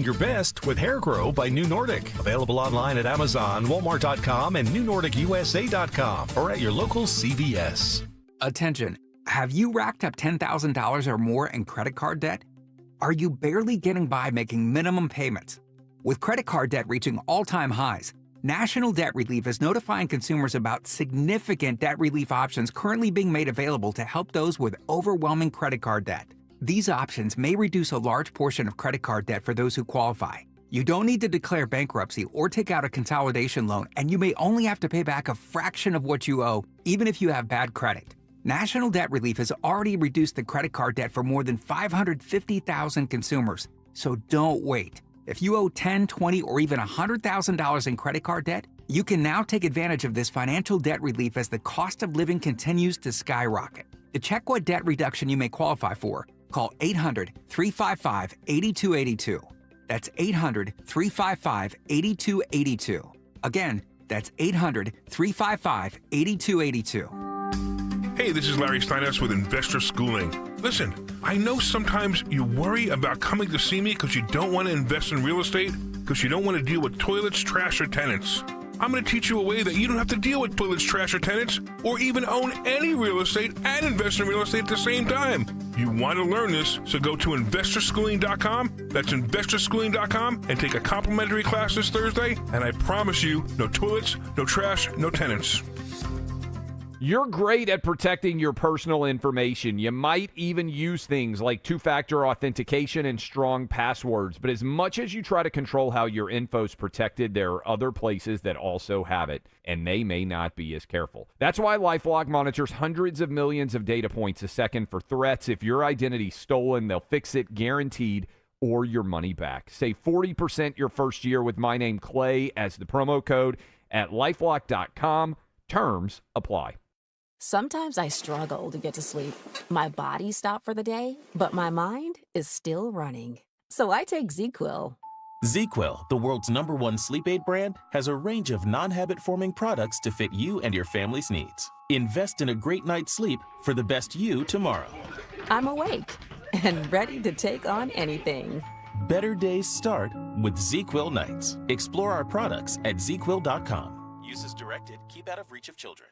Your best with Hair Grow by New Nordic. Available online at Amazon, Walmart.com, and NewNordicUSA.com, or at your local CVS. Attention. Have you racked up $10,000 or more in credit card debt? Are you barely getting by making minimum payments? With credit card debt reaching all-time highs, National Debt Relief is notifying consumers about significant debt relief options currently being made available to help those with overwhelming credit card debt. These options may reduce a large portion of credit card debt for those who qualify. You don't need to declare bankruptcy or take out a consolidation loan, and you may only have to pay back a fraction of what you owe, even if you have bad credit. National Debt Relief has already reduced the credit card debt for more than 550,000 consumers, so don't wait. If you owe $10, $20, or even $100,000 in credit card debt, you can now take advantage of this financial debt relief as the cost of living continues to skyrocket. To check what debt reduction you may qualify for, call 800-355-8282. That's 800-355-8282. Again, that's 800-355-8282. Hey, this is Larry Steinhaus with Investor Schooling. Listen, I know sometimes you worry about coming to see me because you don't want to invest in real estate, because you don't want to deal with toilets, trash, or tenants. I'm going to teach you a way that you don't have to deal with toilets, trash, or tenants, or even own any real estate and invest in real estate at the same time. You want to learn this, so go to investorschooling.com. That's investorschooling.com, and take a complimentary class this Thursday, and I promise you, no toilets, no trash, no tenants. You're great at protecting your personal information. You might even use things like two-factor authentication and strong passwords. But as much as you try to control how your info's protected, there are other places that also have it, and they may not be as careful. That's why LifeLock monitors hundreds of millions of data points a second for threats. If your identity's stolen, they'll fix it guaranteed, or your money back. Save 40% your first year with my name, Clay, as the promo code at LifeLock.com. Terms apply. Sometimes I struggle to get to sleep. My body stopped for the day, but my mind is still running. So I take ZzzQuil. ZzzQuil, the world's #1 sleep aid brand, has a range of non-habit-forming products to fit you and your family's needs. Invest in a great night's sleep for the best you tomorrow. I'm awake and ready to take on anything. Better days start with ZzzQuil nights. Explore our products at ZzzQuil.com. Use as directed. Keep out of reach of children.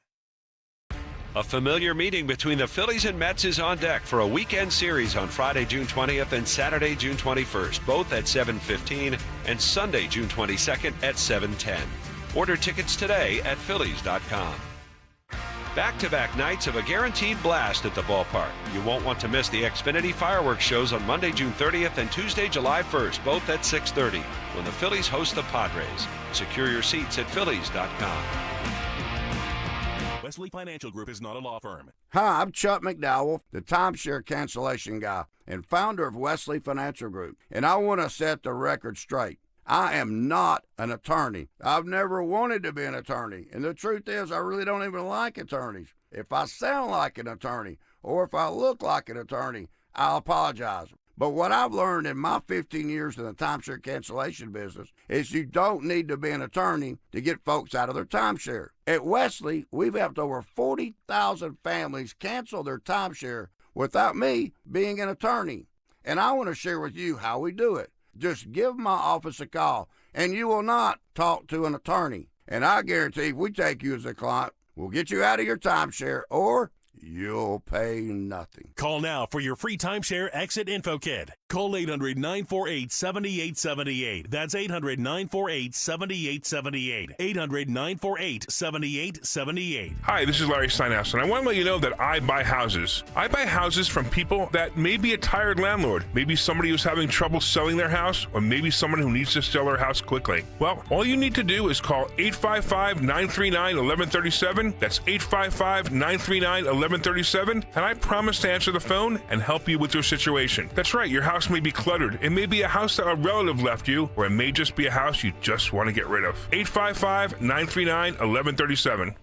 A familiar meeting between the Phillies and Mets is on deck for a weekend series on Friday, June 20th and Saturday, June 21st, both at 7:15, and Sunday, June 22nd at 7:10. Order tickets today at Phillies.com. Back-to-back nights of a guaranteed blast at the ballpark. You won't want to miss the Xfinity fireworks shows on Monday, June 30th and Tuesday, July 1st, both at 6:30, when the Phillies host the Padres. Secure your seats at Phillies.com. Wesley Financial Group is not a law firm. Hi, I'm Chuck McDowell, the timeshare cancellation guy and founder of Wesley Financial Group, and I want to set the record straight. I am not an attorney. I've never wanted to be an attorney, and the truth is I really don't even like attorneys. If I sound like an attorney or if I look like an attorney, I'll apologize. But what I've learned in my 15 years in the timeshare cancellation business is you don't need to be an attorney to get folks out of their timeshare. At Wesley, we've helped over 40,000 families cancel their timeshare without me being an attorney. And I want to share with you how we do it. Just give my office a call, and you will not talk to an attorney. And I guarantee if we take you as a client, we'll get you out of your timeshare, or you'll pay nothing. Call now for your free timeshare exit info kit. Call 800-948-7878. That's 800-948-7878. 800-948-7878. Hi, this is Larry Steinhaus, and I want to let you know that I buy houses. I buy houses from people that may be a tired landlord, maybe somebody who's having trouble selling their house, or maybe someone who needs to sell their house quickly. Well, all you need to do is call 855-939-1137. That's 855-939-1137, and I promise to answer the phone and help you with your situation. That's right, your house may be cluttered. It may be a house that a relative left you, or it may just be a house you just want to get rid of. 855-939-1137.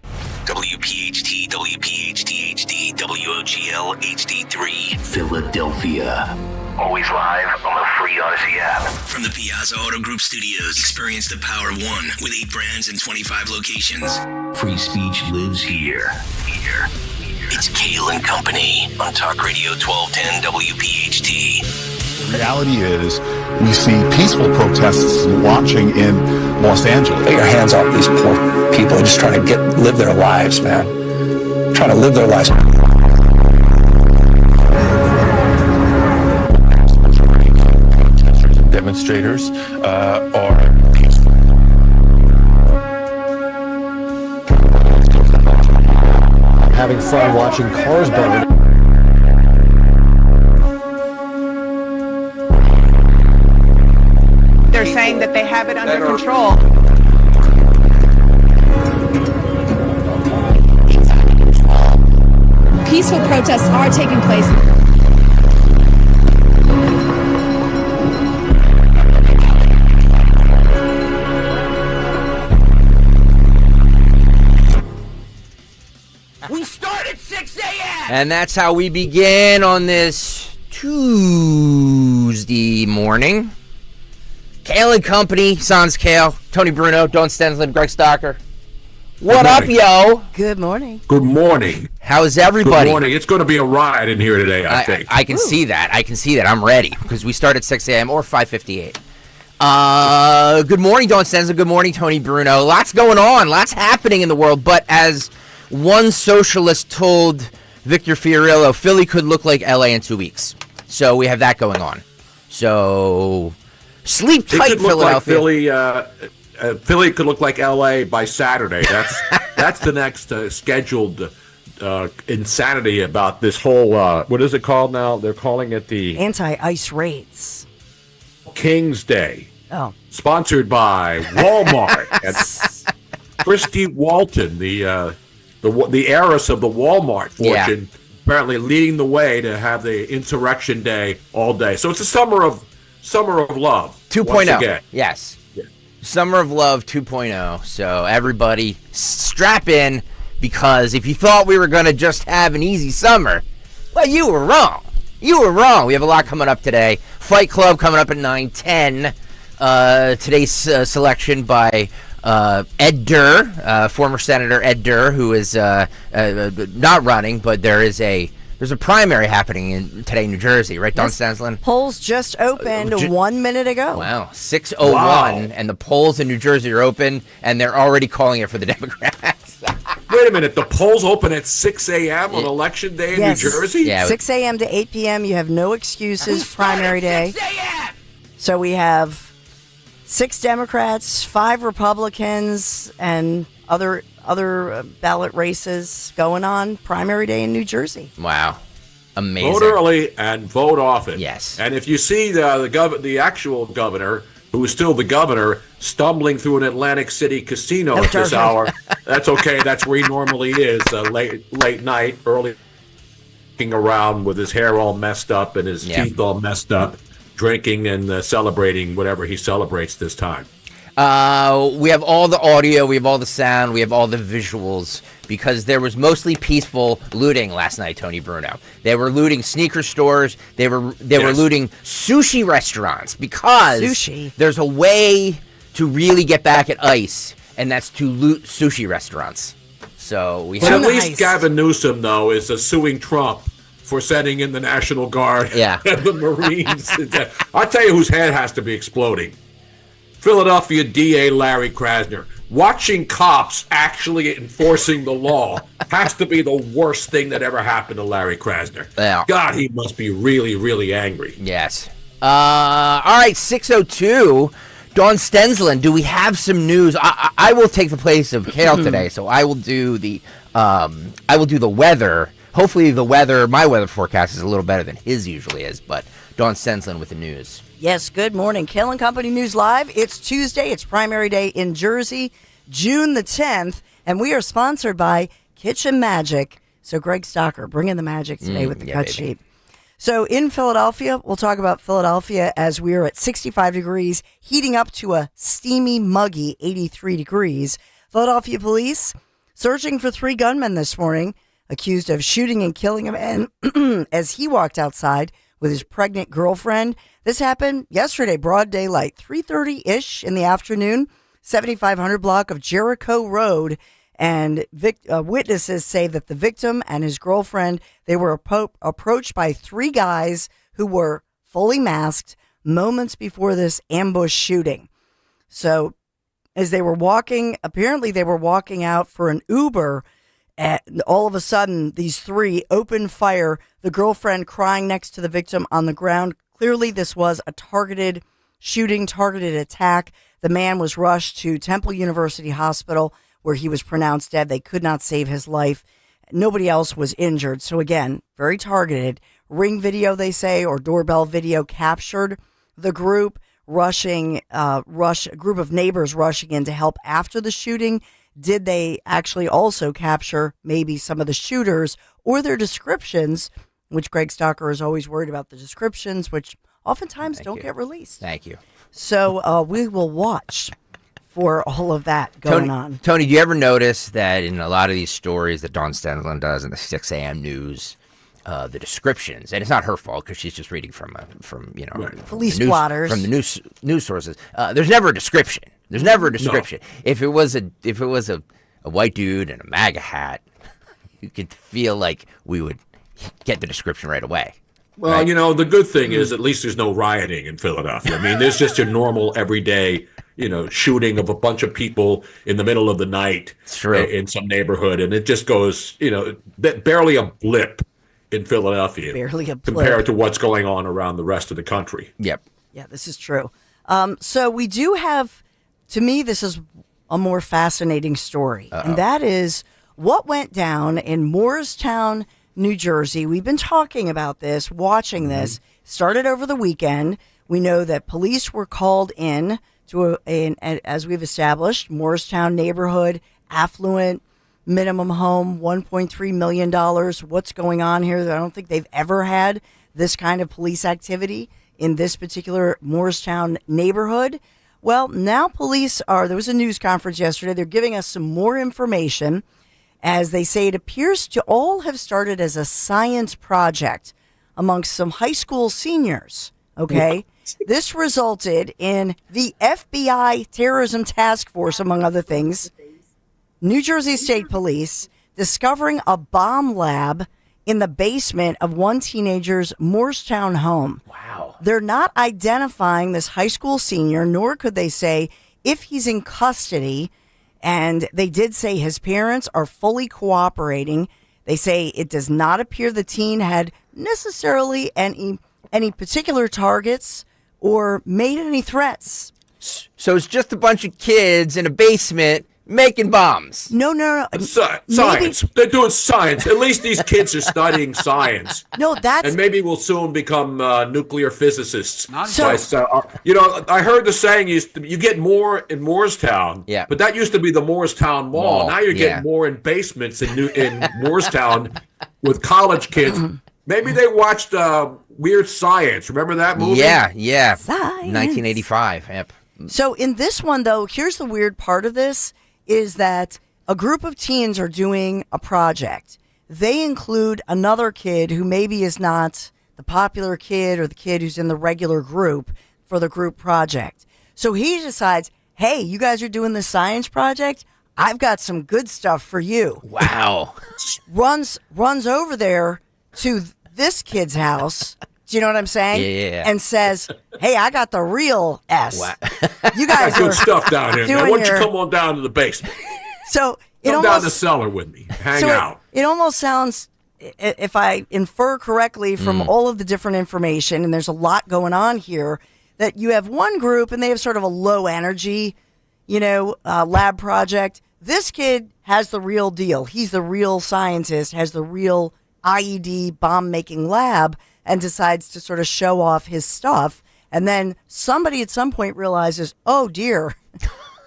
WPHT, WPHT HD, WOGL HD3, Philadelphia. Always live on the free Odyssey app. From the Piazza Auto Group Studios, experience the power of one with 8 brands and 25 locations. Free speech lives here. It's Kayal and Company on Talk Radio 1210 WPHT. The reality is we see peaceful protests launching in Los Angeles. Get your hands off these poor people just trying to live their lives, man. Trying to live their lives. Demonstrators are having fun watching cars burn. They're saying that they have it under control. Peaceful protests are taking place. We start at 6 a.m. And that's how we begin on this Tuesday morning. Kayal and Company, Sans Kayal, Tony Bruno, Dawn Stensland, Greg Stocker. What up, yo? Good morning. Good morning. How's everybody? Good morning. It's going to be a riot in here today, I think. I can see that. I'm ready because we start at 6 a.m. or 5:58. Good morning, Dawn Stensland. Good morning, Tony Bruno. Lots going on. Lots happening in the world. But as one socialist told Victor Fiorillo, Philly could look like L.A. in 2 weeks. So we have that going on. So sleep tight, Philadelphia. Philly could look like L.A. by Saturday. That's the next scheduled insanity about this whole, what is it called now? They're calling it the anti-ice raids. King's Day. Oh. Sponsored by Walmart. And Christy Walton, the heiress of the Walmart fortune, apparently leading the way to have the Insurrection Day all day. So it's a summer of love. 2.0. Yes. Summer of Love 2.0. So everybody strap in, because if you thought we were going to just have an easy summer, well, you were wrong. You were wrong. We have a lot coming up today. Fight Club coming up at 9:10. Today's selection by Ed Durr, former Senator Ed Durr, who is not running, but there's a primary happening today in New Jersey, right, Dawn Stensland? Polls just opened 1 minute ago. Wow, 6:01, and the polls in New Jersey are open, and they're already calling it for the Democrats. Wait a minute, the polls open at 6 a.m. on Election Day in New Jersey? Yeah, 6 a.m. to 8 p.m. You have no excuses, primary day. So we have 6 Democrats, 5 Republicans, and other ballot races going on primary day in New Jersey. Wow. Amazing. Vote early and vote often. Yes. And if you see the actual governor, who is still the governor, stumbling through an Atlantic City casino at this hour, that's okay. That's where he normally is, late night, early, walking around with his hair all messed up and his teeth all messed up, drinking and celebrating whatever he celebrates this time. We have all the audio, we have all the sound, we have all the visuals, because there was mostly peaceful looting last night, Tony Bruno. They were looting sneaker stores, they were looting sushi restaurants, because there's a way to really get back at ICE, and that's to loot sushi restaurants. So we have at least Gavin Newsom, though, is suing Trump for sending in the National Guard and the Marines. I'll tell you whose head has to be exploding. Philadelphia DA Larry Krasner. Watching cops actually enforcing the law has to be the worst thing that ever happened to Larry Krasner. Yeah. God, he must be really, really angry. Yes. All right, 6:02. Dawn Stensland, do we have some news? I will take the place of Kayal today, so I will do the weather. Hopefully my weather forecast is a little better than his usually is, but Dawn Stensland with the news. Yes, good morning. Kayal and Company News Live. It's Tuesday. It's primary day in Jersey, June the 10th, and we are sponsored by Kitchen Magic. So Greg Stocker, bring in the magic today with the cut sheet. So in Philadelphia, we'll talk about Philadelphia as we are at 65 degrees, heating up to a steamy, muggy 83 degrees. Philadelphia police searching for 3 gunmen this morning, accused of shooting and killing a man as he walked outside with his pregnant girlfriend. This happened yesterday, broad daylight, 3:30-ish in the afternoon, 7500 block of Jericho Road. And witnesses say that the victim and his girlfriend, they were approached by 3 guys who were fully masked, moments before this ambush shooting. So as they were walking, apparently they were walking out for an Uber, and all of a sudden these three opened fire, the girlfriend crying next to the victim on the ground. Clearly this was a targeted shooting, targeted attack. The man was rushed to Temple University Hospital where he was pronounced dead. They could not save his life. Nobody else was injured. So again, very targeted. Ring video, they say, or doorbell video captured the group a group of neighbors rushing in to help after the shooting. Did they actually also capture maybe some of the shooters or their descriptions, which Greg Stocker is always worried about the descriptions, which oftentimes don't get released. Thank you. So we will watch for all of that going on. Tony, do you ever notice that in a lot of these stories that Dawn Stenlin does in the 6 a.m. news, the descriptions, and it's not her fault because she's just reading from police blotters from the news sources. There's never a description. There's never a description. No. If it was a white dude in a MAGA hat, you could feel like we would get the description right away. Well, right? The good thing is at least there's no rioting in Philadelphia. I mean, there's just a normal everyday, shooting of a bunch of people in the middle of the night in some neighborhood, and it just goes, barely a blip in Philadelphia, barely a blip compared to what's going on around the rest of the country. Yep. Yeah, this is true. So we do have, to me, this is a more fascinating story, and that is what went down in Morristown, New Jersey. We've been talking about this, watching this. Started over the weekend. We know that police were called in to as we've established, Morristown neighborhood, affluent, minimum home, $1.3 million. What's going on here? I don't think they've ever had this kind of police activity in this particular Morristown neighborhood. Well, now there was a news conference yesterday. They're giving us some more information. As they say, it appears to all have started as a science project amongst some high school seniors, okay? This resulted in the FBI Terrorism Task Force, among other things, New Jersey State Police, discovering a bomb lab in the basement of one teenager's Morristown home. Wow. They're not identifying this high school senior, nor could they say if he's in custody. And they did say his parents are fully cooperating. They say it does not appear the teen had necessarily any particular targets or made any threats. So it's just a bunch of kids in a basement making bombs. No. Science. They're doing science. At least these kids are studying science. No, and maybe we'll soon become nuclear physicists. I heard the saying you get more in Morristown. Yeah. But that used to be the Morristown Mall. Now you're getting more in basements in Morristown with college kids. Maybe they watched Weird Science. Remember that movie? Yeah. Science. 1985. Yep. So in this one, though, here's the weird part of this. Is that a group of teens are doing a project. They include another kid who maybe is not the popular kid or the kid who's in the regular group for the group project. So he decides, hey, you guys are doing the science project? I've got some good stuff for you. Wow. Runs over there to this kid's house. Do you know what I'm saying? Yeah. And says, hey, I got the real S. Wow. You guys got good stuff down here. Now, why don't you come on down to the basement? So come down the cellar with me. Hang out. It almost sounds, if I infer correctly from all of the different information, and there's a lot going on here, that you have one group and they have sort of a low energy, lab project. This kid has the real deal. He's the real scientist, has the real IED bomb making lab, and decides to sort of show off his stuff. And then somebody at some point realizes, oh dear,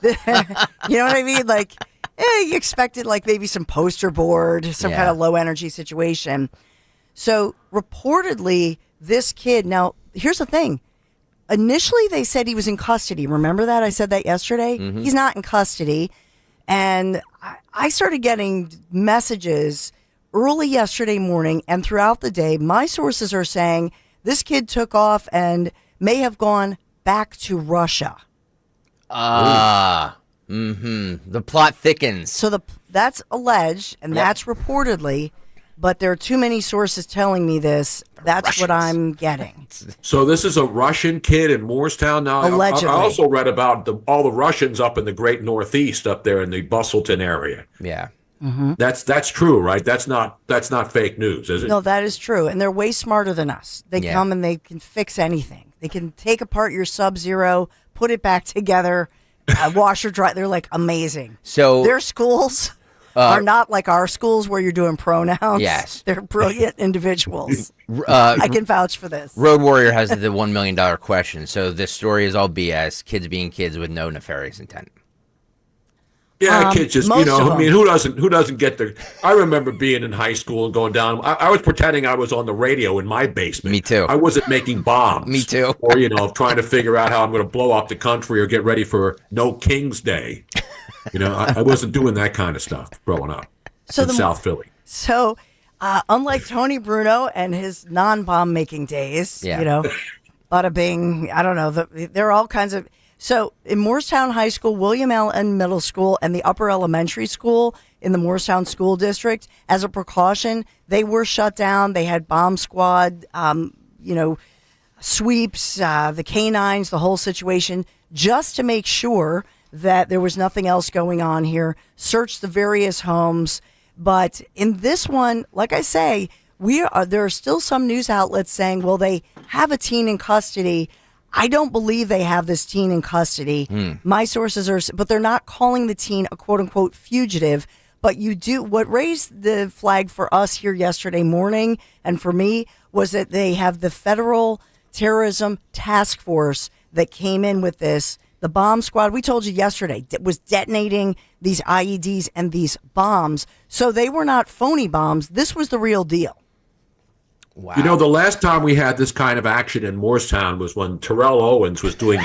you know what I mean? Like, you expected like maybe some poster board, some kind of low energy situation. So reportedly this kid, now here's the thing. Initially they said he was in custody. Remember that? I said that yesterday. He's not in custody. And I started getting messages early yesterday morning and throughout the day. My sources are saying this kid took off and may have gone back to Russia. The plot thickens. So that's alleged, and that's reportedly. but there are too many sources telling me this. That's Russians. what I'm getting. So this is a Russian kid in Morristown. Now, Allegedly. I also read about all the Russians up in the Great Northeast, up there in the Bustleton area. Yeah. Mm-hmm. That's true, right? That's not fake news, is it? No, that is true, and they're way smarter than us. They come and they can fix anything. They can take apart your Sub-Zero, put it back together, wash or dry. They're like amazing. So their schools are not like our schools where you're doing pronouns. Yes. They're brilliant individuals. I can vouch for this. Road Warrior has the $1 million question. So this story is all BS, kids being kids with no nefarious intent. Yeah, kids just, I mean, who doesn't get the... I remember being in high school and going down. I was pretending I was on the radio in my basement. Me too. I wasn't making bombs. Me too. Or, trying to figure out how I'm going to blow up the country or get ready for No King's Day. I wasn't doing that kind of stuff growing up in South Philly. So, unlike Tony Bruno and his non-bomb making days, bada bing, I don't know, there are all kinds of... So in Morristown High School, William Allen Middle School, and the Upper Elementary School in the Morristown School District, as a precaution, they were shut down. They had bomb squad, sweeps, the canines, the whole situation, just to make sure that there was nothing else going on here. Searched the various homes. But in this one, like I say, there are still some news outlets saying, well, they have a teen in custody. I don't believe they have this teen in custody. My sources are, but they're not calling the teen a quote unquote fugitive. But what raised the flag for us here yesterday morning and for me was that they have the Federal Terrorism Task Force that came in with this. The bomb squad, we told you yesterday, was detonating these IEDs and these bombs. So they were not phony bombs. This was the real deal. Wow. The last time we had this kind of action in Morristown was when Terrell Owens was doing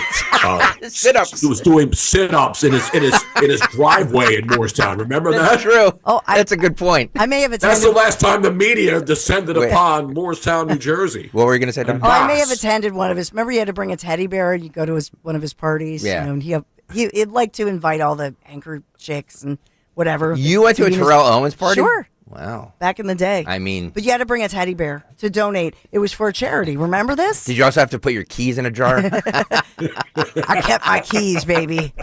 sit-ups. He was doing sit-ups in his driveway in Morristown. Remember that? That's true. Oh, that's a good point. I may have attended. That's the last time the media descended upon Morristown, New Jersey. What were you going to say, Don? I may have attended one of his. Remember, he had to bring a teddy bear. You go to one of his parties. Yeah. And he'd like to invite all the anchor chicks and whatever. You went to a Terrell Owens party? Sure. Wow. Back in the day. I mean... But you had to bring a teddy bear to donate. It was for a charity. Remember this? Did you also have to put your keys in a jar? I kept my keys, baby.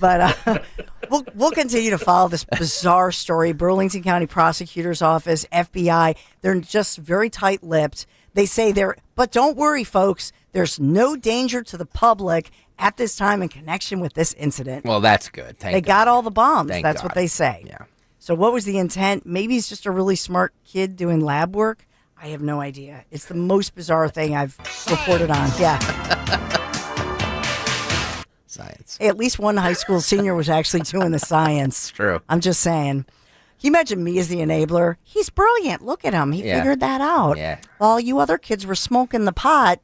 But we'll continue to follow this bizarre story. Burlington County Prosecutor's Office, FBI, they're just very tight-lipped. They say but don't worry, folks. There's no danger to the public at this time in connection with this incident. Well, that's good. They got all the bombs. That's what they say. Yeah. So what was the intent? Maybe he's just a really smart kid doing lab work. I have no idea. It's the most bizarre thing I've reported on. Yeah. Science. Hey, at least one high school senior was actually doing the science. It's true. I'm just saying. Can you imagine me as the enabler? He's brilliant. Look at him. He figured that out. Yeah. While you other kids were smoking the pot,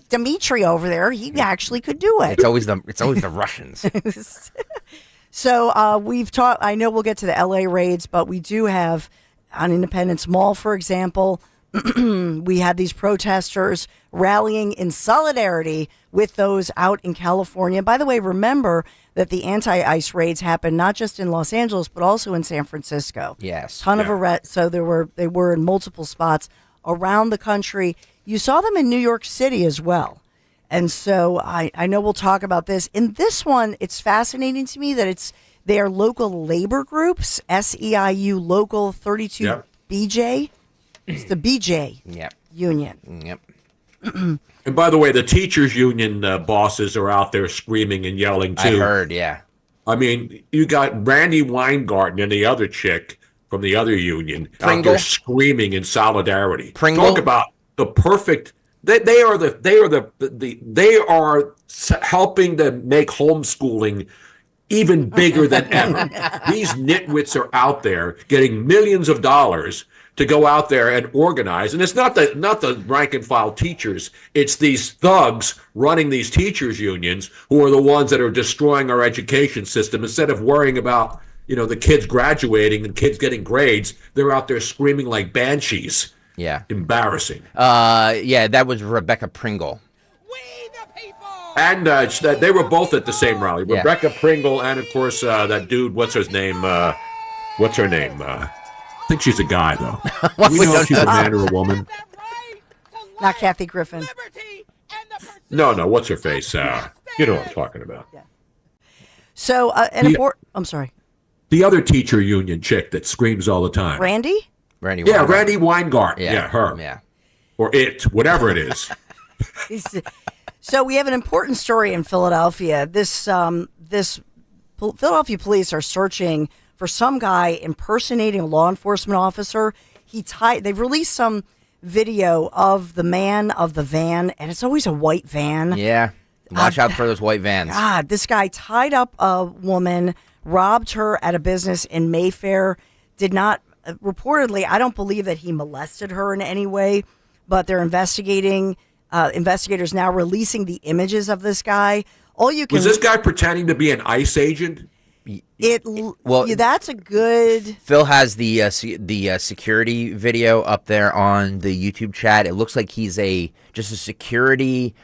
Dimitri over there, he actually could do it. It's always the Russians. So we've talked, I know we'll get to the LA raids, but we do have on Independence Mall, for example, we had these protesters rallying in solidarity with those out in California. By the way, remember that the anti-ICE raids happened not just in Los Angeles, but also in San Francisco. Yes. Ton of arrests. So they were in multiple spots around the country. You saw them in New York City as well. And so I know we'll talk about this. In this one, it's fascinating to me that they are local labor groups, SEIU Local 32 BJ. It's the BJ union. Yep. And by the way, the teachers union bosses are out there screaming and yelling too. I heard, yeah. I mean, you got Randy Weingarten and the other chick from the other union out there screaming in solidarity. Talk about the perfect... They are helping to make homeschooling even bigger than ever. These nitwits are out there getting millions of dollars to go out there and organize, and it's not the rank and file teachers. It's these thugs running these teachers unions who are the ones that are destroying our education system. Instead of worrying about the kids graduating and kids getting grades, they're out there screaming like banshees. Yeah. Embarrassing. That was Rebecca Pringle. And they were both at the same rally. Rebecca Pringle and, of course, that dude, what's her name? think she's a guy, though. Well, we we know don't if she's know a that. man or a woman. Not Kathy Griffin. No, what's her face? You know what I'm talking about. Yeah. So, I'm sorry. The other teacher union chick that screams all the time. Randy? Randy Yeah, Weingart. Randy Weingart. Yeah, her. Yeah. Or it, whatever it is. So we have an important story in Philadelphia. This Philadelphia police are searching for some guy impersonating a law enforcement officer. They've released some video of the man of the van, and it's always a white van. Yeah. Watch out for those white vans. God, this guy tied up a woman, robbed her at a business in Mayfair, did not, reportedly, I don't believe that he molested her in any way, but they're investigating, investigators now releasing the images of this guy. Was this guy pretending to be an ICE agent? That's a good. Phil has the security video up there on the YouTube chat. It looks like he's just a security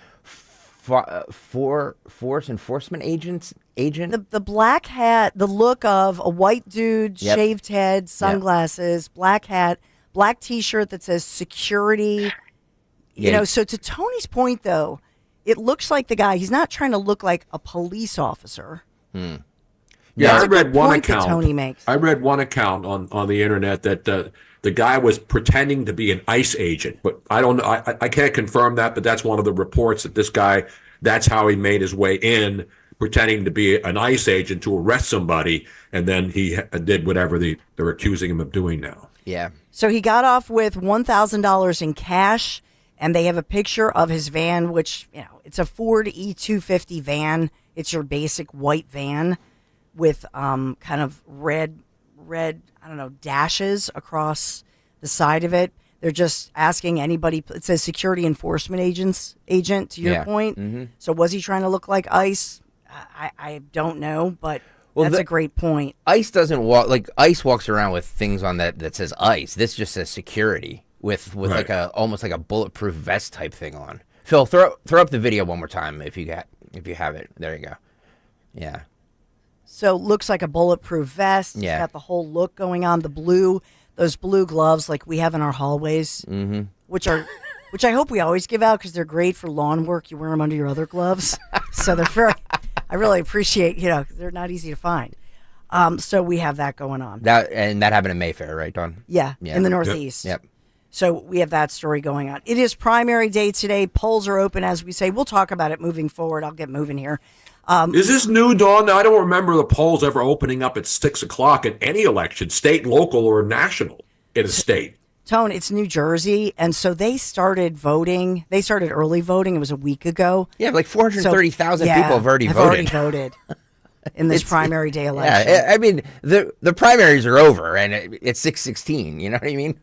force enforcement agent. The black hat, the look of a white dude, Yep. shaved head, sunglasses, black hat, black T-shirt that says security. You know, so to Tony's point, though, it looks like the guy. He's not trying to look like a police officer. Yeah, That's I a read good one point that account. Tony makes. I read one account on the internet that the guy was pretending to be an ICE agent, but I don't know. I can't confirm that, but that's one of the reports that this guy. That's how he made his way in, pretending to be an ICE agent to arrest somebody, and then he did whatever they're accusing him of doing now. Yeah. So he got off with $1,000 in cash, and they have a picture of his van, which, you know, it's a Ford E250 van. It's your basic white van with kind of red, I don't know, dashes across the side of it. They're just asking anybody. It says security enforcement agent, to your point. Mm-hmm. So was he trying to look like ICE? I don't know, but that's a great point. ICE doesn't walk like ICE walks around with things on that says ICE. This just says security with Right. like almost like a bulletproof vest type thing on. Phil, throw up the video one more time if you have it. There you go. Yeah. So looks like a bulletproof vest. Yeah. It's got the whole look going on. Those blue gloves like we have in our hallways, which I hope we always give out because they're great for lawn work. You wear them under your other gloves. So they're very, I really appreciate, 'cause they're not easy to find. So we have that going on. That happened in Mayfair, right, Don? Yeah, in the Northeast. Yep. So we have that story going on. It is primary day today. Polls are open, as we say. We'll talk about it moving forward. I'll get moving here. Is this new, Dawn? I don't remember the polls ever opening up at 6 o'clock in any election, state, local, or national in a state. Tone, it's New Jersey, and so they started voting. They started early voting. It was a week ago. Yeah, like 430,000 people have already voted in this primary day election. Yeah, I mean, the primaries are over, and it's 6:16. You know what I mean?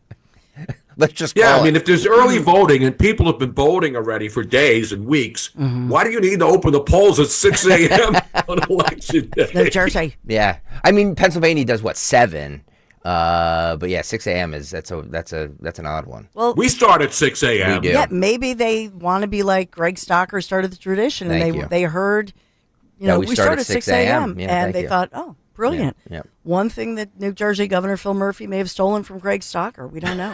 Let's just call I mean, it. if there's early voting and people have been voting already for days and weeks, why do you need to open the polls at 6 a.m. on election day? New Jersey. Yeah, I mean, Pennsylvania does 7, but yeah, 6 a.m. that's an odd one. Well, we start at 6 a.m. We do. Yeah, maybe they want to be like Greg Stocker started the tradition, and Thank you. they heard, we we start started at 6 a.m. Yeah, and thank they you. thought, oh, brilliant. Yeah. One thing that New Jersey Governor Phil Murphy may have stolen from Greg Stocker, we don't know.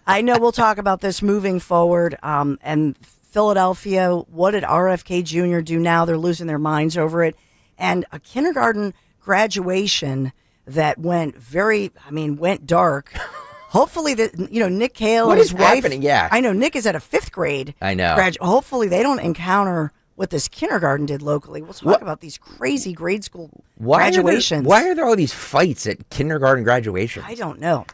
I know we'll talk about this moving forward. And Philadelphia, what did RFK Jr. do now? They're losing their minds over it. And a kindergarten graduation that went dark. Hopefully, Nick Kayal What and his is wife. happening? Yeah. I know Nick is at a 5th grade. I know. Hopefully, they don't encounter what this kindergarten did locally. We'll talk about these crazy grade school graduations. Why are there all these fights at kindergarten graduations? I don't know.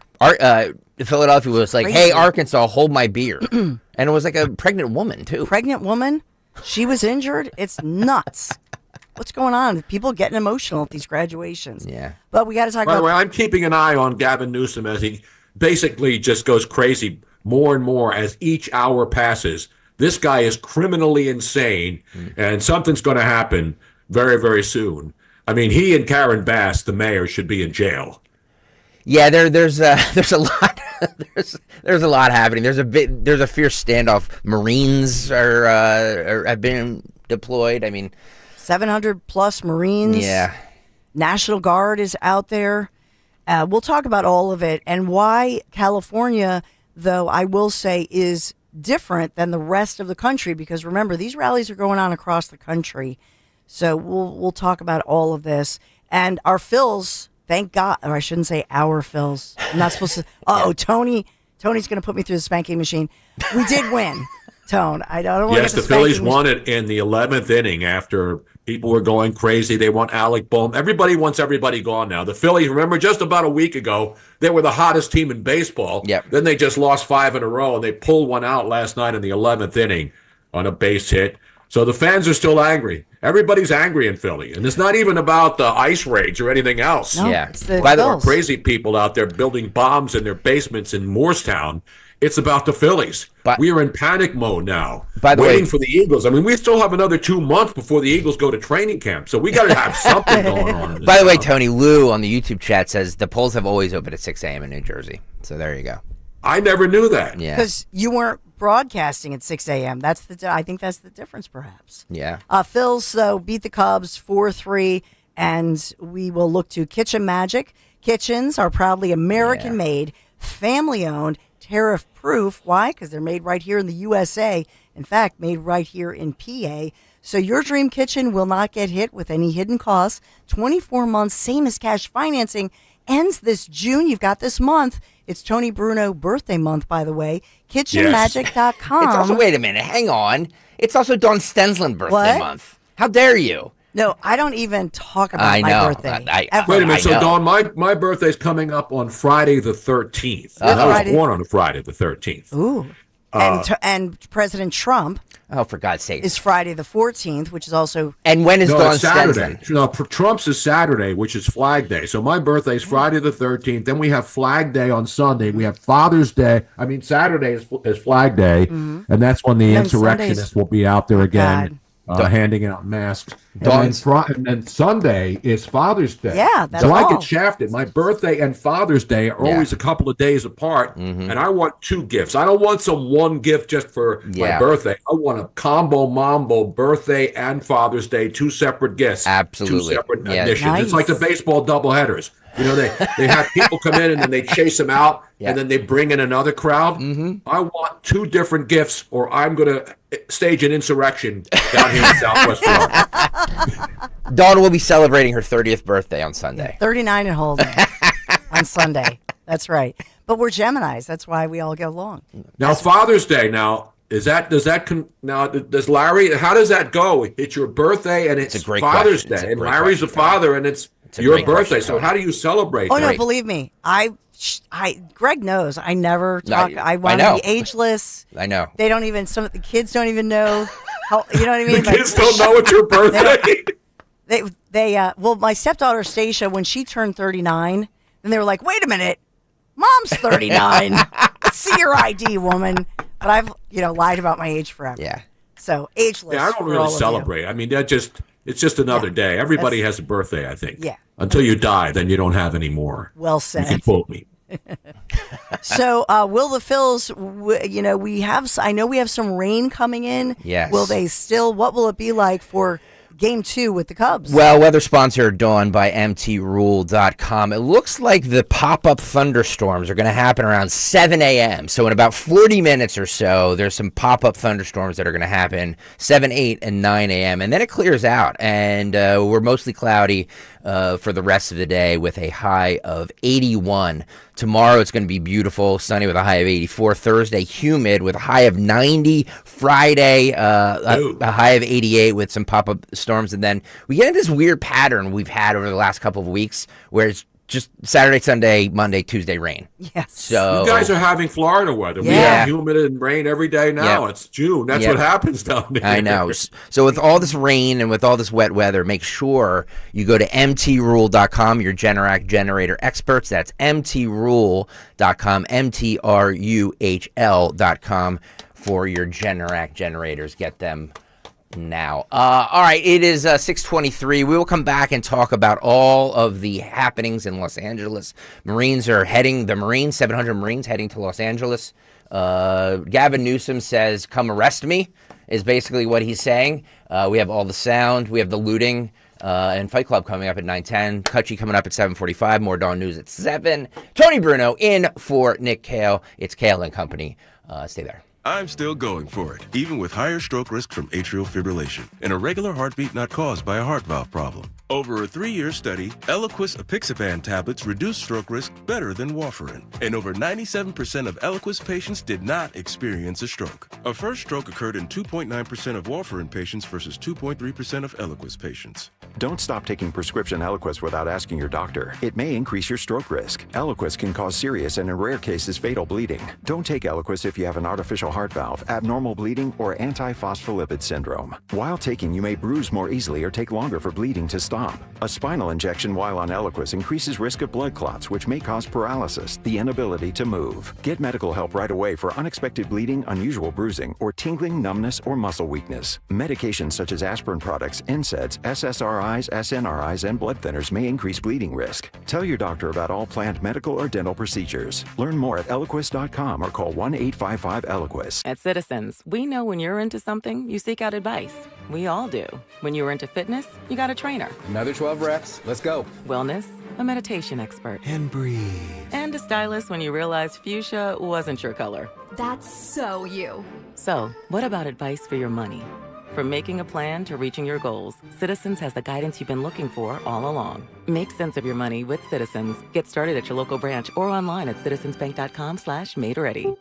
Philadelphia was like, Crazy. "Hey, Arkansas, hold my beer," and it was like a pregnant woman too. Pregnant woman, she was injured. It's nuts. What's going on? People getting emotional at these graduations. Yeah. But we got to talk By the about. way, I'm keeping an eye on Gavin Newsom as he basically just goes crazy more and more as each hour passes. This guy is criminally insane, and something's going to happen very, very soon. I mean, he and Karen Bass, the mayor, should be in jail. Yeah, there's a lot there's a lot happening. There's a fierce standoff. Marines have been deployed. I mean, 700 plus Marines. Yeah. National Guard is out there. We'll talk about all of it and why California, though, I will say, is different than the rest of the country, because remember, these rallies are going on across the country. So we'll talk about all of this. And our Phils, thank God, or I shouldn't say our Phils. I'm not supposed to. Tony's going to put me through the spanking machine. We did win, Tone. I don't want to. Yes, the Phillies won it in the 11th inning after people were going crazy. They want Alec Bohm. Everybody wants everybody gone now. The Phillies, remember, just about a week ago, they were the hottest team in baseball. Yep. Then they just lost 5 in a row, and they pulled one out last night in the 11th inning on a base hit. So the fans are still angry. Everybody's angry in Philly. And it's not even about the ice rage or anything else. No, Yeah. it's the By the Phils. crazy people out there building bombs in their basements in Morristown. It's about the Phillies. We are in panic mode now, waiting for the Eagles. I mean, we still have another 2 months before the Eagles go to training camp, so we got to have something going on. By the way, Tony, Lou on the YouTube chat says the polls have always opened at 6 a.m. in New Jersey. So there you go. I never knew that. Yeah. Because you weren't broadcasting at 6 a.m. I think that's the difference, perhaps. Yeah. Phils, though, beat the Cubs 4-3, and we will look to Kitchen Magic. Kitchens are proudly American-made, family-owned, tariff-proof. Why? Because they're made right here in the USA. In fact, made right here in PA. So your dream kitchen will not get hit with any hidden costs. 24 months, same as cash financing. Ends this June. You've got this month. It's Tony Bruno birthday month, by the way. KitchenMagic.com. It's also, wait a minute, hang on. It's also Dawn Stensland birthday month. How dare you? No, I don't even talk about my birthday. Wait a minute. So, Dawn, my birthday's coming up on Friday the 13th. And I was born on Friday the 13th. Ooh. And President Trump. Oh, for God's sake. Is Friday the 14th, which is also. And when is Dawn Saturday? Stensland? No, Trump's is Saturday, which is Flag Day. So my birthday is Friday the 13th. Then we have Flag Day on Sunday. We have Father's Day. I mean, Saturday is Flag Day. And that's when the insurrectionists will be out there again. Handing out masks. And then Sunday is Father's Day. Yeah, that's so all. I get shafted. My birthday and Father's Day are always a couple of days apart, and I want 2 gifts. I don't want some one gift just for my birthday. I want a combo mambo birthday and Father's Day, 2 separate gifts. Absolutely. 2 separate editions. Nice. It's like the baseball doubleheaders. You know, they have people come in and then they chase them out, and then they bring in another crowd. I want 2 different gifts, or I'm going to stage an insurrection down here in Southwest Florida. Dawn will be celebrating her 30th birthday on Sunday. 39 and holding on Sunday. That's right. But we're Geminis. That's why we all get along. Now, Father's Day. Now, does Larry? How does that go? It's your birthday and it's Father's Day, and Larry's a father, and it's your birthday. So how do you celebrate? Oh, no, believe me. Greg knows. I never talk. I want to be ageless. I know. They don't even. Some of the kids don't even know. How, you know what I mean? The kids don't know it's your birthday. Well, my stepdaughter Stacia, when she turned 39, then they were like, "Wait a minute, Mom's 39. Let's see your ID, woman." But I've lied about my age forever. Yeah. So ageless. Yeah, I don't really celebrate. I mean, it's just another day. Everybody has a birthday, I think. Yeah. Until you die, then you don't have any more. Well said. You can quote me. So, will the Phils? I know we have some rain coming in. Yes. Will they still? What will it be like for Game 2 with the Cubs? Well, weather sponsor Dawn by mtrule.com. It looks like the pop-up thunderstorms are going to happen around 7 a.m. So in about 40 minutes or so, there's some pop-up thunderstorms that are going to happen 7, 8, and 9 a.m. And then it clears out, and we're mostly cloudy for the rest of the day with a high of 81. Tomorrow it's going to be beautiful, sunny with a high of 84. Thursday, humid with a high of 90. Friday, a high of 88 with some pop-up storms. And then we get into this weird pattern we've had over the last couple of weeks where it's just Saturday, Sunday, Monday, Tuesday, rain. Yes. So you guys are having Florida weather. We have humid and rain every day now. Yep. It's June. That's what happens down there. I know. So with all this rain and with all this wet weather, make sure you go to mtrule.com, your Generac generator experts. That's mtrule.com, mtruhl.com for your Generac generators. Get them now. All right, it is 6:23. We will come back and talk about all of the happenings in Los Angeles. The Marines 700 Marines heading to Los Angeles. Gavin Newsom says, "Come arrest me," is basically what he's saying. We have all the sound. We have the looting. And Fight Club coming up at 9:10. Kutchy coming up at 7:45. More Dawn News at 7. Tony Bruno in for Nick Kayal. It's Kayal and Company. Stay there. I'm still going for it, even with higher stroke risk from atrial fibrillation and a regular heartbeat not caused by a heart valve problem. Over a 3-year study, Eliquis apixaban tablets reduced stroke risk better than warfarin, and over 97% of Eliquis patients did not experience a stroke. A first stroke occurred in 2.9% of warfarin patients versus 2.3% of Eliquis patients. Don't stop taking prescription Eliquis without asking your doctor. It may increase your stroke risk. Eliquis can cause serious and in rare cases fatal bleeding. Don't take Eliquis if you have an artificial heart valve, abnormal bleeding, or antiphospholipid syndrome. While taking, you may bruise more easily or take longer for bleeding to stop. A spinal injection while on Eliquis increases risk of blood clots, which may cause paralysis, the inability to move. Get medical help right away for unexpected bleeding, unusual bruising, or tingling, numbness, or muscle weakness. Medications such as aspirin products, NSAIDs, SSRIs, SNRIs, and blood thinners may increase bleeding risk. Tell your doctor about all planned medical or dental procedures. Learn more at Eliquis.com or call 1-855-ELIQUIS. At Citizens, we know when you're into something, you seek out advice. We all do. When you're into fitness, you got a trainer. Another 12 reps. Let's go. Wellness, a meditation expert. And breathe. And a stylist when you realized fuchsia wasn't your color. That's so you. So, what about advice for your money? From making a plan to reaching your goals, Citizens has the guidance you've been looking for all along. Make sense of your money with Citizens. Get started at your local branch or online at citizensbank.com/made-ready.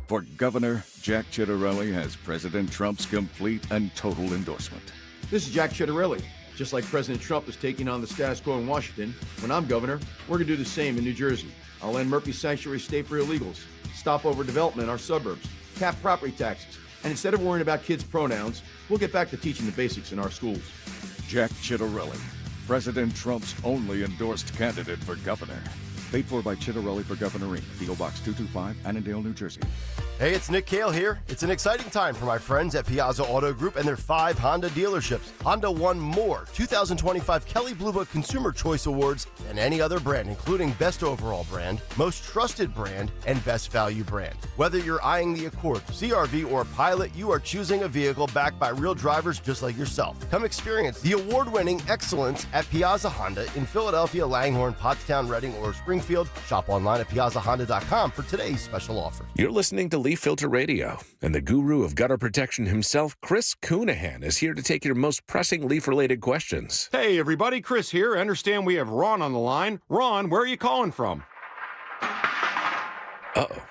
For governor, Jack Ciattarelli has President Trump's complete and total endorsement. This is Jack Ciattarelli. Just like President Trump is taking on the status quo in Washington, when I'm governor, we're going to do the same in New Jersey. I'll end Murphy's Sanctuary State for illegals, stop overdevelopment in our suburbs, cap property taxes, and instead of worrying about kids' pronouns, we'll get back to teaching the basics in our schools. Jack Ciattarelli, President Trump's only endorsed candidate for governor. Paid for by Ciattarelli for Governor Inc., P.O. Box 225, Annandale, New Jersey. Hey, it's Nick Kayal here. It's an exciting time for my friends at Piazza Auto Group and their 5 Honda dealerships. Honda won more 2025 Kelley Blue Book Consumer Choice Awards than any other brand, including Best Overall Brand, Most Trusted Brand, and Best Value Brand. Whether you're eyeing the Accord, CRV, or Pilot, you are choosing a vehicle backed by real drivers just like yourself. Come experience the award-winning excellence at Piazza Honda in Philadelphia, Langhorne, Pottstown, Reading, or Springfield. Shop online at piazzahonda.com for today's special offer. You're listening to Leaf Filter Radio, and the guru of gutter protection himself, Chris Coonahan, is here to take your most pressing leaf-related questions. Hey, everybody, Chris here. I understand we have Ron on the line. Ron, where are you calling from? Uh-oh.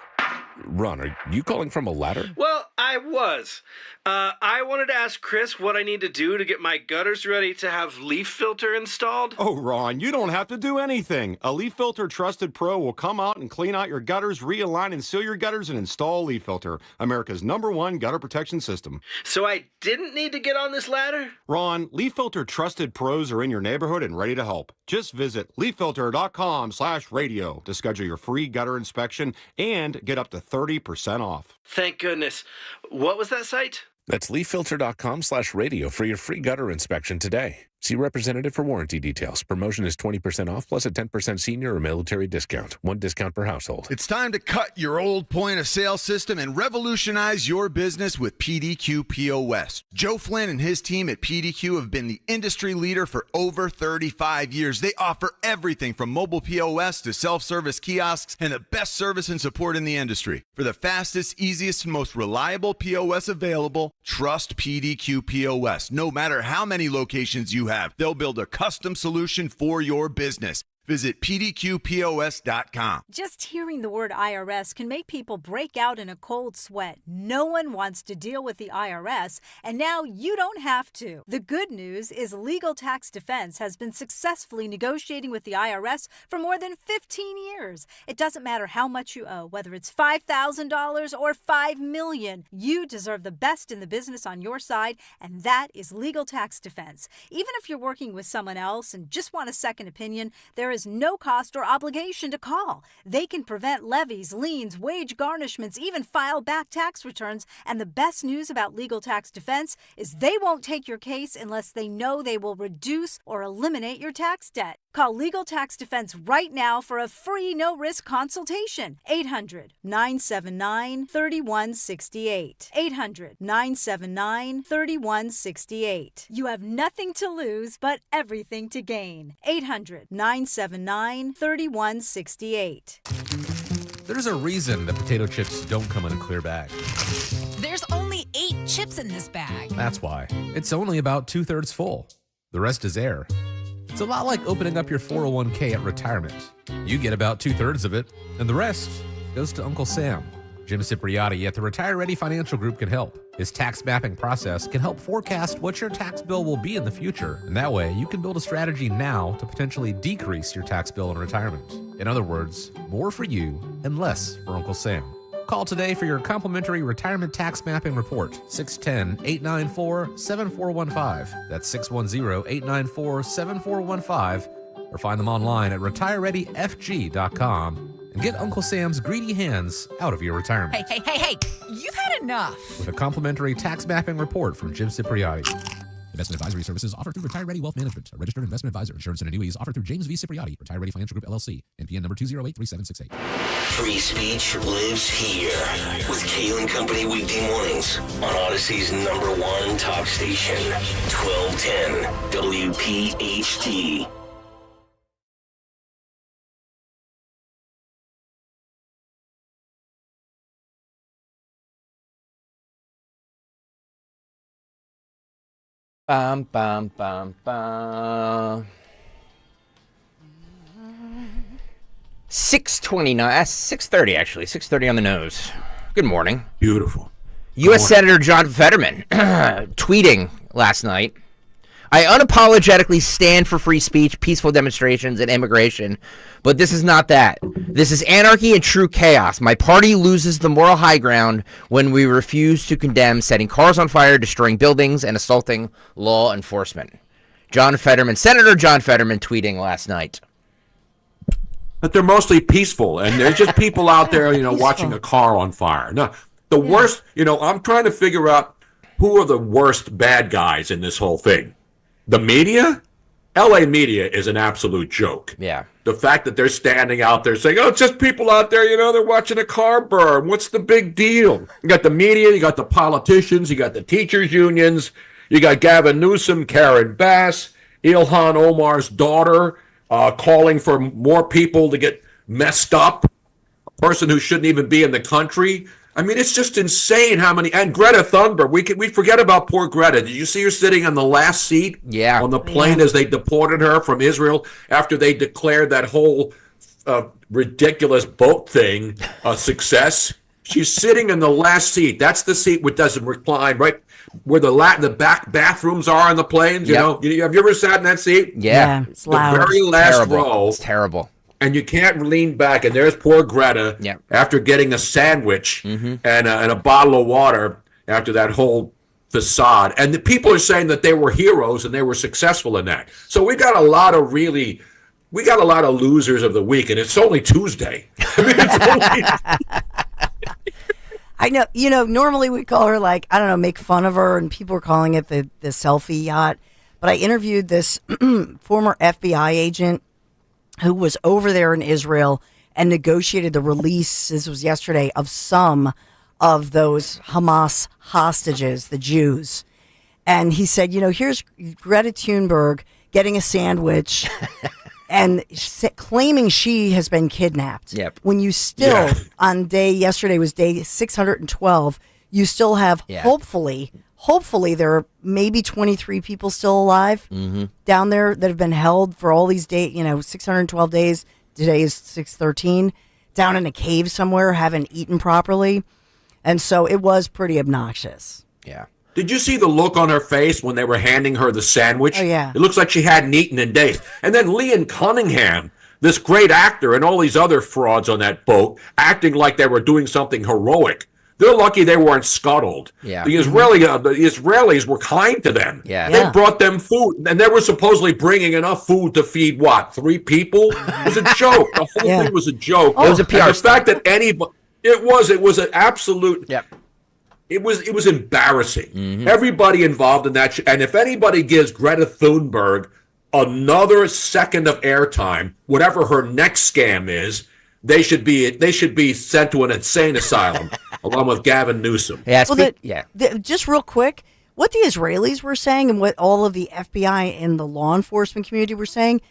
Ron, are you calling from a ladder? Well, I was. I wanted to ask Chris what I need to do to get my gutters ready to have Leaf Filter installed. Oh, Ron, you don't have to do anything. A Leaf Filter Trusted Pro will come out and clean out your gutters, realign and seal your gutters, and install Leaf Filter, America's #1 gutter protection system. So I didn't need to get on this ladder? Ron, Leaf Filter Trusted Pros are in your neighborhood and ready to help. Just visit leaffilter.com/radio to schedule your free gutter inspection and get up to 30% off. Thank goodness. What was that site? That's leaffilter.com/radio for your free gutter inspection today. See representative for warranty details. Promotion is 20% off plus a 10% senior or military discount. 1 discount per household. It's time to cut your old point of sale system and revolutionize your business with PDQ POS. Joe Flynn and his team at PDQ have been the industry leader for over 35 years. They offer everything from mobile POS to self-service kiosks and the best service and support in the industry. For the fastest, easiest, and most reliable POS available, trust PDQ POS. No matter how many locations you have, they'll build a custom solution for your business. Visit pdqpos.com. Just hearing the word IRS can make people break out in a cold sweat. No one wants to deal with the IRS, and now you don't have to. The good news is Legal Tax Defense has been successfully negotiating with the IRS for more than 15 years. It doesn't matter how much you owe, whether it's $5,000 or $5 million. You deserve the best in the business on your side, and that is Legal Tax Defense. Even if you're working with someone else and just want a second opinion, there is no cost or obligation to call. They can prevent levies, liens, wage garnishments, even file back tax returns. And the best news about Legal Tax Defense is they won't take your case unless they know they will reduce or eliminate your tax debt. Call Legal Tax Defense right now for a free no-risk consultation. 800-979-3168. 800-979-3168. You have nothing to lose but everything to gain. 800-979-3168. There's a reason that potato chips don't come in a clear bag. There's only 8 chips in this bag. That's why. It's only about 2/3 full. The rest is air. It's a lot like opening up your 401k at retirement. You get about 2/3 of it, and the rest goes to Uncle Sam. Jim Cipriotti at the Retire Ready Financial Group can help. His tax mapping process can help forecast what your tax bill will be in the future, and that way you can build a strategy now to potentially decrease your tax bill in retirement. In other words, more for you and less for Uncle Sam. Call today for your complimentary retirement tax mapping report, 610-894-7415. That's 610-894-7415. Or find them online at retirereadyfg.com and get Uncle Sam's greedy hands out of your retirement. Hey, you've had enough. With a complimentary tax mapping report from Jim Cipriotti. Investment advisory services offered through Retire Ready Wealth Management, a registered investment advisor. Insurance and annuities offered through James V. Cipriotti, Retire Ready Financial Group, LLC, NPN number 2083768. Free speech lives here with Kayal and Company weekday mornings on Odyssey's #1 talk station, 1210 WPHT. Bum, bum, bum, bum. 6:29. That's 6:30 actually. 6:30 on the nose. Good morning. Beautiful. U.S. Senator John Fetterman tweeting last night. I unapologetically stand for free speech, peaceful demonstrations, and immigration, but this is not that. This is anarchy and true chaos. My party loses the moral high ground when we refuse to condemn setting cars on fire, destroying buildings, and assaulting law enforcement. Senator John Fetterman tweeting last night. But they're mostly peaceful, and there's just people out there, watching a car on fire. No, the worst, I'm trying to figure out who are the worst bad guys in this whole thing. The media? LA media is an absolute joke. Yeah. The fact that they're standing out there saying, it's just people out there, they're watching a car burn. What's the big deal? You got the media, you got the politicians, you got the teachers' unions, you got Gavin Newsom, Karen Bass, Ilhan Omar's daughter calling for more people to get messed up, a person who shouldn't even be in the country. I mean, it's just insane how many. And Greta Thunberg, we forget about poor Greta. Did you see her sitting on the last seat on the plane as they deported her from Israel after they declared that whole ridiculous boat thing a success? She's sitting in the last seat. That's the seat which doesn't recline, right where the back bathrooms are on the planes. Have you ever sat in that seat? Yeah, it's loud. The very last row. It's terrible. And you can't lean back, and there's poor Greta after getting a sandwich and a bottle of water after that whole facade. And the people are saying that they were heroes and they were successful in that. So we got a lot of losers of the week, and it's only Tuesday. I know, normally we call her make fun of her, and people are calling it the selfie yacht. But I interviewed this former FBI agent who was over there in Israel and negotiated the release, this was yesterday, of some of those Hamas hostages, the Jews. And he said, here's Greta Thunberg getting a sandwich and claiming she has been kidnapped. Yep. When you still, yesterday was day 612, you still have, hopefully there are maybe 23 people still alive down there that have been held for all these days, 612 days. Today is 613, down in a cave somewhere, haven't eaten properly. And so it was pretty obnoxious. Yeah. Did you see the look on her face when they were handing her the sandwich? Oh, yeah. It looks like she hadn't eaten in days. And then Leon Cunningham, this great actor, and all these other frauds on that boat, acting like they were doing something heroic. They're lucky they weren't scuttled. Yeah. The Israelis were kind to them. Yeah. They brought them food, and they were supposedly bringing enough food to feed, 3 people? It was a joke. The whole thing was a joke. It was a PR and the fact that anybody... It was an absolute... Yep. It was embarrassing. Everybody involved in that, and if anybody gives Greta Thunberg another second of airtime, whatever her next scam is, they should be sent to an insane asylum along with Gavin Newsom. Just real quick, what the Israelis were saying and what all of the FBI and the law enforcement community were saying,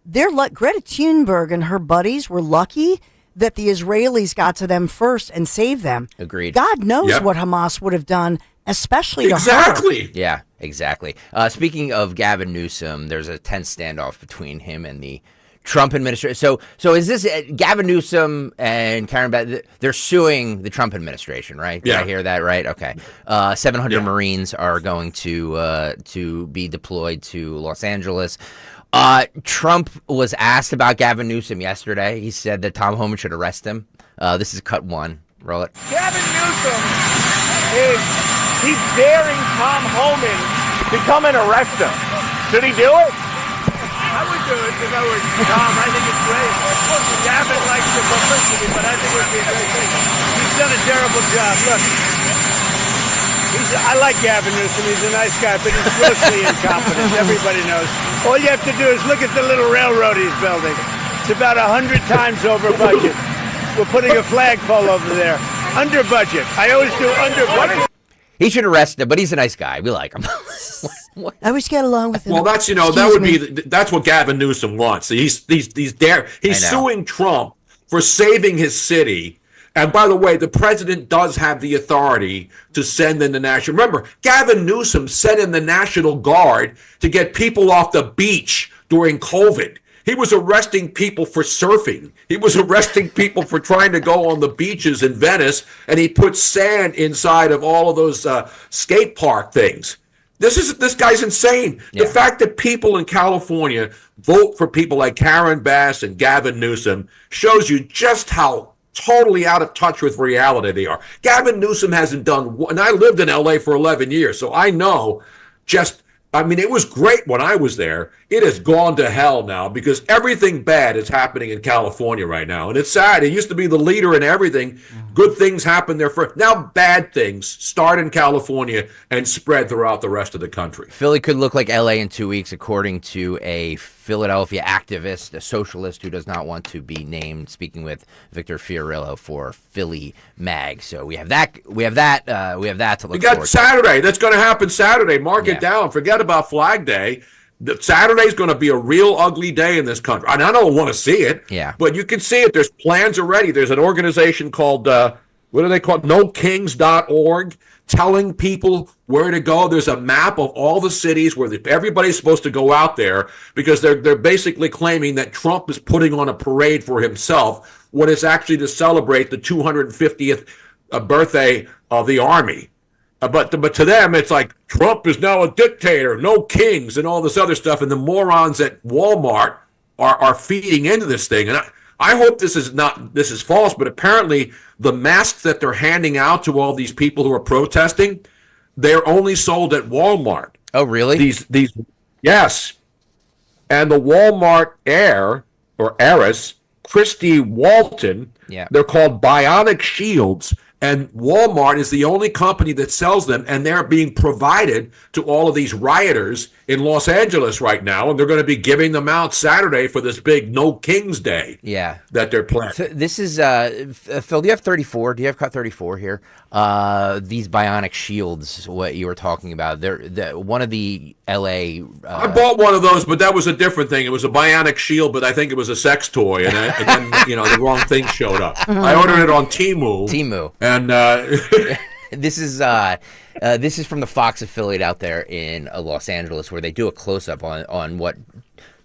Greta Thunberg and her buddies were lucky that the Israelis got to them first and saved them. Agreed. God knows what Hamas would have done, especially to her. Yeah, exactly. Speaking of Gavin Newsom, there's a tense standoff between him and the Trump administration. So is this Gavin Newsom and Karen Bass? They're suing the Trump administration, right? Did I hear that right? Okay. 700 Marines are going to be deployed to Los Angeles. Trump was asked about Gavin Newsom yesterday. He said that Tom Homan should arrest him. This is cut one. Roll it. Gavin Newsom he's daring Tom Homan to come and arrest him. Should he do it? I would do it if I were Tom. I think it's great. Gavin likes the publicity, but I think it would be a great thing. He's done a terrible job. Look, I like Gavin Newsom. He's a nice guy, but he's grossly incompetent. Everybody knows. All you have to do is look at the little railroad he's building. It's about 100 times over budget. We're putting a flagpole over there. Under budget. I always do under budget. He should arrest him, but he's a nice guy. We like him. I wish get along with him. Well, that's that's what Gavin Newsom wants. He's suing Trump for saving his city. And by the way, the president does have the authority to send in the National. Remember, Gavin Newsom sent in the National Guard to get people off the beach during COVID. He was arresting people for surfing. He was arresting people for trying to go on the beaches in Venice, and he put sand inside of all of those skate park things. This guy's insane. Yeah. The fact that people in California vote for people like Karen Bass and Gavin Newsom shows you just how totally out of touch with reality they are. Gavin Newsom hasn't done, and I lived in LA for 11 years, so I know it was great when I was there. It has gone to hell now because everything bad is happening in California right now. And it's sad. It used to be the leader in everything. Good things happen there first. Now bad things start in California and spread throughout the rest of the country. Philly could look like LA in 2 weeks, according to a Philadelphia activist, a socialist who does not want to be named, speaking with Victor Fiorillo for Philly Mag. So we have that to look forward to. We got Saturday. That's going to happen Saturday. Mark it down. Forget about Flag Day. Saturday's going to be a real ugly day in this country. And I don't want to see it, but you can see it. There's plans already. There's an organization called, what are they called? NoKings.org, telling people where to go. There's a map of all the cities where everybody's supposed to go out there because they're basically claiming that Trump is putting on a parade for himself when it's actually to celebrate the 250th birthday of the Army. But to them, it's like Trump is now a dictator, no kings, and all this other stuff. And the morons at Walmart are feeding into this thing. And I hope this is false, but apparently the masks that they're handing out to all these people who are protesting, they're only sold at Walmart. Oh, really? Yes. And the Walmart heiress, Christy Walton, they're called bionic shields. And Walmart is the only company that sells them, and they're being provided to all of these rioters in Los Angeles right now, and they're going to be giving them out Saturday for this big No Kings Day that they're planning. So this is, Phil, do you have 34? Do you have cut 34 here? These bionic shields, what you were talking about. They're one of the L.A. I bought one of those, but that was a different thing. It was a bionic shield, but I think it was a sex toy, and then the wrong thing showed up. I ordered it on Temu. And this is from the Fox affiliate out there in Los Angeles, where they do a close-up on what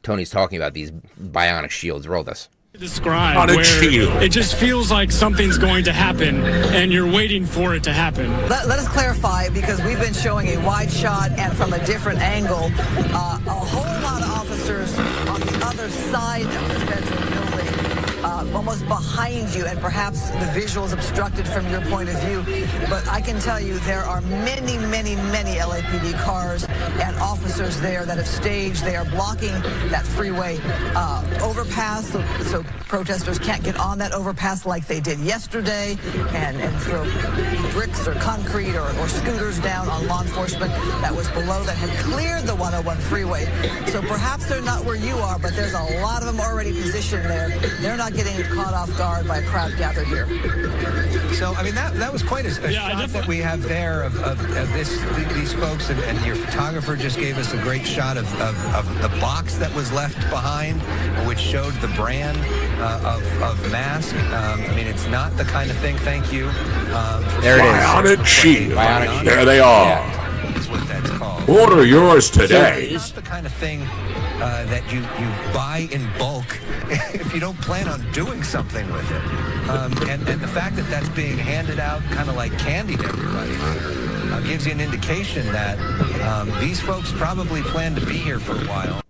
Tony's talking about, these bionic shields. Roll this. Describe where it just feels like something's going to happen and you're waiting for it to happen. Let us clarify, because we've been showing a wide shot and from a different angle, a whole lot of officers on the other side of the federal building, almost behind you, and perhaps the visual is obstructed from your point of view. But I can tell you there are many, many, many LAPD cars and officers officers there that have staged. They are blocking that freeway overpass, so protesters can't get on that overpass like they did yesterday and throw bricks or concrete or scooters down on law enforcement that was below that had cleared the 101 freeway. So perhaps they're not where you are, but there's a lot of them already positioned there. They're not getting caught off guard by a crowd gathered here. So, I mean, that was quite a shot that we have there of these folks, and your photographer just gave us a great shot of the box that was left behind, which showed the brand of mask. I mean, it's not the kind of thing, thank you. There it is. Bionic Shield. There they are. Yeah, that's what that's called. Order yours today. So it's not the kind of thing that you buy in bulk if you don't plan on doing something with it. And the fact that that's being handed out kind of like candy to everybody gives you an indication that these folks probably plan to be here for a while.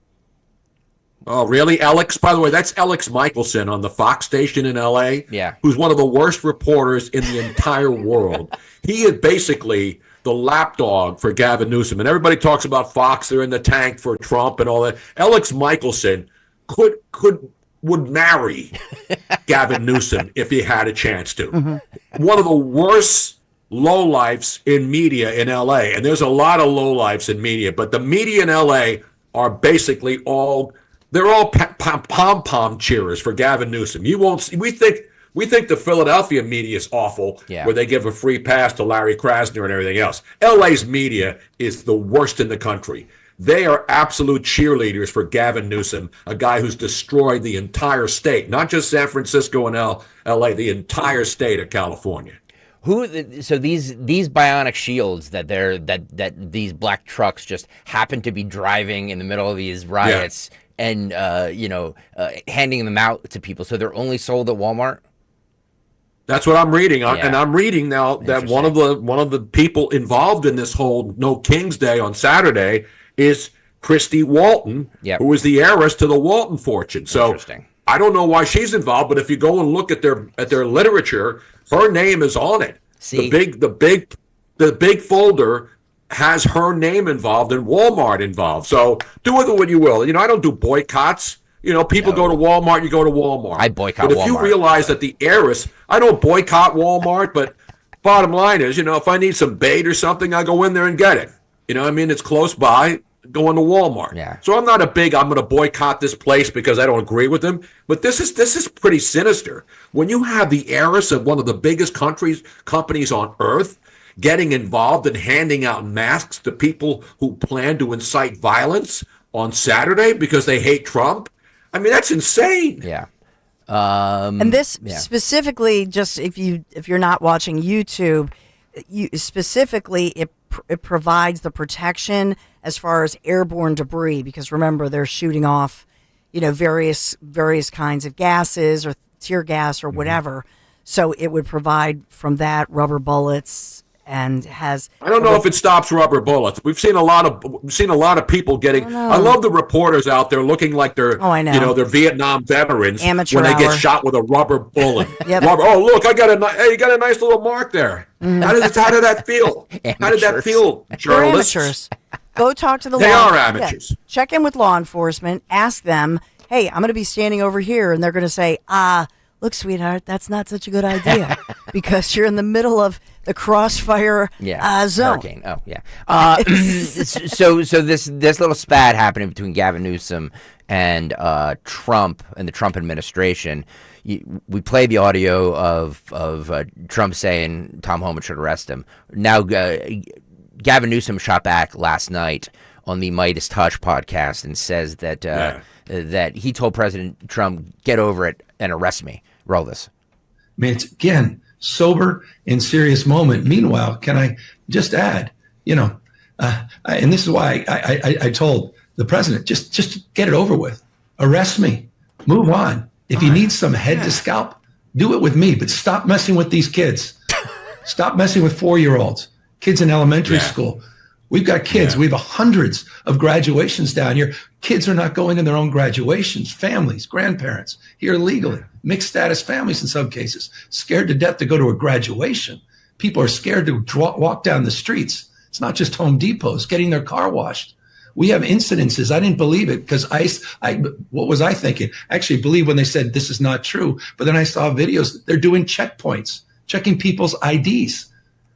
Oh, really, Alex? By the way, that's Alex Michelson on the Fox station in L.A., who's one of the worst reporters in the entire world. He is basically the lapdog for Gavin Newsom. And everybody talks about Fox, they're in the tank for Trump and all that. Alex Michelson would marry Gavin Newsom if he had a chance to. Mm-hmm. One of the worst lowlifes in media in L.A., and there's a lot of lowlifes in media, but the media in L.A. are basically they're all pom-pom cheerers for Gavin Newsom. You won't see, we think the Philadelphia media is awful, where they give a free pass to Larry Krasner and everything else. LA's media is the worst in the country. They are absolute cheerleaders for Gavin Newsom, a guy who's destroyed the entire state, not just San Francisco and LA, the entire state of California. So these bionic shields that these black trucks just happen to be driving in the middle of these riots and handing them out to people. So they're only sold at Walmart. That's what I'm reading, and I'm reading now that one of the people involved in this whole No King's Day on Saturday is Christy Walton, who is the heiress to the Walton fortune. So I don't know why she's involved, but if you go and look at their literature, her name is on it. See? The big folder has her name involved and Walmart involved. So do with it what you will. I don't do boycotts. People go to Walmart, you go to Walmart. I boycott Walmart. But if you realize that the heiress, I don't boycott Walmart, but bottom line is, if I need some bait or something, I go in there and get it. It's close by, going to Walmart. Yeah. So I'm not I'm going to boycott this place because I don't agree with them. But this is pretty sinister. When you have the heiress of one of the biggest companies on earth getting involved in handing out masks to people who plan to incite violence on Saturday because they hate Trump, I mean, that's insane. Yeah. And this specifically, just if you're not watching YouTube, it provides the protection as far as airborne debris, because remember, they're shooting off, various kinds of gases or tear gas or whatever. So it would provide from that rubber bullets. And I don't know if it stops rubber bullets. We've seen a lot of people getting. I love the reporters out there looking like they're they're Vietnam veterans when they get shot with a rubber bullet. Oh, look, you got a nice little mark there. Mm-hmm. How did that feel? How did that feel, journalists? They're amateurs. Go talk to the They are amateurs. Yeah. Check in with law enforcement. Ask them, hey, I'm going to be standing over here, and they're going to say, look, sweetheart, that's not such a good idea because you're in the middle of the crossfire zone. Hurricane. Oh, yeah. So this little spat happening between Gavin Newsom and Trump and the Trump administration. We played the audio of Trump saying Tom Homan should arrest him. Now, Gavin Newsom shot back last night on the Midas Touch podcast and says that that he told President Trump, "Get over it and arrest me." Roll this. I mean, it's, again, sober and serious moment. Meanwhile, can I just add, and this is why I told the president, just get it over with. Arrest me. Move on. If you need some head to scalp, do it with me, but stop messing with these kids. Stop messing with 4-year-olds, kids in elementary school. We've got kids. We have hundreds of graduations down here. Kids are not going in their own graduations. Families, grandparents, here legally. Mixed status families in some cases. Scared to death to go to a graduation. People are scared to walk down the streets. It's not just Home Depots, getting their car washed. We have incidences. I didn't believe it because what was I thinking? I actually believed when they said this is not true. But then I saw videos. They're doing checkpoints, checking people's IDs.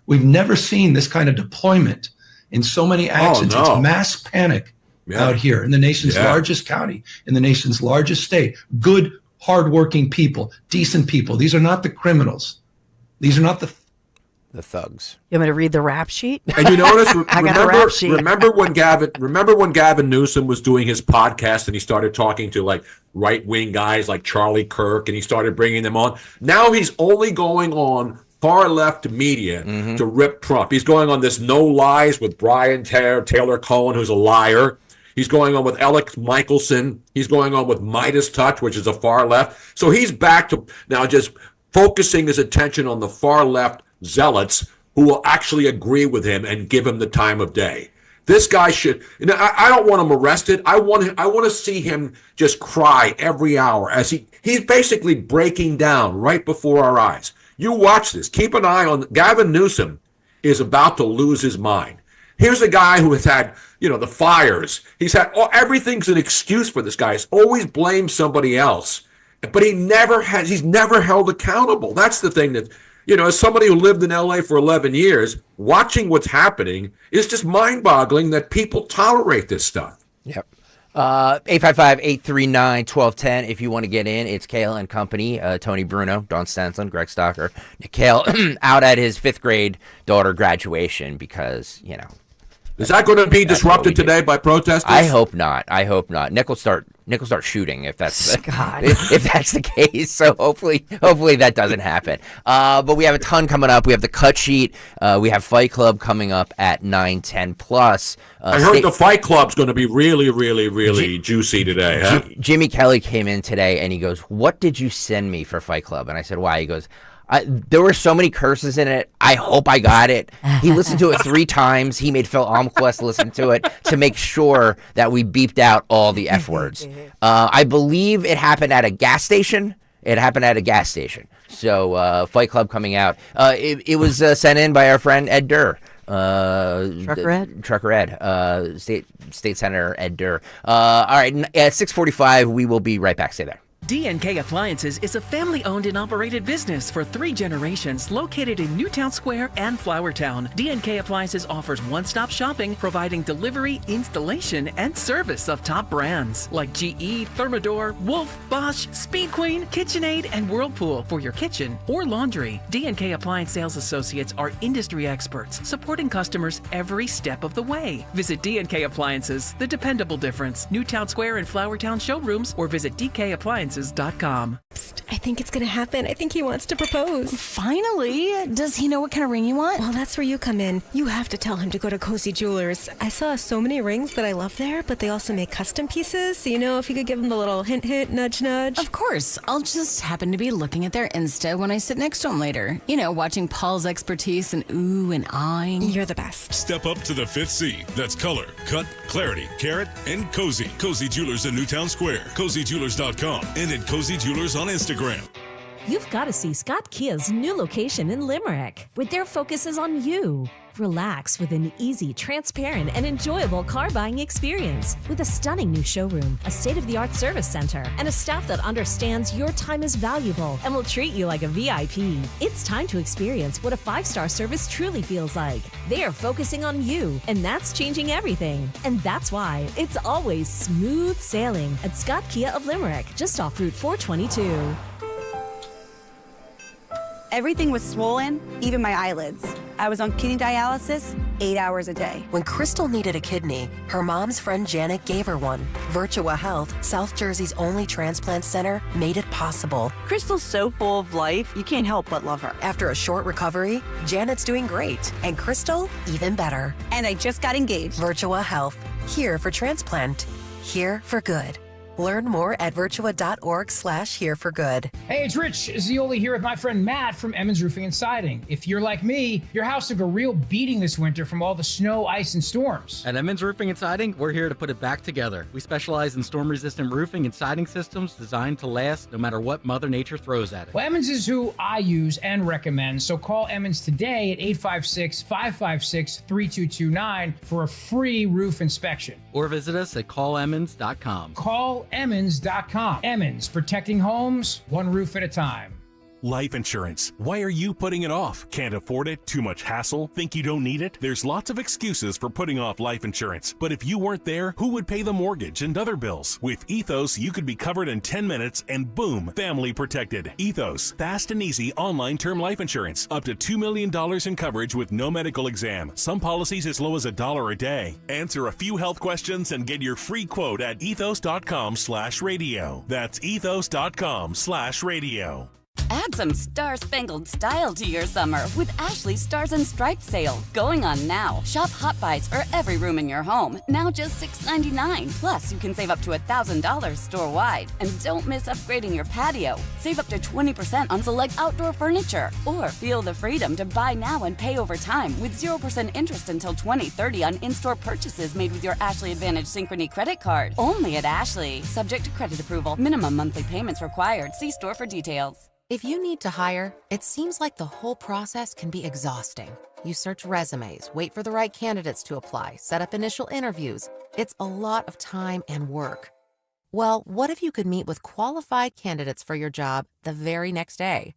We've never seen this kind of deployment in so many actions. It's mass panic out here in the nation's largest county, in the nation's largest state. Good, hardworking people, decent people. These are not the criminals. These are not the thugs. You want me to read the rap sheet? And you notice, I got the rap sheet. remember when Gavin Newsom was doing his podcast and he started talking to like right-wing guys like Charlie Kirk and he started bringing them on. Now he's only going on far left media to rip Trump. He's going on this No Lies with Brian Taylor Cohen, who's a liar. He's going on with Alex Michelson. He's going on with Midas Touch, which is a far left. So he's back to now just focusing his attention on the far left zealots who will actually agree with him and give him the time of day. This guy should. I don't want him arrested. I want to see him just cry every hour as he's basically breaking down right before our eyes. You watch this. Keep an eye on Gavin Newsom is about to lose his mind. Here's a guy who has had, the fires. He's had everything's an excuse for this guy. He's always blamed somebody else, but he's never held accountable. That's the thing that, as somebody who lived in LA for 11 years, watching what's happening is just mind-boggling that people tolerate this stuff. Yep. 855-839-1210 if you want to get in. It's Kayal and company. Tony Bruno, Don Stanson, Greg Stocker, Kayal out at his 5th grade daughter graduation because, Is that going to be disrupted today by protesters? I hope not. Nick will start shooting if that's if that's the case. So hopefully that doesn't happen. But we have a ton coming up. We have the cut sheet. We have Fight Club coming up at 9:10 plus. I heard the Fight Club's going to be really, really, really juicy today. Huh? Jimmy Kelly came in today and he goes, "What did you send me for Fight Club?" And I said, "Why?" He goes, there were so many curses in it. I hope I got it. He listened to it 3 times. He made Phil Almquist listen to it to make sure that we beeped out all the F words. I believe it happened at a gas station. So Fight Club coming out. It was sent in by our friend Ed Durr. Trucker Ed. State Senator Ed Durr. All right, at 6:45, we will be right back. Stay there. D&K Appliances is a family-owned and operated business for 3 generations located in Newtown Square and Flowertown. D&K Appliances offers one-stop shopping, providing delivery, installation, and service of top brands like GE, Thermador, Wolf, Bosch, Speed Queen, KitchenAid, and Whirlpool for your kitchen or laundry. D&K Appliance sales associates are industry experts, supporting customers every step of the way. Visit D&K Appliances, the dependable difference. Newtown Square and Flowertown showrooms, or visit DKAppliances.com. Psst, I think it's gonna happen. I think he wants to propose. Finally! Does he know what kind of ring you want? Well, that's where you come in. You have to tell him to go to Cozy Jewelers. I saw so many rings that I love there, but they also make custom pieces. So, if you could give him the little hint, nudge, nudge. Of course. I'll just happen to be looking at their Insta when I sit next to him later. Watching Paul's expertise and ooh and eyeing. You're the best. Step up to the 5th C. That's color, cut, clarity, carat, and cozy. Cozy Jewelers in Newtown Square. CozyJewelers.com. And at Cozy Jewelers on Instagram. You've got to see Scott Kia's new location in Limerick, where their focus is on you. Relax with an easy, transparent, and enjoyable car buying experience with a stunning new showroom, a state-of-the-art service center, and a staff that understands your time is valuable and will treat you like a VIP. It's time to experience what a 5-star service truly feels like. They are focusing on you, and that's changing everything. And that's why it's always smooth sailing at Scott Kia of Limerick, just off Route 422. Everything was swollen, even my eyelids. I was on kidney dialysis 8 hours a day. When Crystal needed a kidney, her mom's friend Janet gave her one. Virtua Health, South Jersey's only transplant center, made it possible. Crystal's so full of life, you can't help but love her. After a short recovery, Janet's doing great, and Crystal, even better. And I just got engaged. Virtua Health, here for transplant, here for good. Learn more at virtua.org/hereforgood. Hey, it's Rich Zioli here with my friend Matt from Emmons Roofing and Siding. If you're like me, your house took a real beating this winter from all the snow, ice, and storms. At Emmons Roofing and Siding, we're here to put it back together. We specialize in storm-resistant roofing and siding systems designed to last no matter what Mother Nature throws at it. Well, Emmons is who I use and recommend, so call Emmons today at 856-556-3229 for a free roof inspection. Or visit us at callemmons.com. Callemmons.com. Emmons, protecting homes, one roof at a time. Life insurance. Why are you putting it off? Can't afford it? Too much hassle? Think you don't need it? There's lots of excuses for putting off life insurance. But if you weren't there, who would pay the mortgage and other bills? With Ethos, you could be covered in 10 minutes and boom, family protected. Ethos, fast and easy online term life insurance. Up to $2 million in coverage with no medical exam. Some policies as low as $1 a day. Answer a few health questions and get your free quote at ethos.com/radio. That's ethos.com/radio. Add some star-spangled style to your summer with Ashley's Stars and Stripes sale going on now. Shop Hot Buys for every room in your home, now just $6.99. Plus, you can save up to $1,000 store-wide. And don't miss upgrading your patio. Save up to 20% on select outdoor furniture. Or feel the freedom to buy now and pay over time with 0% interest until 2030 on in-store purchases made with your Ashley Advantage Synchrony credit card. Only at Ashley. Subject to credit approval. Minimum monthly payments required. See store for details. If you need to hire, it seems like the whole process can be exhausting. You search resumes, wait for the right candidates to apply, set up initial interviews. It's a lot of time and work. Well, what if you could meet with qualified candidates for your job the very next day?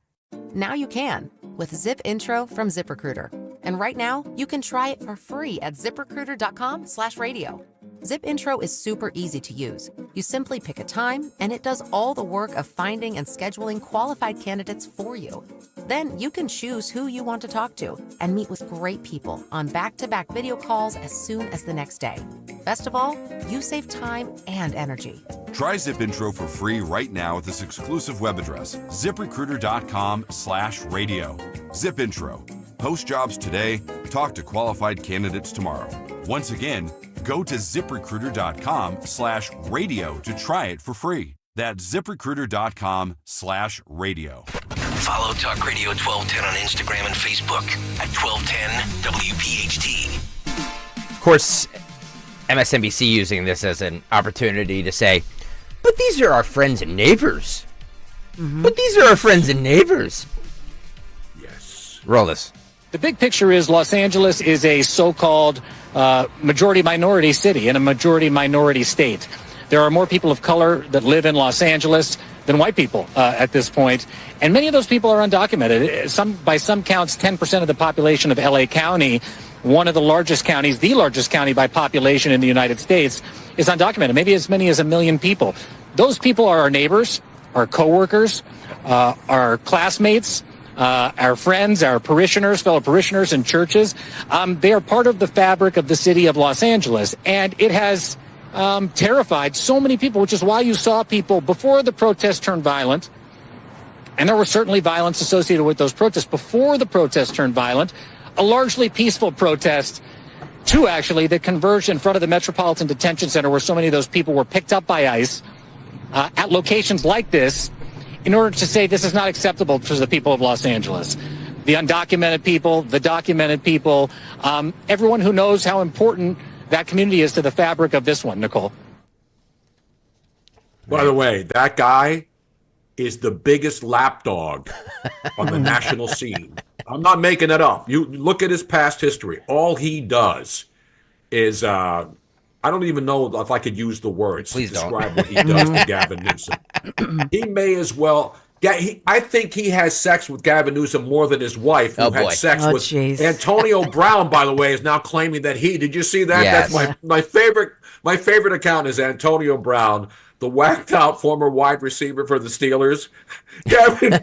Now you can with Zip Intro from ZipRecruiter. And right now, you can try it for free at ZipRecruiter.com/radio. Zip Intro is super easy to use. You simply pick a time, and it does all the work of finding and scheduling qualified candidates for you. Then you can choose who you want to talk to and meet with great people on back-to-back video calls as soon as the next day. Best of all, you save time and energy. Try Zip Intro for free right now at this exclusive web address, ZipRecruiter.com/radio. Zip Intro. Post jobs today, talk to qualified candidates tomorrow. Once again, go to ZipRecruiter.com/radio to try it for free. That's ZipRecruiter.com/radio. Follow Talk Radio 1210 on Instagram and Facebook at 1210 WPHT. Of course, MSNBC using this as an opportunity to say, but these are our friends and neighbors. But these are our friends and neighbors. Yes. Roll this. The big picture is Los Angeles is a so-called majority-minority city and a majority-minority state. There are more people of color that live in Los Angeles than white people at this point, and many of those people are undocumented. By some counts, 10% of the population of L.A. County, one of the largest counties, the largest county by population in the United States, is undocumented, maybe as many as 1 million people. Those people are our neighbors, our coworkers, our classmates, our friends, our parishioners, fellow parishioners in churches. They are part of the fabric of the city of Los Angeles, and it has terrified so many people, which is why you saw people before the protests turned violent, and there was certainly violence associated with those protests before the protests turned violent, a largely peaceful protest to actually the converge in front of the Metropolitan Detention Center where so many of those people were picked up by ICE at locations like this, in order to say this is not acceptable to the people of Los Angeles. The undocumented people, the documented people, everyone who knows how important that community is to the fabric of this one, Nicole. By the way, that guy is the biggest lapdog on the national scene. I'm not making it up. You look at his past history. All he does is, I don't even know if I could use the words to describe what he does to Gavin Newsom. He may as well. I think he has sex with Gavin Newsom more than his wife, who had sex with Antonio Brown. By the way, is now claiming that did you see that? Yes. That's my favorite. My favorite account is Antonio Brown, the whacked out former wide receiver for the Steelers. Gavin,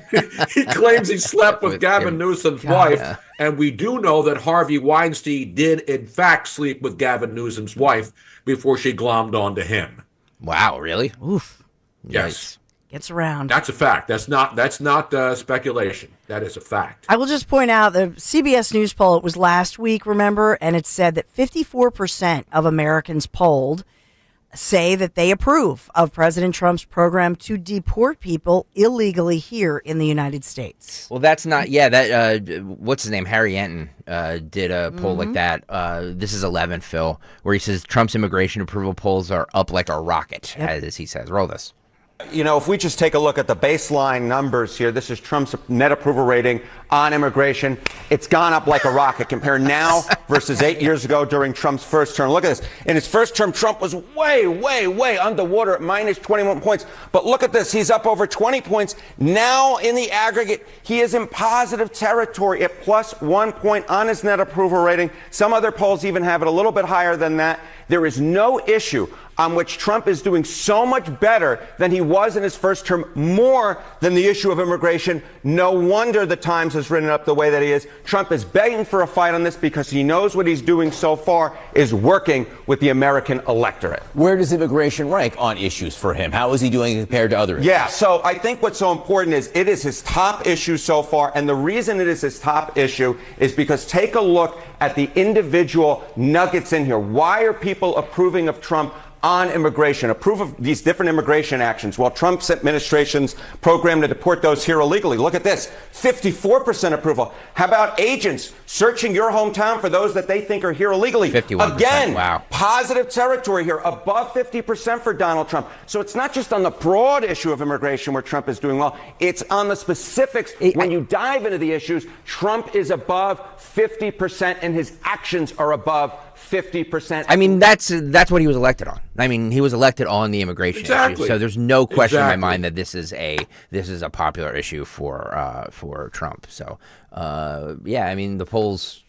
he claims he slept with Gavin Newsom's wife, and we do know that Harvey Weinstein did in fact sleep with Gavin Newsom's wife before she glommed onto him. Wow, really? Oof. Yes. Gets around. That's a fact. That's not speculation. That is a fact. I will just point out the CBS News poll, it was last week, remember, and it said that 54% of Americans polled say that they approve of President Trump's program to deport people illegally here in the United States. Well, that's not, that, what's his name? Harry Anton did a poll like that. This is 11, Phil, where he says Trump's immigration approval polls are up like a rocket, as he says. Roll this. You know, if we just take a look at the baseline numbers here, this is Trump's net approval rating on immigration. It's gone up like a rocket. Compare now versus 8 years ago during Trump's first term. Look at this. In his first term, Trump was way, way, way underwater at minus 21 points. But look at this. He's up over 20 points. Now, in the aggregate, he is in positive territory at plus 1 point on his net approval rating. Some other polls even have it a little bit higher than that. There is no issue on which Trump is doing so much better than he was in his first term, more than the issue of immigration. No wonder the Times has written up the way that he is. Trump is begging for a fight on this because he knows what he's doing so far is working with the American electorate. Where does immigration rank on issues for him? How is he doing compared to others? Yeah, so I think what's so important is it is his top issue so far. And the reason it is his top issue is because take a look at the individual nuggets in here. Why are people approving of Trump on immigration, approve of these different immigration actions, while Trump's administration's program to deport those here illegally? Look at this, 54% approval. How about agents searching your hometown for those that they think are here illegally? 51%. Again, wow. Positive territory here, above 50% for Donald Trump. So it's not just on the broad issue of immigration where Trump is doing well, it's on the specifics. When you dive into the issues, Trump is above 50% and his actions are above 50%. I mean, that's what he was elected on. I mean, he was elected on the immigration issue. So there's no question in my mind that this is a popular issue for Trump. So I mean, the polls.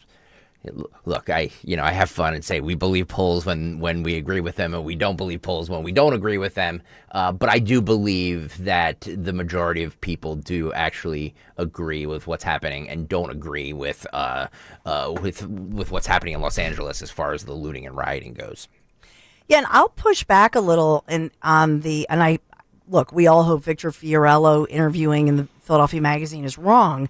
Look, I have fun and say we believe polls when we agree with them, and we don't believe polls when we don't agree with them. But I do believe that the majority of people do actually agree with what's happening and don't agree with what's happening in Los Angeles as far as the looting and rioting goes. Yeah, and I'll push back a little look, we all hope Victor Fiorello interviewing in the Philadelphia Magazine is wrong,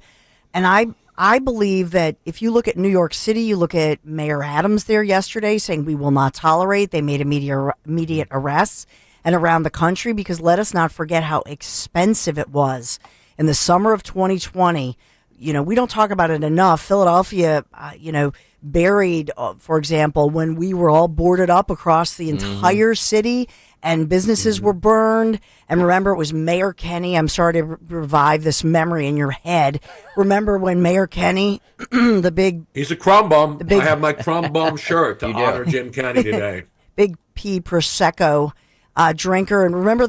and I believe that if you look at New York City, you look at Mayor Adams there yesterday saying we will not tolerate. They made immediate arrests, and around the country, because let us not forget how expensive it was in the summer of 2020. You know, we don't talk about it enough. Philadelphia, buried, for example, when we were all boarded up across the entire city and businesses were burned. And remember, it was Mayor Kenny. I'm sorry to revive this memory in your head. Remember when Mayor Kenny, he's a crumb bum. I have my crumb bum shirt to honor Jim Kenny today. Big P Prosecco drinker. And remember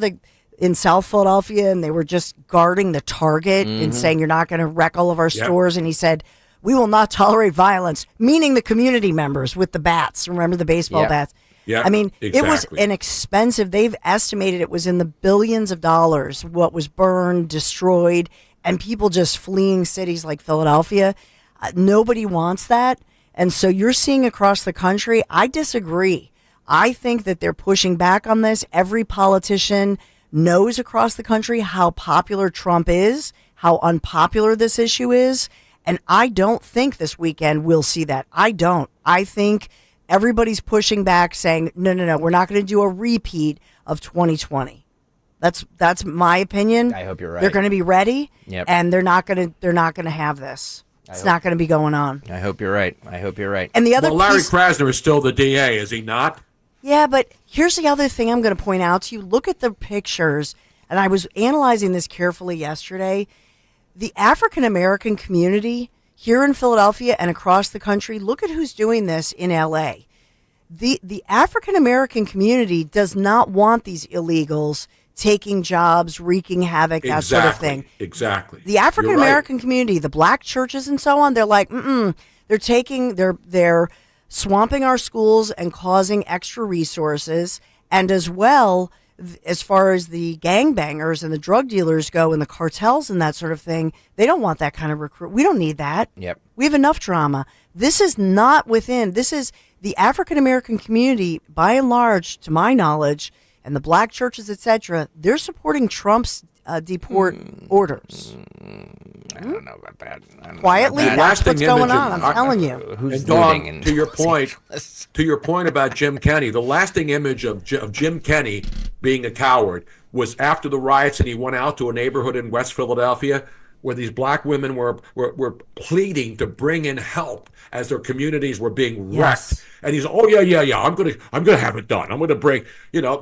in South Philadelphia, and they were just guarding the Target and saying, you're not going to wreck all of our stores. And he said, we will not tolerate violence, meaning the community members with the bats. Remember the baseball bats? Yeah, I mean, exactly. It was an expensive, they've estimated it was in the billions of dollars, what was burned, destroyed, and people just fleeing cities like Philadelphia. Nobody wants that. And so you're seeing across the country, I disagree. I think that they're pushing back on this. Every politician knows across the country how popular Trump is, how unpopular this issue is. And I don't think this weekend we'll see that. I don't. I think everybody's pushing back saying, no, we're not going to do a repeat of 2020. That's my opinion. I hope you're right. They're going to be ready, and they're not going to have this. It's not going to be going on. I hope you're right. And the other Larry Krasner is still the DA, is he not? Yeah, but here's the other thing I'm going to point out to you. Look at the pictures, and I was analyzing this carefully yesterday. The African-American community here in Philadelphia and across the country, look at who's doing this in L.A. The African-American community does not want these illegals taking jobs, wreaking havoc, that sort of thing. Exactly. The African-American community, the black churches and so on, they're like, they're swamping our schools and causing extra resources. And as well, as far as the gangbangers and the drug dealers go and the cartels and that sort of thing, they don't want that kind of recruit. We don't need that. Yep. We have enough drama. This is not this is the African-American community, by and large, to my knowledge, and the black churches, etc., they're supporting Trump's deport orders. don't know about that. Quietly, that's what's going on. I'm telling you. Who's and Dawn, looting to your point about Jim Kenney, the lasting image of Jim Kenney being a coward was after the riots, and he went out to a neighborhood in West Philadelphia where these black women were pleading to bring in help as their communities were being wrecked. Yes. And he's, oh yeah, I'm gonna have it done. I'm gonna bring,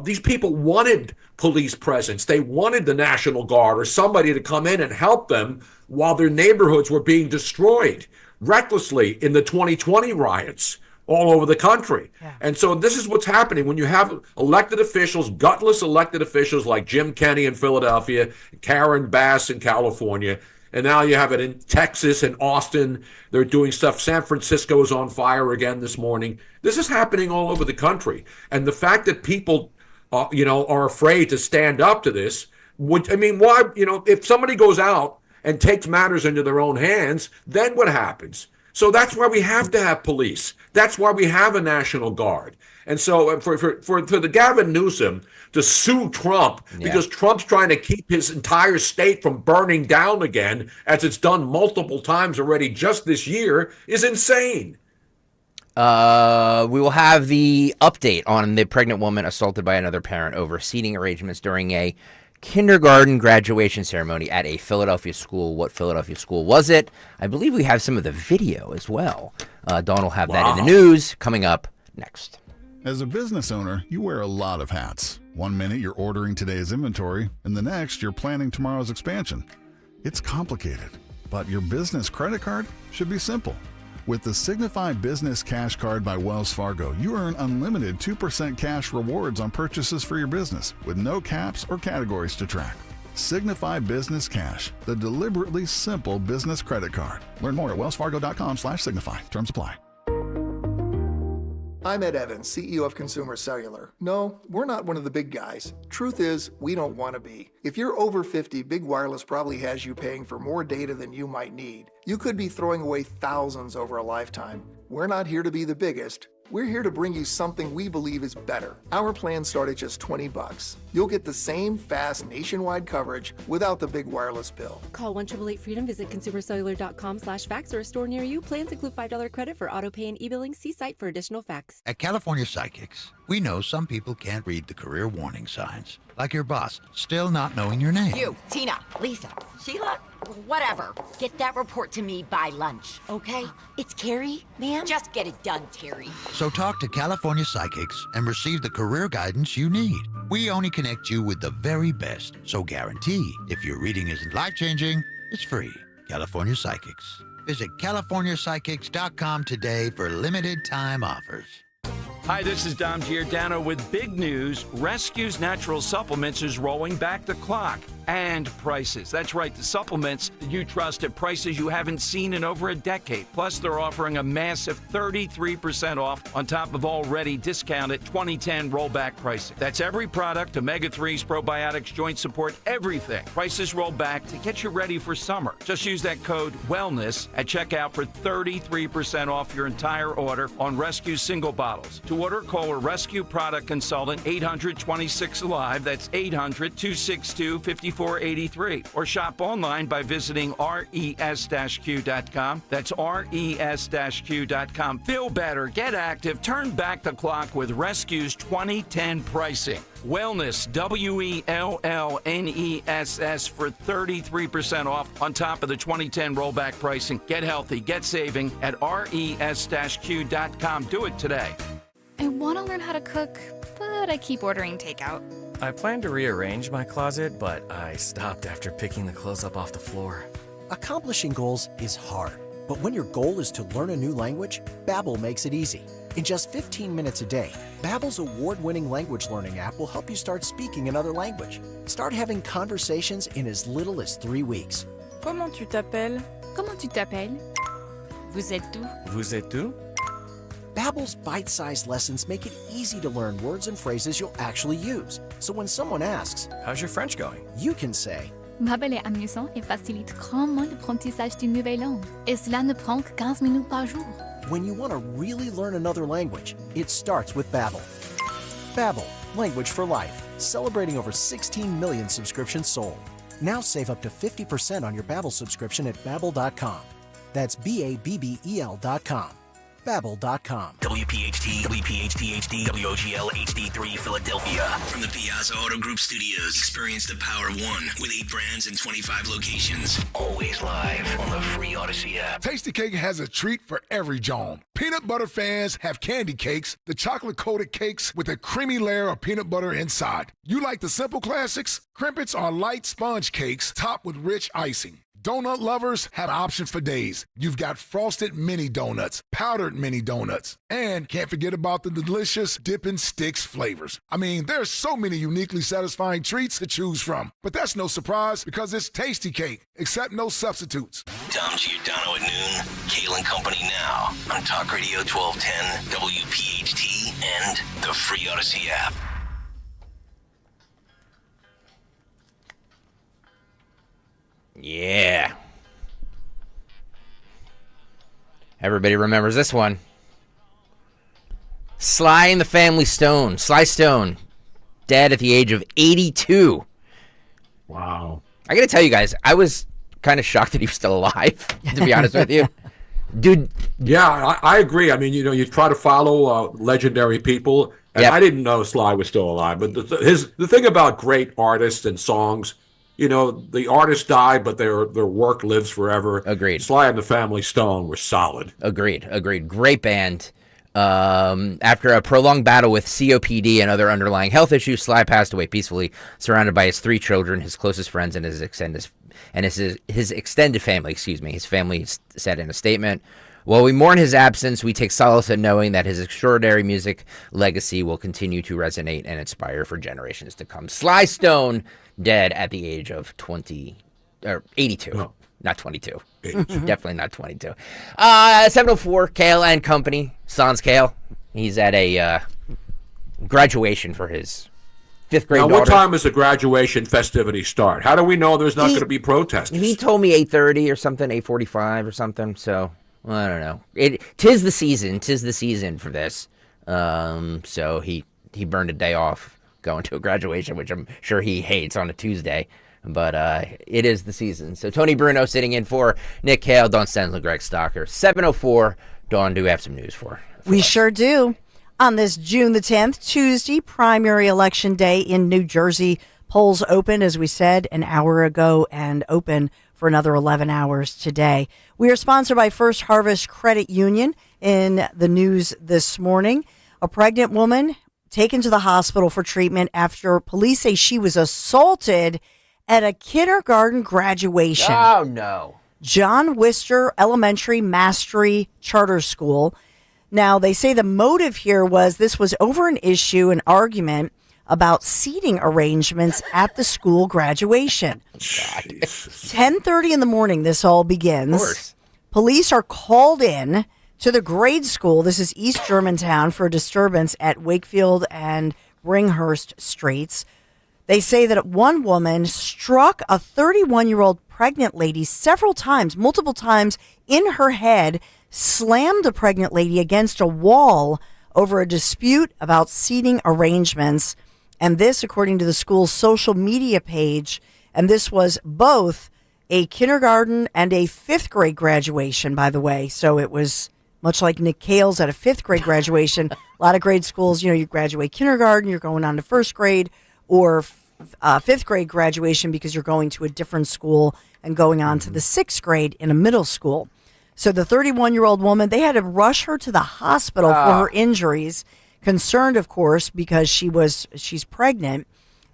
these people wanted police presence. They wanted the National Guard or somebody to come in and help them while their neighborhoods were being destroyed recklessly in the 2020 riots all over the country. Yeah. And so this is what's happening when you have elected officials, gutless elected officials like Jim Kenney in Philadelphia, Karen Bass in California, and now you have it in Texas and Austin. They're doing stuff. San Francisco is on fire again this morning. This is happening all over the country. And the fact that people, are afraid to stand up to this, why, if somebody goes out and takes matters into their own hands, then what happens? So that's why we have to have police. That's why we have a National Guard. And so for the Gavin Newsom to sue Trump because Trump's trying to keep his entire state from burning down again, as it's done multiple times already just this year, is insane. We will have the update on the pregnant woman assaulted by another parent over seating arrangements during a kindergarten graduation ceremony at a Philadelphia school. What Philadelphia school was it? I believe we have some of the video as well. Dawn will have that in the news coming up next. As a business owner, you wear a lot of hats. One minute you're ordering today's inventory, and the next you're planning tomorrow's expansion. It's complicated, but your business credit card should be simple. With the Signify Business Cash Card by Wells Fargo, you earn unlimited 2% cash rewards on purchases for your business with no caps or categories to track. Signify Business Cash, the deliberately simple business credit card. Learn more at wellsfargo.com/signify. Terms apply. I'm Ed Evans, CEO of Consumer Cellular. No, we're not one of the big guys. Truth is, we don't want to be. If you're over 50, Big Wireless probably has you paying for more data than you might need. You could be throwing away thousands over a lifetime. We're not here to be the biggest. We're here to bring you something we believe is better. Our plans start at just $20. You'll get the same fast nationwide coverage without the big wireless bill. Call 1-888-FREEDOM, visit consumercellular.com/fax or a store near you. Plans include $5 credit for auto pay and e-billing. See site for additional facts. At California Psychics, we know some people can't read the career warning signs. Like your boss, still not knowing your name. You, Tina, Lisa, Sheila, whatever. Get that report to me by lunch, okay? It's Carrie, ma'am. Just get it done, Terry. So talk to California Psychics and receive the career guidance you need. We only connect you with the very best, so guarantee if your reading isn't life-changing, it's free. California Psychics. Visit CaliforniaPsychics.com today for limited time offers. Hi, this is Dom Giordano with big news. Rescue's Natural Supplements is rolling back the clock. And prices. That's right, the supplements that you trust at prices you haven't seen in over a decade. Plus, they're offering a massive 33% off on top of already discounted 2010 rollback pricing. That's every product, omega-3s, probiotics, joint support, everything. Prices roll back to get you ready for summer. Just use that code WELLNESS at checkout for 33% off your entire order on Rescue single bottles. To order, call a Rescue product consultant, 800-26-ALIVE. That's 800-262-5483. Or shop online by visiting res-q.com. That's res-q.com. Feel better, get active, turn back the clock with Rescue's 2010 pricing. Wellness, WELLNESS for 33% off on top of the 2010 rollback pricing. Get healthy, get saving at res-q.com. Do it today. I want to learn how to cook, but I keep ordering takeout. I plan to rearrange my closet, but I stopped after picking the clothes up off the floor. Accomplishing goals is hard, but when your goal is to learn a new language, Babbel makes it easy. In just 15 minutes a day, Babbel's award-winning language learning app will help you start speaking another language. Start having conversations in as little as 3 weeks. Comment tu t'appelles? Comment tu t'appelles? Vous êtes où? Vous êtes où? Babbel's bite-sized lessons make it easy to learn words and phrases you'll actually use. So when someone asks, "How's your French going?" you can say, Babbel est amusant et facilite grandement l'apprentissage d'une nouvelle langue. Et cela ne prend que 15 minutes par jour. When you want to really learn another language, it starts with Babbel. Babbel, language for life, celebrating over 16 million subscriptions sold. Now save up to 50% on your Babbel subscription at Babbel.com. That's BABBEL.com. Babbel.com. WPHT, WPHT HD, WOGL HD3 Philadelphia. From the Piazza Auto Group Studios, experience the power of one with 8 brands and 25 locations. Always live on the free Odyssey app. Tasty Cake has a treat for every John. Peanut butter fans have candy cakes, the chocolate-coated cakes with a creamy layer of peanut butter inside. You like the simple classics? Crimpets are light sponge cakes topped with rich icing. Donut lovers have options for days. You've got frosted mini donuts, powdered mini donuts, and can't forget about the delicious Dippin' Sticks flavors. I mean, there's so many uniquely satisfying treats to choose from. But that's no surprise because it's Tasty Cake, except no substitutes. Dom Giordano at noon. Kayal and Company now on Talk Radio 1210, WPHT, and the free Odyssey app. Yeah. Everybody remembers this one. Sly and the Family Stone. Sly Stone, dead at the age of 82. Wow. I gotta tell you guys, I was kind of shocked that he was still alive, to be honest with you. Dude. Yeah, I agree. I mean, you try to follow legendary people, and I didn't know Sly was still alive. But the thing about great artists and songs, the artists die, but their work lives forever. Agreed. Sly and the Family Stone were solid. Agreed. Great band. After a prolonged battle with COPD and other underlying health issues, Sly passed away peacefully, surrounded by his 3 children, his closest friends, and his extended family. His family said in a statement, "While we mourn his absence, we take solace in knowing that his extraordinary music legacy will continue to resonate and inspire for generations to come." Sly Stone, dead at the age of 82. Oh. Not 22. Definitely not 22. 704, Kayal and Company. Sans Kayal. He's at a graduation for his 5th grade daughter. Now, what time does the graduation festivities start? How do we know there's not going to be protesters? He told me 8:30 or something, 8:45 or something. So, I don't know. Tis the season. Tis the season for this. So he burned a day off going to a graduation, which I'm sure he hates on a Tuesday. But it is the season. So Tony Bruno sitting in for Nick Kayal, Dawn Stensler, Greg Stocker. 7:04. Dawn, do we have some news for We sure do. On this June the 10th, Tuesday, primary election day in New Jersey. Polls open, as we said, an hour ago and open for another 11 hours today. We are sponsored by First Harvest Credit Union. In the news this morning, a pregnant woman taken to the hospital for treatment after police say she was assaulted at a kindergarten graduation. Oh, no. John Wister Elementary Mastery Charter School. Now, they say the motive here was this was over an argument about seating arrangements at the school graduation. 10:30 in the morning, this all begins. Of course. Police are called in to the grade school. This is East Germantown for a disturbance at Wakefield and Bringhurst Streets. They say that one woman struck a 31-year-old pregnant lady several times, multiple times in her head, slammed the pregnant lady against a wall over a dispute about seating arrangements. And this, according to the school's social media page, and this was both a kindergarten and a 5th grade graduation, by the way. So it was much like Nick Kayal's at a 5th grade graduation. A lot of grade schools, you graduate kindergarten, you're going on to 1st grade, or 5th grade graduation because you're going to a different school and going on to the 6th grade in a middle school. So the 31-year-old woman, they had to rush her to the hospital for her injuries, concerned, of course, because she's pregnant.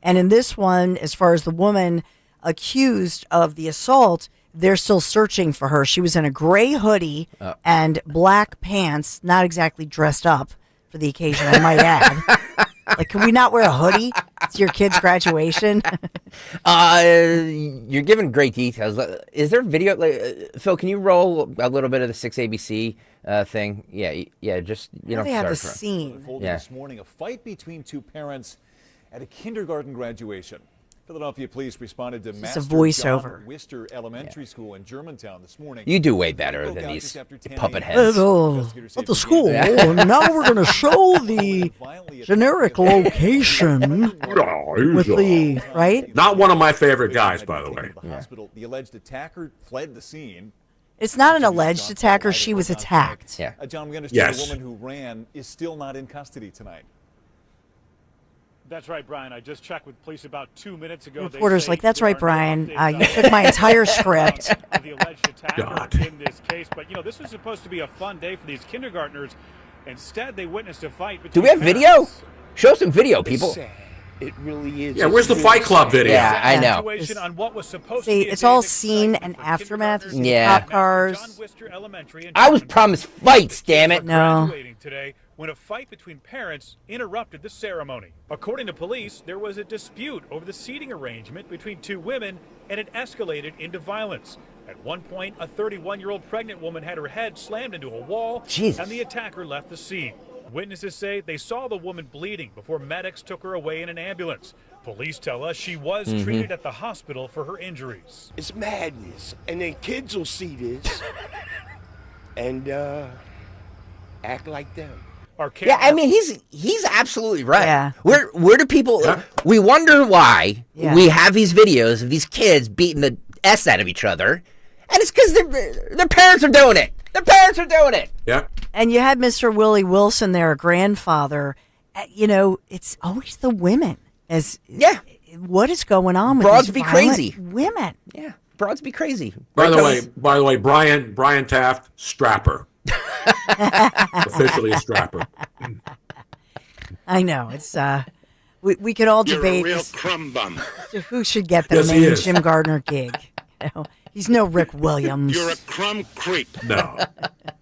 And in this one, as far as the woman accused of the assault, they're still searching for her. She was in a gray hoodie and black pants, not exactly dressed up for the occasion, I might add. Like, can we not wear a hoodie to your kid's graduation? You're giving great details. Is there video? Phil, can you roll a little bit of the 6ABC thing? Yeah. Just they have the scene. This morning, a fight between 2 parents at a kindergarten graduation. Philadelphia police responded to Master John Wister Elementary School in Germantown this morning. You do way better than these puppet heads. At the school, now we're going to show the generic location. with the right. Not one of my favorite guys, by the way. Hospital. The alleged attacker fled the scene. It's not an alleged attacker. She was attacked. Yeah. John, we understand the woman who ran is still not in custody tonight. That's right, Brian. I just checked with police about 2 minutes ago. Reporter's like, that's right, Brian. You took my entire script. The alleged attacker in this case. But, this was supposed to be a fun day for these kindergartners. Instead, they witnessed a fight between Do we have video? Show some video, people. It really is. Yeah, where's the Fight Club video? Yeah, I know. See, it's all scene and aftermath. Cop cars. I was promised fights, damn it. No. Today when a fight between parents interrupted the ceremony. According to police, there was a dispute over the seating arrangement between two women, and it escalated into violence. At one point, a 31-year-old pregnant woman had her head slammed into a wall, and the attacker left the scene. Witnesses say they saw the woman bleeding before medics took her away in an ambulance. Police tell us she was treated at the hospital for her injuries. It's madness, and then kids will see this and act like them. Yeah, I mean, he's absolutely right. Yeah. Where do people? We wonder why we have these videos of these kids beating the S out of each other, and it's because their parents are doing it. Their parents are doing it. Yeah. And you had Mr. Willie Wilson there, a grandfather. It's always the women. What is going on with broads these be violent crazy women? Yeah, broads be crazy. By the way, Brian Taft, strapper. Officially a strapper. I know it's we could all debate You're a real crumb bum. Who should get the main Jim Gardner gig. He's no Rick Williams. You're a crumb creep. No,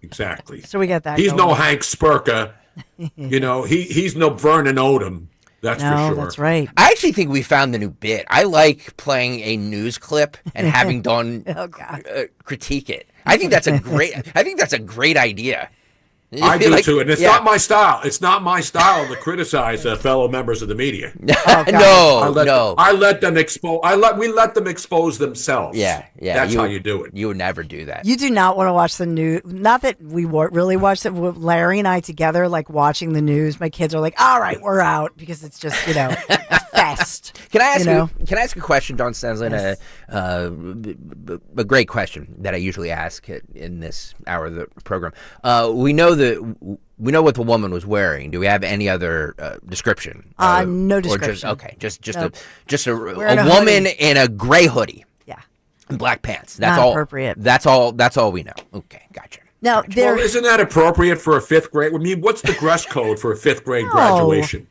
exactly. So we got that. He's no Hank Spurka. He's no Vernon Odom. That's for sure. That's right. I actually think we found the new bit. I like playing a news clip and having Dawn critique it. I think that's a great idea. I do too, and it's not my style. It's not my style to criticize fellow members of the media. I let them expose. We let them expose themselves. Yeah. That's how you do it. You would never do that. You do not want to watch the news. Not that we really watched it. Larry and I together, like watching the news. My kids are like, "All right, we're out," because it's just a fest. Can I ask a question? Dawn sounds like a great question that I usually ask in this hour of the program. We know what the woman was wearing. Do we have any other description? No description. Just a woman in a gray hoodie. Yeah. And black pants. That's not all appropriate. That's all we know. Okay, gotcha. Now, isn't that appropriate for a fifth grade? I mean, what's the dress code for a fifth grade graduation?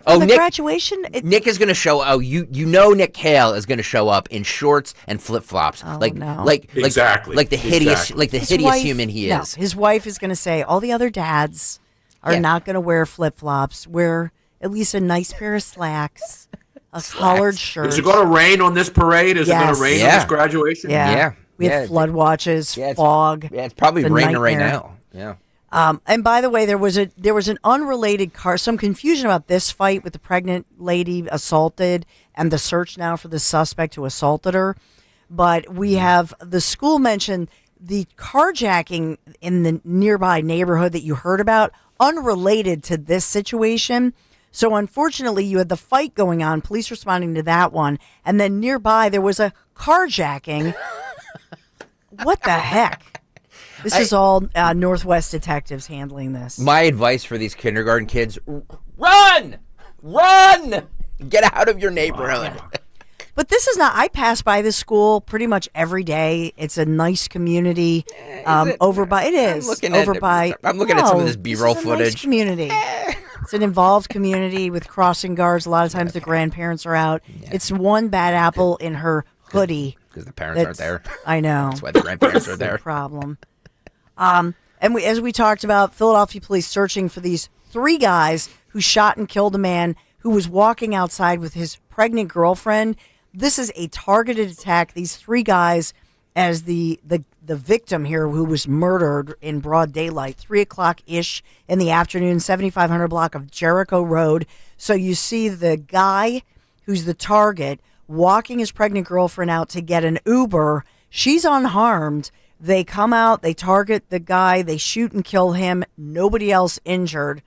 Nick, graduation. Nick is going to show. Nick Kayal is going to show up in shorts and flip flops, exactly, like the hideous human he is. His wife is going to say all the other dads are not going to wear flip flops. Wear at least a nice pair of slacks, a collared shirt. Is it going to rain on this parade? Is it going to rain on this graduation? Yeah. We had flood watches, fog. Yeah, it's probably raining right now. Yeah. And by the way, there was an unrelated some confusion about this fight with the pregnant lady assaulted and the search now for the suspect who assaulted her. But we have the school mentioned the carjacking in the nearby neighborhood that you heard about, unrelated to this situation. So unfortunately, you had the fight going on, police responding to that one, and then nearby there was a carjacking. What the heck? This is all Northwest detectives handling this. My advice for these kindergarten kids: run! Get out of your neighborhood. But this is not. I pass by this school pretty much every day. It's a nice community. I'm looking at some of this B-roll footage. Nice community. It's an involved community with crossing guards. A lot of times the grandparents are out. Yeah. It's one bad apple in her hoodie because the parents aren't there. I know. That's why the grandparents are there. That's the problem. And as we talked about, Philadelphia police searching for these 3 guys who shot and killed a man who was walking outside with his pregnant girlfriend. This is a targeted attack. These 3 guys, as the victim here, who was murdered in broad daylight, 3:00-ish in the afternoon, 7500 block of Jericho Road. So you see the guy who's the target walking his pregnant girlfriend out to get an Uber. She's unharmed. They come out, they target the guy, they shoot and kill him. Nobody else injured.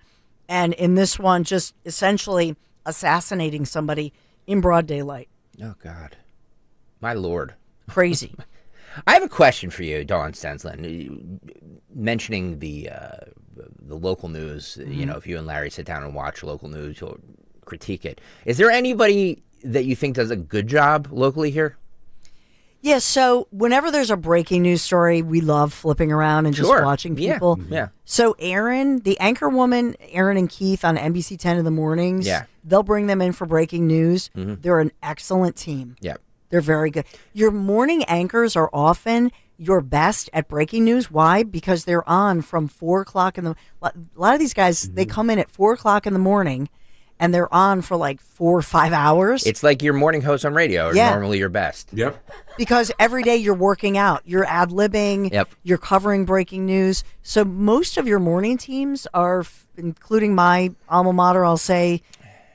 And in this one, just essentially assassinating somebody in broad daylight. Oh, God. My Lord. Crazy. I have a question for you, Dawn Stensland. Mentioning the local news, you know, if you and Larry sit down and watch local news, you'll critique it. Is there anybody that you think does a good job locally here? Yeah, so whenever there's a breaking news story, we love flipping around and just watching people. Yeah. So Aaron, the anchor woman, Aaron and Keith on NBC 10 in the mornings, they'll bring them in for breaking news. They're an excellent team. Yeah. They're very good. Your morning anchors are often your best at breaking news. Why? Because they're on from 4 o'clock in the... A lot of these guys, they come in at 4 o'clock in the morning, and they're on for like 4 or 5 hours. It's like your morning host on radio are normally your best. Yep. Because every day you're working out, you're ad-libbing, you're covering breaking news. So most of your morning teams are, including my alma mater, I'll say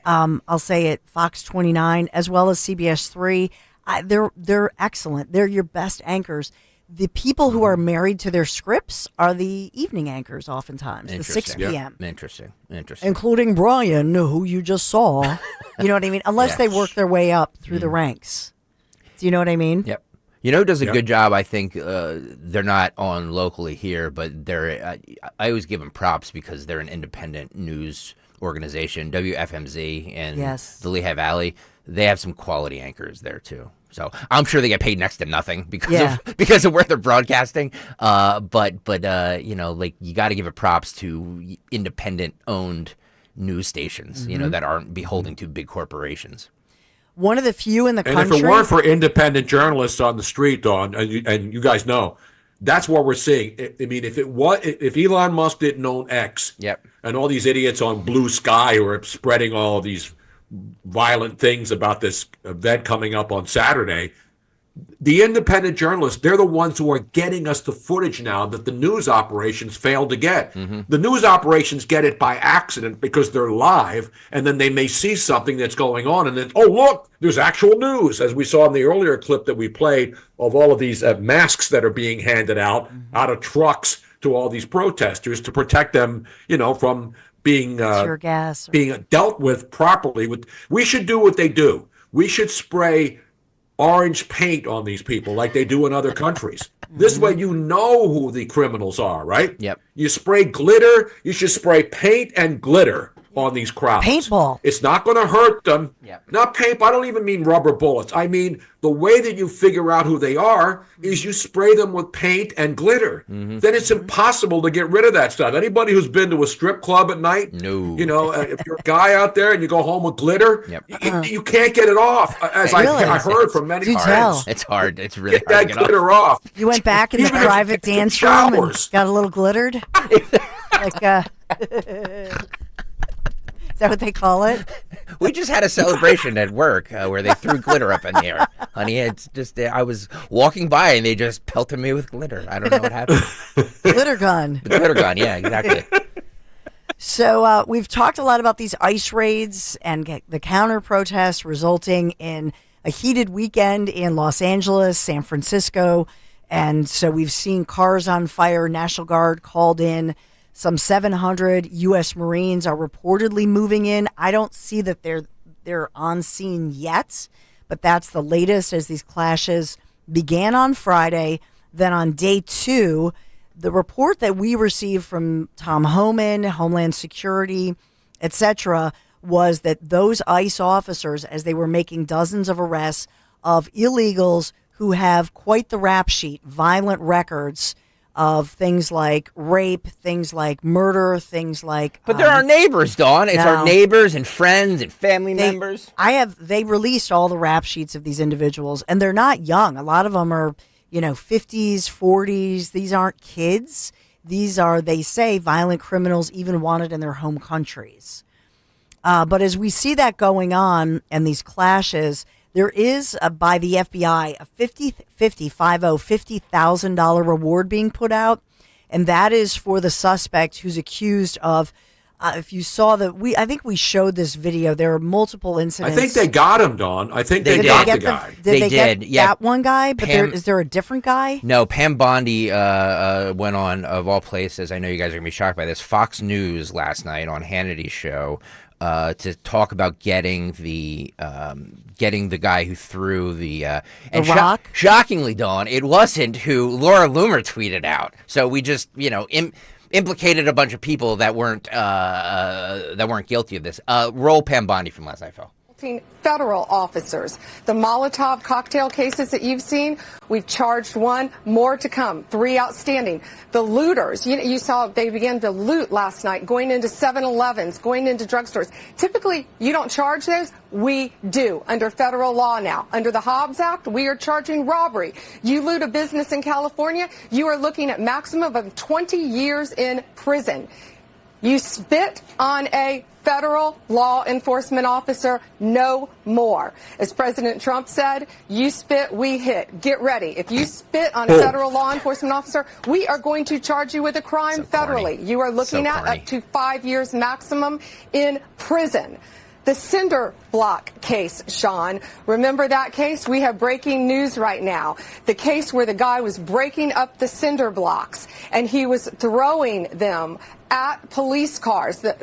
at Fox 29, as well as CBS 3. They're excellent. They're your best anchors. The people who are married to their scripts are the evening anchors oftentimes, the 6 p.m. Interesting. Including Brian, who you just saw. You know what I mean? Unless they work their way up through the ranks. Do you know what I mean? Yep. You know who does a good job, I think, they're not on locally here, but they're. I always give them props because they're an independent news organization, WFMZ and the Lehigh Valley. They have some quality anchors there, too. So I'm sure they get paid next to nothing because of where they're broadcasting. But you know, like you got to give it props to independent owned news stations, you know, that aren't beholden to big corporations. One of the few in the country. And if it weren't for independent journalists on the street, Dawn, and you guys know, that's what we're seeing. I mean, if Elon Musk didn't own X, and all these idiots on Blue Sky who are spreading all these violent things about this event coming up on Saturday, the independent journalists, they're the ones who are getting us the footage now that the news operations failed to get. The news operations get it by accident because they're live, and then they may see something that's going on, and then, oh, look, there's actual news, as we saw in the earlier clip that we played of all of these masks that are being handed out of trucks to all these protesters to protect them, you know, from being being dealt with properly. We should do what they do. We should spray orange paint on these people like they do in other countries. This way you know who the criminals are, right? Yep. You spray glitter. You should spray paint and glitter on these crowds. Paintball. It's not going to hurt them. Not paint. I don't even mean rubber bullets. I mean the way that you figure out who they are is you spray them with paint and glitter. Then it's impossible to get rid of that stuff. Anybody who's been to a strip club at night, you know, if you're a guy out there and you go home with glitter, you can't get it off. As I heard from many friends. It's hard. It's really hard to get glitter off. You went back in the private dance room and got a little glittered? Is that what they call it? We just had a celebration at work where they threw glitter up in the air. Honey, it's just, I was walking by and they just pelted me with glitter. I don't know what happened. Glitter gun. The glitter gun, yeah, exactly. So we've talked a lot about these ICE raids and the counter protests resulting in a heated weekend in Los Angeles, San Francisco. And so we've seen cars on fire, National Guard called in. Some 700 U.S. Marines are reportedly moving in. I don't see that they're on scene yet, but that's the latest as these clashes began on Friday. Then on day 2, the report that we received from Tom Homan, Homeland Security, etc., was that those ICE officers, as they were making dozens of arrests of illegals who have quite the rap sheet, violent records of things like rape, things like murder, things like... But they're our neighbors, Dawn. It's our neighbors and friends and family members. They released all the rap sheets of these individuals, and they're not young. A lot of them are, 50s, 40s. These aren't kids. These are, they say, violent criminals even wanted in their home countries. But as we see that going on and these clashes... There is, by the FBI, a $50,000 reward being put out, and that is for the suspect who's accused of, if you saw I think we showed this video, there are multiple incidents. I think they got him, Dawn. I think they got the guy. Did they get that one guy? But is there a different guy? No, Pam Bondi went on, of all places, I know you guys are going to be shocked by this, Fox News last night on Hannity's show, to talk about getting the guy who threw the rock. Shockingly, Dawn, it wasn't who Laura Loomer tweeted out. So we just implicated a bunch of people that weren't guilty of this. Roll Pam Bondi from Last I Fell. Federal officers. The Molotov cocktail cases that you've seen, we've charged one, more to come, 3 outstanding. The looters, you saw they began to loot last night, going into 7-Elevens, going into drugstores. Typically, you don't charge those. We do under federal law now. Under the Hobbs Act, we are charging robbery. You loot a business in California, you are looking at maximum of 20 years in prison. You spit on a federal law enforcement officer, no more. As President Trump said, you spit, we hit. Get ready. If you spit on a federal law enforcement officer, we are going to charge you with a crime federally. You are looking at up to 5 years maximum in prison. The cinder block case, Sean. Remember that case? We have breaking news right now. The case where the guy was breaking up the cinder blocks and he was throwing them at police cars. The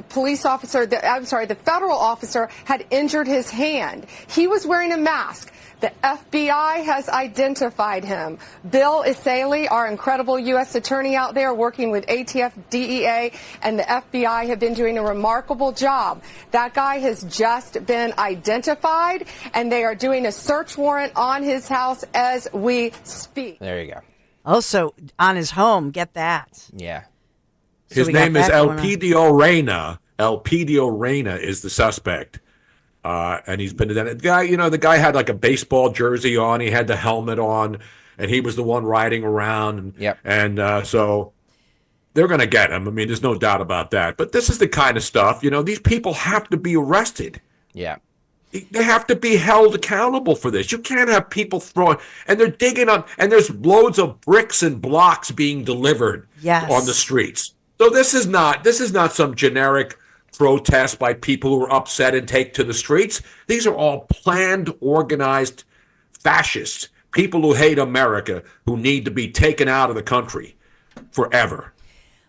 federal officer had injured his hand. He was wearing a mask. The FBI has identified him. Bill Isali, our incredible U.S. attorney out there working with ATF, DEA, and the FBI have been doing a remarkable job. That guy has just been identified, and they are doing a search warrant on his house as we speak. There you go. Also, on his home, get that. Yeah. His name is Elpidio Reyna. Elpidio Reyna is the suspect. And he's been the guy, the guy had like a baseball jersey on. He had the helmet on, and he was the one riding around. And so they're going to get him. I mean, there's no doubt about that. But this is the kind of stuff, these people have to be arrested. Yeah. They have to be held accountable for this. You can't have people throwing, and they're digging up, and there's loads of bricks and blocks being delivered on the streets. So this is not some generic protest by people who are upset and take to the streets. These are all planned, organized fascists, people who hate America, who need to be taken out of the country forever.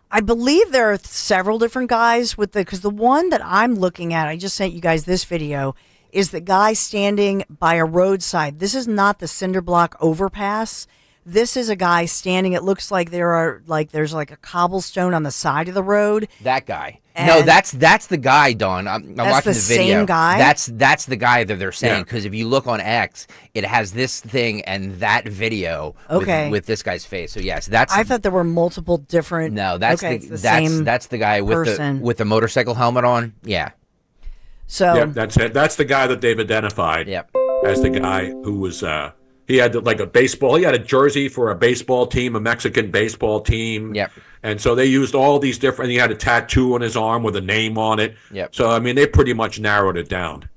I believe there are several different guys because the one that I'm looking at, I just sent you guys this video, is the guy standing by a roadside. This is not the cinder block overpass. This is a guy standing. It looks like there's like a cobblestone on the side of the road. That guy. No, that's the guy, Dawn. I'm watching the video. Same guy? That's the guy that they're saying, because if you look on X, it has this thing and that video with this guy's face. So yes, I thought there were multiple different. No, that's the guy with the motorcycle helmet on. Yeah. So that's it. That's the guy that they've identified as the guy who was. He had like a baseball. He had a jersey for a baseball team, a Mexican baseball team. Yep. And so they used all these different. He had a tattoo on his arm with a name on it. Yep. So I mean, they pretty much narrowed it down.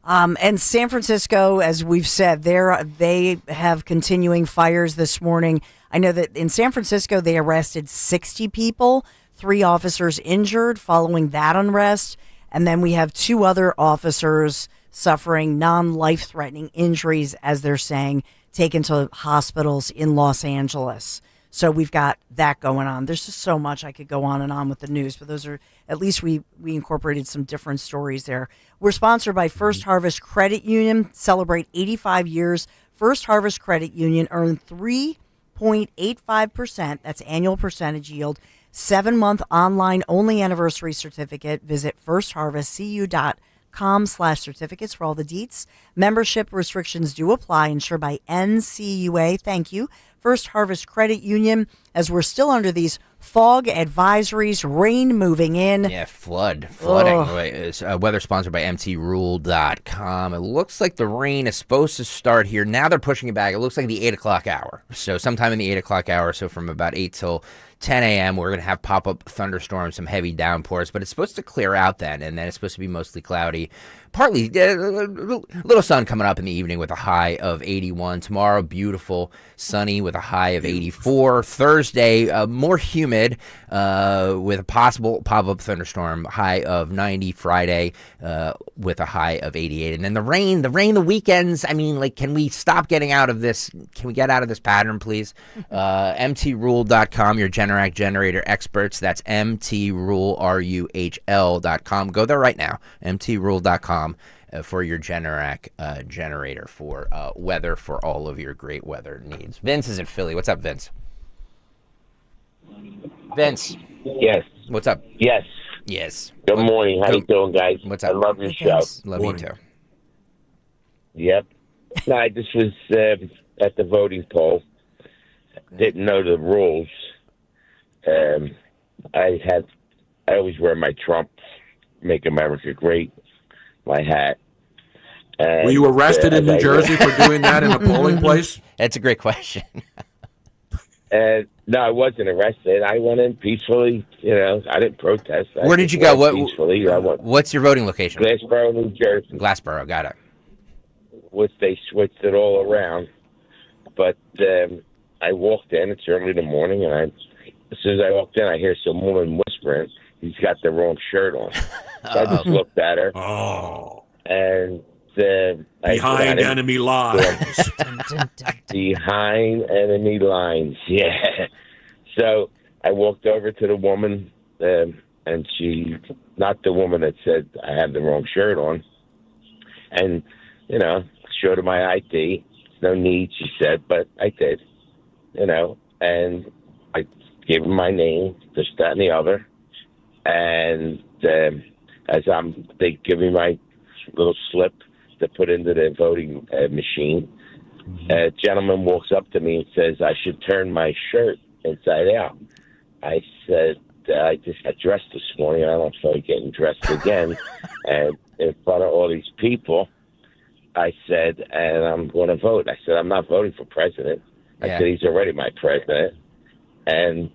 And San Francisco, as we've said, they have continuing fires this morning. I know that in San Francisco they arrested 60 people, 3 officers injured following that unrest, and then we have 2 other officers suffering non-life-threatening injuries, as they're saying, taken to hospitals in Los Angeles. So we've got that going on. There's just so much I could go on and on with the news, but those are, at least we incorporated some different stories there. We're sponsored by First Harvest Credit Union. Celebrate 85 years. First Harvest Credit Union earned 3.85%. That's annual percentage yield. 7-month online only anniversary certificate. Visit firstharvestcu.com/certificates for all the deets. Membership restrictions do apply. Insured by NCUA. Thank you. First Harvest Credit Union, as we're still under these fog advisories, rain moving in. Yeah, flooding. It's weather sponsored by mtrule.com. It looks like the rain is supposed to start here. Now they're pushing it back. It looks like the 8 o'clock hour. So sometime in the 8 o'clock hour, so from about 8 till 10 a.m., we're going to have pop-up thunderstorms, some heavy downpours, but it's supposed to clear out then, and then it's supposed to be mostly cloudy partly little sun coming up in the evening with a high of 81. Tomorrow, beautiful, sunny with a high of 84. Thursday, more humid with a possible pop-up thunderstorm, high of 90. Friday with a high of 88. And then the rain, the weekends. I mean, like, can we stop getting out of this? Can we get out of this pattern, please? MTRule.com, your Generac generator experts. That's MTRuhl.com. Go there right now. MTRule.com for your Generac generator for weather, for all of your great weather needs. Vince is in Philly. What's up, Vince? Vince. Yes. What's up? Yes. Yes. Good morning. How you doing, guys? What's up? I love your show. Love you too. Yep. No, I just was at the voting poll. Didn't know the rules. I always wear my Trump, Make America Great, my hat. And, were you arrested in New Jersey for doing that in a polling place? That's a great question. No, I wasn't arrested. I went in peacefully. You know, I didn't protest. Where did you go? Peacefully. What's your voting location? Glassboro, New Jersey. Glassboro, got it. Which they switched it all around. But I walked in. It's early in the morning, and as soon as I walked in, I hear some woman whispering, "He's got the wrong shirt on." So I just looked at her. Oh. And behind enemy lines. Behind enemy lines, yeah. So I walked over to the woman, and she, not the woman that said I had the wrong shirt on, and, you know, showed her my ID. No need, she said, but I did, you know, and I gave her my name, this, that, and the other, and as they give me my little slip to put into the voting machine. A gentleman walks up to me and says, I should turn my shirt inside out. I said, I just got dressed this morning. I don't feel like getting dressed again. And in front of all these people, I said, and I'm going to vote. I said, I'm not voting for president. I said, he's already my president. And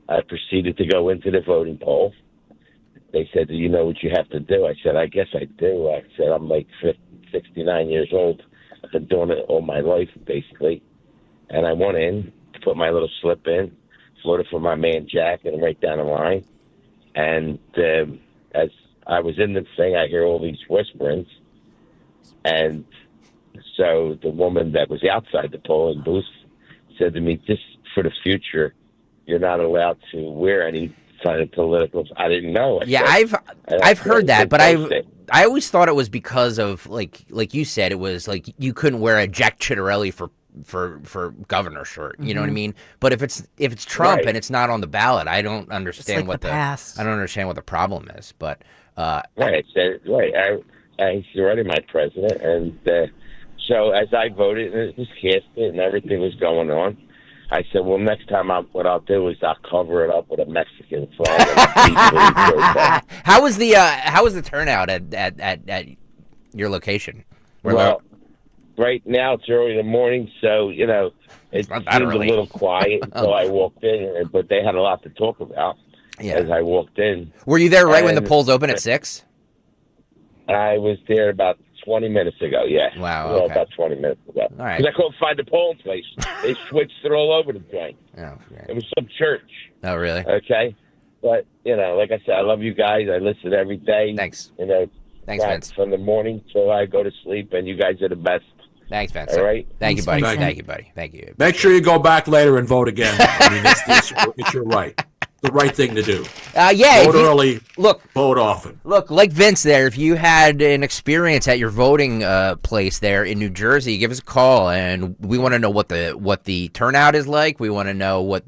I proceeded to go into the voting poll. They said, do you know what you have to do? I said, I guess I do. I said, I'm like 69 years old. I've been doing it all my life, basically. And I went in, put my little slip in, voted for my man Jack, and right down the line. And as I was in the thing, I hear all these whisperings. And so the woman that was outside the polling booth said to me, just for the future, you're not allowed to wear any kind of political. I didn't know. I've heard that, but I always thought it was because of like you said, it was like you couldn't wear a Jack Ciattarelli for governor shirt. You know what I mean? But if it's Trump and it's not on the ballot, I don't understand what I don't understand what the problem is. But he's already my president, and so as I voted and it was casted and everything was going on, I said, well, next time what I'll do is I'll cover it up with a Mexican flag. How was the turnout at your location? Well, right now it's early in the morning, so you know it seemed a little quiet until I walked in, but they had a lot to talk about as I walked in. Were you there right when the polls open at 6? I was there about 20 minutes ago, yeah. Wow, well, okay. about 20 minutes ago. All right. Because I couldn't find the polling place. They switched it all over the joint. Oh, great. It was some church. Oh, really? Okay? But, you know, like I said, I love you guys. I listen every day. Thanks. You know, thanks, Vince. From the morning till I go to sleep, and you guys are the best. Thanks, Vince. All right? Thank you, buddy. Thank you, buddy. Thank you. Make sure you go back later and vote again. I mean, it's your right. The right thing to do. Vote early. Vote often. Look, like Vince there, if you had an experience at your voting place there in New Jersey, give us a call, and we want to know what the turnout is like. We want to know what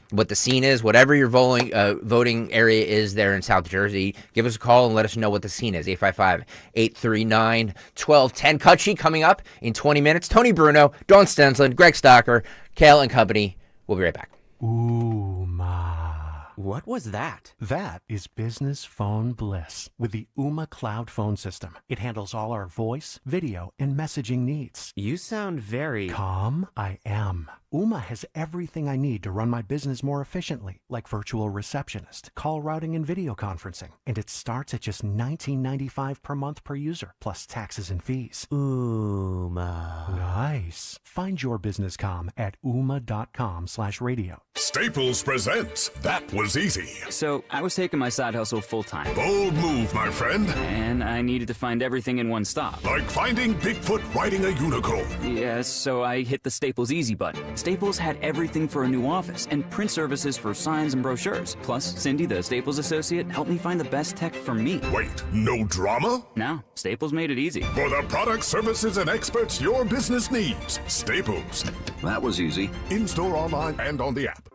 the scene is, whatever your voting area is there in South Jersey. Give us a call and let us know what the scene is. 855-839-1210. Cut sheet coming up in 20 minutes. Tony Bruno, Dawn Stensland, Greg Stocker, Kayal and company. We'll be right back. Ooh, ma. What was that? That is business phone bliss with the Ooma Cloud Phone System. It handles all our voice, video, and messaging needs. You sound very... Calm? I am. Ooma has everything I need to run my business more efficiently, like virtual receptionist, call routing, and video conferencing. And it starts at just $19.95 per month per user, plus taxes and fees. Ooma. Nice. Find your business comm at ooma.com/radio. Staples presents That Was Easy. So, I was taking my side hustle full-time. Bold move, my friend. And I needed to find everything in one stop. Like finding Bigfoot riding a unicorn. Yes, so I hit the Staples Easy button. Staples had everything for a new office and print services for signs and brochures. Plus, Cindy, the Staples associate, helped me find the best tech for me. Wait, no drama? No, Staples made it easy. For the products, services, and experts your business needs. Staples. That was easy. In-store, online, and on the app.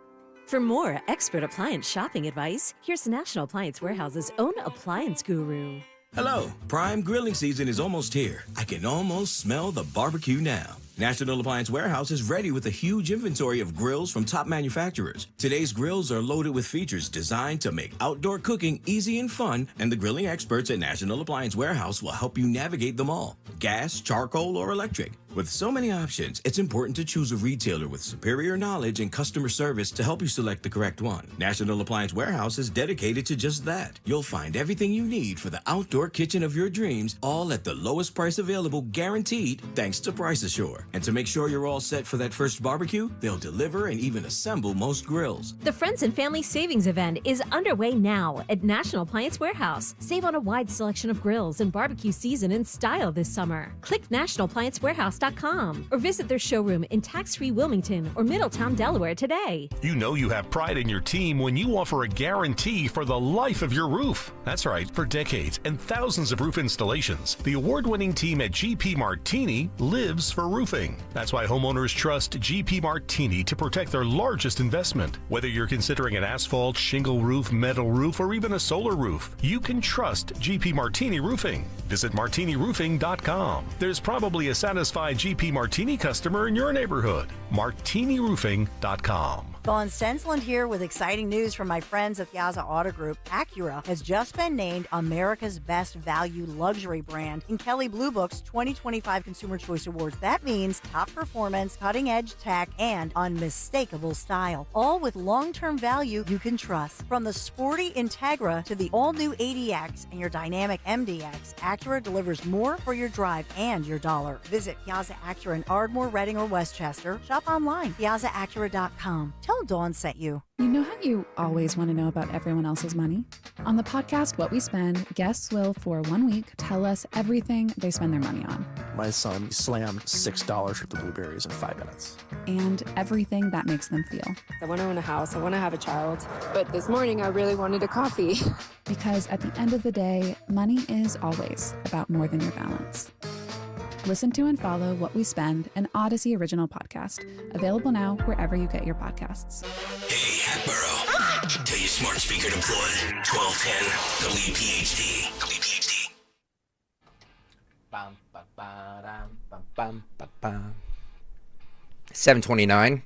For more expert appliance shopping advice, here's National Appliance Warehouse's own appliance guru. Hello, prime grilling season is almost here. I can almost smell the barbecue now. National Appliance Warehouse is ready with a huge inventory of grills from top manufacturers. Today's grills are loaded with features designed to make outdoor cooking easy and fun, and the grilling experts at National Appliance Warehouse will help you navigate them all. Gas, charcoal, or electric. With so many options, it's important to choose a retailer with superior knowledge and customer service to help you select the correct one. National Appliance Warehouse is dedicated to just that. You'll find everything you need for the outdoor kitchen of your dreams, all at the lowest price available, guaranteed, thanks to Price Assure. And to make sure you're all set for that first barbecue, they'll deliver and even assemble most grills. The Friends and Family Savings Event is underway now at National Appliance Warehouse. Save on a wide selection of grills and barbecue season and style this summer. Click nationalappliancewarehouse.com or visit their showroom in tax-free Wilmington or Middletown, Delaware today. You know you have pride in your team when you offer a guarantee for the life of your roof. That's right, for decades and thousands of roof installations, the award-winning team at GP Martini lives for roofing. That's why homeowners trust GP Martini to protect their largest investment. Whether you're considering an asphalt, shingle roof, metal roof, or even a solar roof, you can trust GP Martini Roofing. Visit martiniroofing.com. There's probably a satisfied GP Martini customer in your neighborhood. martiniroofing.com. Dawn Stensland here with exciting news from my friends at Piazza Auto Group. Acura has just been named America's Best Value Luxury Brand in Kelley Blue Book's 2025 Consumer Choice Awards. That means top performance, cutting-edge tech, and unmistakable style, all with long-term value you can trust. From the sporty Integra to the all-new ADX and your dynamic MDX, Acura delivers more for your drive and your dollar. Visit Piazza Acura in Ardmore, Reading, or Westchester. Shop online, piazzaacura.com. Tell Dawn sent you. You know how you always want to know about everyone else's money? On the podcast What We Spend, guests will, for 1 week, tell us everything they spend their money on. My son slammed $6 worth of blueberries in 5 minutes. And everything that makes them feel. I want to own a house. I want to have a child. But this morning, I really wanted a coffee. Because at the end of the day, money is always about more than your balance. Listen to and follow What We Spend, an Odyssey original podcast. Available now wherever you get your podcasts. Hey, Hatboro. Tell your smart speaker deployed. 1210 WPHT. WPHT. 7:29.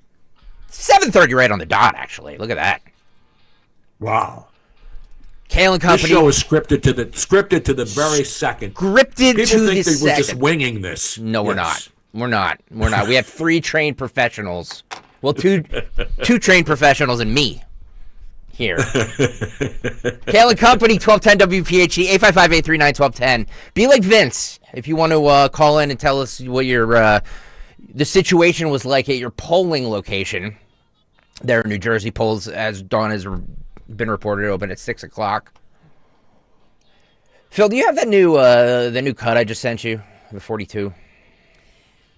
7:30 right on the dot, actually. Look at that. Wow. Kayal and Company. This show is scripted to the very second. Scripted People to the think that second. we're just winging this. No, we're Yes. not. We're not. We're not. We have 3 trained professionals. Well, two trained professionals and me here. Kayal and Company, 1210 WPHT, 855-839-1210. Be like Vince if you want to call in and tell us what your the situation was like at your polling location there in New Jersey. Polls, as Dawn has been reported, open at 6 o'clock. Phil, do you have that new the new cut I just sent you, the 42?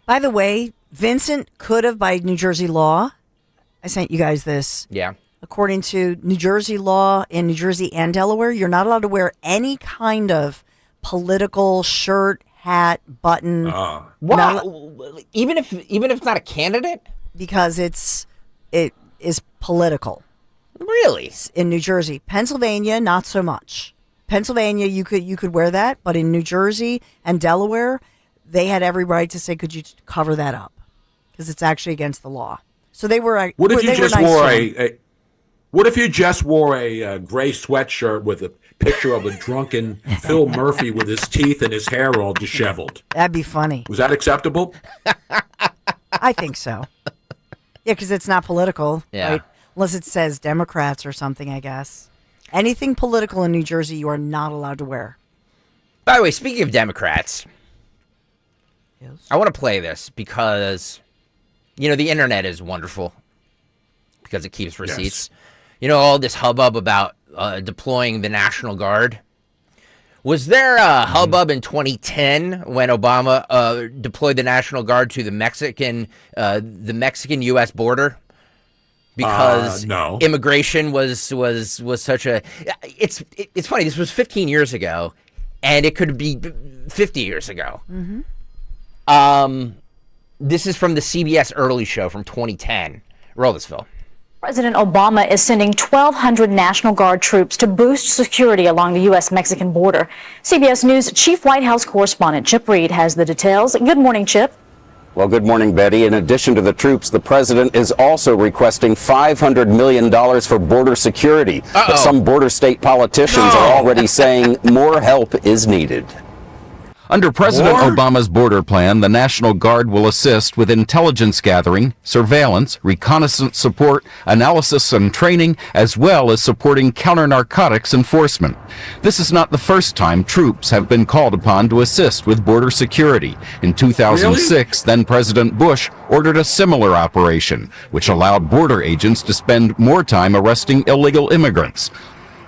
By the way, Vincent could have, by New Jersey law, I sent you guys this. Yeah. According to New Jersey law in New Jersey and Delaware, you're not allowed to wear any kind of political shirt, hat, button. Wow. Even if it's not a candidate? Because it is political. Really? In New Jersey. Pennsylvania, not so much. Pennsylvania, you could wear that, but in New Jersey and Delaware, they had every right to say, could you cover that up? Because it's actually against the law. So they were. What if you just wore What if you just wore a gray sweatshirt with a picture of a drunken Phil Murphy with his teeth and his hair all disheveled? That'd be funny. Was that acceptable? I think so. Yeah, because it's not political, Yeah. right? Unless it says Democrats or something, I guess. Anything political in New Jersey, you are not allowed to wear. By the way, speaking of Democrats, I want to play this because, you know, the internet is wonderful because it keeps receipts. Yes. You know, all this hubbub about deploying the National Guard. Was there a hubbub in 2010 when Obama deployed the National Guard to the Mexican-U.S. border? Because no. Immigration was such a... It's funny, this was 15 years ago, and it could be 50 years ago. Mm-hmm. This is from the CBS Early Show from 2010. Roll this, Phil. President Obama is sending 1,200 National Guard troops to boost security along the U.S.-Mexican border. CBS News Chief White House correspondent Chip Reed has the details. Good morning, Chip. Well, good morning, Betty. In addition to the troops, the president is also requesting $500 million for border security. But some border state politicians are already saying more help is needed. Under President Obama's border plan, the National Guard will assist with intelligence gathering, surveillance, reconnaissance support, analysis and training, as well as supporting counter-narcotics enforcement. This is not the first time troops have been called upon to assist with border security. In 2006, then President Bush ordered a similar operation, which allowed border agents to spend more time arresting illegal immigrants.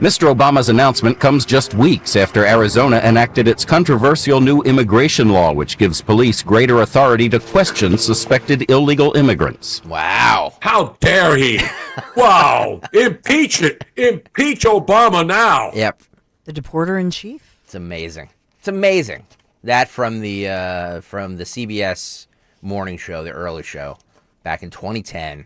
Mr. Obama's announcement comes just weeks after Arizona enacted its controversial new immigration law, which gives police greater authority to question suspected illegal immigrants. Wow. How dare he? Wow. Impeach it. Impeach Obama now. Yep. The deporter-in-chief? It's amazing. It's amazing. That from the CBS morning show, the early show, back in 2010.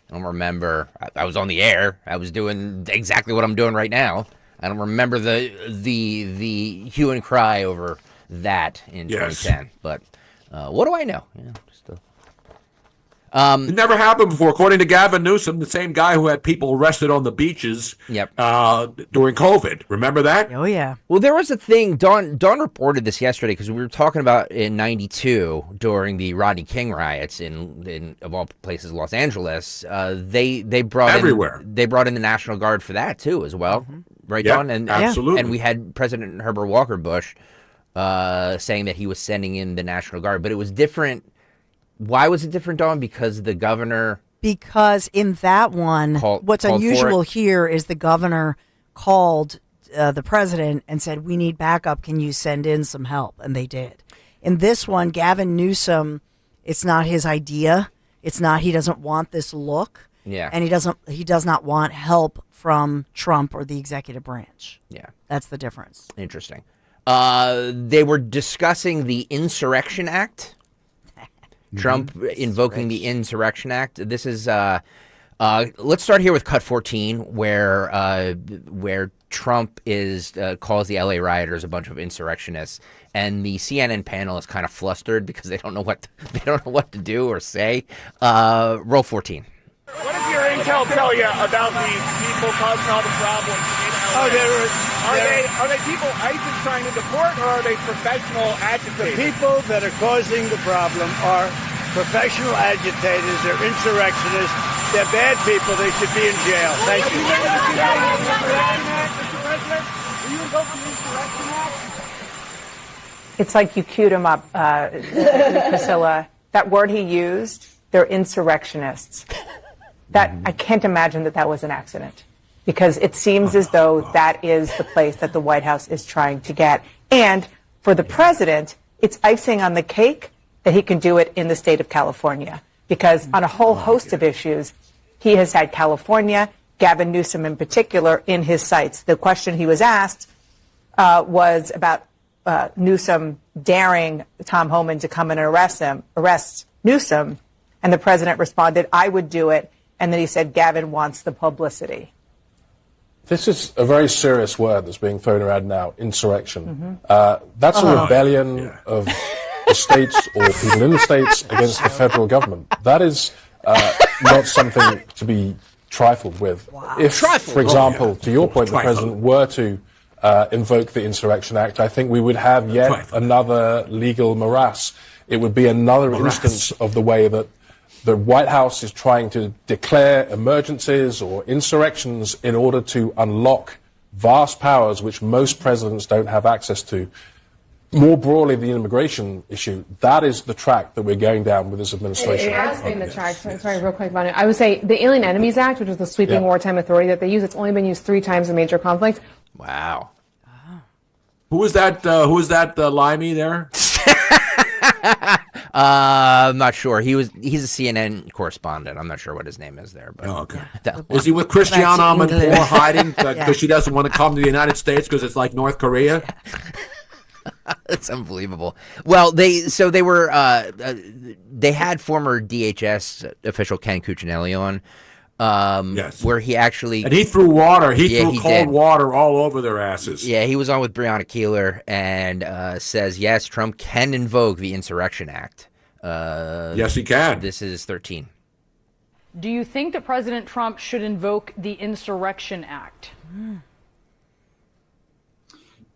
I don't remember. I was on the air. I was doing exactly what I'm doing right now. I don't remember the hue and cry over that in 2010. But what do I know? It never happened before. According to Gavin Newsom, the same guy who had people arrested on the beaches during COVID. Remember that? Oh, yeah. Well, there was a thing. Dawn reported this yesterday because we were talking about in 92 during the Rodney King riots in of all places, Los Angeles. They brought everywhere. They brought in the National Guard for that, too, as well. Mm-hmm. Right, yep, Dawn? And, absolutely. And we had President Herbert Walker Bush saying that he was sending in the National Guard. But it was different. Why was it different, Dawn? Because the governor... Because in that one, what's unusual here is the governor called the president and said, we need backup. Can you send in some help? And they did. In this one, Gavin Newsom, it's not his idea. It's not, he doesn't want this look. Yeah. And he does not want help from Trump or the executive branch. Yeah. That's the difference. Interesting. They were discussing the Insurrection Act. Trump invoking the Insurrection Act. This is let's start here with cut 14, where Trump calls the LA rioters a bunch of insurrectionists, and the CNN panel is kind of flustered because they don't know what to do or say. Roll 14. What does your intel tell you about these people causing all the problems? Are they people ICE is trying to deport, or are they professional agitators? The people that are causing the problem are professional agitators. They're insurrectionists. They're bad people. They should be in jail. Thank you. Mr. President, will you invoke the Insurrection Act? It's like you queued him up, Priscilla. That word he used, they're insurrectionists. I can't imagine that was an accident, because it seems as though that is the place that the White House is trying to get. And for the president, it's icing on the cake that he can do it in the state of California, because on a whole host of issues, he has had California, Gavin Newsom in particular, in his sights. The question he was asked was about Newsom daring Tom Homan to come and arrest Newsom, and the president responded, "I would do it." And then he said, "Gavin wants the publicity." This is a very serious word that's being thrown around now, insurrection. That's a rebellion of the states or people in the states against the federal government. That is not something to be trifled with. If, for example, to your point, the president were to invoke the Insurrection Act, I think we would have yet another legal morass. It would be another instance of the way that the White House is trying to declare emergencies or insurrections in order to unlock vast powers which most presidents don't have access to. More broadly, the immigration issue, that is the track that we're going down with this administration. It has been the track. Sorry, real quick, Vanya. I would say the Alien Enemies Act, which is the sweeping wartime authority that they use, it's only been used 3 times in major conflicts. Wow. Who was that? Limey there? I'm not sure. He's a CNN correspondent. I'm not sure what his name is there. But okay. Is he with Christiane Amanpour hiding because she doesn't want to come to the United States because it's like North Korea? It's unbelievable. Well, they had former DHS official Ken Cuccinelli on. Yes. Where he actually... And he threw water. He threw cold water all over their asses. Yeah, he was on with Breonna Keeler and says, yes, Trump can invoke the Insurrection Act. Yes, he can. This is 13. Do you think that President Trump should invoke the Insurrection Act?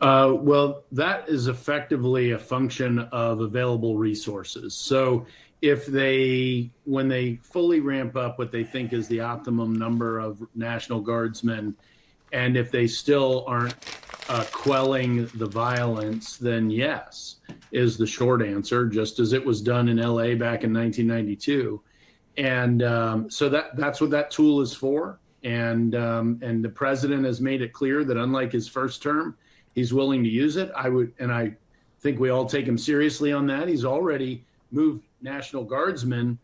Well, that is effectively a function of available resources. So when they fully ramp up what they think is the optimum number of National Guardsmen, and if they still aren't quelling the violence, then yes, is the short answer, just as it was done in LA back in 1992. And so that's what that tool is for. And the president has made it clear that unlike his first term, he's willing to use it. I think we all take him seriously on that. He's already moved National Guardsmen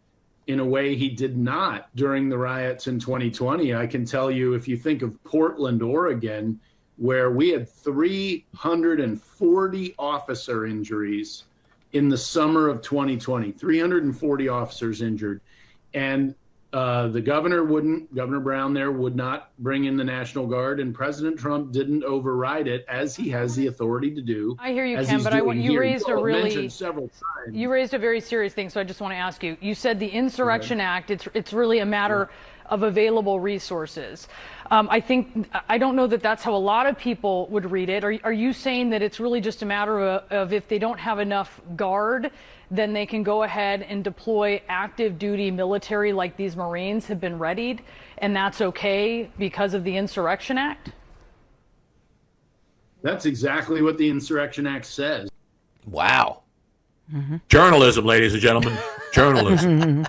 in a way he did not during the riots in 2020. I can tell you, if you think of Portland, Oregon, where we had 340 officer injuries in the summer of 2020, 340 officers injured. And the governor Brown there would not bring in the National Guard, and President Trump didn't override it, as he has the authority to do. I hear you, Ken, but you raised a very serious thing, so I just want to ask you. You said the Insurrection Act, it's really a matter of available resources. I don't know that that's how a lot of people would read it. Are you saying that it's really just a matter of if they don't have enough guard, then they can go ahead and deploy active duty military like these Marines have been readied, and that's okay because of the Insurrection Act? That's exactly what the Insurrection Act says. Wow. Mm-hmm. Journalism, ladies and gentlemen. Journalism.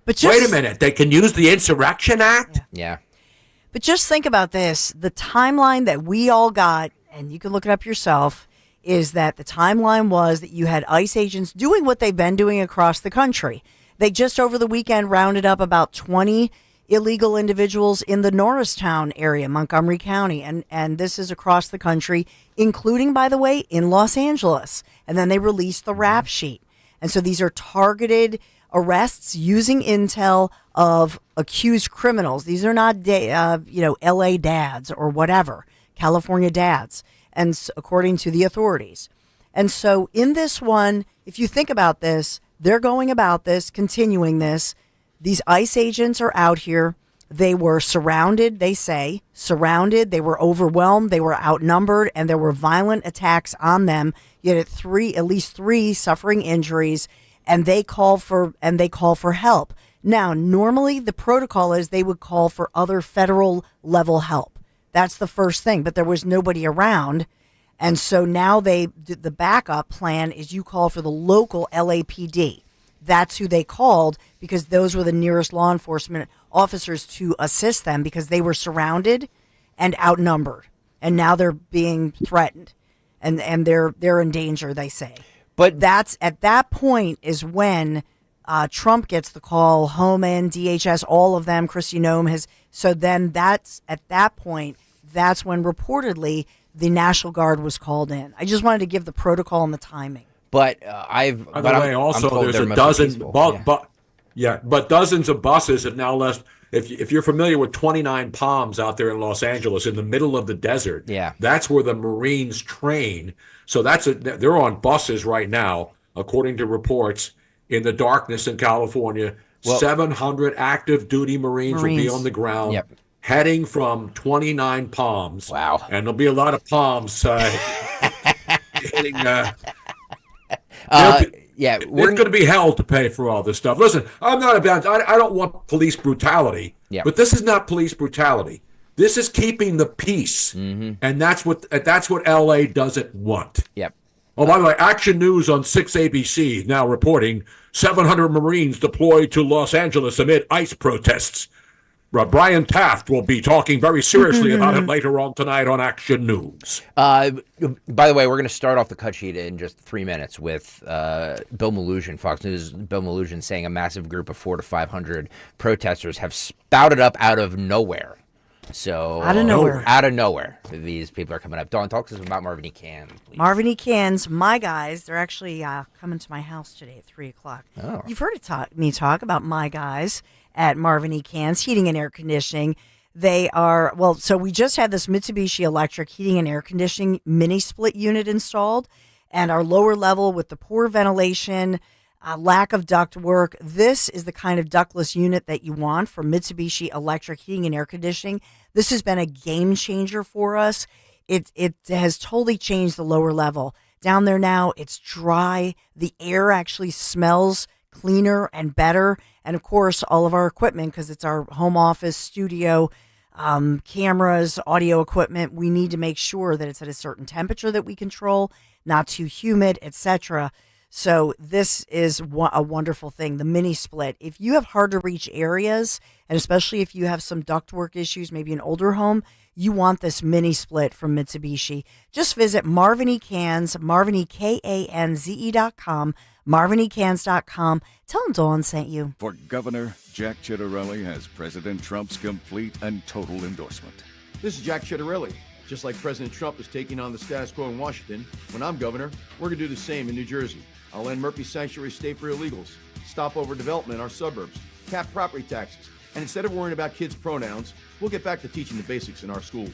But wait a minute. They can use the Insurrection Act? Yeah. But just think about this. The timeline that we all got, and you can look it up yourself, is that the timeline was that you had ICE agents doing what they've been doing across the country. They just over the weekend rounded up about 20 illegal individuals in the Morristown area, Montgomery County. And this is across the country, including, by the way, in Los Angeles. And then they released the rap sheet. And so these are targeted arrests using intel of accused criminals. These are not, LA dads or whatever, California dads. And according to the authorities. And so in this one, if you think about this, they're going about this, continuing this. These ICE agents are out here. They were surrounded, they say, they were overwhelmed, they were outnumbered, and there were violent attacks on them. Yet at least three suffering injuries, and they call for help. Now, normally the protocol is they would call for other federal level help. That's the first thing, but there was nobody around. And so now the backup plan is you call for the local LAPD. That's who they called because those were the nearest law enforcement officers to assist them because they were surrounded and outnumbered. And now they're being threatened and they're in danger, they say. But that's at that point is when Trump gets the call, Homan, DHS, all of them, Kristi Noem has. So then that's at that point, that's when reportedly the National Guard was called in. I just wanted to give the protocol and the timing. But By the way, also there's a dozen, but dozens of buses have now left. If you're familiar with 29 Palms out there in Los Angeles, in the middle of the desert, that's where the Marines train. So they're on buses right now, according to reports, in the darkness in California, 700 active duty Marines will be on the ground. Yep. Heading from 29 Palms. Wow. And there'll be a lot of palms hitting. Yeah, it's going to be hell to pay for all this stuff. Listen, I'm not about. I don't want police brutality. Yep. But this is not police brutality. This is keeping the peace, and that's what LA doesn't want. Yep. Oh, by the way, Action News on 6 ABC now reporting 700 Marines deployed to Los Angeles amid ICE protests. Brian Taft will be talking very seriously about it later on tonight on Action News. By the way, we're going to start off the cut sheet in just 3 minutes with Bill Melugin, Fox News. Bill Melugin saying a massive group of 400 to 500 protesters have spouted up out of nowhere. So out of nowhere, these people are coming up. Dawn, talk to us about Marvin E. Cans, please. Marvin E. Cans, my guys, they're actually coming to my house today at 3 o'clock. Oh. You've heard me talk about my guys at Marvin E. Cans Heating and Air Conditioning. They are, so we just had this Mitsubishi Electric heating and air conditioning mini split unit installed, and our lower level with the poor ventilation, lack of duct work. This is the kind of ductless unit that you want from Mitsubishi Electric Heating and Air Conditioning. This has been a game changer for us. It has totally changed the lower level. Down there now, it's dry. The air actually smells cleaner and better. And of course, all of our equipment, because it's our home office, studio, cameras, audio equipment, we need to make sure that it's at a certain temperature that we control, not too humid, etc. So this is a wonderful thing, the mini split. If you have hard to reach areas, and especially if you have some ductwork issues, maybe an older home, you want this mini split from Mitsubishi. Just visit Marvin E. Cans, MarvinEKanze.com, MarvinECans.com. Tell them Dawn sent you. For Governor, Jack Ciattarelli has President Trump's complete and total endorsement. This is Jack Ciattarelli. Just like President Trump is taking on the status quo in Washington, when I'm governor, we're going to do the same in New Jersey. I'll end Murphy Sanctuary State for illegals, stop overdevelopment in our suburbs, cap property taxes, and instead of worrying about kids' pronouns, we'll get back to teaching the basics in our schools.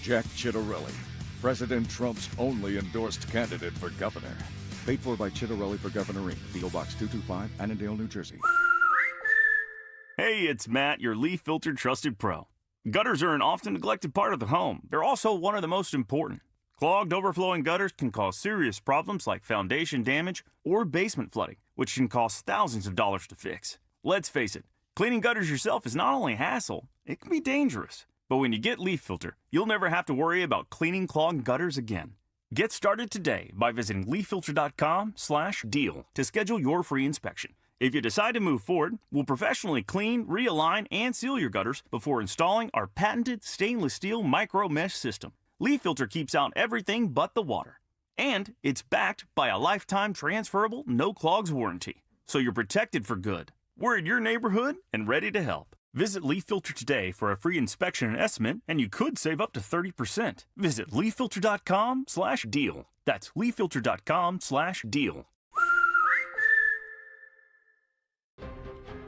Jack Ciattarelli, President Trump's only endorsed candidate for governor. Paid for by Ciattarelli for Governor Inc., P.O. Box 225, Annandale, New Jersey. Hey, it's Matt, your leaf filter trusted pro. Gutters are an often neglected part of the home. They're also one of the most important. Clogged, overflowing gutters can cause serious problems like foundation damage or basement flooding, which can cost thousands of dollars to fix. Let's face it, cleaning gutters yourself is not only a hassle, it can be dangerous. But when you get Leaf Filter, you'll never have to worry about cleaning clogged gutters again. Get started today by visiting leaffilter.com/deal to schedule your free inspection. If you decide to move forward, we'll professionally clean, realign, and seal your gutters before installing our patented stainless steel micro mesh system. Leaf Filter keeps out everything but the water. And it's backed by a lifetime transferable no clogs warranty. So you're protected for good. We're in your neighborhood and ready to help. Visit Leaf Filter today for a free inspection and estimate, and you could save up to 30%. Visit leaffilter.com/deal. That's leaffilter.com/deal.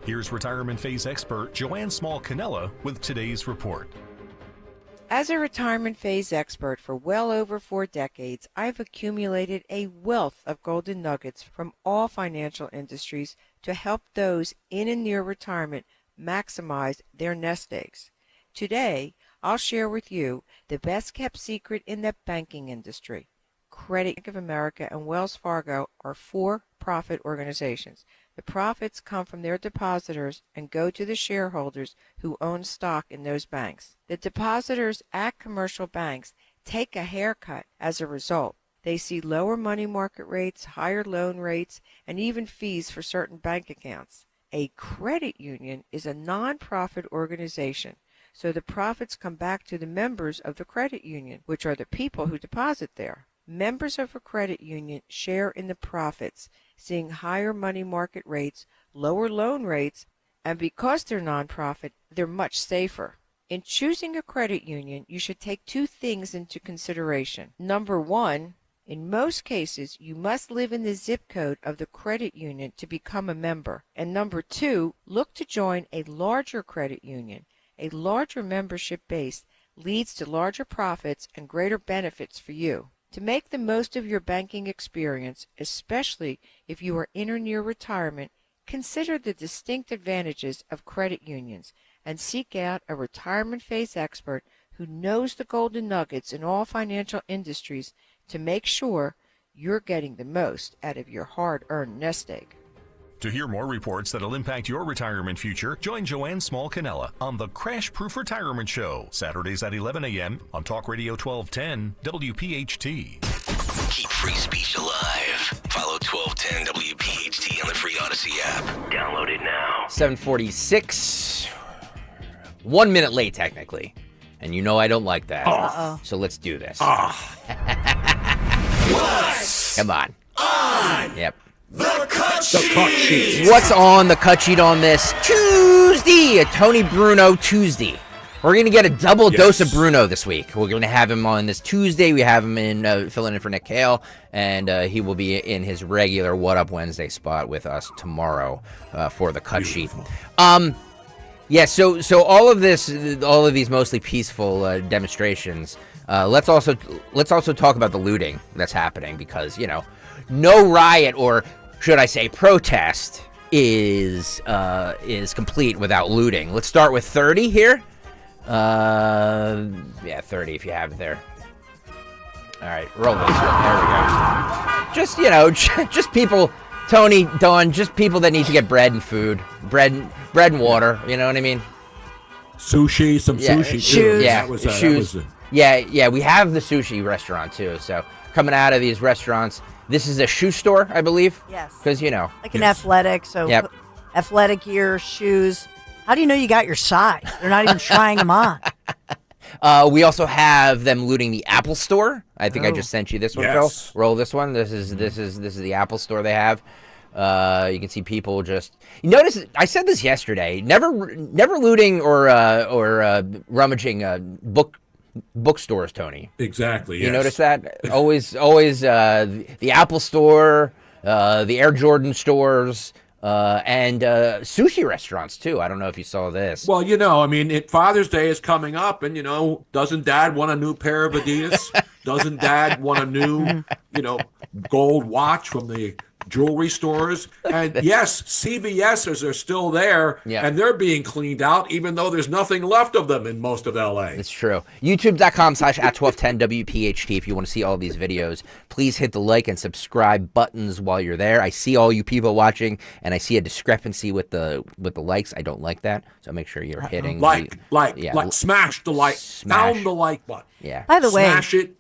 Here's retirement phase expert Joanne Small-Canella with today's report. As a retirement phase expert for well over 4 decades, I've accumulated a wealth of golden nuggets from all financial industries to help those in and near retirement maximize their nest eggs. Today, I'll share with you the best kept secret in the banking industry. Credit Bank of America and Wells Fargo are for-profit organizations. The profits come from their depositors and go to the shareholders who own stock in those banks. The depositors at commercial banks take a haircut as a result. They see lower money market rates, higher loan rates, and even fees for certain bank accounts. A credit union is a non-profit organization, so the profits come back to the members of the credit union, which are the people who deposit there. Members of a credit union share in the profits, seeing higher money market rates, lower loan rates, and because they're nonprofit, they're much safer. In choosing a credit union, you should take 2 things into consideration. Number 1, in most cases, you must live in the zip code of the credit union to become a member. And number 2, look to join a larger credit union. A larger membership base leads to larger profits and greater benefits for you. To make the most of your banking experience, especially if you are in or near retirement, Consider the distinct advantages of credit unions and seek out a retirement phase expert who knows the golden nuggets in all financial industries to make sure you're getting the most out of your hard-earned nest egg. To hear more reports that'll impact your retirement future, join Joanne Small-Canella on the Crash Proof Retirement Show, Saturdays at 11 a.m. on Talk Radio 1210 WPHT. Keep free speech alive. Follow 1210 WPHT on the free Odyssey app. Download it now. 7:46. 1 minute late, technically. And you know I don't like that. Uh-oh. So let's do this. What's Come on. on Yep. the cut sheet? What's on the cut sheet on this Tuesday? A Tony Bruno Tuesday. We're going to get a double dose of Bruno this week. We're going to have him on this Tuesday. We have him in filling in for Nick Kayal, and he will be in his regular What Up Wednesday spot with us tomorrow for the cut sheet. Yeah, so all of these mostly peaceful demonstrations. Let's also talk about the looting that's happening, because no riot, or should I say protest, is complete without looting. Let's start with 30 here. 30 if you have it there. All right, roll this one. There we go. Just people, Tony, Dawn, just people that need to get bread and food, bread and water. You know what I mean? Sushi, some sushi. Shoes. Yeah, shoes. Yeah, we have the sushi restaurant too. So coming out of these restaurants, this is a shoe store, I believe. Yes. Because like an athletic, so athletic gear, shoes. How do you know you got your size? They're not even trying them on. We also have them looting the Apple Store. I think I just sent you this one, Phil. Roll this one. This is the Apple Store they have. You can see people just. You notice I said this yesterday. Never looting or rummaging bookstores, Tony. Exactly. You notice that? Always the Apple Store, the Air Jordan stores. And sushi restaurants too. I don't know if you saw this. Well, Father's Day is coming up, and doesn't Dad want a new pair of Adidas? Doesn't Dad want a new, gold watch from the jewelry stores? And yes, CVS's are still there, and they're being cleaned out, even though there's nothing left of them in most of LA. It's true. YouTube.com/@1210WPHT if you want to see all these videos. Please hit the like and subscribe buttons while you're there. I see all you people watching, and I see a discrepancy with the likes. I don't like that, so make sure you're hitting smash the like, down the like button. Yeah. By the way, smash it.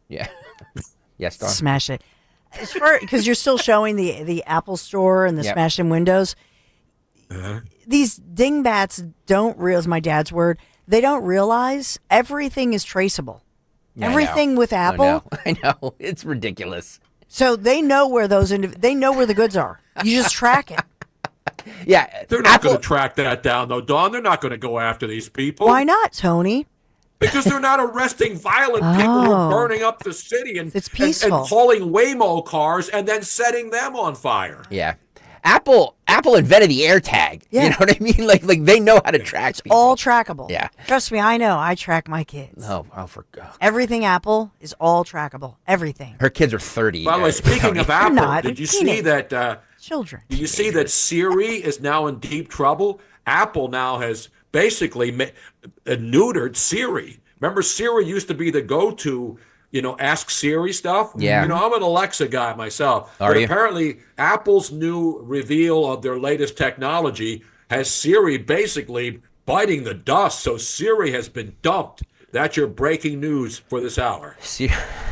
Yeah. Yes, Dawn? Smash it. Because you're still showing the Apple Store and the smashed-in windows. These dingbats don't realize, my dad's word, they don't realize everything is traceable. Yeah, everything with Apple. I know. It's ridiculous. So they know where they know where the goods are. You just track it. Yeah. They're not going to track that down, though, Dawn. They're not going to go after these people. Why not, Tony? Because they're not arresting violent people who are burning up the city and hauling Waymo cars and then setting them on fire. Yeah. Apple invented the AirTag. Yeah. You know what I mean? Like they know how to track people. All trackable. Yeah. Trust me, I know. I track my kids. Oh, for God. Everything Apple is all trackable. Everything. Her kids are 30. By the way, speaking of Apple, did you see that? Children. Did you see that Siri is now in deep trouble? Apple now has basically neutered Siri. Remember, Siri used to be the go-to, ask Siri stuff. Yeah. I'm an Alexa guy myself. But apparently, Apple's new reveal of their latest technology has Siri basically biting the dust. So Siri has been dumped. That's your breaking news for this hour.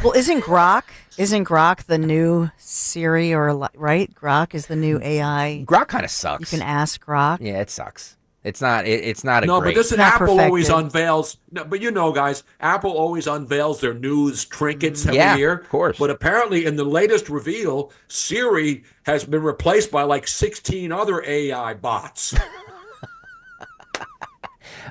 Well, isn't Grok the new Siri, right? Grok is the new AI. Grok kind of sucks. You can ask Grok. Yeah, it sucks. It's not a no, great. But this Apple always unveils. No, but guys, Apple always unveils their news trinkets every year. Of course. But apparently, in the latest reveal, Siri has been replaced by like 16 other AI bots.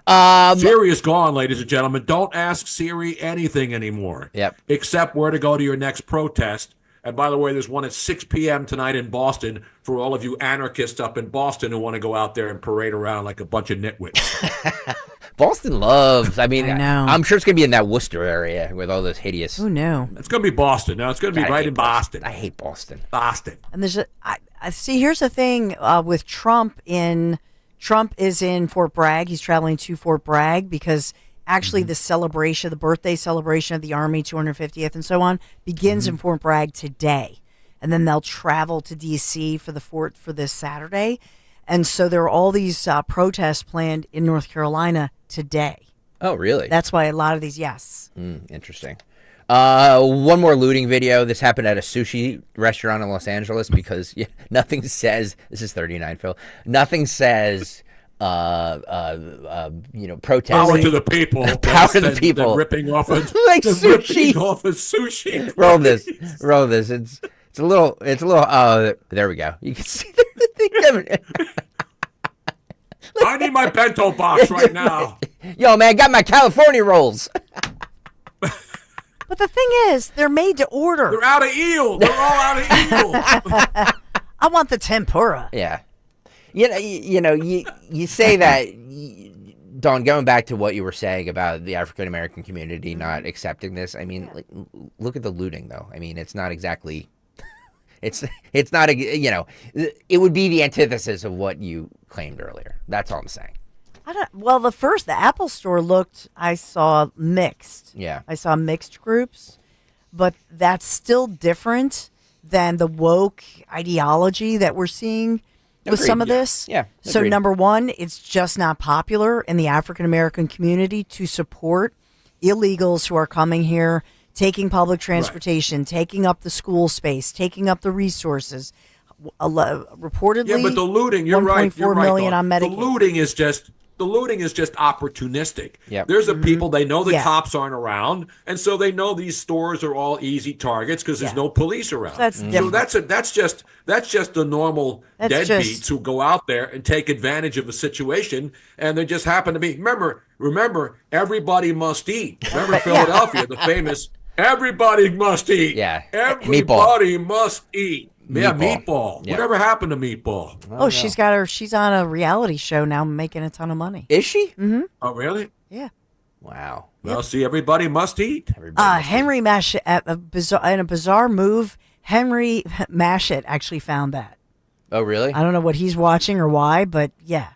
Siri is gone, ladies and gentlemen. Don't ask Siri anything anymore. Yep. Except where to go to your next protest. And by the way, there's one at 6 p.m. tonight in Boston for all of you anarchists up in Boston who want to go out there and parade around like a bunch of nitwits. Boston loves. I mean, I know. I'm sure it's going to be in that Worcester area with all those hideous. Who knew? It's going to be Boston. No, it's going to be right in Boston. I hate Boston. Boston. And there's See, here's the thing with Trump is in Fort Bragg. He's traveling to Fort Bragg because actually the celebration, the birthday celebration of the Army, 250th and so on, begins in Fort Bragg today. And then they'll travel to D.C. for this Saturday. And so there are all these protests planned in North Carolina today. Oh, really? That's why a lot of these, yes. Interesting. One more looting video. This happened at a sushi restaurant in Los Angeles because nothing says, this is 39, Phil, nothing says, protest. Power to the people. Power to the people. Ripping off of like sushi. Ripping off of sushi. Roll this. It's a little, there we go. You can see the thing. I need my bento box right now. Yo, man, got my California rolls. But the thing is, they're made to order. They're out of eel. They're all out of eel. I want the tempura. Yeah. You say that, Dawn, going back to what you were saying about the African-American community not accepting this, I mean, look at the looting, though. I mean, it's not exactly... It's not, it would be the antithesis of what you claimed earlier. That's all I'm saying. The Apple store I saw mixed. Yeah. I saw mixed groups, but that's still different than the woke ideology that we're seeing with some of this. Yeah. So agreed. number one, it's just not popular in the African-American community to support illegals who are coming here, taking public transportation, taking up the school space, taking up the resources. Reportedly, yeah, but the looting, you're right. You're 1.4 right, million on Medicaid. The looting is just opportunistic. Yep. There's a people, they know the cops aren't around, and so they know these stores are all easy targets because there's no police around. So that's just the normal deadbeats who go out there and take advantage of a situation, and they just happen to be. Remember, everybody must eat. Remember Philadelphia, the famous everybody must eat. Yeah, everybody must eat. Yeah, Meatball. Meatball. Yeah. Whatever happened to Meatball? Oh, she's on a reality show now, making a ton of money. Is she? Mm-hmm. Oh, really? Yeah. Wow. Well, see, everybody must eat. Henry Mashett, in a bizarre move, Henry Mashett actually found that. Oh, really? I don't know what he's watching or why, but yeah.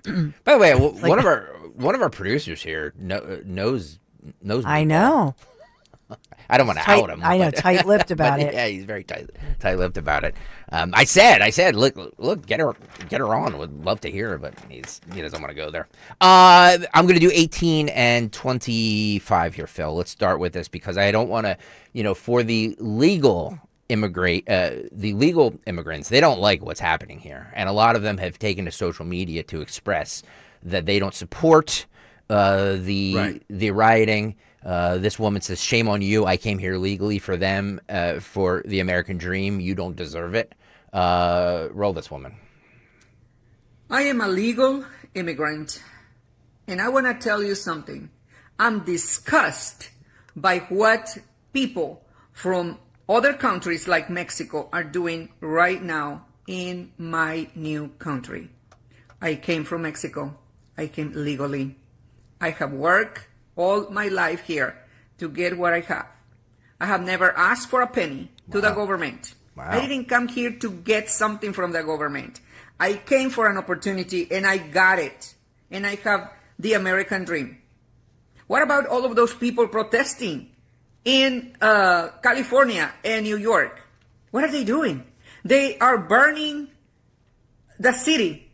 By the way, one of our producers here knows. I know. I don't want to out him. I know, tight-lipped about it. Yeah, he's very tight-lipped about it. I said, look, get her on. Would love to hear her, but he doesn't want to go there. I'm going to do 18 and 25 here, Phil. Let's start with this because I don't want to, for the legal immigrants, they don't like what's happening here, and a lot of them have taken to social media to express that they don't support the rioting. This woman says, "Shame on you. I came here legally for them, for the American dream. You don't deserve it." Roll this woman. I am a legal immigrant, and I want to tell you something. I'm disgusted by what people from other countries like Mexico are doing right now in my new country. I came from Mexico. I came legally. I have worked all my life here to get what I have. I have never asked for a penny to the government. Wow. I didn't come here to get something from the government. I came for an opportunity and I got it. And I have the American dream. What about all of those people protesting in California and New York? What are they doing? They are burning the city.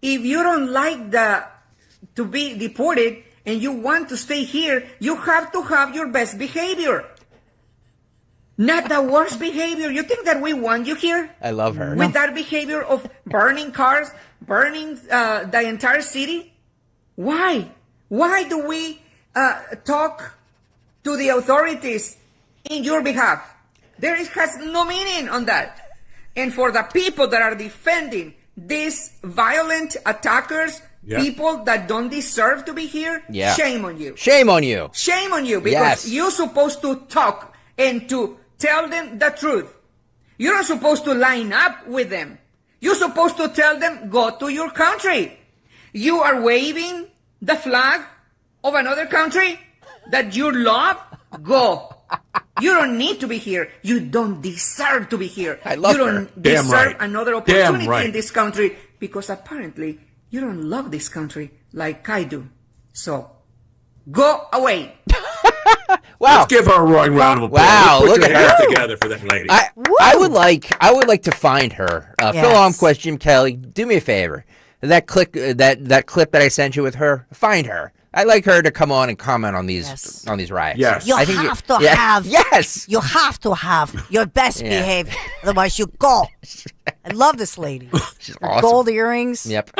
If you don't like to be deported, and you want to stay here, you have to have your best behavior. Not the worst behavior. You think that we want you here? I love her. With that behavior of burning cars, burning the entire city? Why? Why do we talk to the authorities in your behalf? Has no meaning on that. And for the people that are defending these violent attackers, people that don't deserve to be here, shame on you. Shame on you. Shame on you, because you're supposed to talk and to tell them the truth. You're not supposed to line up with them. You're supposed to tell them, go to your country. You are waving the flag of another country that you love, go. You don't need to be here. You don't deserve to be here. I love you don't her. deserve right. another opportunity in this country because apparently you don't love this country like I do. So, go away. Wow. Let's give her a roaring round of applause. Wow, Let's put look your at hands her. together for that lady. I would like to find her. Phil Almquist, Jim Kelly, do me a favor. That clip that I sent you with her, find her. I'd like her to come on and comment on these riots. Yes. You have to have. Yes. You have to have your best behavior. Otherwise, you go. I love this lady. She's Her awesome. gold earrings. Yep.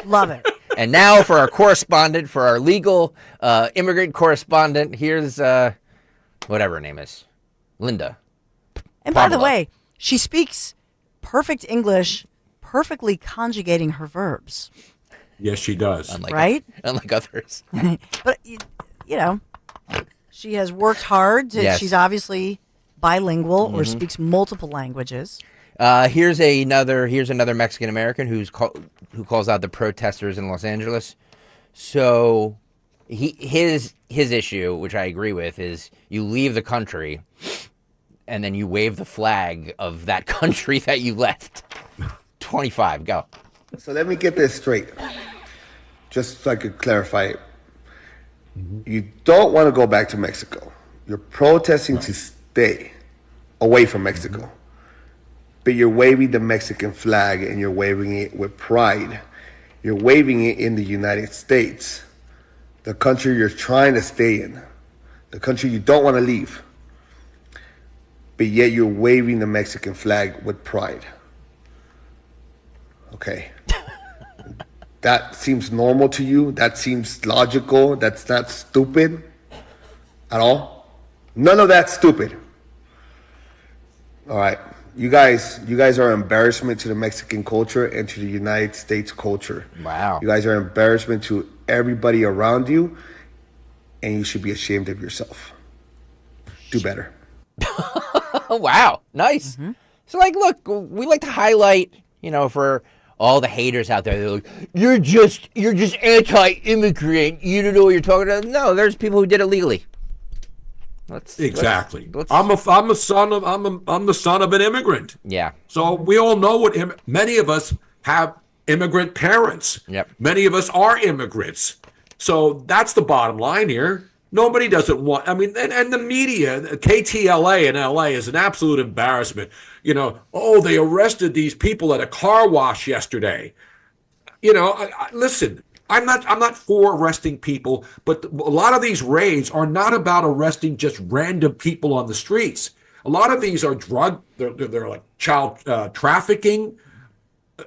Love it. And now for our correspondent, for our legal immigrant correspondent, here's whatever her name is, Linda. And by the way, she speaks perfect English, perfectly conjugating her verbs. Yes, she does. Right? Unlike others. But, you know, she has worked hard. She's obviously bilingual or speaks multiple languages. Here's another Mexican American who calls out the protesters in Los Angeles. So his issue, which I agree with, is you leave the country and then you wave the flag of that country that you left. 25, go. So let me get this straight, just so I could clarify it. You don't want to go back to Mexico. You're protesting to stay away from Mexico. But you're waving the Mexican flag and you're waving it with pride. You're waving it in the United States, the country you're trying to stay in, the country you don't want to leave. But yet you're waving the Mexican flag with pride. Okay. That seems normal to you? That seems logical? That's not stupid at all? None of that's stupid. All right. You guys are an embarrassment to the Mexican culture and to the United States culture. Wow. You guys are an embarrassment to everybody around you, and you should be ashamed of yourself. Do better. Wow. Nice. So, look, we like to highlight, for all the haters out there. They're like, you're just anti-immigrant. You don't know what you're talking about. No, there's people who did it legally. Exactly. I'm the son of an immigrant. Yeah. So we all know what many of us have immigrant parents. Yep. Many of us are immigrants. So that's the bottom line here. Nobody doesn't want, and the media, KTLA in LA is an absolute embarrassment. They arrested these people at a car wash yesterday. Listen, I'm not for arresting people, but a lot of these raids are not about arresting just random people on the streets. A lot of these are they're like child trafficking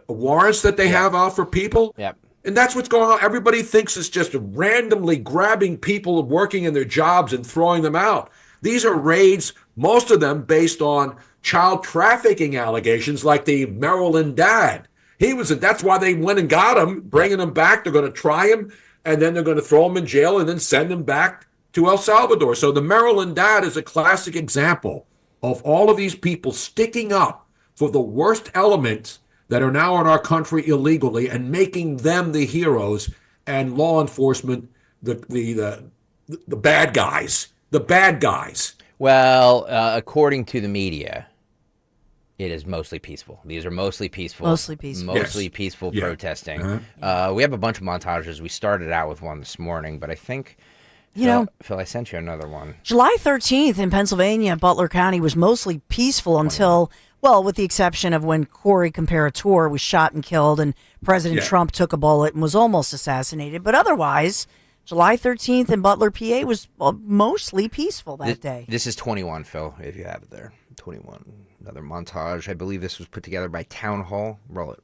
warrants that they have out for people. Yep. And that's what's going on. Everybody thinks it's just randomly grabbing people working in their jobs and throwing them out. These are raids, most of them based on child trafficking allegations, like the Maryland dad. That's why they went and got him, bringing him back. They're going to try him, and then they're going to throw him in jail and then send him back to El Salvador. So the Maryland dad is a classic example of all of these people sticking up for the worst elements that are now in our country illegally and making them the heroes, and law enforcement the bad guys. The bad guys. Well, according to the media, it is mostly peaceful. These are mostly peaceful. Mostly peaceful. Mostly peaceful protesting. We have a bunch of montages. We started out with one this morning, but I think, Phil, I sent you another one. July 13th in Pennsylvania, Butler County was mostly peaceful until, with the exception of when Corey Comparator was shot and killed and President Trump took a bullet and was almost assassinated. But otherwise, July 13th in Butler, PA was mostly peaceful that day. This is 21, Phil, if you have it there. 21. Another montage. I believe this was put together by Town Hall. Roll it.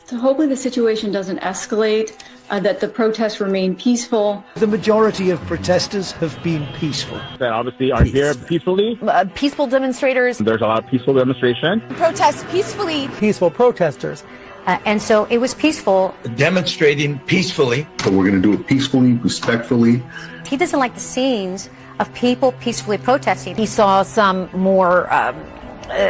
So hopefully the situation doesn't escalate, that the protests remain peaceful. The majority of protesters have been peaceful. That obviously are here peacefully. Peaceful demonstrators. There's a lot of peaceful demonstration. Protest peacefully. Peaceful protesters. And so it was peaceful. Demonstrating peacefully. So we're going to do it peacefully, respectfully. He doesn't like the scenes of people peacefully protesting. He saw some more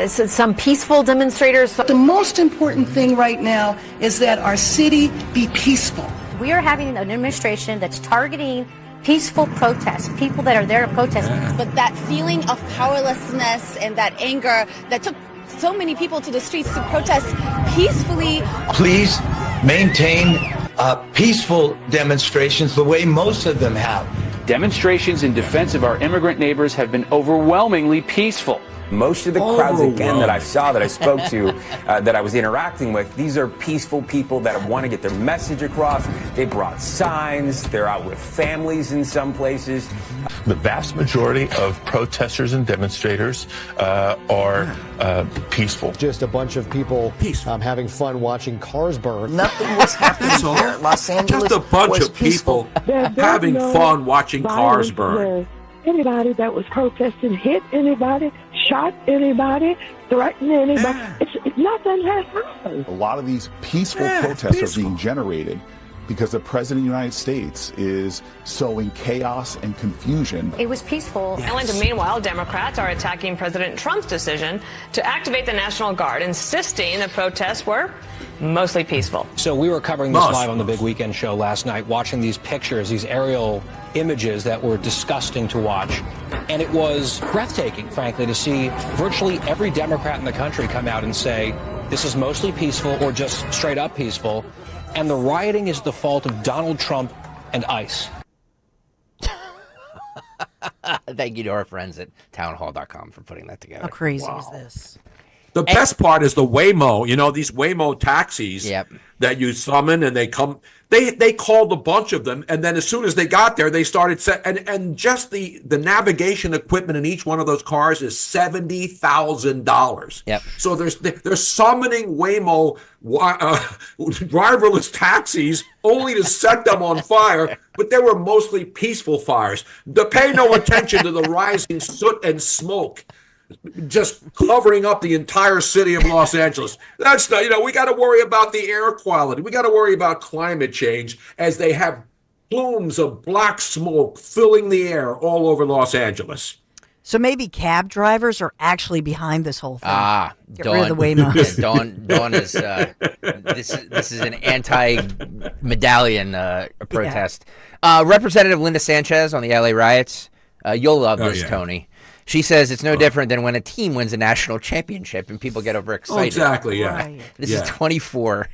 some peaceful demonstrators. The most important thing right now is that our city be peaceful. We are having an administration that's targeting peaceful protests, people that are there to protest. But that feeling of powerlessness and that anger that took so many people to the streets to protest peacefully. Please maintain peaceful demonstrations the way most of them have. Demonstrations in defense of our immigrant neighbors have been overwhelmingly peaceful. Most of the crowds, again, that I saw, that I spoke to, that I was interacting with, these are peaceful people that want to get their message across. They brought signs. They're out with families in some places. The vast majority of protesters and demonstrators are peaceful. Just a bunch of people having fun watching cars burn. Nothing was happening here. Los Angeles Just a bunch of people having fun watching cars burn. Anybody that was protesting hit anybody, shot anybody, threatened anybody. It's nothing has happened. A lot of these peaceful protests are being generated because the President of the United States is sowing chaos and confusion. It was peaceful. And meanwhile, Democrats are attacking President Trump's decision to activate the National Guard, insisting the protests were mostly peaceful. So we were covering this live on the Big Weekend Show last night, watching these pictures, these aerial images that were disgusting to watch. And it was breathtaking, frankly, to see virtually every Democrat in the country come out and say, this is mostly peaceful or just straight up peaceful. And the rioting is the fault of Donald Trump and ICE. Thank you to our friends at townhall.com for putting that together. How crazy is this? The best part is the Waymo, these Waymo taxis that you summon and they come. They called a bunch of them, and then as soon as they got there, they started and just the navigation equipment in each one of those cars is $70,000. Yep. So they're summoning Waymo driverless taxis only to set them on fire, but they were mostly peaceful fires. To pay no attention to the rising soot and smoke just covering up the entire city of Los Angeles. That's not, we got to worry about the air quality. We got to worry about climate change as they have plumes of black smoke filling the air all over Los Angeles. So maybe cab drivers are actually behind this whole thing. Get Dawn, rid of the Waymos. Dawn is this is an anti-medallion protest. Representative Linda Sanchez on the LA riots. You'll love this, Tony. She says it's no different than when a team wins a national championship and people get overexcited. Oh, exactly, yeah. Right. This is 24.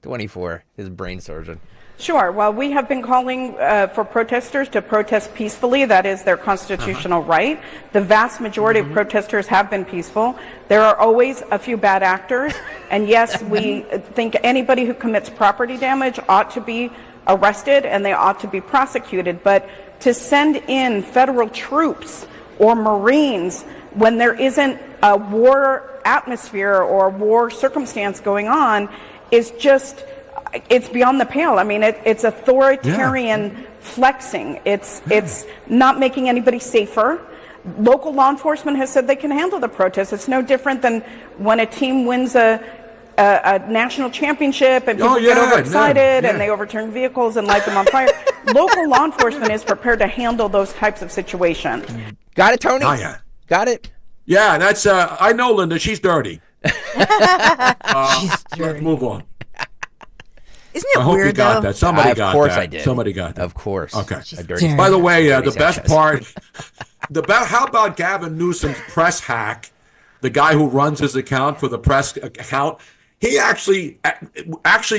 24, his brain surgeon. Sure. Well, we have been calling for protesters to protest peacefully. That is their constitutional right. The vast majority of protesters have been peaceful. There are always a few bad actors. And yes, we think anybody who commits property damage ought to be arrested and they ought to be prosecuted. But to send in federal troops or Marines when there isn't a war atmosphere or war circumstance going on is just, it's beyond the pale. I mean, it's authoritarian flexing. It's not making anybody safer. Local law enforcement has said they can handle the protests. It's no different than when a team wins a national championship and people get overexcited and they overturn vehicles and light them on fire. Local law enforcement is prepared to handle those types of situations. Got it, Tony? Oh, yeah. Got it? Yeah, that's, I know Linda, she's dirty. Let's move on. Isn't it I hope weird, you got though? that. Somebody got that. Of course I did. Somebody got that. Of course. Okay. Dirty By the way, Dirty the best Sanchez. part, how about Gavin Newsom's press hack, the guy who runs his account for the press account? He actually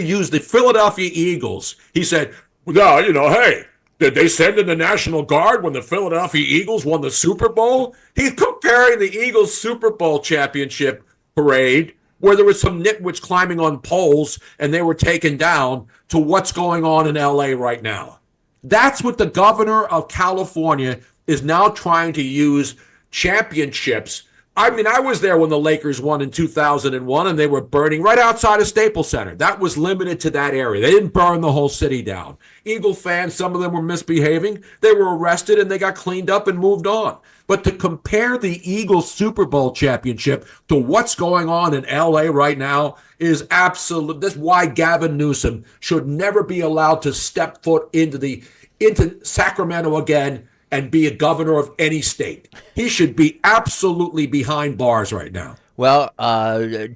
used the Philadelphia Eagles. He said, "No, hey, did they send in the National Guard when the Philadelphia Eagles won the Super Bowl?" He's comparing the Eagles Super Bowl championship parade, where there was some nitwits climbing on poles and they were taken down, to what's going on in L.A. right now. That's what the governor of California is now trying to use championships. I mean, I was there when the Lakers won in 2001 and they were burning right outside of Staples Center. That was limited to that area. They didn't burn the whole city down. Eagle fans, some of them were misbehaving. They were arrested and they got cleaned up and moved on. But to compare the Eagles Super Bowl championship to what's going on in L.A. right now is absolute. That's why Gavin Newsom should never be allowed to step foot into Sacramento again and be a governor of any state. He should be absolutely behind bars right now. Well,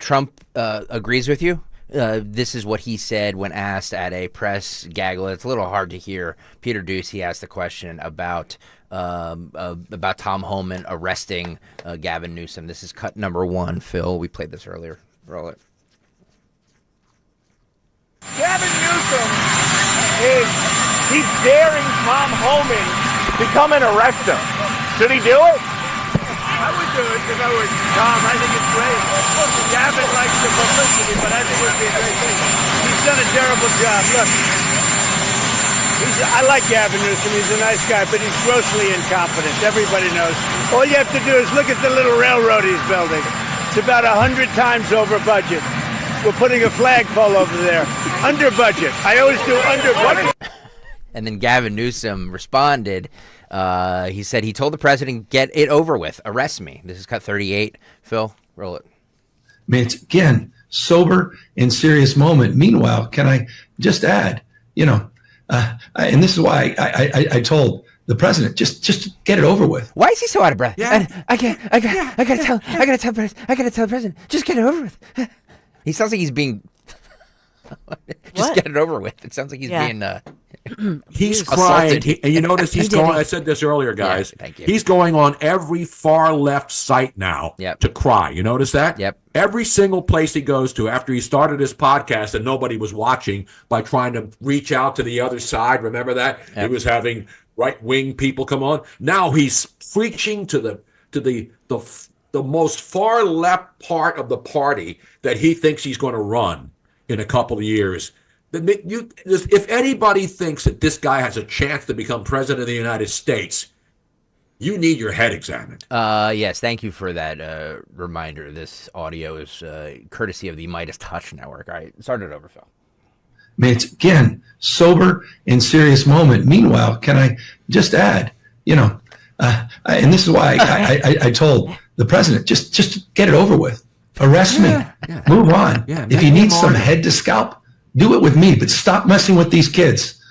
Trump agrees with you. This is what he said when asked at a press gaggle. It's a little hard to hear. Peter Doocy asked the question about Tom Homan arresting Gavin Newsom. This is cut number 1, Phil. We played this earlier. Roll it. Gavin Newsom he's daring Tom Homan to come and arrest him. Should he do it? I would do it if I were Tom. I think it's great. Gavin likes the publicity, but I think it would be a great thing. He's done a terrible job. Look, I like Gavin Newsom. He's a nice guy, but he's grossly incompetent. Everybody knows. All you have to do is look at the little railroad he's building. It's about 100 times over budget. We're putting a flagpole over there. Under budget. I always do under budget. And then Gavin Newsom responded. He said he told the president, get it over with. Arrest me. This is cut 38. Phil, roll it. I mean, it's, again, sober and serious moment. Meanwhile, can I just add, and this is why I told the president, just get it over with. Why is he so out of breath? Yeah. I gotta tell the president, just get it over with. He sounds like he's being just get it over with. It sounds like he's being he's crying. And you notice he's going, I said this earlier, guys. Yeah, thank you. He's going on every far left site now to cry. You notice that? Yep. Every single place he goes to after he started his podcast and nobody was watching by trying to reach out to the other side. Remember that? Yep. He was having right-wing people come on. Now he's preaching to the most far left part of the party that he thinks he's going to run in a couple of years. If anybody thinks that this guy has a chance to become president of the United States, you need your head examined. Yes, thank you for that reminder. This audio is courtesy of the Midas Touch Network. All right, start it over, Phil. I mean, it's, again, sober and serious moment. Meanwhile, can I just add, and this is why I told the president, just get it over with. Arrest me. Yeah. Move on. Yeah, if you need some head to scalp, do it with me, but stop messing with these kids.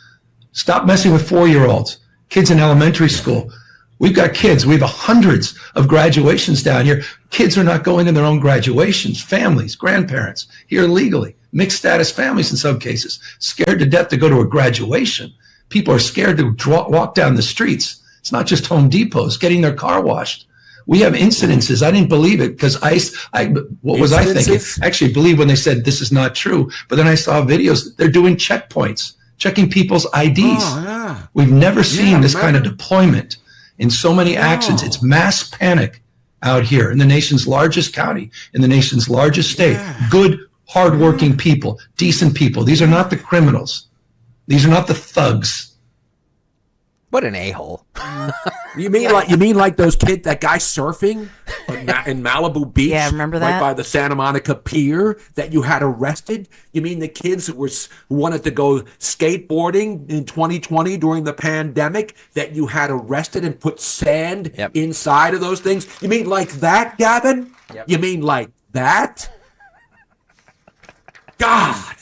Stop messing with 4-year-olds, kids in elementary school. We've got kids. We have hundreds of graduations down here. Kids are not going to their own graduations. Families, grandparents, here legally. Mixed status families in some cases. Scared to death to go to a graduation. People are scared to walk down the streets. It's not just Home Depots getting their car washed. We have incidences. I didn't believe it because what was I thinking? I actually believed when they said this is not true. But then I saw videos. They're doing checkpoints, checking people's IDs. Oh, yeah. We've never seen this kind of deployment in so many actions. It's mass panic out here in the nation's largest county, in the nation's largest state. Yeah. Good, hardworking people, decent people. These are not the criminals. These are not the thugs. What an a-hole. You mean like those kids, that guy surfing in Malibu Beach? Yeah, remember that? Right by the Santa Monica Pier that you had arrested? You mean the kids who wanted to go skateboarding in 2020 during the pandemic that you had arrested and put sand inside of those things? You mean like that, Gavin? Yep. You mean like that? God.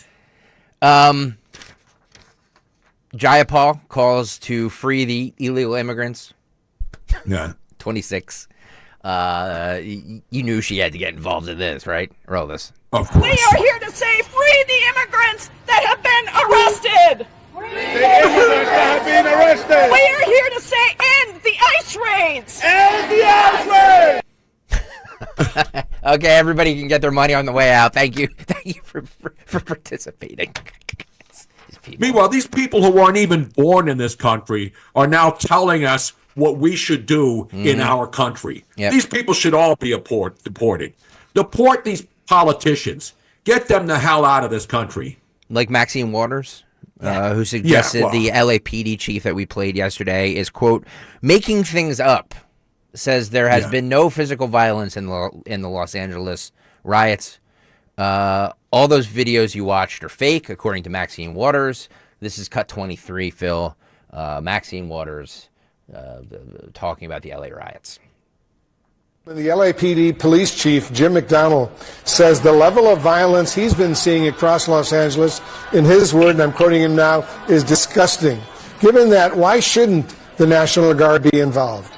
Jayapal calls to free the illegal immigrants. Yeah. 26. You knew she had to get involved in this, right? Roll this. Of course. We are here to say free the immigrants that have been arrested. The immigrants that have been arrested. We are here to say end the ICE raids. End the ICE raids. Okay, everybody can get their money on the way out. Thank you. Thank you for participating. Meanwhile, these people who weren't even born in this country are now telling us what we should do in our country. Yep. These people should all be deported. Deport these politicians. Get them the hell out of this country. Like Maxine Waters, who suggested the LAPD chief that we played yesterday is, quote, making things up. Says there has been no physical violence in the Los Angeles riots. All those videos you watched are fake, according to Maxine Waters. This is cut 23, Phil. Maxine Waters talking about the LA riots. The LAPD police chief, Jim McDonnell, says the level of violence he's been seeing across Los Angeles, in his word, and I'm quoting him now, is disgusting. Given that, why shouldn't the National Guard be involved?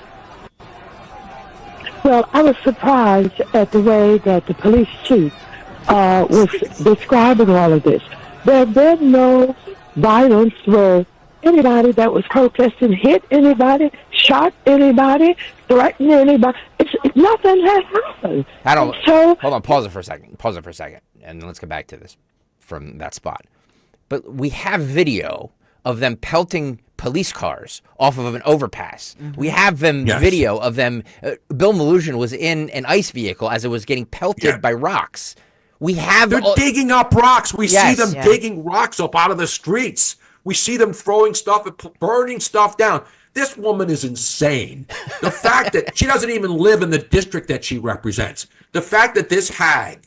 Well, I was surprised at the way that the police chief was describing all of this. There had been no violence where anybody that was protesting hit anybody, shot anybody, threatened anybody. Nothing has happened. Hold on, pause it for a second, and let's get back to this from that spot. But we have video of them pelting police cars off of an overpass. We have video of them. Bill Malugin was in an ICE vehicle as it was getting pelted by rocks. They're digging up rocks. We see them digging rocks up out of the streets. We see them throwing stuff and burning stuff down. This woman is insane. The fact that she doesn't even live in the district that she represents. The fact that this hag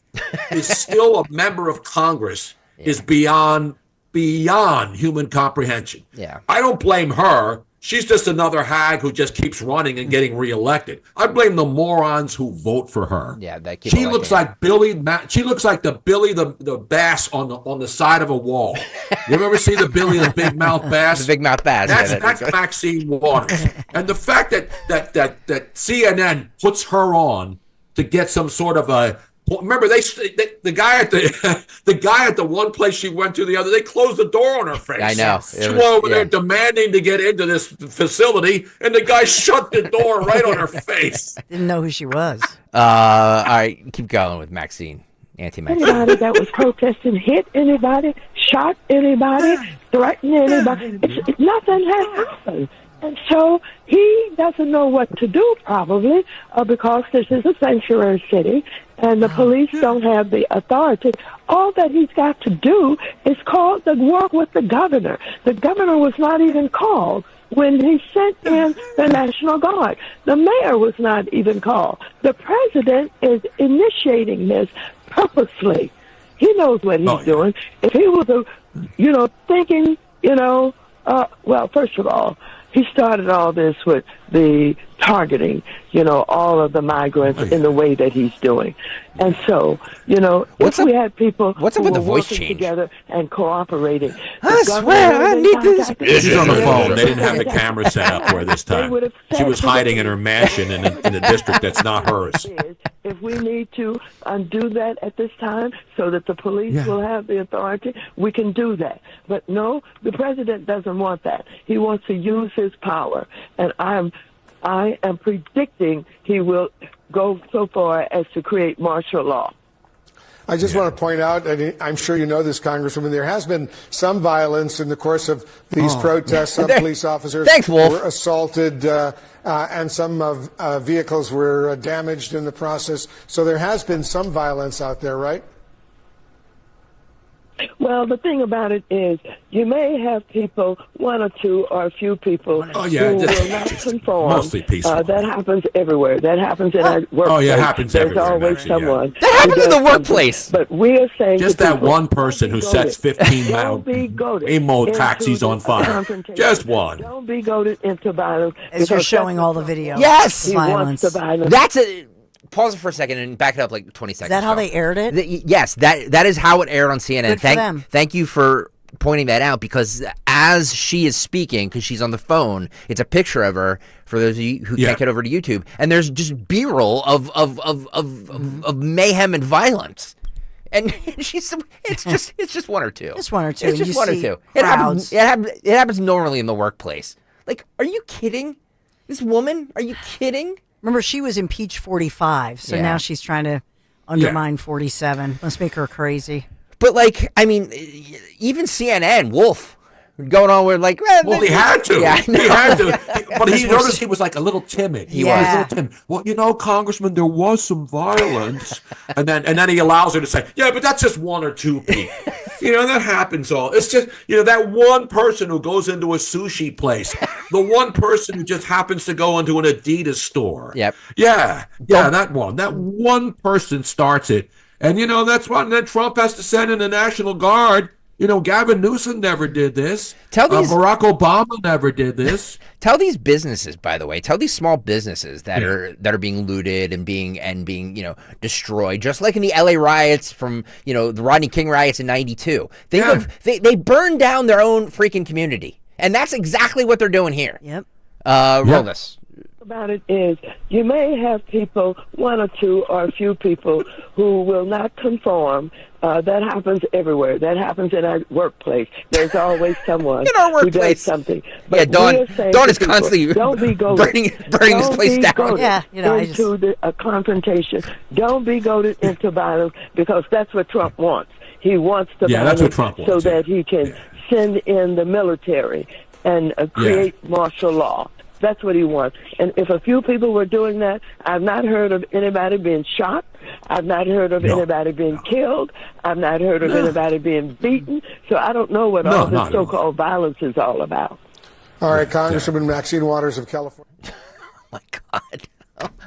is still a member of Congress is beyond human comprehension. Yeah. I don't blame her. She's just another hag who just keeps running and getting reelected. I blame the morons who vote for her. Yeah, she looks like Billy. She looks like the Billy the bass on the side of a wall. You ever see the Billy the big mouth bass? The big mouth bass. That's Maxine Waters. And the fact that CNN puts her on to get some sort of a. Remember, the guy at the one place she went to the other, they closed the door on her face. I know. She went over there demanding to get into this facility, and the guy shut the door right on her face. Didn't know who she was. All right, keep going with Maxine. Anti-Maxine. Anybody that was protesting hit anybody, shot anybody, threatened anybody. Nothing has happened. And so he doesn't know what to do, probably, because this is a sanctuary city, and the police don't have the authority. All that he's got to do is work with the governor. The governor was not even called when he sent in the National Guard. The mayor was not even called. The president is initiating this purposely. He knows what he's doing. If he was, thinking, well, first of all, he started all this with the targeting, all of the migrants in the way that he's doing. And so, if we had people who were working together and cooperating. I swear, I need this. She's on the phone. They didn't have the camera set up for this time. She was hiding in her mansion in a district that's not hers. If we need to undo that at this time so that the police will have the authority, we can do that. But no, the president doesn't want that. He wants to use his power. And I am predicting he will go so far as to create martial law. I just want to point out, and I'm sure you know this, Congresswoman, there has been some violence in the course of these protests. Some police officers were assaulted, and some vehicles were damaged in the process. So there has been some violence out there, right? Well, the thing about it is, you may have people, one or two or a few people, who will not conform. Mostly peaceful. That happens everywhere. That happens in our workplace. Oh, yeah, it happens There's everywhere. There's always someone. That happens in the workplace. But we are saying just that one person who sets 15 Waymo taxis on fire. Just one. Don't be goaded into violence. As you're showing all the video. Yes. He wants the violence. That's a. Pause it for a second and back it up like 20 seconds. Is that how they aired it? Yes, that is how it aired on CNN. Good for them. Thank you for pointing that out, because as she is speaking, because she's on the phone, it's a picture of her for those of you who can't get over to YouTube, and there's just B-roll of mayhem and violence. And it's just one or two. Just one or two. It's just one or two. It happens normally in the workplace. Like, are you kidding? This woman? Are you kidding? Remember, she was impeached 45, so now she's trying to undermine 47. Must make her crazy. But, even CNN, Wolf, going on with, well, he had to. Yeah, he had to. But he noticed he was, a little timid. He was a little timid. Well, Congressman, there was some violence. and then he allows her to say, yeah, but that's just one or two people. That happens all. It's just, that one person who goes into a sushi place, the one person who just happens to go into an Adidas store. Yep. Yeah, that one. That one person starts it. And, that's why. And then Trump has to send in the National Guard. Gavin Newsom never did this. Barack Obama never did this. Tell these businesses, by the way, tell these small businesses that are being looted and being destroyed, just like in the LA riots from the Rodney King riots in '92. They burned down their own freaking community, and that's exactly what they're doing here. Yep. Roll this. About it is you may have people, one or two or a few people, who will not conform. That happens everywhere. That happens in our workplace. There's always someone in our who does workplace. something. Yeah, Dawn is people, constantly don't be burning this place down. Yeah, into a confrontation. Don't be goaded into violence, because that's what Trump wants. He wants the that's violence what Trump wants, so that he can send in the military and create martial law. That's what he wants. And if a few people were doing that, I've not heard of anybody being shot. I've not heard of anybody being killed. I've not heard of anybody being beaten. So I don't know what all this so-called violence is all about. All right, Congresswoman Maxine Waters of California.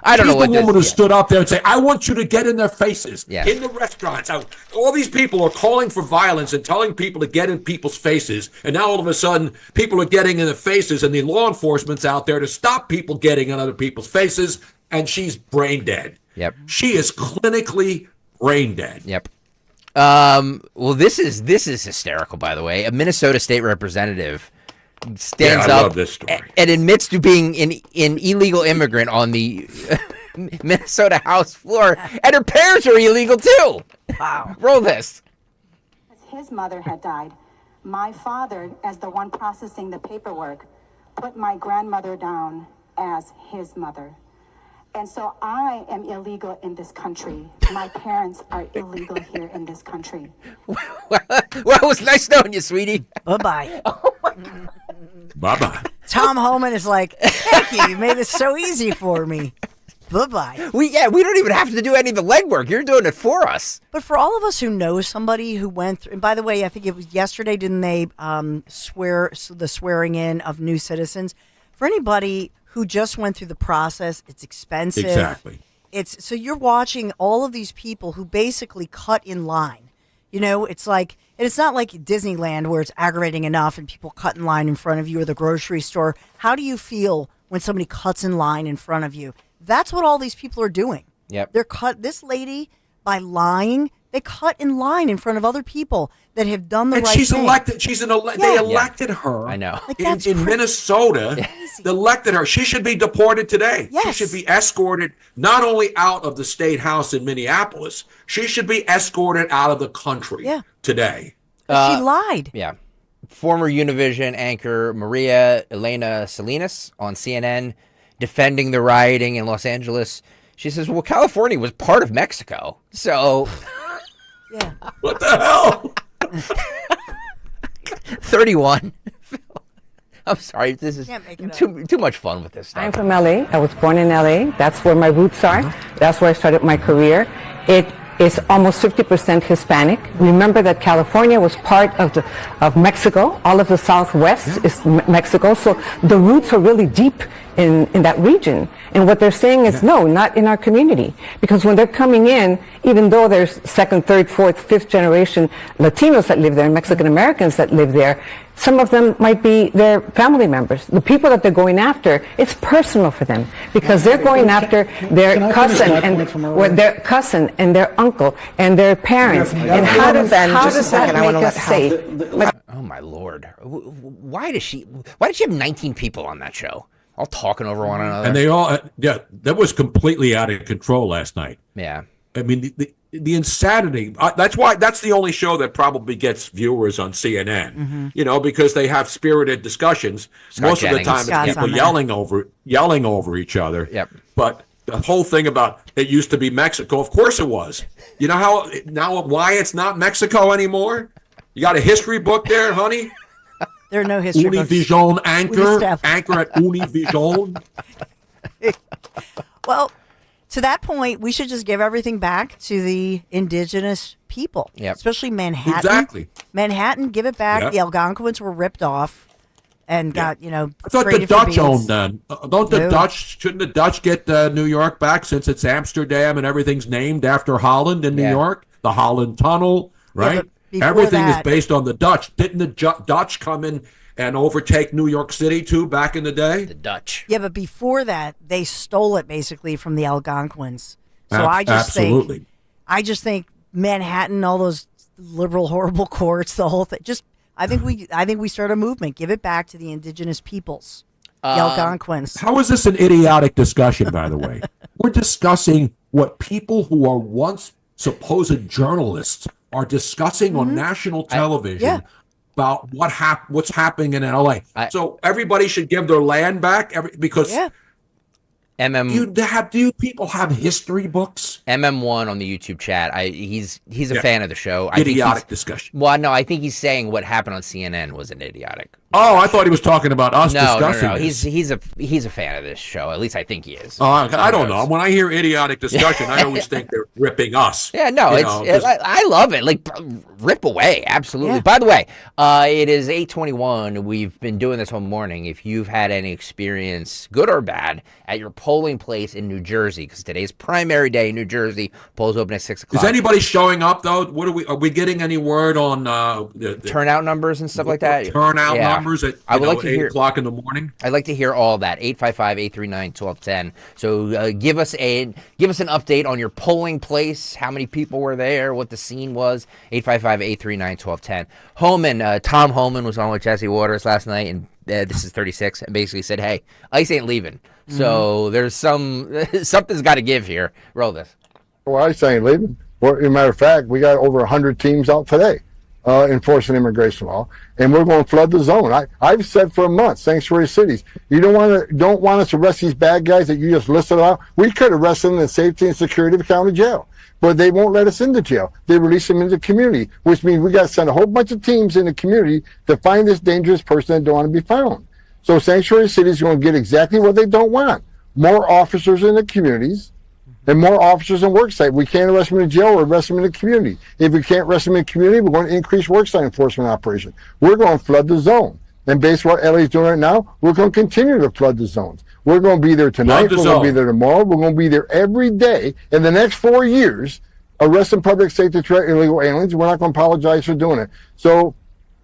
I don't know what the woman who stood up there and say, I want you to get in their faces in the restaurants. All these people are calling for violence and telling people to get in people's faces. And now all of a sudden, people are getting in their faces, and the law enforcement's out there to stop people getting in other people's faces. And she's brain dead. Yep. She is clinically brain dead. Yep. Well, this is hysterical, by the way. A Minnesota state representative stands up and admits to being an illegal immigrant on the Minnesota House floor, and her parents are illegal too. Wow. Roll this. His mother had died. My father, as the one processing the paperwork, put my grandmother down as his mother. And so I am illegal in this country. My parents are illegal here in this country. Well, it was nice knowing you, sweetie. Bye-bye. Oh, my God. Bye-bye. Tom Homan is like, thank you. You made this so easy for me. Bye-bye. We don't even have to do any of the legwork. You're doing it for us. But for all of us who know somebody who went through, and by the way, I think it was yesterday, didn't they swearing in of new citizens? For anybody who just went through the process, it's expensive. Exactly. So you're watching all of these people who basically cut in line. You know, it's like, and it's not like Disneyland where it's aggravating enough and people cut in line in front of you, or the grocery store. How do you feel when somebody cuts in line in front of you? That's what all these people are doing. Yep. This lady, by lying, they cut in line in front of other people that have done the right she's thing. elected. They elected her. I know. In Minnesota, they elected her. She should be deported today. Yes. She should be escorted not only out of the state house in Minneapolis, she should be escorted out of the country today. She lied. Yeah. Former Univision anchor Maria Elena Salinas on CNN defending the rioting in Los Angeles. She says, well, California was part of Mexico. So... Yeah. What the hell? 31. I'm sorry. This is too much fun with this stuff. I'm from LA. I was born in LA. That's where my roots are. That's where I started my career. It is almost 50% Hispanic. Remember that California was part of Mexico. All of the Southwest is Mexico. So the roots are really deep in that region. And what they're saying is, no, not in our community. Because when they're coming in, even though there's second, third, fourth, fifth generation Latinos that live there, Mexican Americans that live there, some of them might be their family members. The people that they're going after, it's personal for them because they're going after their cousin and their uncle and their parents. And how does that make us safe? Oh my Lord! Why does she have 19 people on that show, all talking over one another? And they all, that was completely out of control last night. Yeah. I mean, the insanity, that's the only show that probably gets viewers on CNN, because they have spirited discussions. Most of the time it's people yelling over each other. Yep. But the whole thing about it used to be Mexico, of course it was. You know why it's not Mexico anymore? You got a history book there, honey? There are no history books. Univision anchor at Univision. Well, to that point, we should just give everything back to the indigenous people, especially Manhattan. Exactly. Manhattan, give it back. Yep. The Algonquins were ripped off and got, I thought the Dutch owned them. Shouldn't the Dutch get New York back since it's Amsterdam and everything's named after Holland in New York? The Holland Tunnel, right? Everything is based on the Dutch. Didn't the Dutch come in and overtake New York City, too, back in the day? The Dutch. Yeah, but before that, they stole it, basically, from the Algonquins. So I just think Manhattan, all those liberal, horrible courts, the whole thing, I think we start a movement. Give it back to the indigenous peoples. Algonquins. How is this an idiotic discussion, by the way? We're discussing what people who are once supposed journalists are discussing on national television about what's happening in LA. So everybody should give their land back because do you people have history books? MM1 on the YouTube chat. He's a fan of the show. Idiotic discussion. Well, no, I think he's saying what happened on CNN was an idiotic. Oh, I thought he was talking about us discussing No. this. He's a fan of this show. At least I think he is. Oh, I don't know. When I hear idiotic discussion, I always think they're ripping us. Yeah, no, I love it. Like, rip away, absolutely. Yeah. By the way, it is 8:21. We've been doing this all morning. If you've had any experience, good or bad, at your polling place in New Jersey, because today's primary day in New Jersey, polls open at 6 o'clock. Is anybody showing up though? Are we getting any word on the turnout numbers and stuff like that? Turnout numbers at I would like to 8 hear, o'clock in the morning. I'd like to hear all that. 855-839-1210. So give us an update on your polling place. How many people were there? What the scene was? 855-839-1210. Tom Homan was on with Jesse Waters last night, and this is 36, and basically said, "Hey, ICE ain't leaving." So there's something's got to give here. Roll this. Well, ICE ain't leaving. Well, as a matter of fact, we got over 100 teams out today. Enforcing immigration law, and we're going to flood the zone. I've said for a month, sanctuary cities, you don't want us to arrest these bad guys that you just listed out. We could arrest them in the safety and security of the county jail, but they won't let us into jail. They release them into the community, which means we got to send a whole bunch of teams in the community to find this dangerous person that don't want to be found. So sanctuary cities are going to get exactly what they don't want: more officers in the communities. And more officers in worksite. We can't arrest them in jail or arrest them in the community. If we can't arrest them in the community, we're going to increase worksite enforcement operation. We're going to flood the zone. And based on what LA is doing right now, we're going to continue to flood the zones. We're going to be there tonight. We're going to be there tomorrow. We're going to be there every day in the next 4 years, arresting public safety threat illegal aliens. We're not going to apologize for doing it. So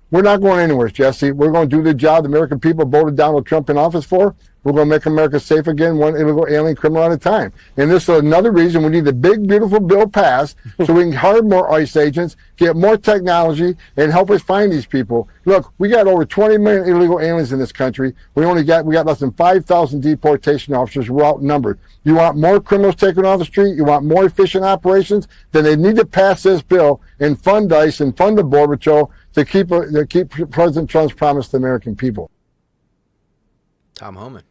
we're not going anywhere, Jesse. We're going to do the job the American people voted Donald Trump in office for. We're going to make America safe again, one illegal alien criminal at a time. And this is another reason we need the big, beautiful bill passed so we can hire more ICE agents, get more technology, and help us find these people. Look, we got over 20 million illegal aliens in this country. We got less than 5,000 deportation officers. We're outnumbered. You want more criminals taken off the street? You want more efficient operations? Then they need to pass this bill and fund ICE and fund the Border Patrol to keep President Trump's promise to the American people. Tom Homan.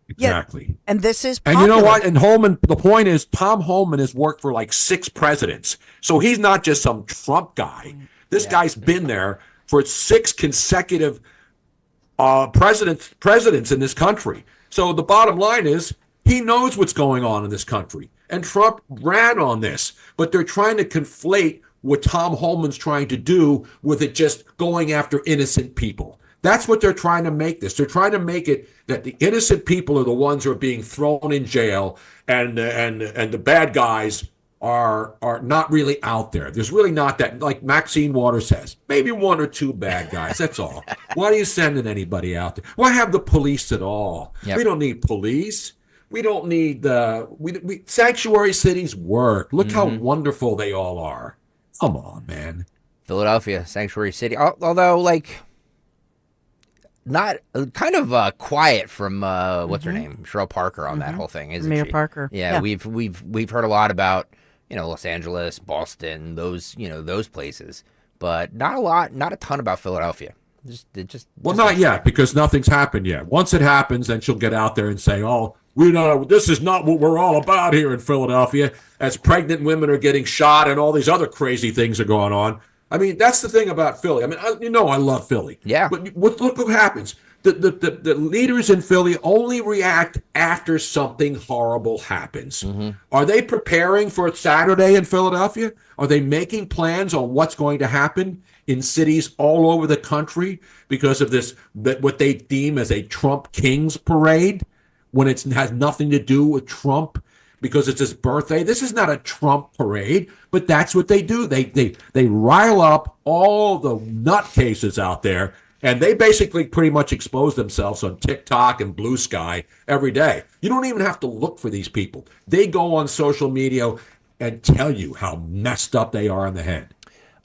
Exactly. Yeah, and this is popular. And you know what? And Holman, the point is, Tom Homan has worked for like 6 presidents. So he's not just some Trump guy. This guy's been there for 6 consecutive presidents in this country. So the bottom line is, he knows what's going on in this country. And Trump ran on this. But they're trying to conflate what Tom Homan's trying to do with it just going after innocent people. That's what they're trying to make this. They're trying to make it that the innocent people are the ones who are being thrown in jail, and the bad guys are not really out there. There's really not that, like Maxine Waters says, maybe 1 or 2 bad guys. That's all. Why are you sending anybody out there? Why have the police at all? Yep. We don't need police. We don't need sanctuary cities work. Look how wonderful they all are. Come on, man. Philadelphia, sanctuary city. Although, like, not kind of quiet from what's her name, Cheryl Parker on that whole thing, isn't Mayor she? Parker. Yeah, we've heard a lot about Los Angeles, Boston, those places, but not a ton about Philadelphia. Not yet, because nothing's happened yet. Once it happens, then she'll get out there and say, "Oh, this is not what we're all about here in Philadelphia." As pregnant women are getting shot and all these other crazy things are going on. I mean, that's the thing about Philly. I mean, I love Philly. Yeah. But look what happens. The leaders in Philly only react after something horrible happens. Are they preparing for Saturday in Philadelphia? Are they making plans on what's going to happen in cities all over the country because of this, what they deem as a Trump Kings parade, when it has nothing to do with Trump? Because it's his birthday. This is not a Trump parade, but that's what they do. They rile up all the nutcases out there, and they basically pretty much expose themselves on TikTok and Blue Sky every day. You don't even have to look for these people. They go on social media and tell you how messed up they are in the head.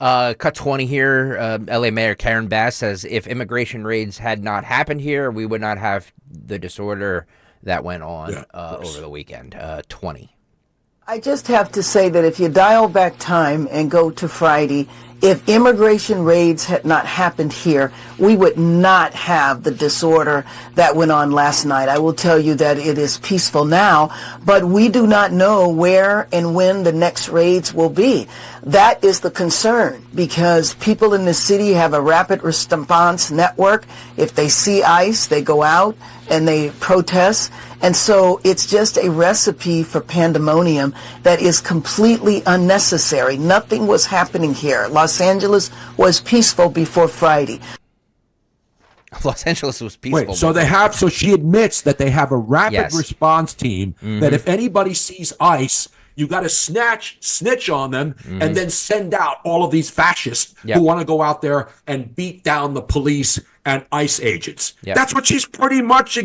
Cut 20 here. LA Mayor Karen Bass says if immigration raids had not happened here, we would not have the disorder that went on over the weekend. 20. I just have to say that if you dial back time and go to Friday, if immigration raids had not happened here, we would not have the disorder that went on last night. I will tell you that it is peaceful now, but we do not know where and when the next raids will be. That is the concern, because people in the city have a rapid response network. If they see ICE, they go out and they protest. And so it's just a recipe for pandemonium that is completely unnecessary. Nothing was happening here. Los Angeles was peaceful before Friday. Los Angeles was peaceful. Wait, so she admits that they have a rapid response team that if anybody sees ICE, you got to snitch on them and then send out all of these fascists who want to go out there and beat down the police and ICE agents. That's what she's pretty much,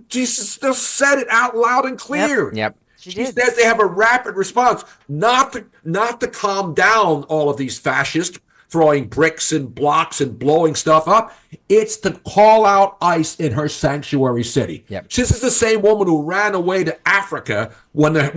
she still said it out loud and clear. She says they have a rapid response, not to calm down all of these fascists throwing bricks and blocks and blowing stuff up. It's to call out ICE in her sanctuary city. This is the same woman who ran away to Africa when the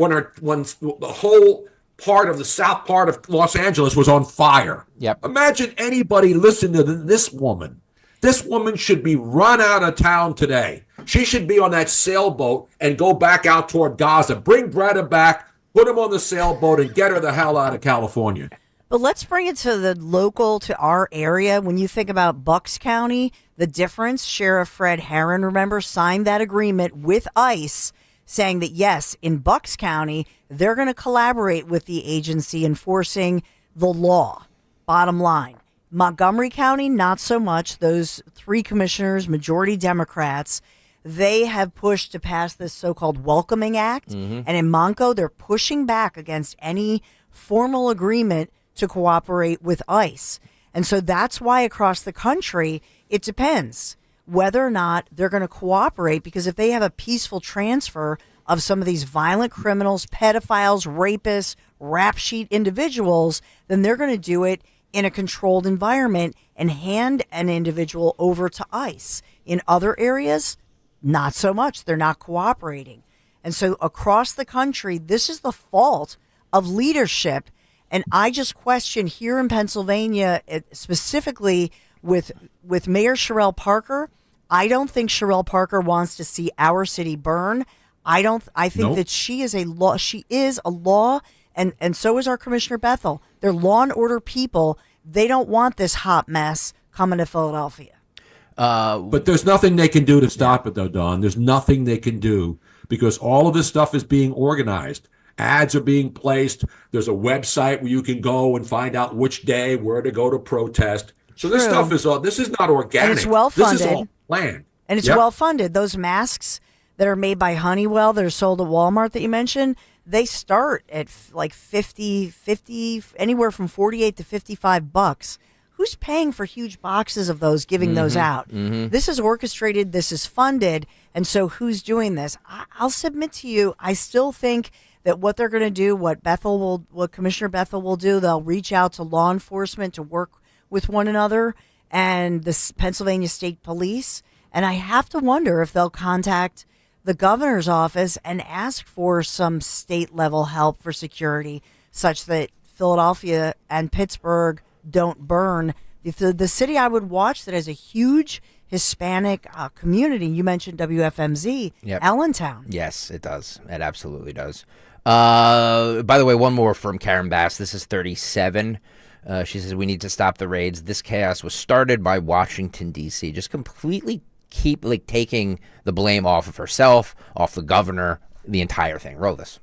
whole part of the south part of Los Angeles was on fire. Imagine anybody listening to this woman. This woman should be run out of town today. She should be on that sailboat and go back out toward Gaza. Bring Greta back, put him on the sailboat, and get her the hell out of California. But let's bring it to the local, to our area. When you think about Bucks County, the difference, Sheriff Fred Herron, remember, signed that agreement with ICE saying that, yes, in Bucks County, they're going to collaborate with the agency enforcing the law. Bottom line. Montgomery County, not so much. Those three commissioners, majority Democrats, they have pushed to pass this so-called Welcoming Act. And in Monco, they're pushing back against any formal agreement to cooperate with ICE. And so that's why across the country, it depends whether or not they're going to cooperate, because if they have a peaceful transfer of some of these violent criminals, pedophiles, rapists, rap sheet individuals, then they're going to do it in a controlled environment and hand an individual over to ICE. In other areas, not so much. They're not cooperating. And so across the country, this is the fault of leadership. And I just question here in Pennsylvania, specifically with Mayor Sherelle Parker. I don't think Sherelle Parker wants to see our city burn. I think that she is a law. She is a law, and so is our Commissioner Bethel. They're law and order people. They don't want this hot mess coming to Philadelphia. But there's nothing they can do to stop it, though, Dawn. There's nothing they can do because all of this stuff is being organized. Ads are being placed. There's a website where you can go and find out which day, where to go to protest. So this stuff is all. This is not organic. And it's well funded. This is all planned. And it's well funded. Those masks that are made by Honeywell that are sold at Walmart that you mentioned, they start at like 50, anywhere from 48 to $55. Who's paying for huge boxes of those, giving those out? This is orchestrated. This is funded. And so who's doing this? I'll submit to you, I still think that what they're going to do, what Commissioner Bethel will do, they'll reach out to law enforcement to work with one another and the Pennsylvania State Police. And I have to wonder if they'll contact the governor's office and ask for some state level help for security such that Philadelphia and Pittsburgh don't burn. The city I would watch that has a huge Hispanic community. You mentioned WFMZ, Allentown. Yes, it does. It absolutely does. By the way, one more from Karen Bass. This is 37. She says, we need to stop the raids. This chaos was started by Washington, D.C. Just completely keep taking the blame off of herself, off the governor, the entire thing. Roll this.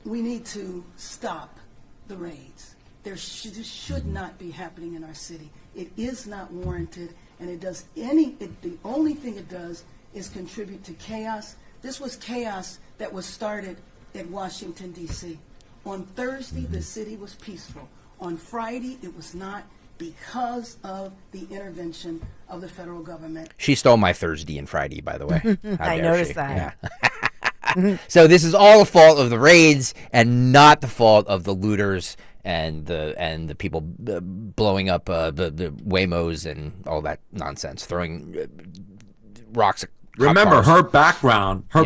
We need to stop the raids. This should not be happening in our city. It is not warranted, and the only thing it does is contribute to chaos. This was chaos that was started at Washington, D.C. On Thursday, the city was peaceful. On Friday, it was not, because of the intervention of the federal government. She stole my Thursday and Friday, by the way. I noticed that. Yeah. So this is all the fault of the raids and not the fault of the looters and the people blowing up the Waymos and all that nonsense, throwing rocks at Remember, cars. her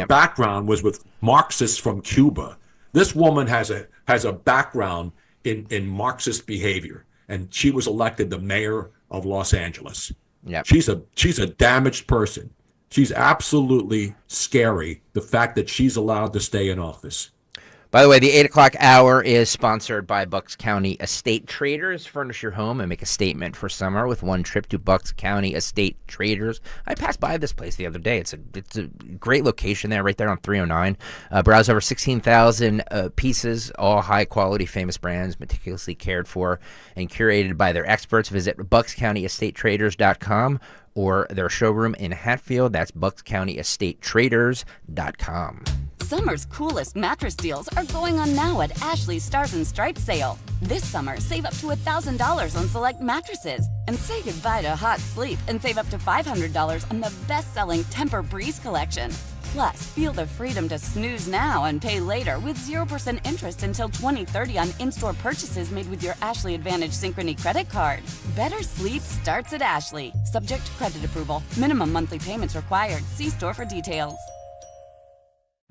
background was with Marxists from Cuba. This woman has a background in Marxist behavior, and she was elected the mayor of Los Angeles. Yep. She's a damaged person. She's absolutely scary, the fact that she's allowed to stay in office. By the way, the 8 o'clock hour is sponsored by Bucks County Estate Traders. Furnish your home and make a statement for summer with one trip to Bucks County Estate Traders. I passed by this place the other day. It's a great location there, right there on 309. Browse over 16,000 pieces, all high-quality, famous brands, meticulously cared for and curated by their experts. Visit buckscountyestatetraders.com or their showroom in Hatfield. That's buckscountyestatetraders.com. Summer's coolest mattress deals are going on now at Ashley's Stars and Stripes sale. This summer, save up to $1,000 on select mattresses. And say goodbye to hot sleep and save up to $500 on the best-selling Tempur-Breeze collection. Plus, feel the freedom to snooze now and pay later with 0% interest until 2030 on in-store purchases made with your Ashley Advantage Synchrony credit card. Better sleep starts at Ashley. Subject to credit approval. Minimum monthly payments required. See store for details.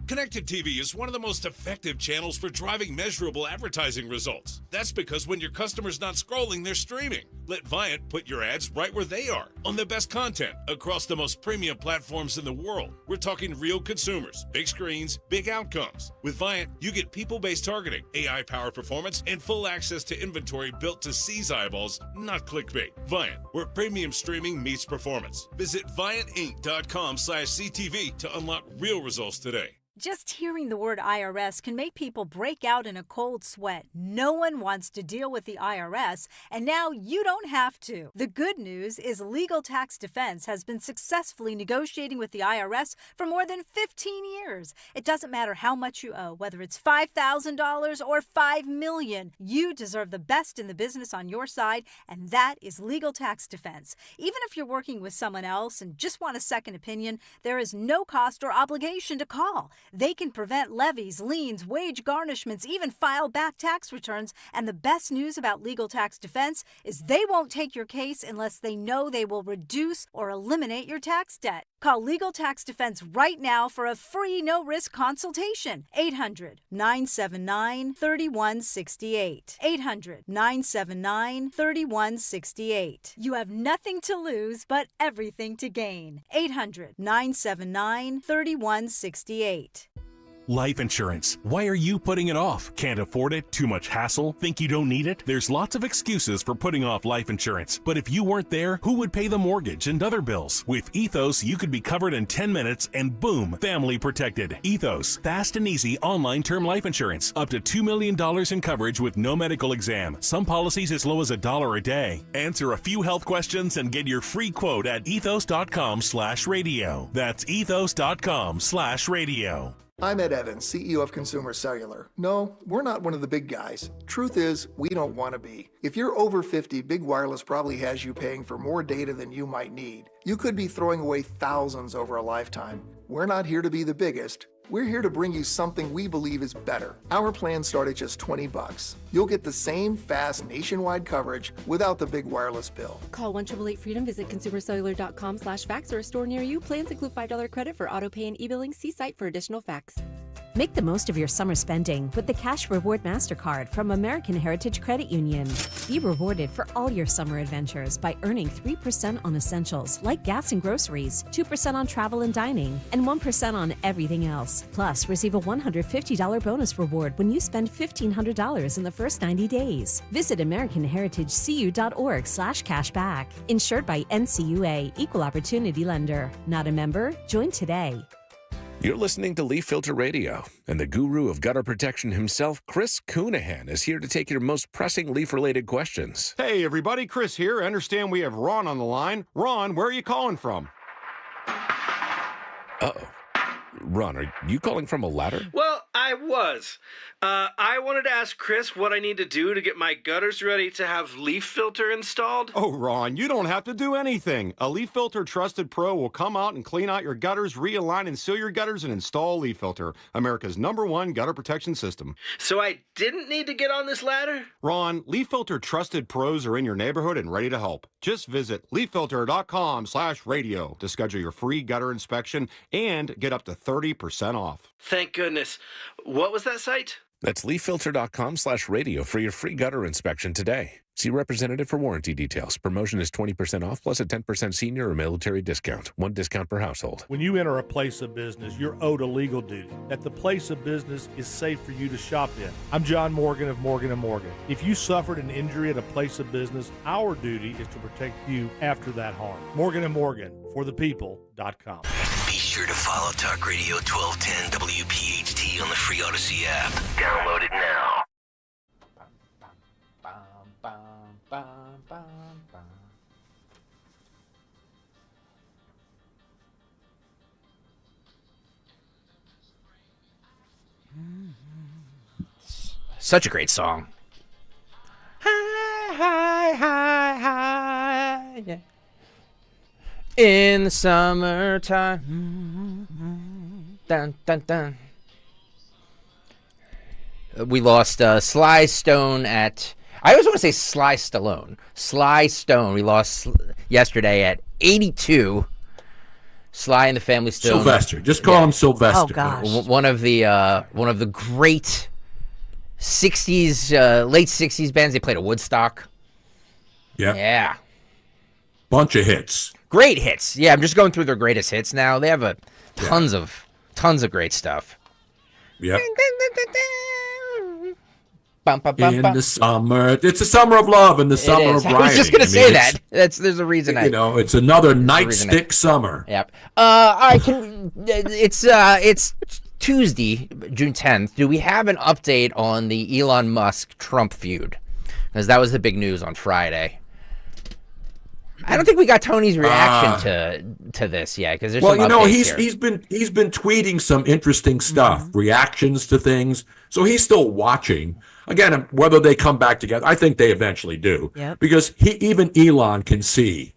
Connected TV is one of the most effective channels for driving measurable advertising results. That's because when your customer's not scrolling, they're streaming. Let Viant put your ads right where they are, on the best content, across the most premium platforms in the world. We're talking real consumers, big screens, big outcomes. With Viant, you get people-based targeting, AI-powered performance, and full access to inventory built to seize eyeballs, not clickbait. Viant, where premium streaming meets performance. Visit ViantInc.com/CTV to unlock real results today. Just hearing the word IRS can make people break out in a cold sweat. No one wants to deal with the IRS, and now you don't have to. The good news is Legal Tax Defense has been successfully negotiating with the IRS for more than 15 years. It doesn't matter how much you owe, whether it's $5,000 or $5 million. You deserve the best in the business on your side, and that is Legal Tax Defense. Even if you're working with someone else and just want a second opinion, there is no cost or obligation to call. They can prevent levies, liens, wage garnishments, even file back tax returns. And the best news about Legal Tax Defense is they won't take your case unless they know they will reduce or eliminate your tax debt. Call Legal Tax Defense right now for a free no-risk consultation. 800-979-3168. 800-979-3168. You have nothing to lose but everything to gain. 800-979-3168. Life insurance. Why are you putting it off? Can't afford it? Too much hassle? Think you don't need it? There's lots of excuses for putting off life insurance. But if you weren't there, who would pay the mortgage and other bills? With Ethos, you could be covered in 10 minutes and boom, family protected. Ethos, fast and easy online term life insurance. Up to $2 million in coverage with no medical exam. Some policies as low as $1 a day. Answer a few health questions and get your free quote at ethos.com/radio. That's ethos.com/radio. I'm Ed Evans, CEO of Consumer Cellular. No, we're not one of the big guys. Truth is, we don't want to be. If you're over 50, Big Wireless probably has you paying for more data than you might need. You could be throwing away thousands over a lifetime. We're not here to be the biggest. We're here to bring you something we believe is better. Our plans start at just $20. You'll get the same fast nationwide coverage without the big wireless bill. Call 1-888-FREEDOM, visit consumercellular.com/facts or a store near you. Plans include $5 credit for auto pay and e-billing. See site for additional facts. Make the most of your summer spending with the Cash Reward MasterCard from American Heritage Credit Union. Be rewarded for all your summer adventures by earning 3% on essentials like gas and groceries, 2% on travel and dining, and 1% on everything else. Plus, receive a $150 bonus reward when you spend $1,500 in the first 90 days. Visit AmericanHeritageCU.org/cashback. Insured by NCUA, Equal Opportunity Lender. Not a member? Join today. You're listening to Leaf Filter Radio, and the guru of gutter protection himself, Chris Coonahan, is here to take your most pressing leaf-related questions. Hey, everybody, Chris here. I understand we have Ron on the line. Ron, where are you calling from? Uh-oh. Ron, are you calling from a ladder? Well, I I was. I wanted to ask Chris what I need to do to get my gutters ready to have leaf filter installed. Oh, Ron, you don't have to do anything. A Leaf Filter Trusted Pro will come out and clean out your gutters, realign and seal your gutters, and install Leaf Filter, America's #1 gutter protection system. So I didn't need to get on this ladder? Ron, Leaf Filter Trusted Pros are in your neighborhood and ready to help. Just visit leaffilter.com/radio to schedule your free gutter inspection and get up to 30% off. Thank goodness. What was that site? That's leaffilter.com/radio for your free gutter inspection today. See representative for warranty details. Promotion is 20% off plus a 10% senior or military discount. One discount per household. When you enter a place of business, you're owed a legal duty that the place of business is safe for you to shop in. I'm John Morgan of Morgan & Morgan. If you suffered an injury at a place of business, our duty is to protect you after that harm. Morgan & Morgan, for the people.com. Be sure to follow Talk Radio 1210 WPHT on the free Odyssey app. Download it now. Such a great song. Hi, hi, hi, hi. Yeah. In the summertime. Dun, dun, dun. We lost Sly Stone at... I always want to say Sly Stallone. Sly Stone. We lost yesterday at 82. Sly and the Family Stone. Sylvester. Just call him Sylvester. Oh, gosh. One of the great 60s, late 60s bands. They played at Woodstock. Yeah. Yeah. Bunch of hits. Great hits. Yeah, I'm just going through their greatest hits now. They have tons of great stuff. Yeah. Bum, bum, bum, in bum. the summer. It's the summer of love and the summer of rioting. I was just going to say that. There's a reason. It's another nightstick summer. Yep. It's Tuesday, June 10th. Do we have an update on the Elon Musk Trump feud? Because that was the big news on Friday. I don't think we got Tony's reaction to this yet. Because there's he's been tweeting some interesting stuff, reactions to things. So he's still watching. Again, whether they come back together, I think they eventually do. Yep. Because even Elon can see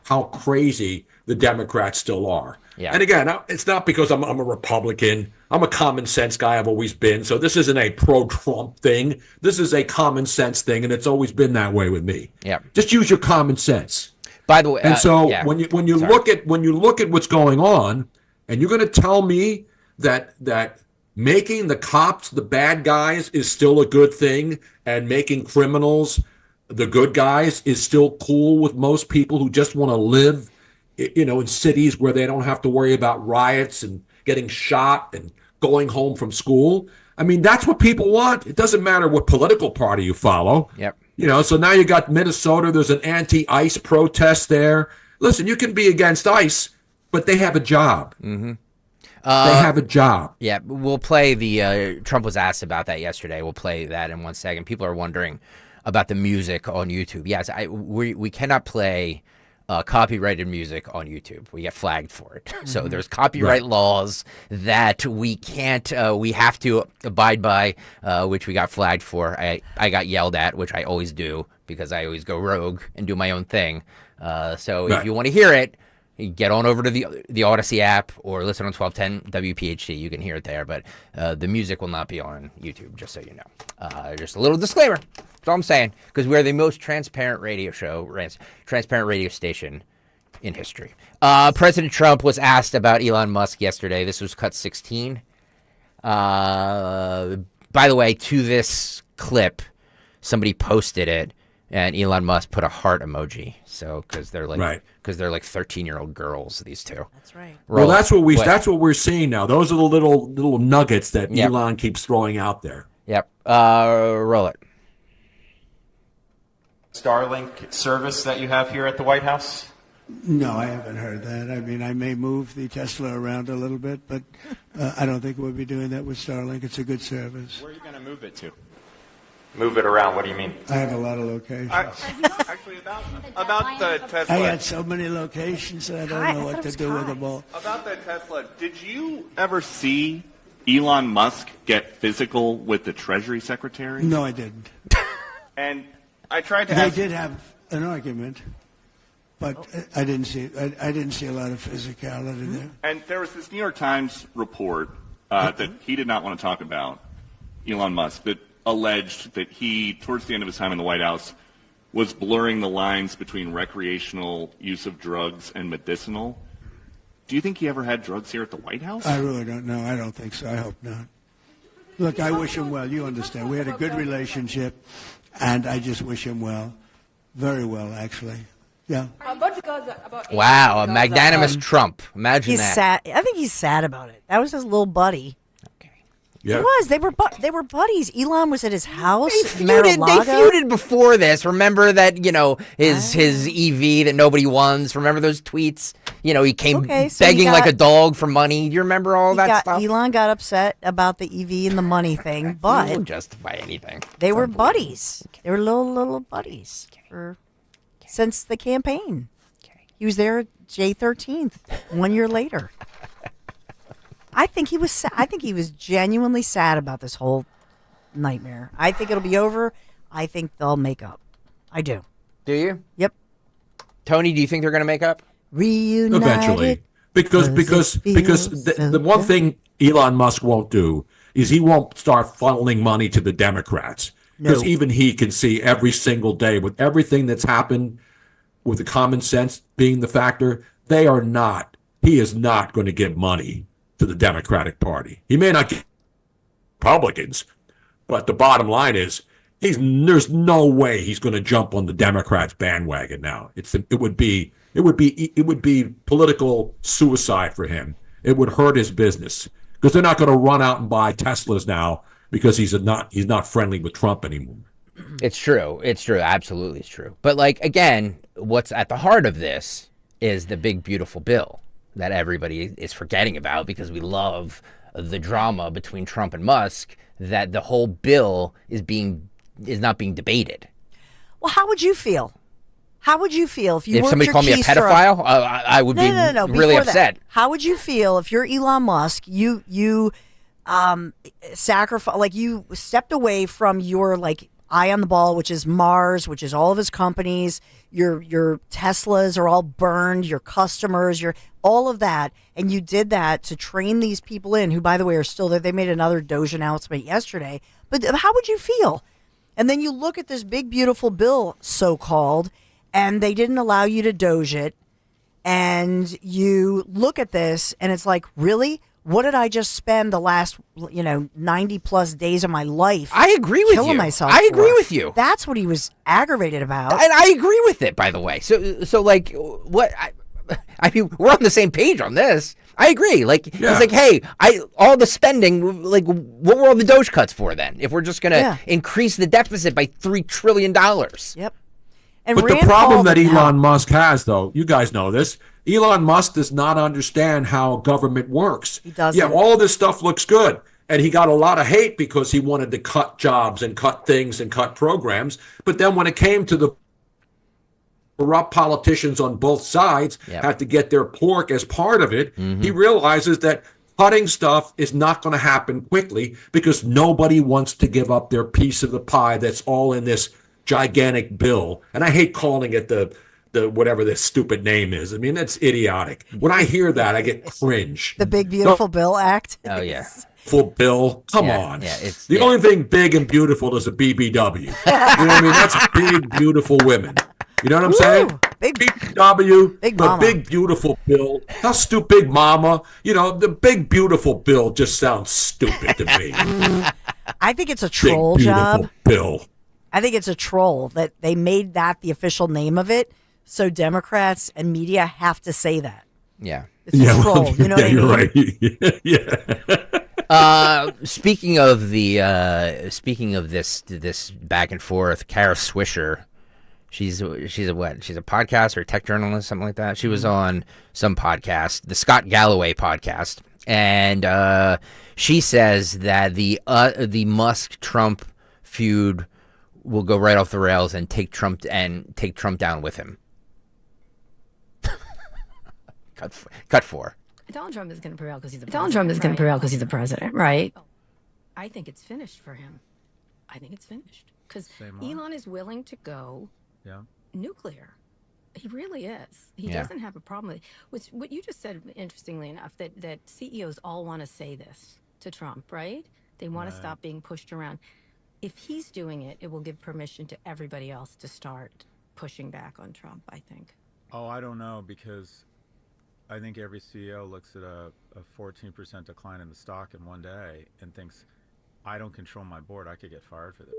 how crazy the Democrats still are. Yeah. And again, it's not because I'm a Republican. I'm a common sense guy. I've always been. So this isn't a pro-Trump thing. This is a common sense thing, and it's always been that way with me. Yeah. Just use your common sense. By the way, and so when you look at what's going on, and you're going to tell me that making the cops the bad guys is still a good thing, and making criminals the good guys is still cool with most people who just want to live, in cities where they don't have to worry about riots and getting shot and going home from school. I mean, that's what people want. It doesn't matter what political party you follow. Yep. So now you got Minnesota. There's an anti-ICE protest there. Listen, you can be against ICE, but they have a job. Mm-hmm. They have a job. Yeah, we'll play the Trump was asked about that yesterday. We'll play that in 1 second. People are wondering about the music on YouTube. Yes, we cannot play copyrighted music on YouTube. We get flagged for it. So there's copyright laws that we can't, we have to abide by, which we got flagged for. I got yelled at, which I always do because I always go rogue and do my own thing. So if you want to hear it, you get on over to the Odyssey app or listen on 1210 WPHT. You can hear it there, but the music will not be on YouTube, just so you know. Just a little disclaimer. That's all I'm saying, because we're the most transparent radio station in history. President Trump was asked about Elon Musk yesterday. This was cut 16. By the way, to this clip, somebody posted it, and Elon Musk put a heart emoji. So because they're like 13-year-old girls, these two. That's right. Well, that's what we're seeing now. Those are the little nuggets that Elon keeps throwing out there. Yep. Roll it. Starlink service that you have here at the White House? No, I haven't heard that. I mean, I may move the Tesla around a little bit, but I don't think we'll be doing that with Starlink. It's a good service. Where are you going to move it to? Move it around? What do you mean? I have a lot of locations. Actually, about the Tesla. I got so many locations that I don't know what to do with them all. About the Tesla, did you ever see Elon Musk get physical with the Treasury Secretary? No, I didn't. And I tried to They ask... did have an argument, but I didn't see a lot of physicality there. And there was this New York Times report that he did not want to talk about, Elon Musk, that alleged that he, towards the end of his time in the White House, was blurring the lines between recreational use of drugs and medicinal. Do you think he ever had drugs here at the White House? I really don't know. I don't think so. I hope not. Look, I wish him well. You understand. We had a good relationship, and I just wish him well. Very well, actually. Yeah. Wow, a magnanimous Trump. Imagine He's that. sad. I think he's sad about it. That was his little buddy. Yeah. It was. They were buddies. Elon was at his house. They feuded before this. Remember that, his EV that nobody wants. Remember those tweets? He came begging like a dog for money. Do you remember all that stuff? Elon got upset about the EV and the money thing, but He won't justify anything. they were buddies. They were little buddies since the campaign. He was there J13th 1 year later. I think he was. I think he was genuinely sad about this whole nightmare. I think it'll be over. I think they'll make up. I do. Do you? Yep. Tony, do you think they're going to make up? Reunited. Eventually. Because the one thing Elon Musk won't do is he won't start funneling money to the Democrats. Because even he can see every single day with everything that's happened, with the common sense being the factor, he is not going to give money to the Democratic Party. He may not get Republicans, but the bottom line is there's no way he's going to jump on the Democrats bandwagon now. It would be political suicide for him. It would hurt his business because they're not going to run out and buy Teslas now because he's not friendly with Trump anymore. It's true. Absolutely, it's true. But again, what's at the heart of this is the big beautiful bill that everybody is forgetting about because we love the drama between Trump and Musk, that the whole bill is not being debated. Well, how would you feel? How would you feel if you if worked somebody your called me a keystroke? pedophile? I would be really Before upset. that, how would you feel if you're Elon Musk? You sacrifice, you stepped away from your eye on the ball, which is Mars, which is all of his companies. Your Teslas are all burned. Your customers, all of that, and you did that to train these people in, who, by the way, are still there. They made another Doge announcement yesterday. But how would you feel? And then you look at this big, beautiful bill, so-called, and they didn't allow you to Doge it. And you look at this, and it's like, really? What did I just spend the last, 90 plus days of my life? I agree with killing you. myself. I agree for? with you. That's what he was aggravated about. And I agree with it, by the way. So what? I mean, we're on the same page on this. I agree. It's like, hey, all the spending, what were all the Doge cuts for then? If we're just going to increase the deficit by $3 trillion. Yep. And but the problem that Elon Musk has, though, you guys know this, Elon Musk does not understand how government works. He doesn't. Yeah, all of this stuff looks good. And he got a lot of hate because he wanted to cut jobs and cut things and cut programs. But then when it came to the corrupt politicians on both sides had to get their pork as part of it, he realizes that cutting stuff is not going to happen quickly because nobody wants to give up their piece of the pie that's all in this gigantic bill. And I hate calling it the whatever this stupid name is. I mean, that's idiotic. When I hear that, I get cringe. The Big Beautiful Bill Act. Oh, yeah. Full bill. Come on. Yeah, it's the only thing big and beautiful is a BBW. You know what I mean? That's big, beautiful women. You know what I'm saying? Big BBW, Big the Mama. Big Beautiful Bill. How stupid, Big Mama. The Big Beautiful Bill just sounds stupid to me. I think it's a troll Big job. Beautiful Bill. I think it's a troll that they made that the official name of it, so Democrats and media have to say that. Yeah. It's a troll. You know what I you're mean? right. Yeah. Speaking of this back and forth, Kara Swisher, she's a podcaster or tech journalist, something like that. She was on some podcast, the Scott Galloway podcast, and she says that the Musk Trump feud will go right off the rails and take Trump down with him. Cut 4. Donald Trump is going to prevail because he's the president, right? I think it's finished for him. I think it's finished because Elon is willing to go nuclear. He really is. He doesn't have a problem with what you just said. Interestingly enough, that CEOs all want to say this to Trump, right? They want to stop being pushed around. If he's doing it, it will give permission to everybody else to start pushing back on Trump, I think. Oh, I don't know, because I think every CEO looks at a 14% decline in the stock in one day and thinks, I don't control my board, I could get fired for this.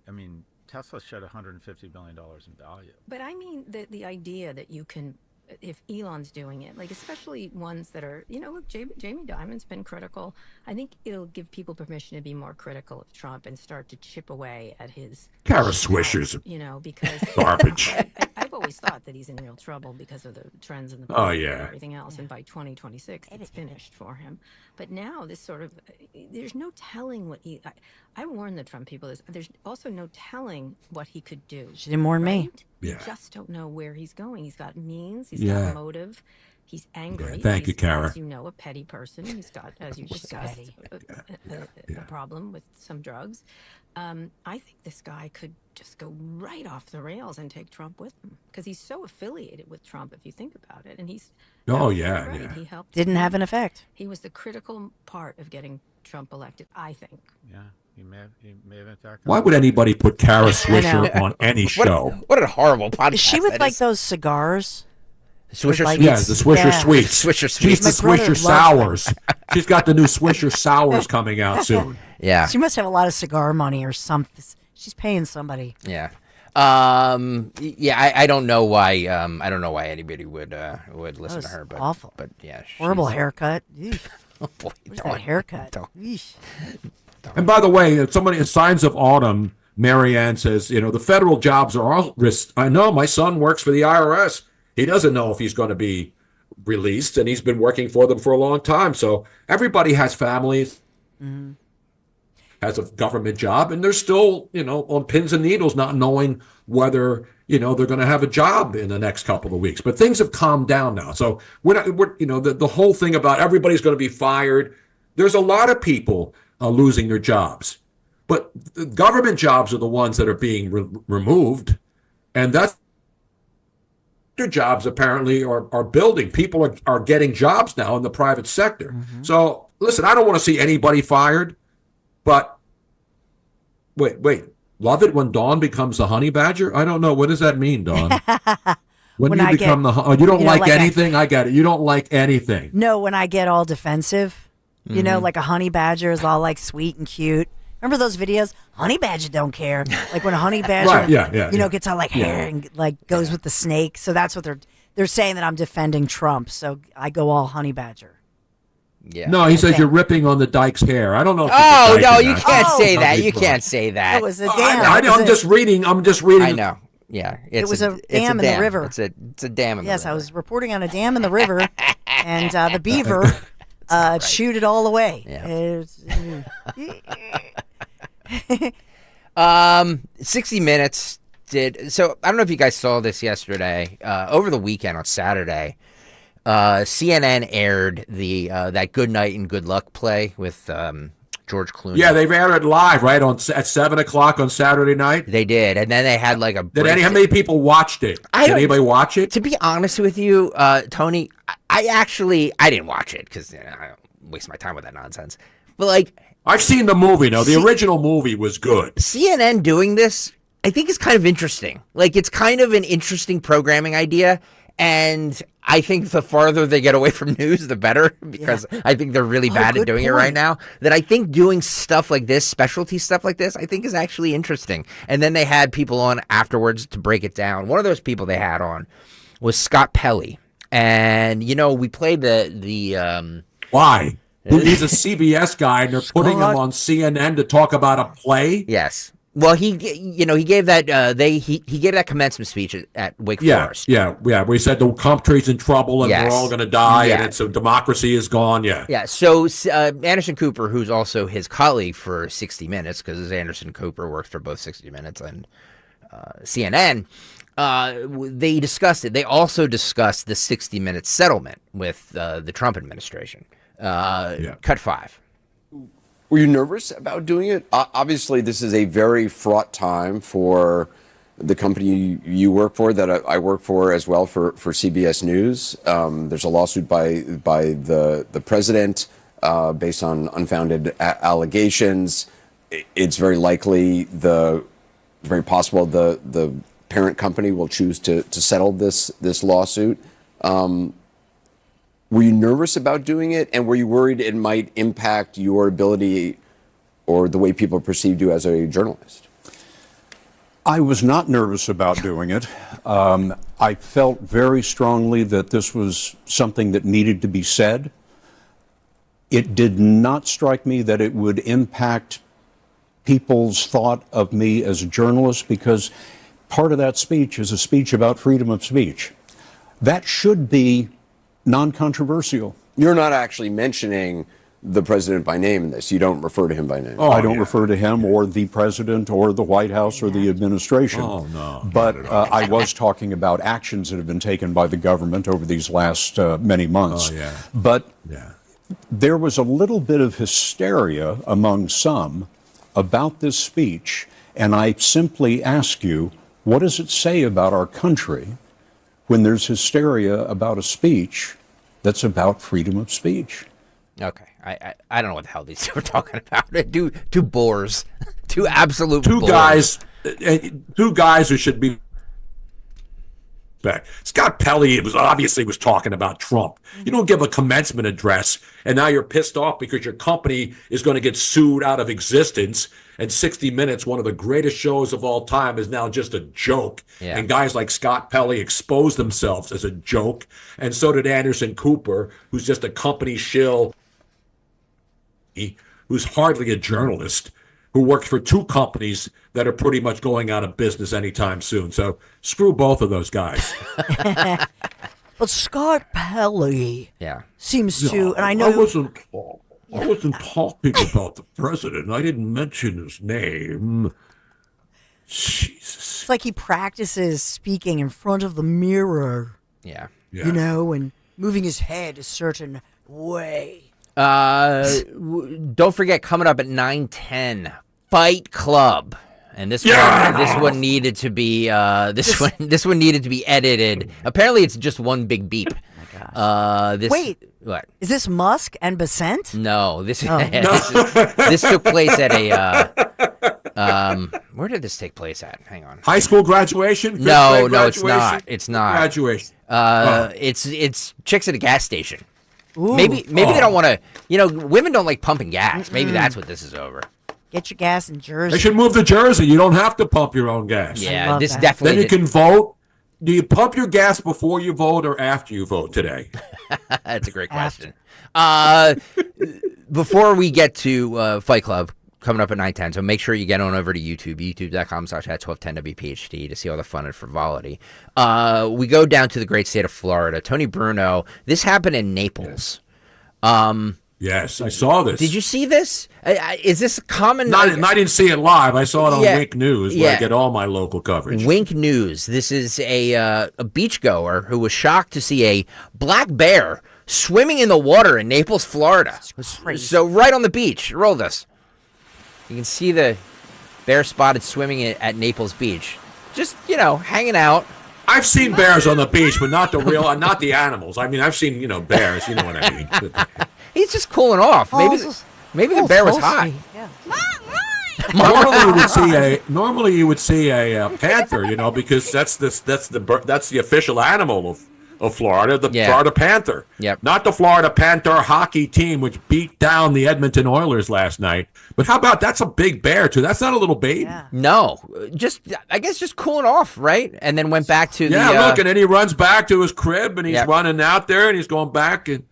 I mean, Tesla shed $150 billion in value. But I mean the idea that you can, if Elon's doing it, like especially ones that are, look, Jamie Dimon's been critical. I think it'll give people permission to be more critical of Trump and start to chip away at his Kara Swisher's, because garbage. I've always thought that he's in real trouble because of the trends in the and everything else. And by 2026, it's finished for him. But now this sort of, there's no telling what I warned the Trump people this. There's also no telling what he could do. She didn't warn me. You just don't know where he's going. He's got means. He's got motive. He's angry. Thank you, Kara. As you know, a petty person. He's got, as you discussed, a problem with some drugs. I think this guy could just go right off the rails and take Trump with him because he's so affiliated with Trump, if you think about it. And he's he helped. Didn't have an effect. He was the critical part of getting Trump elected, I think. Yeah, he may have in fact. Why would anybody put Kara Swisher on any show? What a horrible podcast. Is she with like those cigars? Swisher Like, Sweets? Yeah, the Swisher Sweets. Swisher She's Sweets. the Swisher Sours. She's got the new Swisher Sours coming out soon. Yeah. She must have a lot of cigar money or something. She's paying somebody. Yeah. I don't know why. I don't know why anybody would listen to her. But awful. But yeah, horrible haircut. Oh boy, where's that haircut? And by the way, somebody in Signs of Autumn, Marianne says, the federal jobs are all risk. I know my son works for the IRS. He doesn't know if he's going to be released, and he's been working for them for a long time. So everybody has families, has a government job, and they're still, on pins and needles, not knowing whether, they're going to have a job in the next couple of weeks. But things have calmed down now. So the whole thing about everybody's going to be fired. There's a lot of people losing their jobs, but the government jobs are the ones that are being removed, and that's. Their jobs apparently are building. People are getting jobs now in the private sector. So listen, I don't want to see anybody fired, but wait. Love it when Dawn becomes the honey badger? I don't know. What does that mean, Dawn? When you become you don't like anything? I get it. You don't like anything. No, when I get all defensive, like a honey badger is all like sweet and cute. Remember those videos? Honey badger don't care. Like when a honey badger, gets all like hair and like goes with the snake. So that's what they're saying, that I'm defending Trump. So I go all honey badger. Yeah. No, he says you're ripping on the dyke's hair. I don't know. Oh no, you can't say that. You can't say that. It was a dam. I'm just reading. I know. Yeah, it was a dam in the river. It's a dam in the river. Yes, I was reporting on a dam in the river, and the beaver chewed it all away. Yeah. 60 Minutes did. So I don't know if you guys saw this yesterday. Over the weekend on Saturday, CNN aired the that Good Night and Good Luck play with George Clooney. Yeah, they aired it live, right, at 7:00 on Saturday night. They did, and then they had like a. How many people watched it? Did anybody watch it? To be honest with you, Tony, I didn't watch it because I don't waste my time with that nonsense. But like, I've seen the movie. No, the original movie was good. CNN doing this, I think, is kind of interesting. Like, it's kind of an interesting programming idea. And I think the farther they get away from news, the better, because I think they're really bad at doing it right now. That I think doing stuff like this, specialty stuff like this, I think is actually interesting. And then they had people on afterwards to break it down. One of those people they had on was Scott Pelley. And, we played the Why? He's a CBS guy, and they're putting him on CNN to talk about a play? Yes. Well, he gave that he gave that commencement speech at Wake Forest. Yeah. Where he said the country's in trouble and we're all going to die and so democracy is gone. Yeah. Yeah. So Anderson Cooper, who's also his colleague for 60 Minutes, because Anderson Cooper works for both 60 Minutes and CNN, they discussed it. They also discussed the 60-minute settlement with the Trump administration. Cut 5. Were you nervous about doing it? Obviously, this is a very fraught time for the company you work for, that I work for as well, for CBS News. There's a lawsuit by the president based on unfounded allegations. It's very likely, very possible the parent company will choose to settle this lawsuit. Were you nervous about doing it, and were you worried it might impact your ability or the way people perceived you as a journalist? I was not nervous about doing it. I felt very strongly that this was something that needed to be said. It did not strike me that it would impact people's thought of me as a journalist, because part of that speech is a speech about freedom of speech. That should be non-controversial. You're not actually mentioning the president by name in this. You don't refer to him by name. I don't refer to him or the president or the White House or the administration. Oh, no. But I was talking about actions that have been taken by the government over these last many months. But there was a little bit of hysteria among some about this speech, and I simply ask you, what does it say about our country when there's hysteria about a speech that's about freedom of speech? Okay, I don't know what the hell these two are talking about. Two bores, two absolute bores. Two guys who should be. Scott Pelley was talking about Trump. You don't give a commencement address, and now you're pissed off because your company is going to get sued out of existence. And 60 Minutes, one of the greatest shows of all time, is now just a joke. Yeah. And guys like Scott Pelley exposed themselves as a joke, and so did Anderson Cooper, who's just a company shill, who's hardly a journalist, who works for two companies that are pretty much going out of business anytime soon. So screw both of those guys. But Scott Pelley seems to, and I know... I wasn't talking about the president. I didn't mention his name. Jesus. It's like he practices speaking in front of the mirror. Yeah. You know, and moving his head a certain way. Don't forget, coming up at 9:10, Fight Club. And this one needed to be this one needed to be edited. Apparently, it's just one big beep. Oh my gosh. Wait. What? Is this Musk and Basent? No, this took place at a where did this take place at? Hang on. High school graduation? No, it's not. It's not. Graduation. It's chicks at a gas station. Ooh. Maybe they don't want to. Women don't like pumping gas. Maybe that's what this is over. Get your gas in Jersey. They should move to Jersey. You don't have to pump your own gas. Yeah, this definitely. Then you can vote. Do you pump your gas before you vote or after you vote today? That's a great question. Before we get to Fight Club coming up at 9:10, so make sure you get on over to YouTube, youtube.com/@1210WPHT to see all the fun and frivolity. We go down to the great state of Florida. Tony Bruno, this happened in Naples. Yes, I saw this. Did you see this? Is this common? I didn't see it live. I saw it on Wink News, where I get all my local coverage. Wink News. This is a beachgoer who was shocked to see a black bear swimming in the water in Naples, Florida. So right on the beach. Roll this. You can see the bear spotted swimming at Naples Beach. Just, hanging out. I've seen bears on the beach, but not the animals. I mean, I've seen, bears. You know what I mean. He's just cooling off. Maybe the bear was hot. Yeah. Normally you would see a panther, because that's the official animal of Florida, the Florida Panther. Yep. Not the Florida Panther hockey team, which beat down the Edmonton Oilers last night. But how about that's a big bear too? That's not a little baby. Yeah. No, I guess just cooling off, right? And then went back to look, and then he runs back to his crib and he's running out there and he's going back and.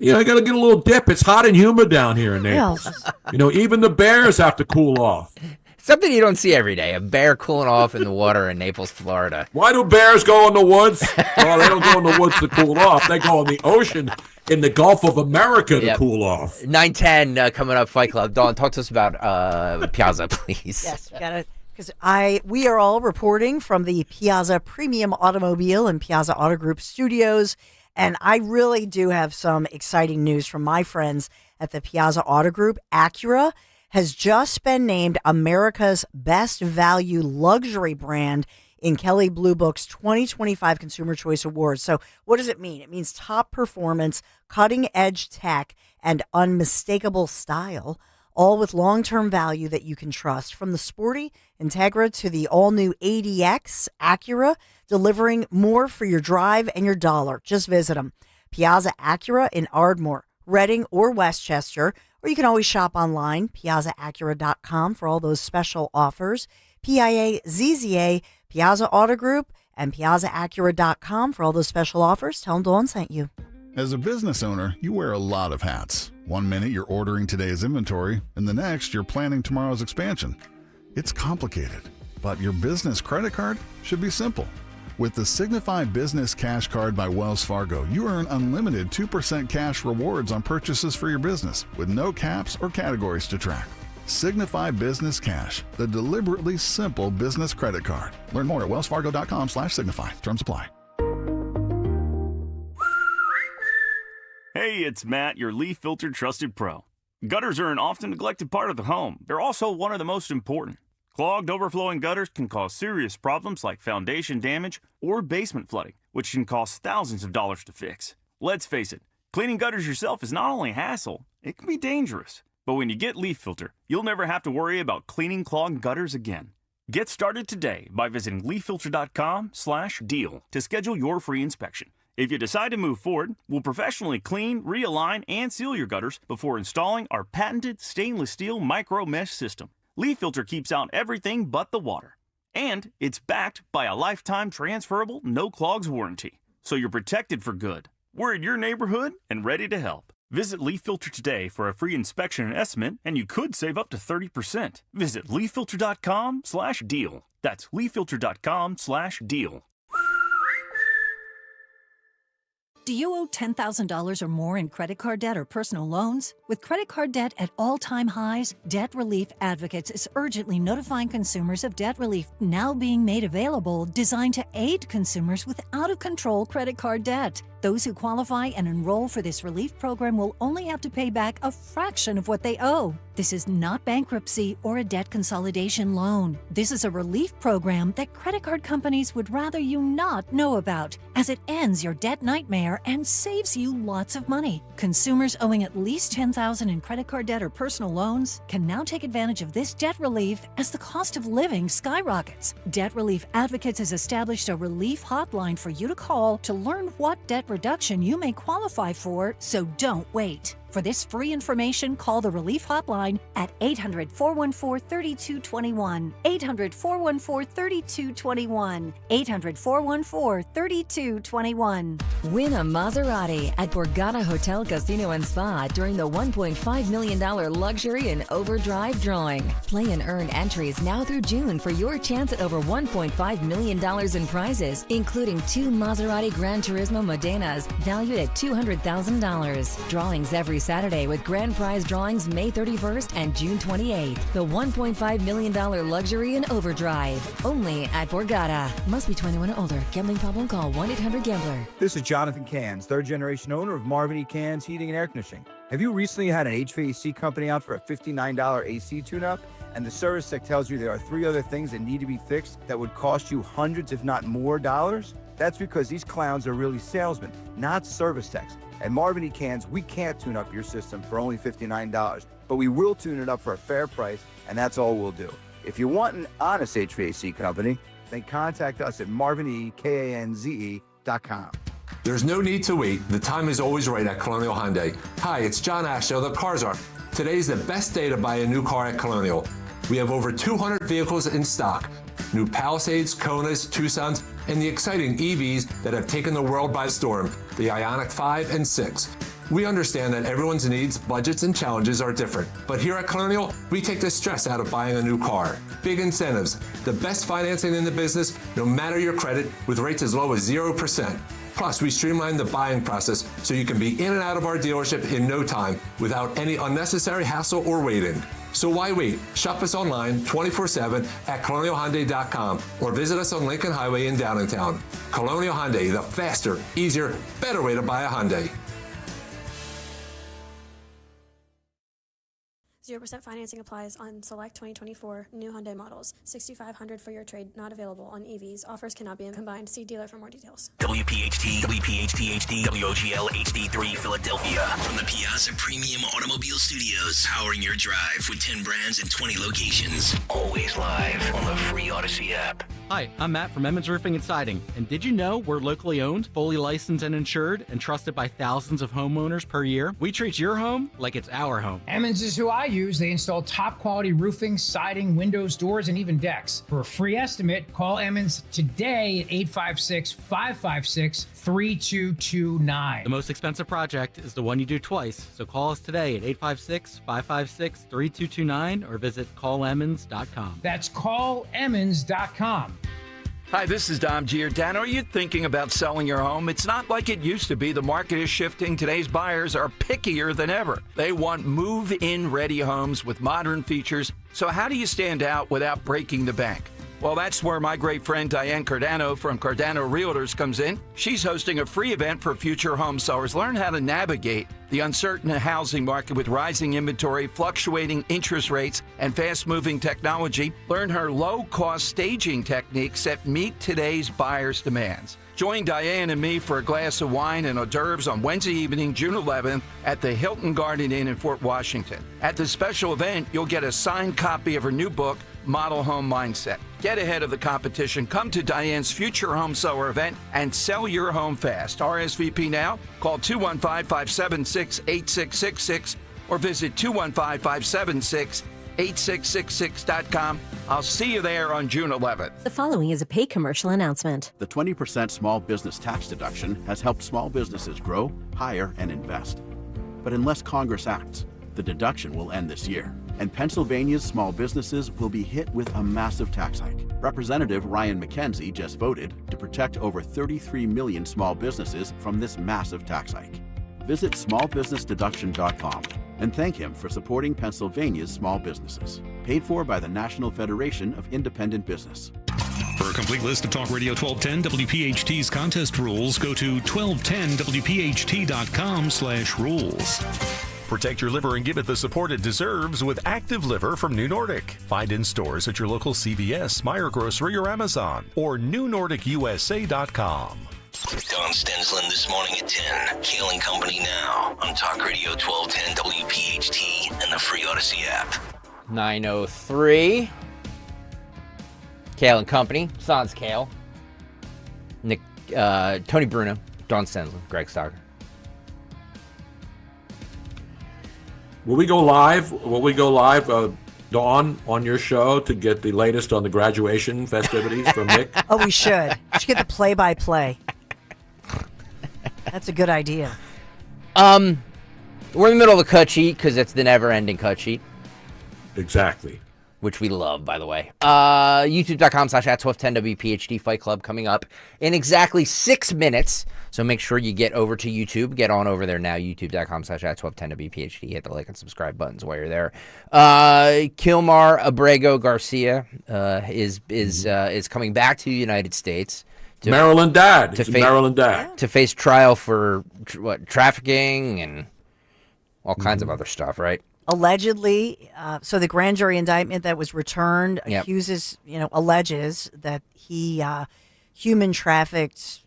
I got to get a little dip. It's hot and humid down here in Naples. Even the bears have to cool off. Something you don't see every day, a bear cooling off in the water in Naples, Florida. Why do bears go in the woods? Well, they don't go in the woods to cool off. They go in the ocean in the Gulf of America to cool off. 9:10 coming up, Fight Club. Dawn, talk to us about Piazza, please. Yes, we got to, because we are all reporting from the Piazza Premium Automobile and Piazza Auto Group studios, and I really do have some exciting news from my friends at the Piazza Auto Group. Acura has just been named America's Best Value Luxury Brand in Kelley Blue Book's 2025 Consumer Choice Awards. So what does it mean? It means top performance, cutting-edge tech, and unmistakable style, all with long-term value that you can trust. From the sporty Integra to the all-new ADX, Acura, delivering more for your drive and your dollar. Just visit them. Piazza Acura in Ardmore, Reading, or Westchester, or you can always shop online, piazzaacura.com, for all those special offers. PIAZZA, Piazza Auto Group, and piazzaacura.com for all those special offers. Tell them Dawn sent you. As a business owner, you wear a lot of hats. One minute you're ordering today's inventory, and the next you're planning tomorrow's expansion. It's complicated, but your business credit card should be simple. With the Signify Business Cash Card by Wells Fargo, you earn unlimited 2% cash rewards on purchases for your business with no caps or categories to track. Signify Business Cash, the deliberately simple business credit card. Learn more at wellsfargo.com/signify. Terms apply. Hey, it's Matt, your leaf filter trusted pro. Gutters are an often neglected part of the home. They're also one of the most important. Clogged, overflowing gutters can cause serious problems like foundation damage or basement flooding, which can cost thousands of dollars to fix. Let's face it, cleaning gutters yourself is not only a hassle, it can be dangerous. But when you get Leaf Filter, you'll never have to worry about cleaning clogged gutters again. Get started today by visiting leaffilter.com/deal to schedule your free inspection. If you decide to move forward, we'll professionally clean, realign, and seal your gutters before installing our patented stainless steel micro mesh system. Leaf Filter keeps out everything but the water. And it's backed by a lifetime transferable no clogs warranty. So you're protected for good. We're in your neighborhood and ready to help. Visit Leaf Filter today for a free inspection and estimate, and you could save up to 30%. Visit leaffilter.com/deal. That's leaffilter.com/deal. Do you owe $10,000 or more in credit card debt or personal loans? With credit card debt at all-time highs, Debt Relief Advocates is urgently notifying consumers of debt relief now being made available, designed to aid consumers with out-of-control credit card debt. Those who qualify and enroll for this relief program will only have to pay back a fraction of what they owe. This is not bankruptcy or a debt consolidation loan. This is a relief program that credit card companies would rather you not know about, as it ends your debt nightmare and saves you lots of money. Consumers owing at least $10,000 in credit card debt or personal loans can now take advantage of this debt relief as the cost of living skyrockets. Debt Relief Advocates has established a relief hotline for you to call to learn what debt reduction you may qualify for, so don't wait. For this free information, call the Relief Hotline at 800-414-3221, 800-414-3221, 800-414-3221. Win a Maserati at Borgata Hotel Casino and Spa during the $1.5 million Luxury and Overdrive drawing. Play and earn entries now through June for your chance at over $1.5 million in prizes, including 2 Maserati Gran Turismo Modenas valued at $200,000. Drawings every Saturday with grand prize drawings May 31st and June 28th. The $1.5 million Luxury and Overdrive. Only at Borgata. Must be 21 or older. Gambling problem? Call 1-800-GAMBLER. This is Jonathan Cans, third-generation owner of Marvin E. Cans Heating and Air Conditioning. Have you recently had an HVAC company out for a $59 AC tune-up? And the service tech tells you there are 3 other things that need to be fixed that would cost you hundreds, if not more, dollars? That's because these clowns are really salesmen, not service techs. At Marvin E. Cans, we can't tune up your system for only $59, but we will tune it up for a fair price, and that's all we'll do. If you want an honest HVAC company, then contact us at marvinekanze.com. There's no need to wait. The time is always right at Colonial Hyundai. Hi, it's John Ashdale, the Cars Are. Today's the best day to buy a new car at Colonial. We have over 200 vehicles in stock. New Palisades, Konas, Tucsons, and the exciting EVs that have taken the world by storm, the Ioniq 5 and 6. We understand that everyone's needs, budgets, and challenges are different, but here at Colonial, we take the stress out of buying a new car. Big incentives, the best financing in the business, no matter your credit, with rates as low as 0%. Plus, we streamline the buying process so you can be in and out of our dealership in no time without any unnecessary hassle or waiting. So why wait? Shop us online 24/7 at colonialhyundai.com or visit us on Lincoln Highway in Downtown. Colonial Hyundai, the faster, easier, better way to buy a Hyundai. 0% financing applies on select 2024 new Hyundai models. $6,500 for your trade not available on EVs. Offers cannot be combined. See dealer for more details. WPHT, WPHT HD, WOGL HD3 Philadelphia. From the Piazza Premium Automobile Studios, powering your drive with 10 brands and 20 locations. Always live on the free Odyssey app. Hi, I'm Matt from Emmons Roofing and Siding. And did you know we're locally owned, fully licensed and insured, and trusted by thousands of homeowners per year? We treat your home like it's our home. Emmons is who I use. They install top quality roofing, siding, windows, doors, and even decks. For a free estimate, call Emmons today at 856-556-3229. The most expensive project is the one you do twice. So call us today at 856-556-3229 or visit callemmons.com. That's callemmons.com. Hi, this is Dom Giordano. Are you thinking about selling your home? It's not like it used to be. The market is shifting. Today's buyers are pickier than ever. They want move-in ready homes with modern features. So how do you stand out without breaking the bank? Well, that's where my great friend Diane Cardano from Cardano Realtors comes in. She's hosting a free event for future home sellers. Learn how to navigate the uncertain housing market with rising inventory, fluctuating interest rates, and fast-moving technology. Learn her low-cost staging techniques that meet today's buyers' demands. Join Diane and me for a glass of wine and hors d'oeuvres on Wednesday evening, June 11th at the Hilton Garden Inn in Fort Washington. At the special event, you'll get a signed copy of her new book, Model Home Mindset. Get ahead of the competition. Come to Diane's Future Home Seller event and sell your home fast. RSVP now. Call 215-576-8666 or visit 215-576-8666.com. I'll see you there on June 11th. The following is a paid commercial announcement. The 20% small business tax deduction has helped small businesses grow, hire, and invest. But unless Congress acts, the deduction will end this year, and Pennsylvania's small businesses will be hit with a massive tax hike. Representative Ryan McKenzie just voted to protect over 33 million small businesses from this massive tax hike. Visit smallbusinessdeduction.com and thank him for supporting Pennsylvania's small businesses. Paid for by the National Federation of Independent Business. For a complete list of Talk Radio 1210 WPHT's contest rules, go to 1210WPHT.com/rules. Protect your liver and give it the support it deserves with Active Liver from New Nordic. Find in stores at your local CVS, Meijer Grocery, or Amazon, or NewNordicUSA.com. Don Stensland this morning at 10. Kayal and Company now on Talk Radio 1210 WPHT and the free Odyssey app. 9:03. Kayal and Company. Sans Kayal. Nick, Tony Bruno, Don Stensland, Greg Stocker. Will we go live? Dawn, on your show to get the latest on the graduation festivities from Nick? Oh, we should. We should get the play-by-play. That's a good idea. We're in the middle of a cut sheet because it's the never-ending cut sheet. Exactly. Which we love, by the way. YouTube.com/@1210WPHT Fight Club coming up in exactly 6 minutes. So make sure you get over to YouTube. Get on over there now. YouTube.com/@1210WPHT. Hit the like and subscribe buttons while you're there. Kilmar Abrego Garcia is coming back to the United States. Maryland dad. Maryland dad. To face trial for trafficking and all kinds of other stuff, right? Allegedly, so the grand jury indictment that was returned alleges that he human trafficked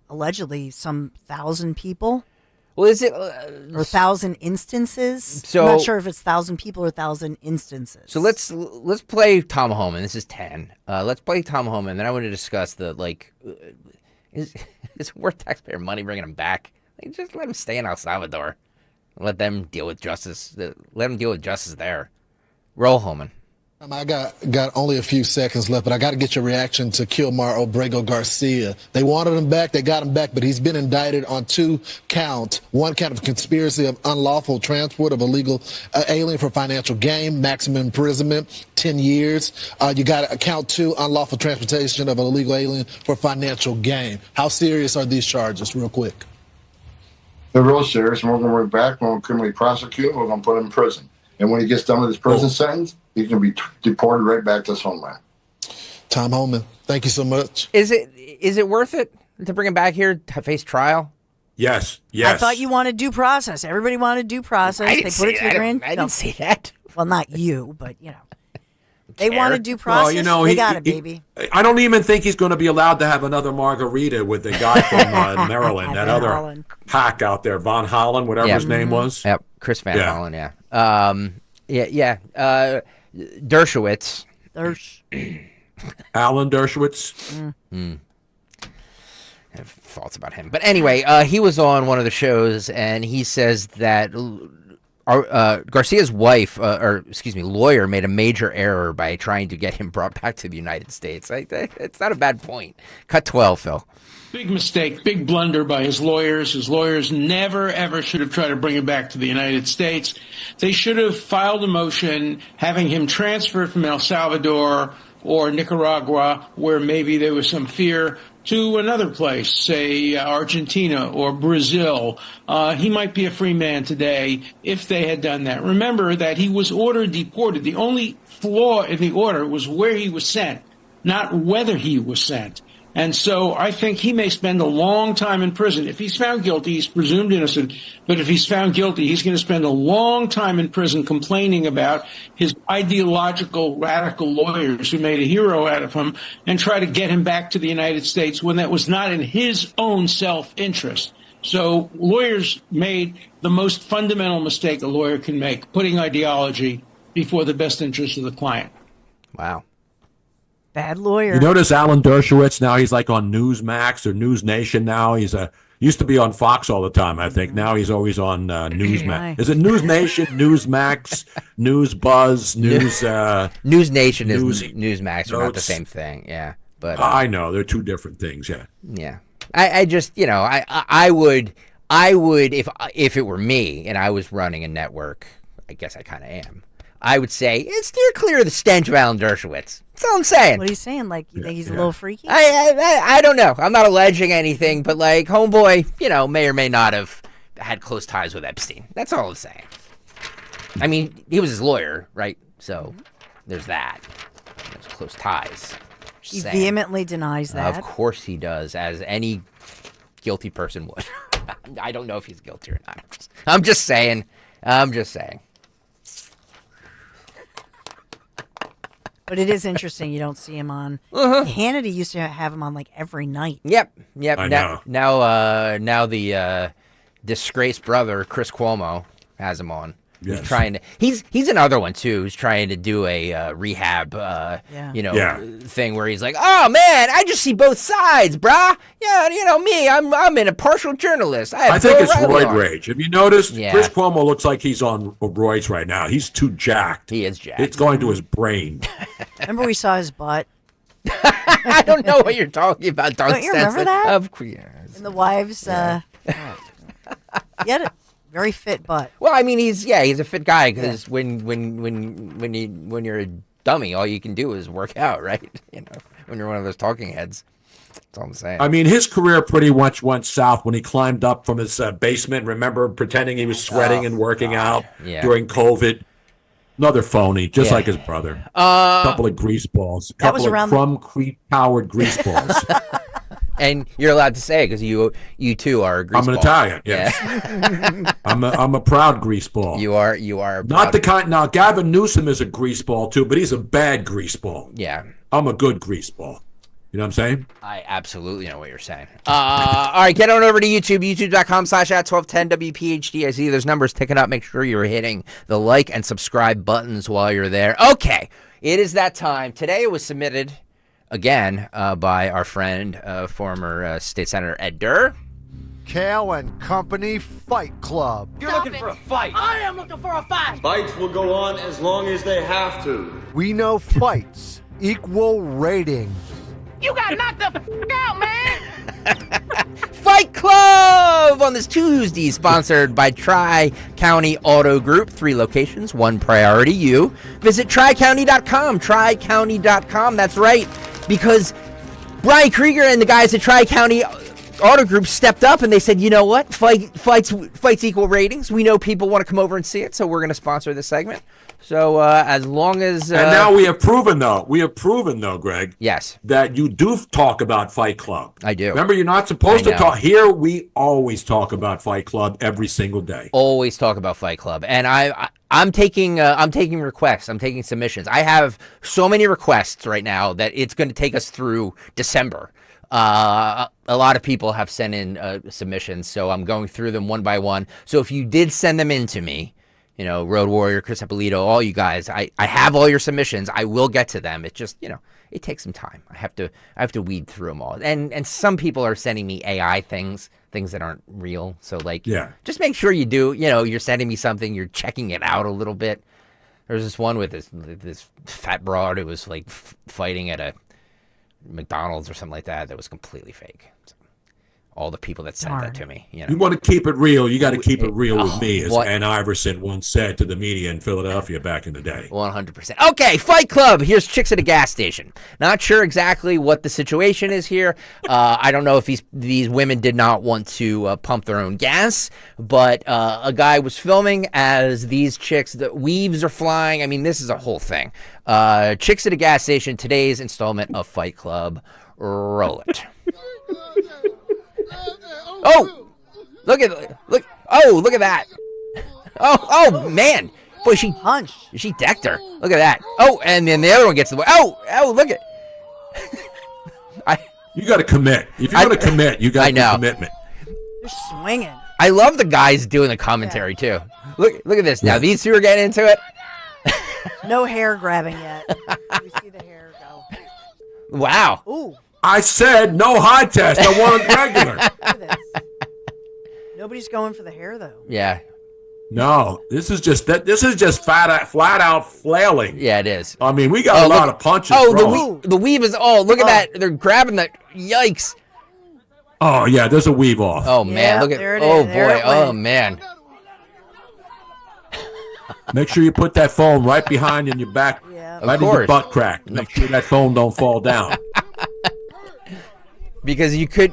allegedly some 1,000 people. Well, is it or 1,000 instances? So, I'm not sure if it's 1,000 people or 1,000 instances. So let's play Tom Homan. This is 10. Let's play Tom Homan. Then I want to discuss is it worth taxpayer money bringing him back? Just let him stay in El Salvador. Let them deal with justice. Let them deal with justice there. Roll, Homan. I got only a few seconds left, but I got to get your reaction to Kilmar Abrego Garcia. They wanted him back. They got him back, but he's been indicted on 2 counts. 1 count of conspiracy of unlawful transport of illegal alien for financial gain, maximum imprisonment, 10 years. You got count 2, unlawful transportation of an illegal alien for financial gain. How serious are these charges, real quick? They're real serious, and we're going to bring back. We're going to criminally prosecute. We're going to put him in prison. And when he gets done with his prison sentence, he can be deported right back to his homeland. Tom Holman, thank you so much. Is it worth it to bring him back here to face trial? Yes. I thought you wanted due process. Everybody wanted due process. I didn't say that. I didn't say that. Well, not you, but they wanted due process. Well, they got it, baby. I don't even think he's going to be allowed to have another margarita with the guy from Maryland, that other hack out there, Von Hollen, whatever his name was. Yep, Chris Van Hollen. Yeah. Dershowitz. Alan Dershowitz. I have thoughts about him, but anyway, he was on one of the shows, and he says that Garcia's wife, lawyer, made a major error by trying to get him brought back to the United States. It's not a bad point. Cut 12, Phil. Big mistake, big blunder by his lawyers. His lawyers never, ever should have tried to bring him back to the United States. They should have filed a motion having him transferred from El Salvador or Nicaragua, where maybe there was some fear, to another place, say Argentina or Brazil. He might be a free man today if they had done that. Remember that he was ordered deported. The only flaw in the order was where he was sent, not whether he was sent. And so I think he may spend a long time in prison. If he's found guilty, he's presumed innocent. But if he's found guilty, he's going to spend a long time in prison complaining about his ideological, radical lawyers who made a hero out of him and try to get him back to the United States when that was not in his own self-interest. So lawyers made the most fundamental mistake a lawyer can make, putting ideology before the best interest of the client. Wow. Bad lawyer. You notice Alan Dershowitz, now he's like on Newsmax or News Nation now. He's used to be on Fox all the time, I think. Now he's always on Newsmax. Is it News Nation, Newsmax, News Buzz, News... News Nation is Newsmax are not the same thing, yeah. But I know, they're two different things, yeah. Yeah. I just, I would, if it were me and I was running a network, I guess I kind of am, I would say, steer clear of the stench of Alan Dershowitz. That's all I'm saying. What are you saying? Like, you think he's a little freaky? I don't know. I'm not alleging anything, but like, homeboy, may or may not have had close ties with Epstein. That's all I'm saying. I mean, he was his lawyer, right? So there's that. There's close ties. He vehemently denies that. Of course he does, as any guilty person would. I don't know if he's guilty or not. I'm just saying. But it is interesting you don't see him on. Hannity used to have him on like every night. Yep. I know. Now the disgraced brother Chris Cuomo has him on. Yes. He's trying to. He's another one too. Who's trying to do a rehab, thing where he's like, "Oh man, I just see both sides, brah. Yeah, me. I'm an impartial journalist. I think it's roid rage. Have you noticed? Yeah. Chris Cuomo looks like he's on roids right now. He's too jacked. He is jacked. It's going to his brain. Remember we saw his butt. I don't know what you're talking about. Don't you remember that? Of course. In the wives. He had a very fit butt. Well, I mean, he's a fit guy because when you're a dummy, all you can do is work out, right? When you're one of those talking heads. That's all I'm saying. I mean, his career pretty much went south when he climbed up from his basement. Remember, pretending he was sweating and working out during COVID. Another phony, just like his brother. A couple of grease balls. A couple of crumb-powered grease balls. And you're allowed to say it because you too are a grease ball. I'm an Italian, yes. I'm a proud grease ball. You are not the kind. Now, Gavin Newsom is a grease ball too, but he's a bad grease ball. Yeah. I'm a good grease ball. You know what I'm saying? I absolutely know what you're saying. All right, get on over to YouTube, youtube.com/@1210WPHT. I see there's numbers ticking up. Make sure you're hitting the like and subscribe buttons while you're there. Okay, it is that time. Today it was submitted again by our friend, former State Senator Ed Durr. Kayal and Company Fight Club. You're looking for a fight. I am looking for a fight. Fights will go on as long as they have to. We know fights equal ratings. You got knocked the f*** out, man. Fight Club on this Tuesday, sponsored by Tri-County Auto Group. 3 locations, 1 priority you. Visit tricounty.com, tricounty.com. That's right, because Brian Krieger and the guys at Tri-County Auto Group stepped up and they said, you know what? Fights equal ratings. We know people want to come over and see it, so we're going to sponsor this segment. So as long as and now we have proven though, Greg. Yes. That you do talk about Fight Club. I do. Remember, you're not supposed to talk here. We always talk about Fight Club every single day. Always talk about Fight Club, and I'm taking requests. I'm taking submissions. I have so many requests right now that it's going to take us through December. A lot of people have sent in submissions, so I'm going through them one by one. So if you did send them in to me, you know, Road Warrior, Chris Ippolito, all you guys, I have all your submissions. I will get to them. It just, you know, it takes some time. I have to weed through them all. And some people are sending me AI things that aren't real. So like, just make sure you do, you know, you're sending me something, you're checking it out a little bit. There's this one with this fat broad who was like fighting at a McDonald's or something like that was completely fake. So, all the people that sent that to me, you know. You want to keep it real, you got to keep it real with me, as Ann Iverson once said to the media in Philadelphia back in the day. 100%. Okay, Fight Club. Here's chicks at a gas station. Not sure exactly what the situation is here. I don't know if these women did not want to pump their own gas, but a guy was filming as these chicks, the weaves are flying. I mean, this is a whole thing. Chicks at a gas station, today's installment of Fight Club. Roll it. Oh, look at that. Oh, man. Boy, she decked her. Look at that. Oh, and then the other one gets the way. Oh, look at. You got to commit. If you're going to commit, you got the commitment. They're swinging. I love the guys doing the commentary too. Look at this. Now these two are getting into it. No hair grabbing yet. We see the hair go. Wow. Ooh. I said no high test. I want regular. Look at this. Nobody's going for the hair though. Yeah. No, this is just flat out flailing. Yeah, it is. I mean, we got a lot of punches. The weave is. Oh, look at that! They're grabbing the. Yikes! Oh yeah, there's a weave off. Oh man, look at. Oh boy. Oh man. Make sure you put that phone right behind in your back, right in your butt crack. Make sure that phone don't fall down. Because you can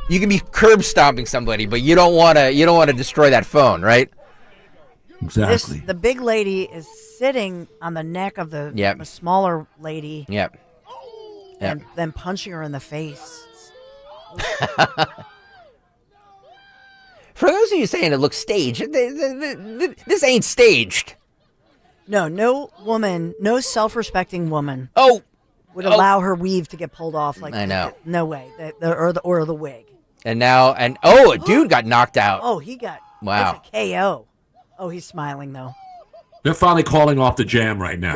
be curb stomping somebody, but you don't want to destroy that phone, right? Exactly. The big lady is sitting on the neck of the smaller lady. Yep. And then punching her in the face. For those of you saying it looks staged, this ain't staged. No woman, no self-respecting woman. Would allow her weave to get pulled off like I know. No way. Or the wig. And a dude got knocked out. Oh, he got wow. KO. Oh, he's smiling though. They're finally calling off the jam right now.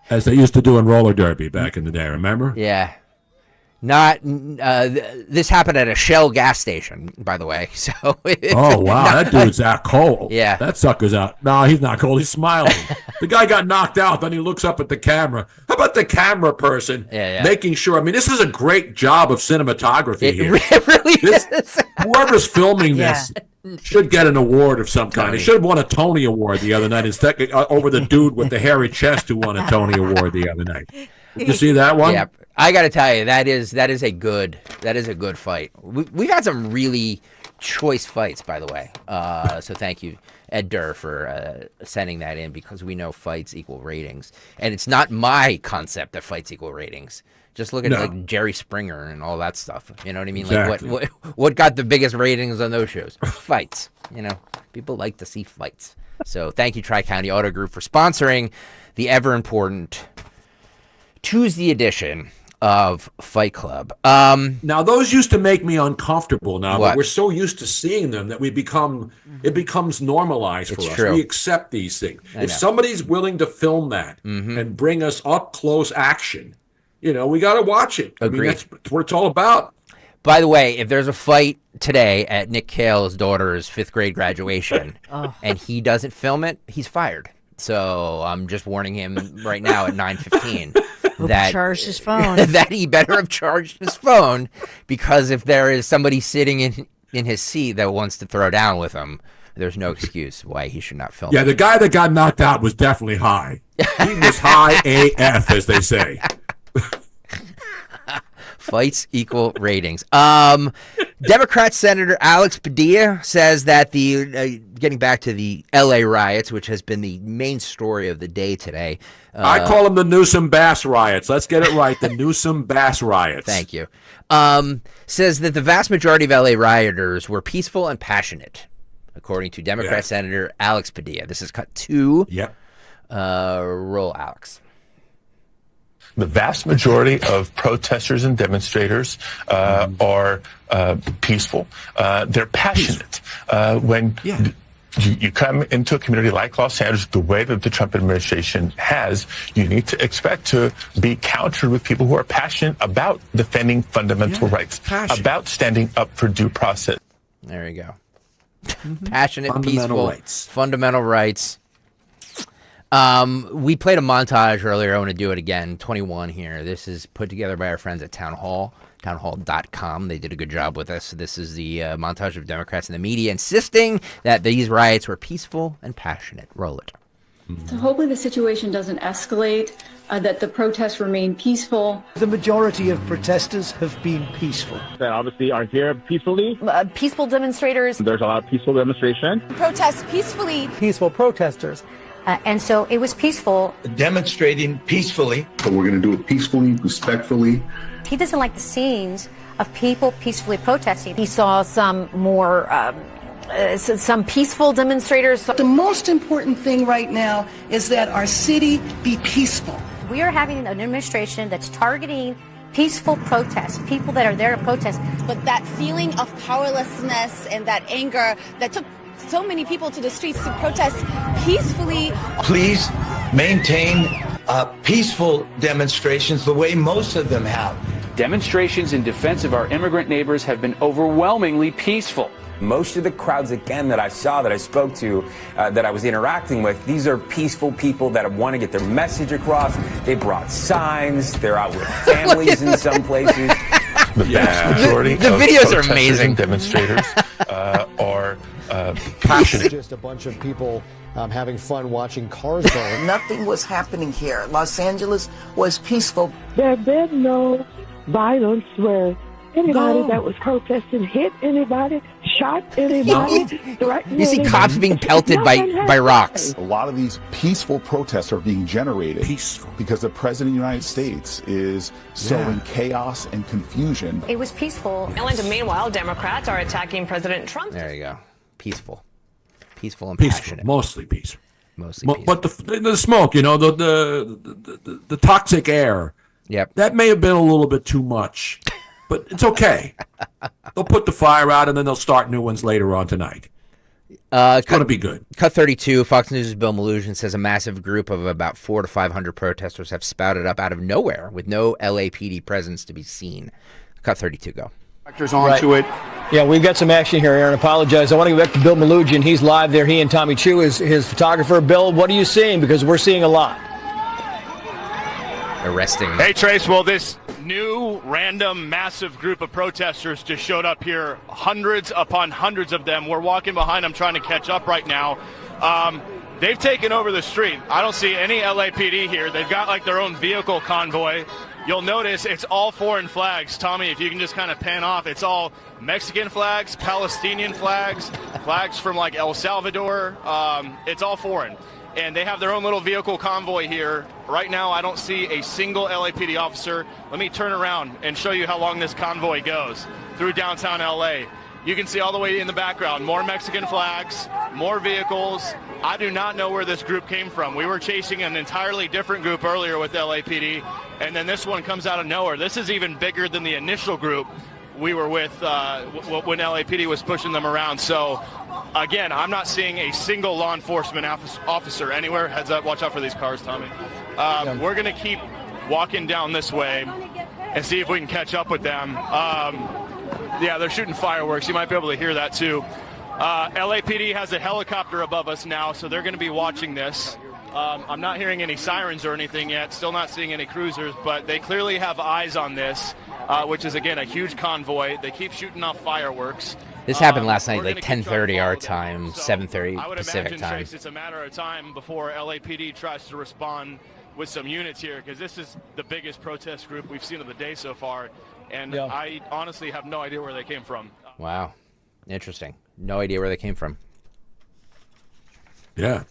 As they used to do in roller derby back in the day, remember? Yeah. This happened at a Shell gas station, by the way. So. Oh wow, that dude's out cold. Yeah, that sucker's out. No, he's not cold. He's smiling. The guy got knocked out. Then he looks up at the camera. How about the camera person making sure? I mean, this is a great job of cinematography here. It really is. Whoever's filming this should get an award of some kind. He should have won a Tony Award the other night instead over the dude with the hairy chest who won a Tony Award the other night. Did you see that one? Yeah. I got to tell you, that is a good fight. We've had some really choice fights, by the way. So thank you, Ed Durr, for sending that in, because we know fights equal ratings, and it's not my concept that fights equal ratings. Just look at like Jerry Springer and all that stuff. You know what I mean? Exactly. Like what got the biggest ratings on those shows? Fights. You know, people like to see fights. So thank you, Tri-County Auto Group, for sponsoring the ever important Tuesday edition of Fight Club. Now those used to make me uncomfortable now, but we're so used to seeing them that it becomes normalized for us. True. We accept these things. If somebody's willing to film that and bring us up close action, you know, we got to watch it. I mean, that's what it's all about. By the way, if there's a fight today at Nick Kayal's daughter's 5th grade graduation and he doesn't film it, he's fired. So I'm just warning him right now at 9:15 that charged his phone. That he better have charged his phone, because if there is somebody sitting in his seat that wants to throw down with him, there's no excuse why he should not film. Yeah, the guy that got knocked out was definitely high. He was high AF, as they say. Fights equal ratings. Democrat Senator Alex Padilla says that getting back to the L.A. riots, which has been the main story of the day today. I call them the Newsom Bass riots. Let's get it right. The Newsom Bass riots. Thank you. Says that the vast majority of L.A. rioters were peaceful and passionate, according to Democrat Senator Alex Padilla. This is cut 2. Yep. Roll, Alex. The vast majority of protesters and demonstrators are peaceful. They're passionate. When you come into a community like Los Angeles, the way that the Trump administration has, you need to expect to be countered with people who are passionate about defending fundamental rights, about standing up for due process. There you go. Passionate, Fundamental peaceful, fundamental rights. We played a montage earlier. I want to do it again. 21 here. This is put together by our friends at Town Hall, townhall.com. They did a good job with us. This is the montage of Democrats in the media insisting that these riots were peaceful and passionate. Roll it. So hopefully the situation doesn't escalate, that the protests remain peaceful. The majority of protesters have been peaceful. That obviously are here peacefully. Peaceful demonstrators. There's a lot of peaceful demonstration. Protest peacefully. Peaceful protesters. And so it was peaceful. Demonstrating peacefully. But we're going to do it peacefully, respectfully. He doesn't like the scenes of people peacefully protesting. He saw some more, some peaceful demonstrators. The most important thing right now is that our city be peaceful. We are having an administration that's targeting peaceful protests, people that are there to protest. But that feeling of powerlessness and that anger that took so many people to the streets to protest peacefully. Please maintain peaceful demonstrations the way most of them have. Demonstrations in defense of our immigrant neighbors have been overwhelmingly peaceful. Most of the crowds, again, that I saw, that I spoke to, that I was interacting with, these are peaceful people that want to get their message across. They brought signs. They're out with families in some places. The vast majority the of videos are protesters amazing. and demonstrators are passionate. Just a bunch of people having fun watching cars burn. Nothing was happening here. Los Angeles was peaceful. There have been no violence where anybody that was protesting hit anybody, shot anybody, threatened You see anybody. cops being pelted by rocks. A lot of these peaceful protests are being generated because the President of the United States is sowing chaos and confusion. It was peaceful. And meanwhile, Democrats are attacking President Trump. There you go. Peaceful and Peaceful, passionate. mostly peaceful. Mostly peaceful. But the smoke, the toxic air. Yep. That may have been a little bit too much, but it's okay. They'll put the fire out and then they'll start new ones later on tonight. It's going to be good. Cut 32, Fox News' Bill Maloogian says a massive group of about 400 to 500 protesters have spouted up out of nowhere with no LAPD presence to be seen. Cut 32, go. Onto it. Yeah, we've got some action here, Aaron. Apologize. I want to get back to Bill Maloogian. He's live there. He and Tommy Chu is his photographer. Bill, what are you seeing? Because we're seeing a lot. Arresting. Hey, Trace. Well, this new random massive group of protesters just showed up here. Hundreds upon hundreds of them. We're walking behind them trying to catch up right now. They've taken over the street. I don't see any LAPD here. They've got like their own vehicle convoy. You'll notice it's all foreign flags. Tommy, if you can just kind of pan off, it's all Mexican flags, Palestinian flags, flags from like El Salvador. It's all foreign. And they have their own little vehicle convoy here. Right now, I don't see a single LAPD officer. Let me turn around and show you how long this convoy goes through downtown LA. You can see all the way in the background, more Mexican flags, more vehicles. I do not know where this group came from. We were chasing an entirely different group earlier with LAPD, and then this one comes out of nowhere. This is even bigger than the initial group we were with when LAPD was pushing them around. So, again, I'm not seeing a single law enforcement officer anywhere. Heads up, watch out for these cars, Tommy. We're going to keep walking down this way and see if we can catch up with them. Yeah, they're shooting fireworks. You might be able to hear that, too. LAPD has a helicopter above us now, so they're going to be watching this. I'm not hearing any sirens or anything yet, still not seeing any cruisers, but they clearly have eyes on this, which is, again, a huge convoy. They keep shooting off fireworks. This happened last night, like 10:30 our time, 7:30 I would Pacific imagine, time. Trace, it's a matter of time before LAPD tries to respond with some units here, because this is the biggest protest group we've seen of the day so far, and Yeah. I honestly have no idea where they came from. Wow. Interesting. No idea where they came from. Yeah.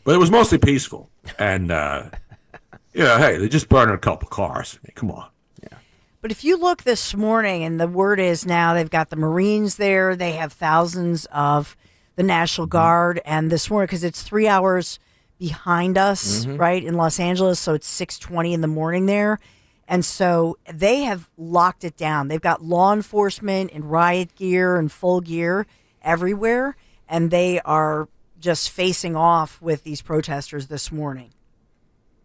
But it was mostly peaceful. And, hey, they just burned a couple cars. I mean, come on. But if you look this morning, and the word is now they've got the Marines there, they have thousands of the National Guard, and this morning, because it's 3 hours behind us, right, in Los Angeles, so it's 6:20 in the morning there, and so they have locked it down. They've got law enforcement in riot gear and full gear everywhere, and they are just facing off with these protesters this morning.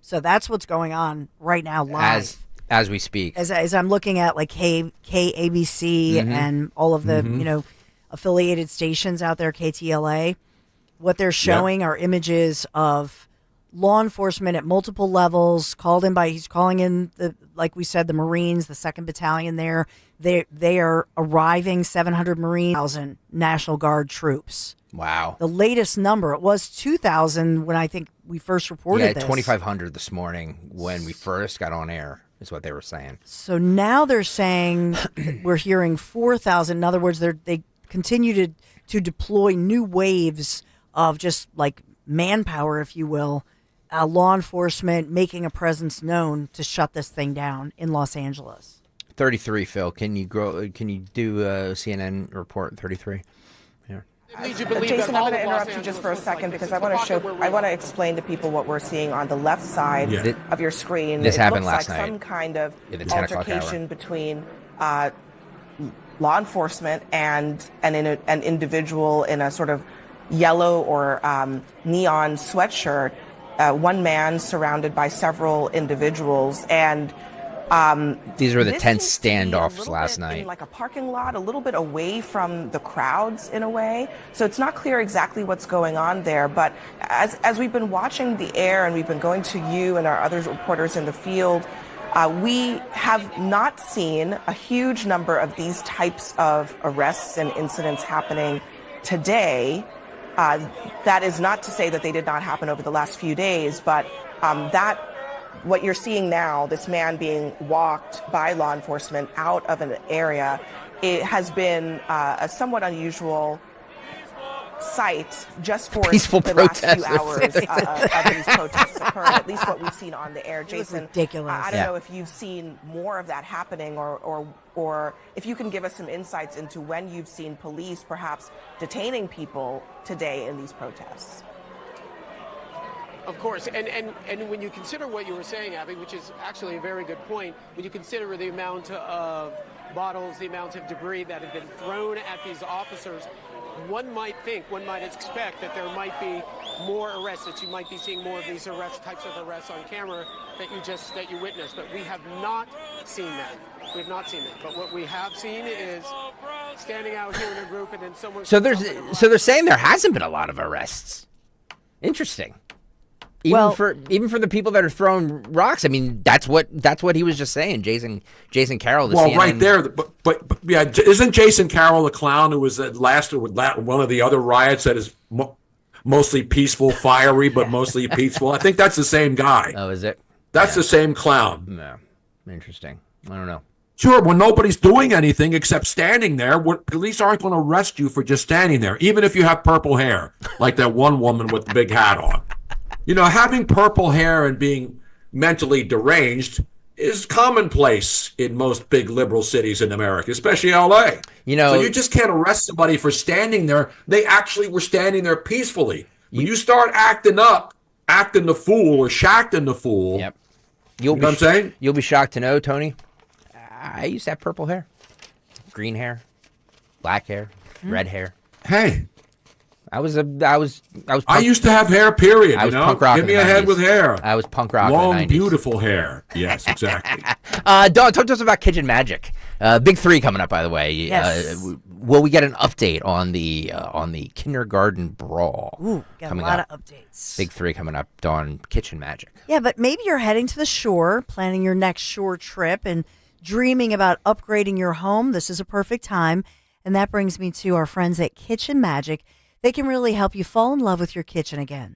So that's what's going on right now live. As we speak. As I'm looking at like KABC and all of the, affiliated stations out there, KTLA, what they're showing are images of law enforcement at multiple levels he's calling in like we said, the Marines, the 2nd Battalion there. They are arriving 700 Marines, 1,000 National Guard troops. Wow. The latest number, it was 2,000 when I think we first reported this. 2,500 this morning when we first got on air is what they were saying. So now they're saying we're hearing 4,000. In other words, they continue to deploy new waves of just like manpower, if you will, law enforcement making a presence known to shut this thing down in Los Angeles. 33, Phil. Can you do a CNN report 33? Yeah. Jason, I'm going to interrupt you just for a second because I want to explain to people what we're seeing on the left side of your screen. This happened last night. Some kind of altercation between law enforcement and an individual in a sort of yellow or neon sweatshirt. One man surrounded by several individuals, and these were the tense standoffs last night. In like a parking lot, a little bit away from the crowds in a way. So it's not clear exactly what's going on there. But as we've been watching the air and we've been going to you and our other reporters in the field, we have not seen a huge number of these types of arrests and incidents happening today. That is not to say that they did not happen over the last few days, but what you're seeing now, this man being walked by law enforcement out of an area, it has been a somewhat unusual sight just for peaceful the last few hours of these protests occurring, at least what we've seen on the air. Jason, ridiculous. I don't know if you've seen more of that happening or if you can give us some insights into when you've seen police perhaps detaining people today in these protests. Of course, and when you consider what you were saying, Abby, which is actually a very good point, when you consider the amount of bottles, the amount of debris that have been thrown at these officers, one might expect that there might be more arrests, that you might be seeing more of these types of arrests on camera that you witnessed. But we have not seen that. We have not seen that. But what we have seen is standing out here in a group and then someone. So they're saying there hasn't been a lot of arrests. Interesting. Even for the people that are throwing rocks, I mean, that's what he was just saying. Jason Carroll. CNN. Right there, but yeah, isn't Jason Carroll the clown who was at one of the other riots that is mostly peaceful, fiery, but mostly peaceful? I think that's the same guy. Oh, is it? That's the same clown. No, interesting. I don't know. Sure, when nobody's doing anything except standing there, police aren't going to arrest you for just standing there, even if you have purple hair, like that one woman with the big hat on. You know, having purple hair and being mentally deranged is commonplace in most big liberal cities in America, especially LA. So you just can't arrest somebody for standing there. They actually were standing there peacefully. When you start acting up, acting the fool or shacking the fool, yep. You know what I'm saying? You'll be shocked to know, Tony, I used to have purple hair, green hair, black hair, red hair. Hey. I used to have hair, period. I was punk rock. Give me a head with hair. I was punk rock. Long, beautiful hair. Yes, exactly. Dawn, talk to us about Kitchen Magic. Big 3 coming up, by the way. Yes. Will we get an update on the kindergarten brawl? Ooh, got a lot of updates. Big 3 coming up, Dawn. Kitchen Magic. Yeah, but maybe you're heading to the shore, planning your next shore trip, and dreaming about upgrading your home. This is a perfect time, and that brings me to our friends at Kitchen Magic. They can really help you fall in love with your kitchen again.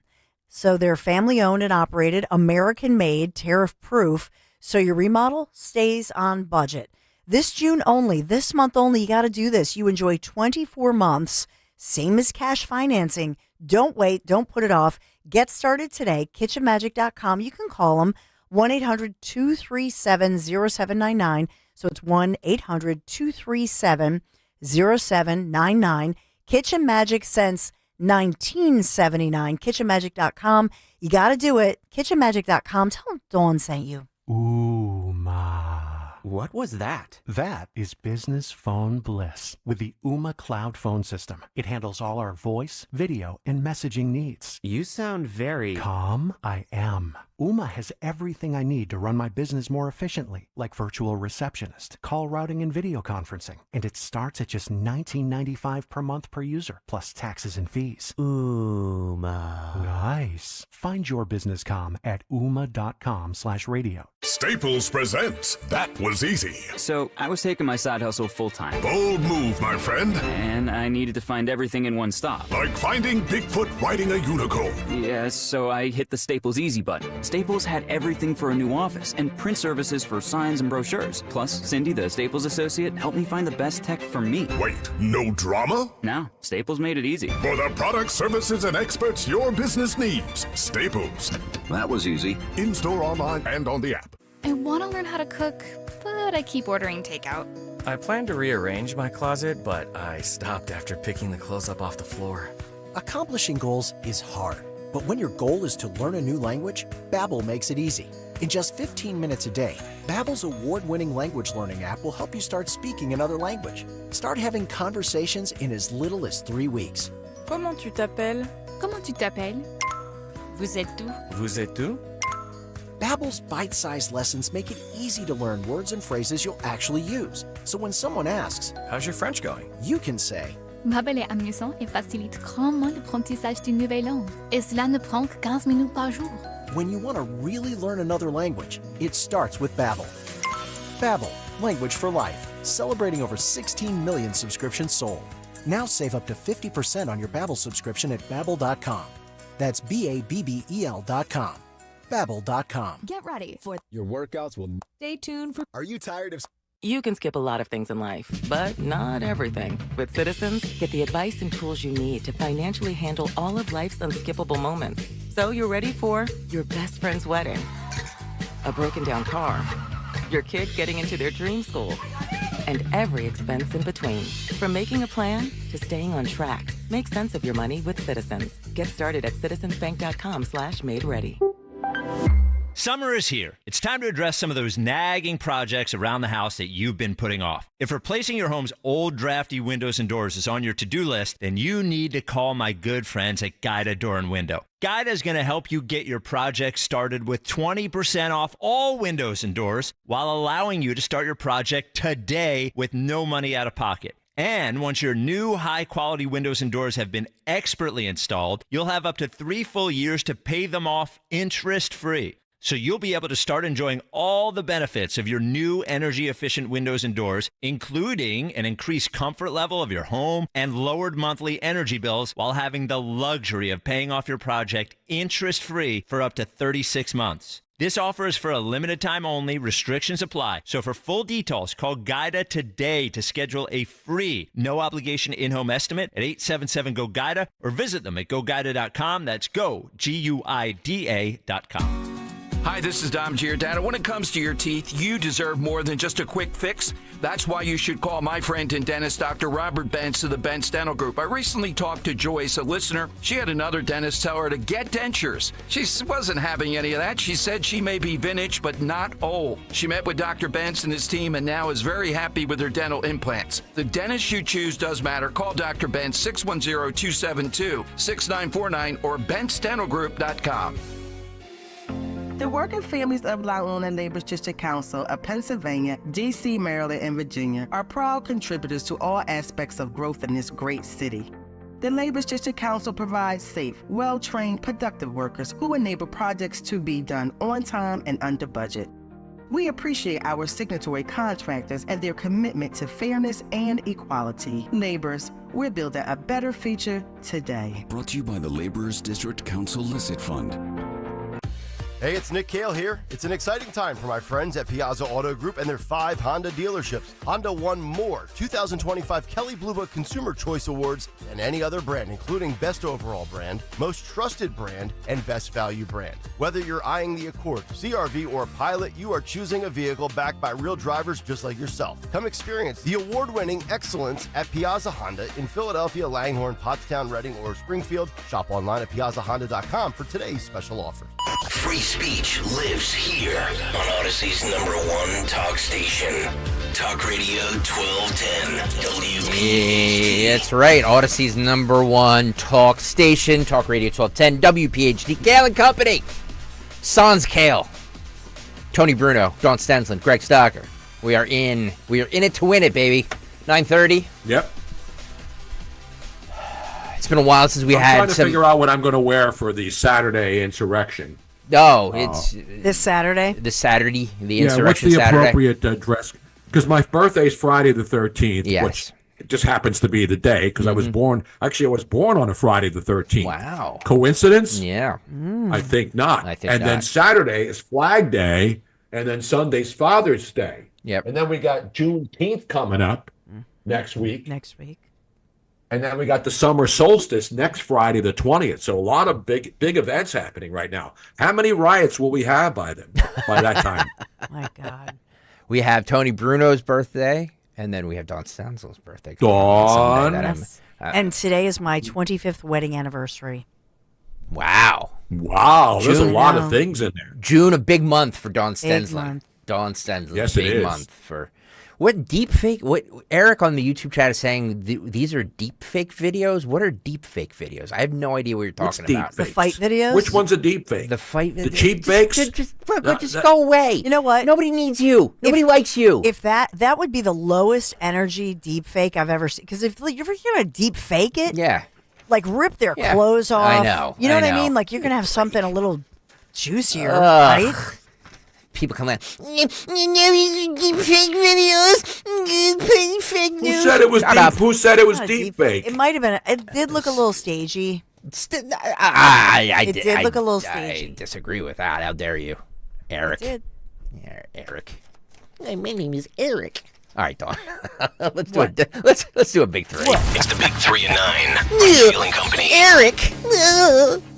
So they're family owned and operated, American made, tariff proof. So your remodel stays on budget. This June only, this month only, you got to do this. You enjoy 24 months, same as cash financing. Don't wait. Don't put it off. Get started today. KitchenMagic.com. You can call them 1-800-237-0799. So it's 1-800-237-0799. Kitchen Magic since 1979. KitchenMagic.com. You got to do it. KitchenMagic.com. Tell them Dawn sent you. Ooh, ma. What was that? That is business phone bliss with the Ooma Cloud phone system. It handles all our voice, video, and messaging needs. You sound very calm. I am. Ooma has everything I need to run my business more efficiently, like virtual receptionist, call routing, and video conferencing. And it starts at just $19.95 per month per user, plus taxes and fees. Ooma. Nice. Find your business comm at ooma.com/radio. Staples presents That Was Easy. So, I was taking my side hustle full-time. Bold move, my friend. And I needed to find everything in one stop. Like finding Bigfoot riding a unicorn. Yes, so I hit the Staples Easy button. Staples had everything for a new office and print services for signs and brochures. Plus, Cindy, the Staples associate, helped me find the best tech for me. Wait, no drama? No, Staples made it easy. For the products, services, and experts your business needs. Staples. That was easy. In-store, online, and on the app. I want to learn how to cook, but I keep ordering takeout. I plan to rearrange my closet, but I stopped after picking the clothes up off the floor. Accomplishing goals is hard, but when your goal is to learn a new language, Babbel makes it easy. In just 15 minutes a day, Babbel's award-winning language learning app will help you start speaking another language. Start having conversations in as little as 3 weeks. Comment tu t'appelles? Comment tu t'appelles? Vous êtes où? Vous êtes où? Babbel's bite-sized lessons make it easy to learn words and phrases you'll actually use. So when someone asks, "How's your French going?" you can say, Babbel est amusant et facilite grandement l'apprentissage d'une nouvelle langue. Et cela ne prend que 15 minutes par jour. When you want to really learn another language, it starts with Babbel. Babbel, language for life. Celebrating over 16 million subscriptions sold. Now save up to 50% on your Babbel subscription at Babbel.com. That's Babbel.com. Babbel.com. Get ready for your workouts will stay tuned for. Are you tired of? You can skip a lot of things in life, but not everything. With Citizens, get the advice and tools you need to financially handle all of life's unskippable moments. So you're ready for your best friend's wedding, a broken down car, your kid getting into their dream school, and every expense in between. From making a plan to staying on track, make sense of your money with Citizens. Get started at citizensbank.com/made-ready. Summer is here. It's time to address some of those nagging projects around the house that you've been putting off. If replacing your home's old drafty windows and doors is on your to-do list, then you need to call my good friends at Guida Door and Window. Guida is going to help you get your project started with 20% off all windows and doors while allowing you to start your project today with no money out of pocket. And once your new high-quality windows and doors have been expertly installed, you'll have up to 3 full years to pay them off interest-free. So you'll be able to start enjoying all the benefits of your new energy-efficient windows and doors, including an increased comfort level of your home and lowered monthly energy bills, while having the luxury of paying off your project interest-free for up to 36 months. This offer is for a limited time only. Restrictions apply. So for full details, call Guida today to schedule a free, no-obligation in-home estimate at 877-GO-GUIDA or visit them at GoGuida.com. That's GoGuida.com. Hi, this is Dom Giordano. When it comes to your teeth, you deserve more than just a quick fix. That's why you should call my friend and dentist, Dr. Robert Bentz of the Bentz Dental Group. I recently talked to Joyce, a listener. She had another dentist tell her to get dentures. She wasn't having any of that. She said she may be vintage, but not old. She met with Dr. Bentz and his team and now is very happy with her dental implants. The dentist you choose does matter. Call Dr. Bentz, 610-272-6949 or BentzDentalGroup.com. The working families of La Una Labor's District Council of Pennsylvania, D.C., Maryland, and Virginia are proud contributors to all aspects of growth in this great city. The Labor's District Council provides safe, well-trained, productive workers who enable projects to be done on time and under budget. We appreciate our signatory contractors and their commitment to fairness and equality. Neighbors, we're building a better future today. Brought to you by the Laborers District Council Licit Fund. Hey, it's Nick Kayal here. It's an exciting time for my friends at Piazza Auto Group and their 5 Honda dealerships. Honda won more 2025 Kelley Blue Book Consumer Choice Awards than any other brand, including Best Overall Brand, Most Trusted Brand, and Best Value Brand. Whether you're eyeing the Accord, CRV, or Pilot, you are choosing a vehicle backed by real drivers just like yourself. Come experience the award-winning excellence at Piazza Honda in Philadelphia, Langhorne, Pottstown, Reading, or Springfield. Shop online at piazzahonda.com for today's special offer. Free speech lives here on Odyssey's #1 talk station. Talk Radio 1210 WPHT. Yeah, that's right. Odyssey's #1 talk station. Talk Radio 1210 WPHT. Kayal and Company. Sans Kayal. Tony Bruno. Dawn Stensland. Greg Stocker. We are in it to win it, baby. 9:30. Yep. It's been a while since I'm trying to figure out what I'm going to wear for the Saturday insurrection. No, it's this Saturday. The Saturday, the What's insurrection the Saturday. appropriate dress? Because my birthday's Friday the 13th, Yes. which just happens to be the day because I was born. Actually, I was born on a Friday the 13th. Wow. Coincidence? Yeah. I think not. I think and then not. Saturday is Flag Day, and then Sunday's Father's Day. Yep. And then we got Juneteenth coming up next week. And then we got the summer solstice next Friday, the 20th. So a lot of big events happening right now. How many riots will we have by that time? My God. We have Tony Bruno's birthday, and then we have Dawn Stensland's birthday. Dawn. Yes. And today is my 25th wedding anniversary. Wow. There's a lot of things in there. June, a big month for Dawn Stensland. month. Dawn Stensland. Yes, it big is. month for. What deep fake? What Eric on the YouTube chat is saying? These are deep fake videos. What are deep fake videos? I have no idea what you're talking about. The fight videos. Which one's a deep fake? The fight. The cheap fakes. Just go away. You know what? Nobody needs you. Nobody likes you. If that would be the lowest energy deep fake I've ever seen. Because if you're gonna deep fake it, yeah, like rip their Yeah. clothes off. I know. You know what I know. mean? Like you're gonna have something a little juicier, Ugh. right? People come in. You know, you deep fake videos. Fake Who news. said it was Shut deep? up. Who said it was Not a deep fake? It might have been. It did look a little stagey. It did look a little stagey. I disagree with that. How dare you, Eric? It did. Yeah, Eric. Hey, my name is Eric. All right, Dawn. let's do What? it. Let's do a big three. It's the Big 3 and 9. Kayal and Company. Eric.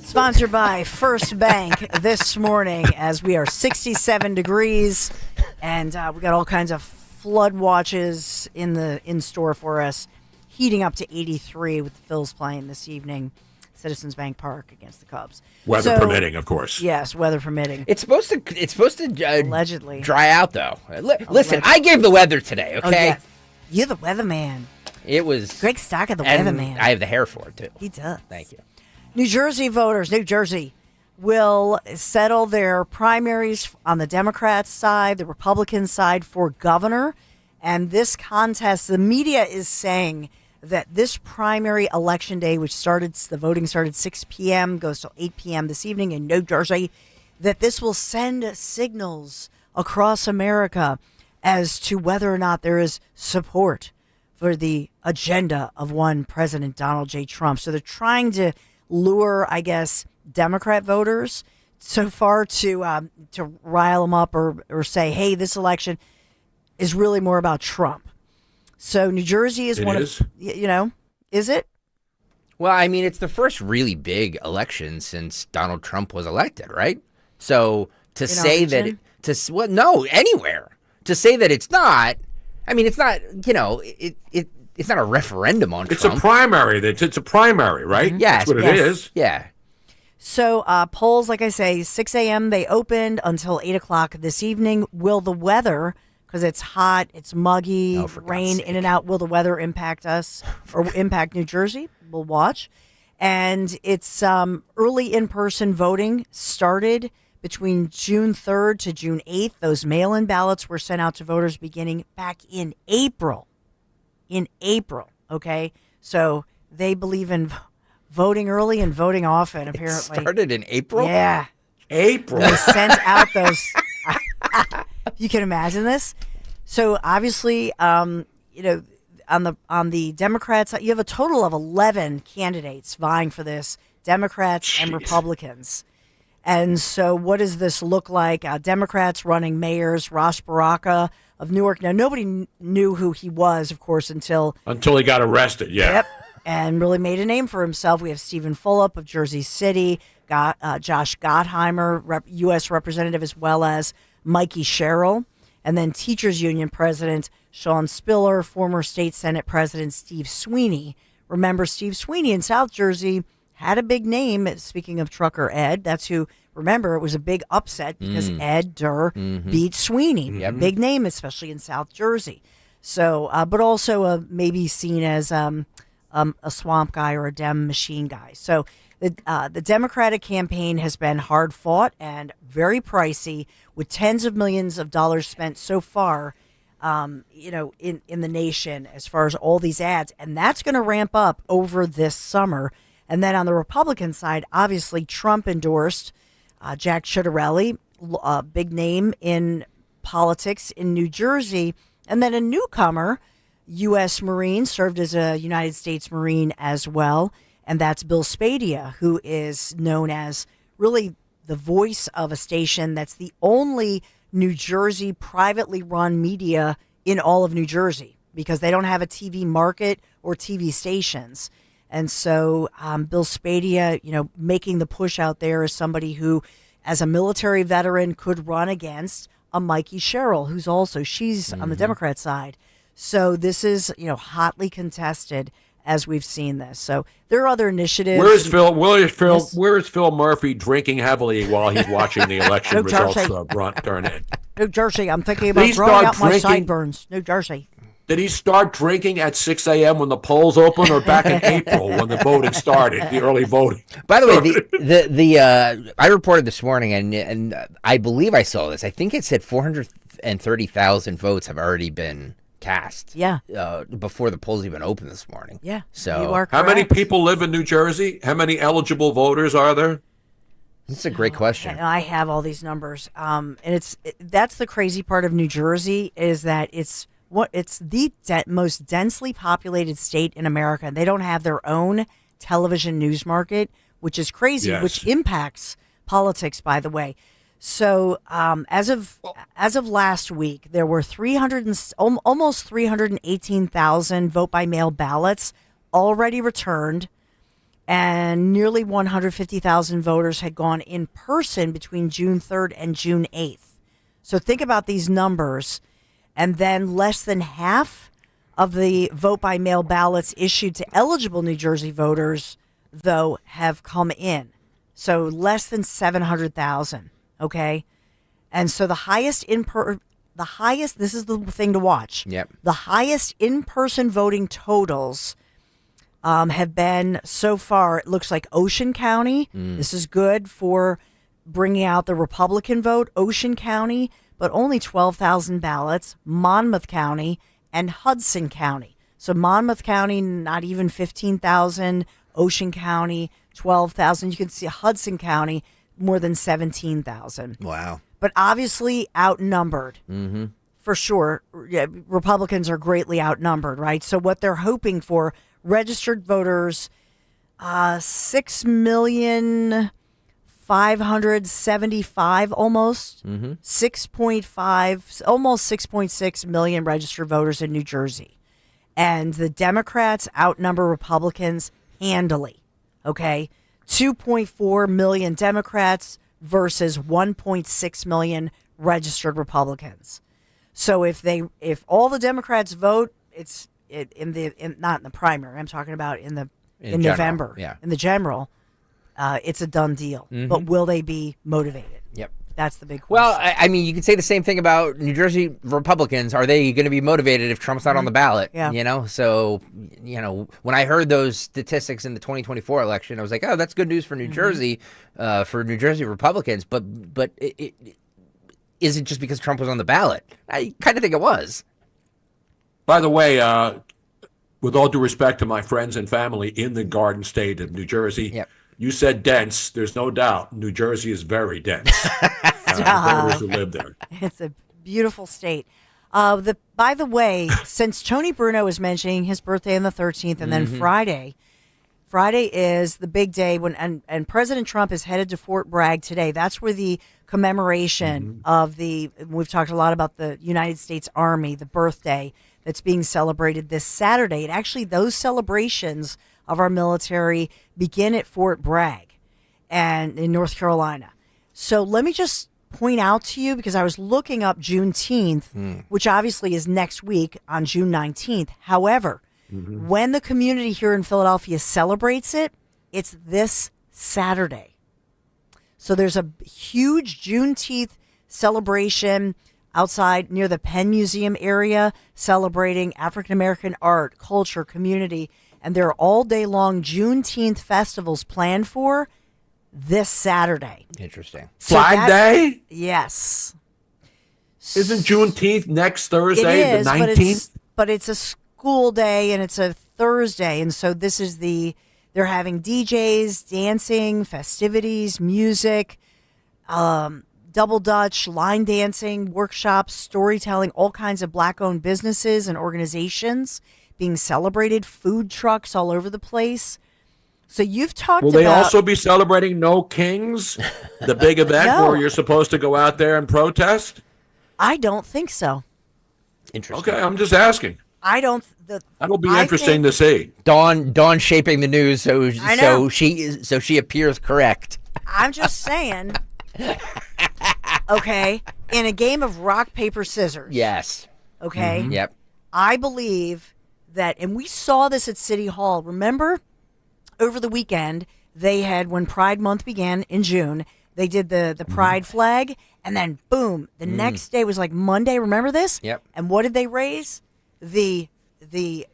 Sponsored by First Bank this morning as we are 67 degrees and we got all kinds of flood watches in store for us. Heating up to 83 with the Phils playing this evening. Citizens Bank Park against the Cubs. Weather permitting, of course. Yes, weather permitting. It's supposed to allegedly dry out though. Listen, I gave the weather today. Okay, Oh, yes. You're the weatherman. It was Greg Stocker, the and weatherman. I have the hair for it too. He does. Thank you. New Jersey voters, New Jersey, will settle their primaries on the Democrats' side, the Republican side for governor. And this contest, the media is saying that this primary election day, which the voting started 6 p.m., goes till 8 p.m. this evening in New Jersey, that this will send signals across America as to whether or not there is support for the agenda of one President Donald J. Trump. So they're trying to lure, I guess, Democrat voters so far to rile them up or say, hey, this election is really more about Trump. So New Jersey is is it? Well, I mean, it's the first really big election since Donald Trump was elected, right? So to say that anywhere to say that it's not, I mean, it's not, it's not a referendum on Trump. It's a primary. It's a primary, right? Yes. That's what it is. Yeah. So polls, like I say, 6 a.m. they opened until 8 o'clock this evening. Will the weather, because it's hot, it's muggy, rain in and out, will the weather impact us or impact New Jersey? We'll watch. And it's early in-person voting started between June 3rd to June 8th. Those mail-in ballots were sent out to voters beginning back in April. Okay? So they believe in voting early and voting often, apparently. It started in April? Yeah. April. They sent out those... You can imagine this. So obviously, on the Democrats, you have a total of 11 candidates vying for this, Democrats and Republicans. And so what does this look like? Democrats running mayors, Ross Baraka of Newark. Now, nobody knew who he was, of course, until he got arrested, yeah. Yep, and really made a name for himself. We have Stephen Fulop of Jersey City, Josh Gottheimer, U.S. representative, as well as Mikey Sherrill, and then Teachers Union President Sean Spiller, former State Senate President Steve Sweeney. Remember, Steve Sweeney in South Jersey had a big name. Speaking of Trucker Ed, that's who. Remember, it was a big upset because Ed Durr beat Sweeney. Big name, especially in South Jersey. So, but also maybe seen as a swamp guy or a Dem machine guy. So the Democratic campaign has been hard fought and very pricey, with tens of millions of dollars spent so far, in the nation as far as all these ads. And that's going to ramp up over this summer. And then on the Republican side, obviously Trump endorsed Jack Ciattarelli, a big name in politics in New Jersey. And then a newcomer, U.S. Marine, served as a United States Marine as well. And that's Bill Spadea, who is known as really the voice of a station that's the only New Jersey privately run media in all of New Jersey, because they don't have a TV market or TV stations. And so Bill Spadea, making the push out there as somebody who, as a military veteran, could run against a Mikey Sherrill, who's also, she's on the Democrat side. So this is, hotly contested as we've seen this. So there are other initiatives. Where is Phil Murphy drinking heavily while he's watching the election results turn in? New Jersey. I'm thinking about growing out my sideburns. New Jersey. Did he start drinking at 6 a.m. when the polls opened, or back in April when the voting started, the early voting? By the way, I reported this morning, and I believe I saw this. I think it said 430,000 votes have already been cast. Yeah. Before the polls even opened this morning. Yeah. So you are correct. How many people live in New Jersey? How many eligible voters are there? That's a great question. I have all these numbers, and that's the crazy part of New Jersey, is that it's the most densely populated state in America. They don't have their own television news market, which is crazy, which impacts politics, by the way. So as of last week, there were almost 318,000 vote by mail ballots already returned, and nearly 150,000 voters had gone in person between June 3rd and June 8th. So think about these numbers. And then less than half of the vote by mail ballots issued to eligible New Jersey voters, though, have come in. So less than 700,000. Okay. And so the highest, this is the thing to watch. Yep. The highest in-person voting totals have been so far, it looks like Ocean County. This is good for bringing out the Republican vote. Ocean County, but only 12,000 ballots. Monmouth County and Hudson County. So Monmouth County, not even 15,000. Ocean County, 12,000. You can see Hudson County, more than 17,000. Wow. But obviously outnumbered. For sure. Yeah, Republicans are greatly outnumbered, right? So what they're hoping for, registered voters, 6,575,000 almost. 6.5, almost 6.6 million registered voters in New Jersey. And the Democrats outnumber Republicans handily. Okay? 2.4 million Democrats versus 1.6 million registered Republicans. So if all the Democrats vote, it's not in the primary. I'm talking about in November. Yeah. In the general, it's a done deal. But will they be motivated? Yep. That's the big question. Well, I mean, you could say the same thing about New Jersey Republicans. Are they going to be motivated if Trump's not on the ballot? Yeah. So, when I heard those statistics in the 2024 election, I was like, oh, that's good news for New Jersey, for New Jersey Republicans. But is it just because Trump was on the ballot? I kind of think it was. By the way, with all due respect to my friends and family in the Garden State of New Jersey, you said dense. There's no doubt New Jersey is very dense. Voters who live there. It's a Beautiful state. By the way, since Tony Bruno was mentioning his birthday on the 13th, and then Friday is the big day when and President Trump is headed to Fort Bragg today. That's where the commemoration of we've talked a lot about the United States Army, the birthday that's being celebrated this Saturday. And actually, those celebrations of our military begin at Fort Bragg and in North Carolina. So let me just point out to you, because I was looking up Juneteenth, which obviously is next week on June 19th. However, when the community here in Philadelphia celebrates it, it's this Saturday. So there's a huge Juneteenth celebration outside near the Penn Museum area, celebrating African-American art, culture, community, and there are all day long Juneteenth festivals planned for this Saturday. Interesting. Flag Day? Yes. Isn't Juneteenth next Thursday, the 19th? But it's a school day and it's a Thursday. And so this is they're having DJs, dancing, festivities, music, double Dutch, line dancing, workshops, storytelling, all kinds of Black-owned businesses and organizations being celebrated, food trucks all over the place. So you've talked about... Will they also be celebrating No Kings, the big event where you're supposed to go out there and protest? I don't think so. Interesting. Okay, I'm just asking. I don't... That'll be interesting to see. Dawn shaping the news so she appears correct. I'm just saying... Okay, in a game of rock, paper, scissors. Yes. Okay? Yep. I believe that, and we saw this at City Hall. Remember, over the weekend, they had, when Pride Month began in June, they did the Pride flag, and then boom, the next day was like Monday. Remember this? Yep. And what did they raise? The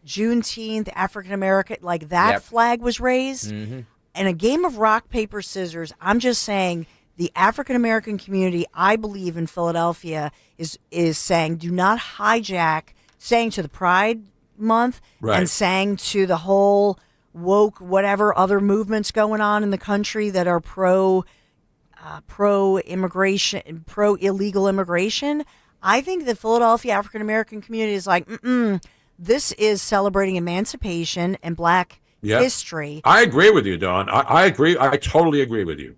Juneteenth African American, like that flag was raised. In a game of rock, paper, scissors, I'm just saying the African American community, I believe in Philadelphia, is saying, do not hijack, saying to the Pride Month and saying to the whole woke, whatever other movements going on in the country that are pro immigration, pro illegal immigration. I think the Philadelphia African American community is like, this is celebrating emancipation and Black history. I agree with you, Dawn. I agree. I totally agree with you.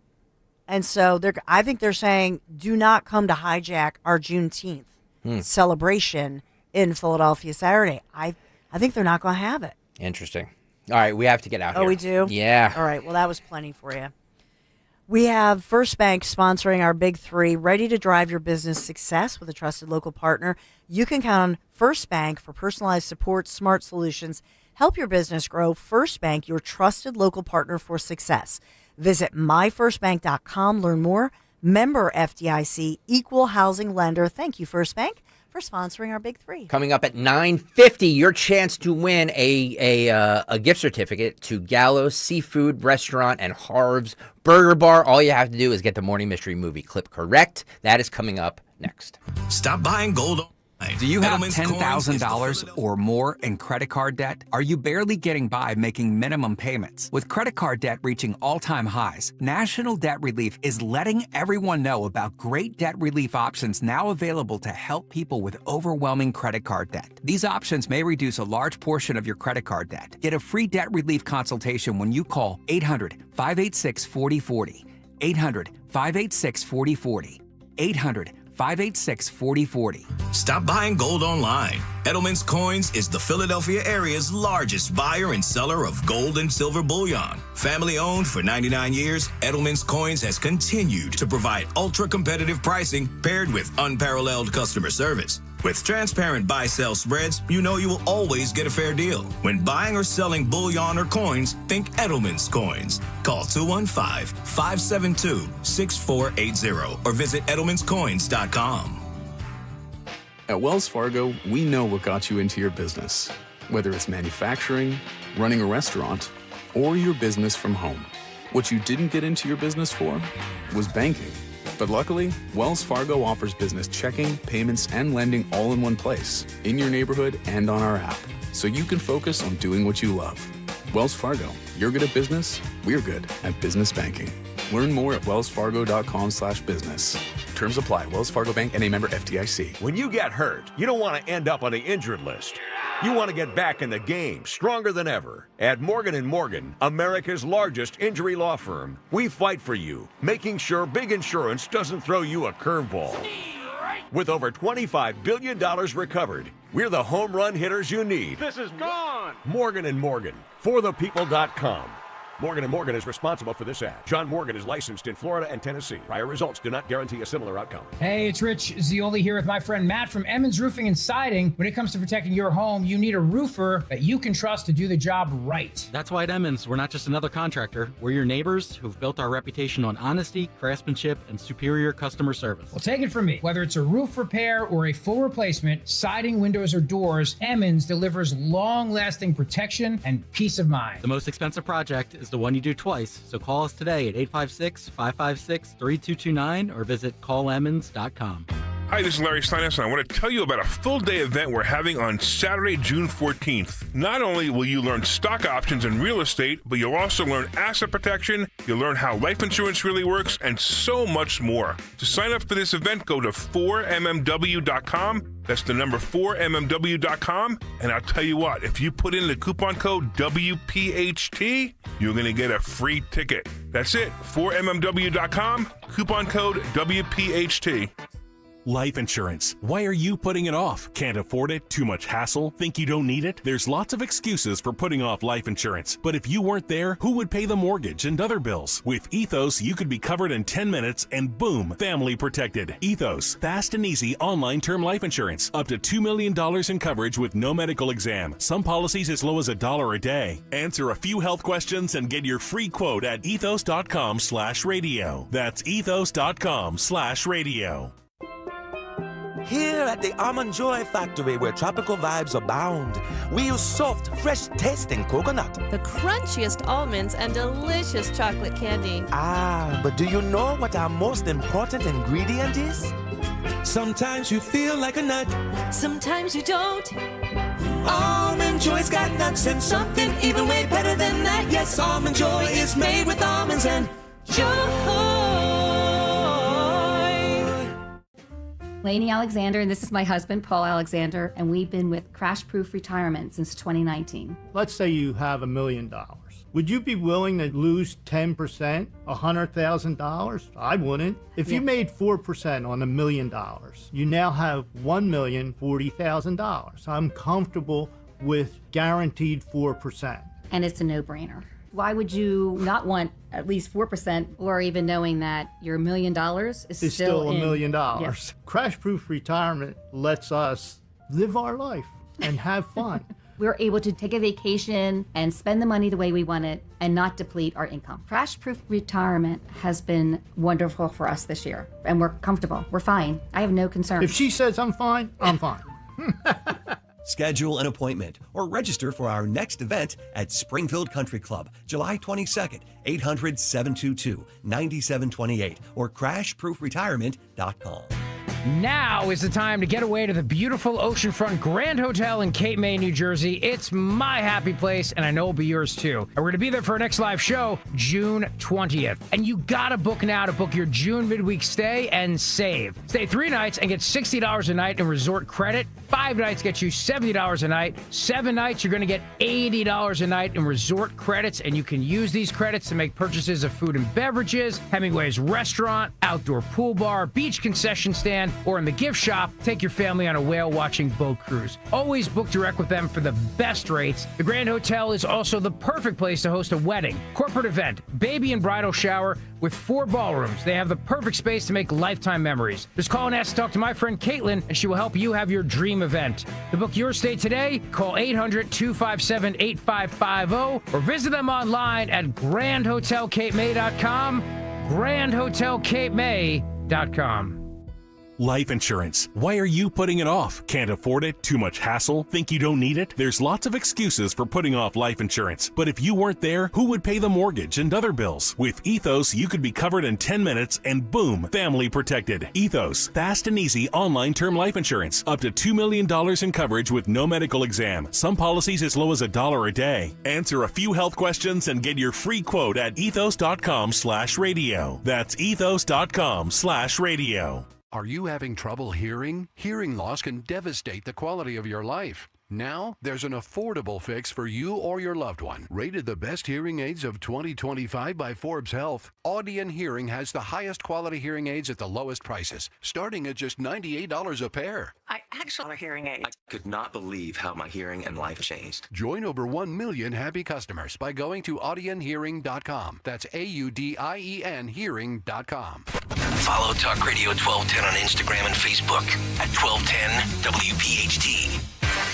And so I think they're saying, do not come to hijack our Juneteenth celebration in Philadelphia Saturday. I think they're not going to have it. Interesting. All right, we have to get out here. Oh, we do? Yeah. All right, well, that was plenty for you. We have First Bank sponsoring our Big Three, ready to drive your business success with a trusted local partner. You can count on First Bank for personalized support, smart solutions. Help your business grow. First Bank, your trusted local partner for success. Visit myfirstbank.com. Learn more. Member FDIC, equal housing lender. Thank you, First Bank, for sponsoring our Big Three. Coming up at 9:50, your chance to win a gift certificate to Gallows Seafood Restaurant and Harv's Burger Bar. All you have to do is get the Morning Mystery Movie clip correct. That is coming up next. Stop buying gold. Do you have $10,000 or more in credit card debt? Are you barely getting by making minimum payments? With credit card debt reaching all-time highs, National Debt Relief is letting everyone know about great debt relief options now available to help people with overwhelming credit card debt. These options may reduce a large portion of your credit card debt. Get a free debt relief consultation when you call 800-586-4040. 800-586-4040. 800-586-4040. Stop buying gold online. Edelman's Coins is the Philadelphia area's largest buyer and seller of gold and silver bullion. Family owned for 99 years, Edelman's Coins has continued to provide ultra-competitive pricing paired with unparalleled customer service. With transparent buy-sell spreads, you know you will always get a fair deal. When buying or selling bullion or coins, think Edelman's Coins. Call 215-572-6480 or visit edelmanscoins.com. At Wells Fargo, we know what got you into your business. Whether it's manufacturing, running a restaurant, or your business from home. What you didn't get into your business for was banking. But luckily, Wells Fargo offers business checking, payments, and lending all in one place, in your neighborhood and on our app, so you can focus on doing what you love. Wells Fargo, you're good at business, we're good at business banking. Learn more at wellsfargo.com/business. Terms apply. Wells Fargo Bank and a member FDIC. When you get hurt, you don't want to end up on the injured list. You want to get back in the game, stronger than ever. At Morgan & Morgan, America's largest injury law firm, we fight for you, making sure big insurance doesn't throw you a curveball. With over $25 billion recovered, we're the home run hitters you need. This is gone! Morgan & Morgan, forthepeople.com. Morgan & Morgan is responsible for this ad. John Morgan is licensed in Florida and Tennessee. Prior results do not guarantee a similar outcome. Hey, it's Rich Zioli here with my friend Matt from Emmons Roofing and Siding. When it comes to protecting your home, you need a roofer that you can trust to do the job right. That's why at Emmons, we're not just another contractor. We're your neighbors who've built our reputation on honesty, craftsmanship, and superior customer service. Well, take it from me. Whether it's a roof repair or a full replacement, siding, windows, or doors, Emmons delivers long-lasting protection and peace of mind. The most expensive project is the one you do twice, so call us today at 856-556-3229 or visit callemmons.com. Hi, this is Larry Steinhaus, and I want to tell you about a full-day event we're having on Saturday, June 14th. Not only will you learn stock options and real estate, but you'll also learn asset protection, you'll learn how life insurance really works, and so much more. To sign up for this event, go to 4mmw.com. That's the number 4mmw.com. And I'll tell you what, if you put in the coupon code WPHT, you're going to get a free ticket. That's it, 4mmw.com, coupon code WPHT. Life insurance. Why are you putting it off? Can't afford it? Too much hassle? Think you don't need it? There's lots of excuses for putting off life insurance. But if you weren't there, who would pay the mortgage and other bills? With Ethos, you could be covered in 10 minutes and boom, family protected. Ethos, fast and easy online term life insurance. Up to $2 million in coverage with no medical exam. Some policies as low as $1 a day. Answer a few health questions and get your free quote at ethos.com/radio. That's ethos.com/radio. Here at the Almond Joy Factory, where tropical vibes abound, we use soft, fresh-tasting coconut. The crunchiest almonds and delicious chocolate candy. Ah, but do you know what our most important ingredient is? Sometimes you feel like a nut. Sometimes you don't. Almond Joy's got nuts and something even way better than that. Yes, Almond Joy is made with almonds and joy. Lainey Alexander, and this is my husband, Paul Alexander, and we've been with Crash Proof Retirement since 2019. Let's say you have $1 million. Would you be willing to lose 10%, $100,000? I wouldn't. If you made 4% on $1 million, you now have $1,040,000. I'm comfortable with guaranteed 4%. And it's a no-brainer. Why would you not want at least 4%, or even knowing that your $1 million is still $1 million? Yes. Crash Proof Retirement lets us live our life and have fun. We're able to take a vacation and spend the money the way we want it and not deplete our income. Crash Proof Retirement has been wonderful for us this year, and we're comfortable. We're fine. I have no concerns. If she says I'm fine, I'm fine. Schedule an appointment or register for our next event at Springfield Country Club, July 22nd, 800-722-9728 or crashproofretirement.com. Now is the time to get away to the beautiful oceanfront Grand Hotel in Cape May, New Jersey. It's my happy place, and I know it'll be yours too. And we're going to be there for our next live show, June 20th. And you got to book now to book your June midweek stay and save. Stay 3 nights and get $60 a night in resort credit. 5 nights get you $70 a night. 7 nights, you're going to get $80 a night in resort credits, and you can use these credits to make purchases of food and beverages, Hemingway's restaurant, outdoor pool bar, beach concession stand, or in the gift shop. Take your family on a whale-watching boat cruise. Always book direct with them for the best rates. The Grand Hotel is also the perfect place to host a wedding, corporate event, baby and bridal shower with 4 ballrooms. They have the perfect space to make lifetime memories. Just call and ask to talk to my friend Caitlin, and she will help you have your dream event. To book your stay today, call 800-257-8550 or visit them online at grandhotelcapemay.com, grandhotelcapemay.com. Life insurance. Why are you putting it off? Can't afford it? Too much hassle? Think you don't need it? There's lots of excuses for putting off life insurance. But if you weren't there, who would pay the mortgage and other bills? With Ethos, you could be covered in 10 minutes and boom, family protected. Ethos, fast and easy online term life insurance. Up to $2 million in coverage with no medical exam. Some policies as low as $1 a day. Answer a few health questions and get your free quote at ethos.com/radio. That's ethos.com/radio. Are you having trouble hearing? Hearing loss can devastate the quality of your life. Now, there's an affordable fix for you or your loved one. Rated the best hearing aids of 2025 by Forbes Health, Audion Hearing has the highest quality hearing aids at the lowest prices, starting at just $98 a pair. I actually have a hearing aid. I could not believe how my hearing and life changed. Join over 1 million happy customers by going to audionhearing.com. That's AUDIEN hearing.com. Follow Talk Radio 1210 on Instagram and Facebook at 1210 WPHT.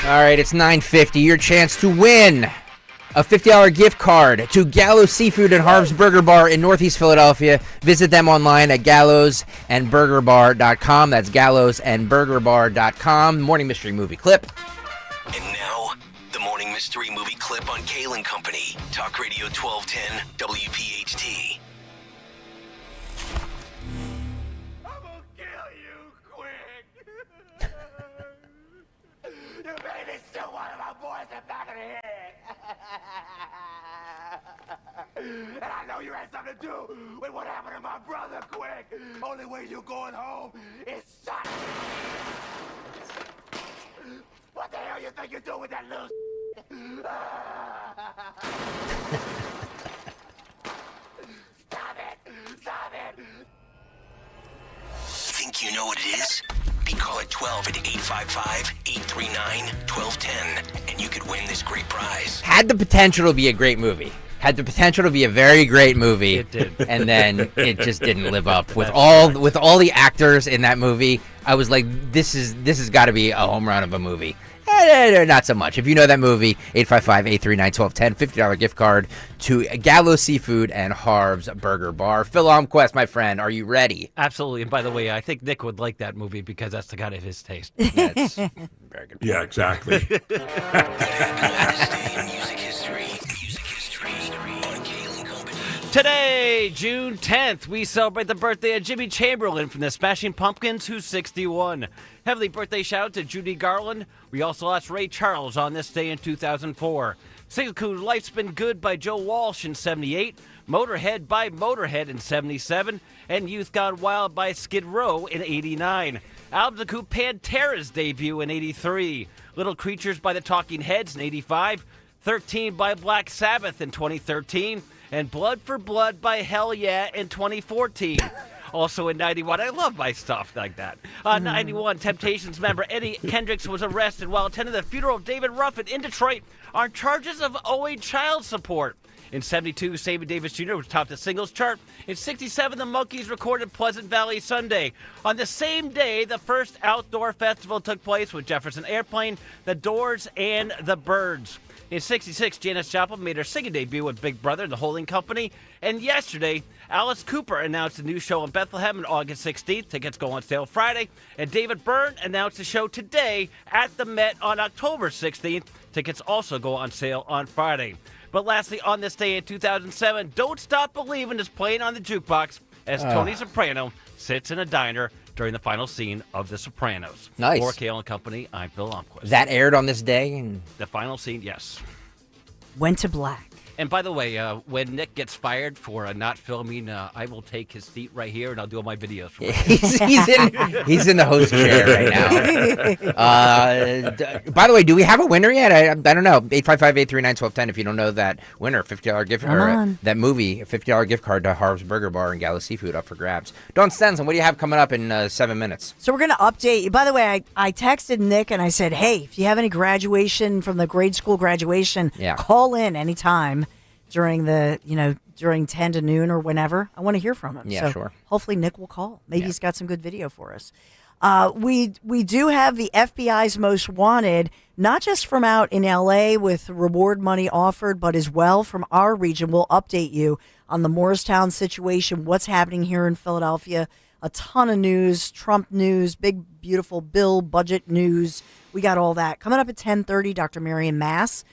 All right, it's 9:50. Your chance to win a $50 gift card to Gallows Seafood and Harv's Burger Bar in Northeast Philadelphia. Visit them online at gallowsandburgerbar.com. That's gallowsandburgerbar.com. Morning Mystery Movie Clip. And now, the Morning Mystery Movie Clip on Kayal and Company. Talk Radio 1210 WPHT. You made me shoot one of my boys in the back of the head. And I know you had something to do with what happened to my brother, Quick. Only way you going home is shot. What the hell you think you're doing with that little Stop it! Stop it! Think you know what it is? Be call at 12 at 855-839-1210, and you could win this great prize. Had the potential to be a great movie. Had the potential to be a very great movie. It did. And then it just didn't live up. With all the actors in that movie, I was like, this has got to be a home run of a movie. Not so much. If you know that movie, 855-839-1210, $50 gift card to Gallows Seafood and Harv's Burger Bar. Phil Almquist, my friend, are you ready? Absolutely. And by the way, I think Nick would like that movie because that's the kind of his taste. That's very good. Yeah, exactly. Today, June 10th, we celebrate the birthday of Jimmy Chamberlain from the Smashing Pumpkins, who's 61. Heavily birthday shout out to Judy Garland. We also lost Ray Charles on this day in 2004. Single Cool Life's Been Good by Joe Walsh in 78. Motorhead by Motorhead in 77. And Youth Gone Wild by Skid Row in 89. Albums include Pantera's debut in 83. Little Creatures by the Talking Heads in 85. 13 by Black Sabbath in 2013. And Blood for Blood by Hell Yeah in 2014. Also in 91, I love my stuff like that. 91, Temptations member Eddie Kendricks was arrested while attending the funeral of David Ruffin in Detroit on charges of owing child support. In 72, Sammy Davis Jr. was topped the singles chart. In 67, the Monkees recorded Pleasant Valley Sunday. On the same day, the first outdoor festival took place with Jefferson Airplane, The Doors, and The Byrds. In 66, Janis Joplin made her singing debut with Big Brother and the Holding Company. And yesterday, Alice Cooper announced a new show in Bethlehem on August 16th. Tickets go on sale Friday. And David Byrne announced a show today at the Met on October 16th. Tickets also go on sale on Friday. But lastly, on this day in 2007, Don't Stop Believin' is playing on the jukebox as Tony Soprano sits in a diner during the final scene of The Sopranos. Nice. For Kayal and Company, I'm Bill Almquist. That aired on this day? The final scene, yes. Went to black. And by the way, when Nick gets fired for not filming, I will take his seat right here and I'll do all my videos for him. he's in the host chair right now. By the way, do we have a winner yet? I don't know. 855-839-1210 if you don't know that winner. $50 gift card. That movie, $50 gift card to Harv's Burger Bar and Gallows Seafood up for grabs. Dawn Stenson, what do you have coming up in 7 minutes? So we're going to update you. By the way, I texted Nick and I said, hey, if you have any graduation from the grade school graduation, call in anytime during during 10 to noon or whenever. I want to hear from him. Yeah, so sure. Hopefully Nick will call. Maybe he's got some good video for us. We do have the FBI's Most Wanted, not just from out in L.A. with reward money offered, but as well from our region. We'll update you on the Morristown situation, what's happening here in Philadelphia a ton of news, Trump news, big, beautiful bill, budget news. We got all that. Coming up at 10:30, Dr. Marion Mass.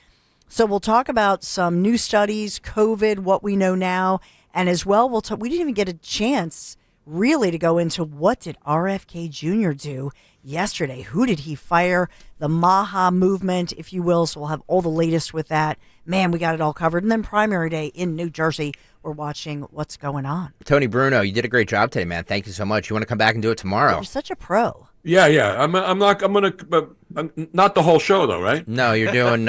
So we'll talk about some new studies, COVID, what we know now, and as well, we didn't even get a chance really to go into what did RFK Jr. do yesterday. Who did he fire? The Maha movement, if you will. So we'll have all the latest with that. Man, we got it all covered. And then primary day in New Jersey, we're watching what's going on. Tony Bruno, you did a great job today, man. Thank you so much. You want to come back and do it tomorrow? You're such a pro. Yeah. I'm not the whole show though, right? No, you're doing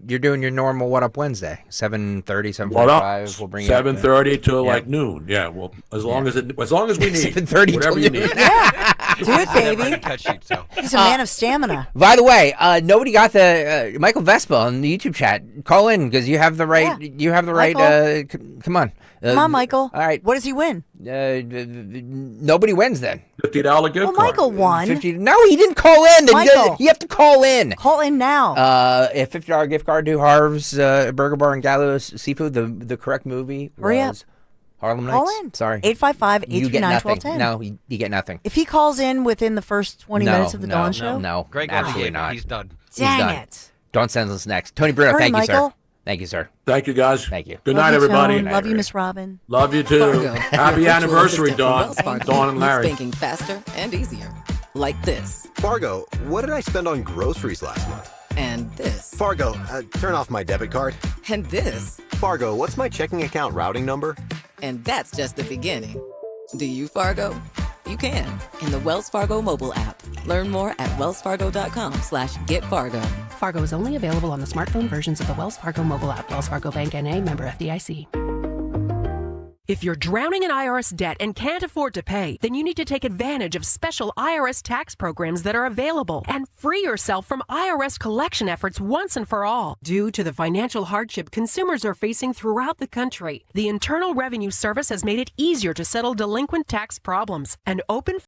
you're doing your normal What Up Wednesday, 7:30, 7:45. We'll bring 7:30 till like noon. Yeah, well, as long as we need 7:30 whatever you need. Yeah, do it, baby. He's a man of stamina. By the way, nobody got the Michael Vespa on the YouTube chat. Call in because you have the right. Yeah. You have the right. Come on. Come on, Michael. All right. What does he win? Nobody wins then. $50 gift card. Michael won. No, he didn't call in. Michael, you have to call in. Call in now. A $50 gift card to Harv's Burger Bar and Gallows Seafood. The correct movie Hurry was up. Harlem Call Nights. in. Sorry. 855-839-1210. No, you get nothing. If he calls in within the first 20 minutes of the Dawn Show? No, Greg absolutely not. He's done. Dang it. Dawn sends us next. Tony Bruno, thank you, Michael. sir. Thank you, sir. Thank you, guys. Thank you. Good Love night, you, everybody. Tone. Love you, Miss Robin. Love you too. Happy anniversary, Dawn. Dawn and Larry. Banking faster and easier. Like this. Fargo, what did I spend on groceries last month? And this. Fargo, turn off my debit card. And this. Fargo, what's my checking account routing number? And that's just the beginning. Do you, Fargo? You can in the Wells Fargo mobile app. Learn more at wellsfargo.com/getfargo. Fargo is only available on the smartphone versions of the Wells Fargo mobile app. Wells Fargo Bank N.A., member FDIC. If you're drowning in IRS debt and can't afford to pay, then you need to take advantage of special IRS tax programs that are available and free yourself from IRS collection efforts once and for all. Due to the financial hardship consumers are facing throughout the country, the Internal Revenue Service has made it easier to settle delinquent tax problems. An open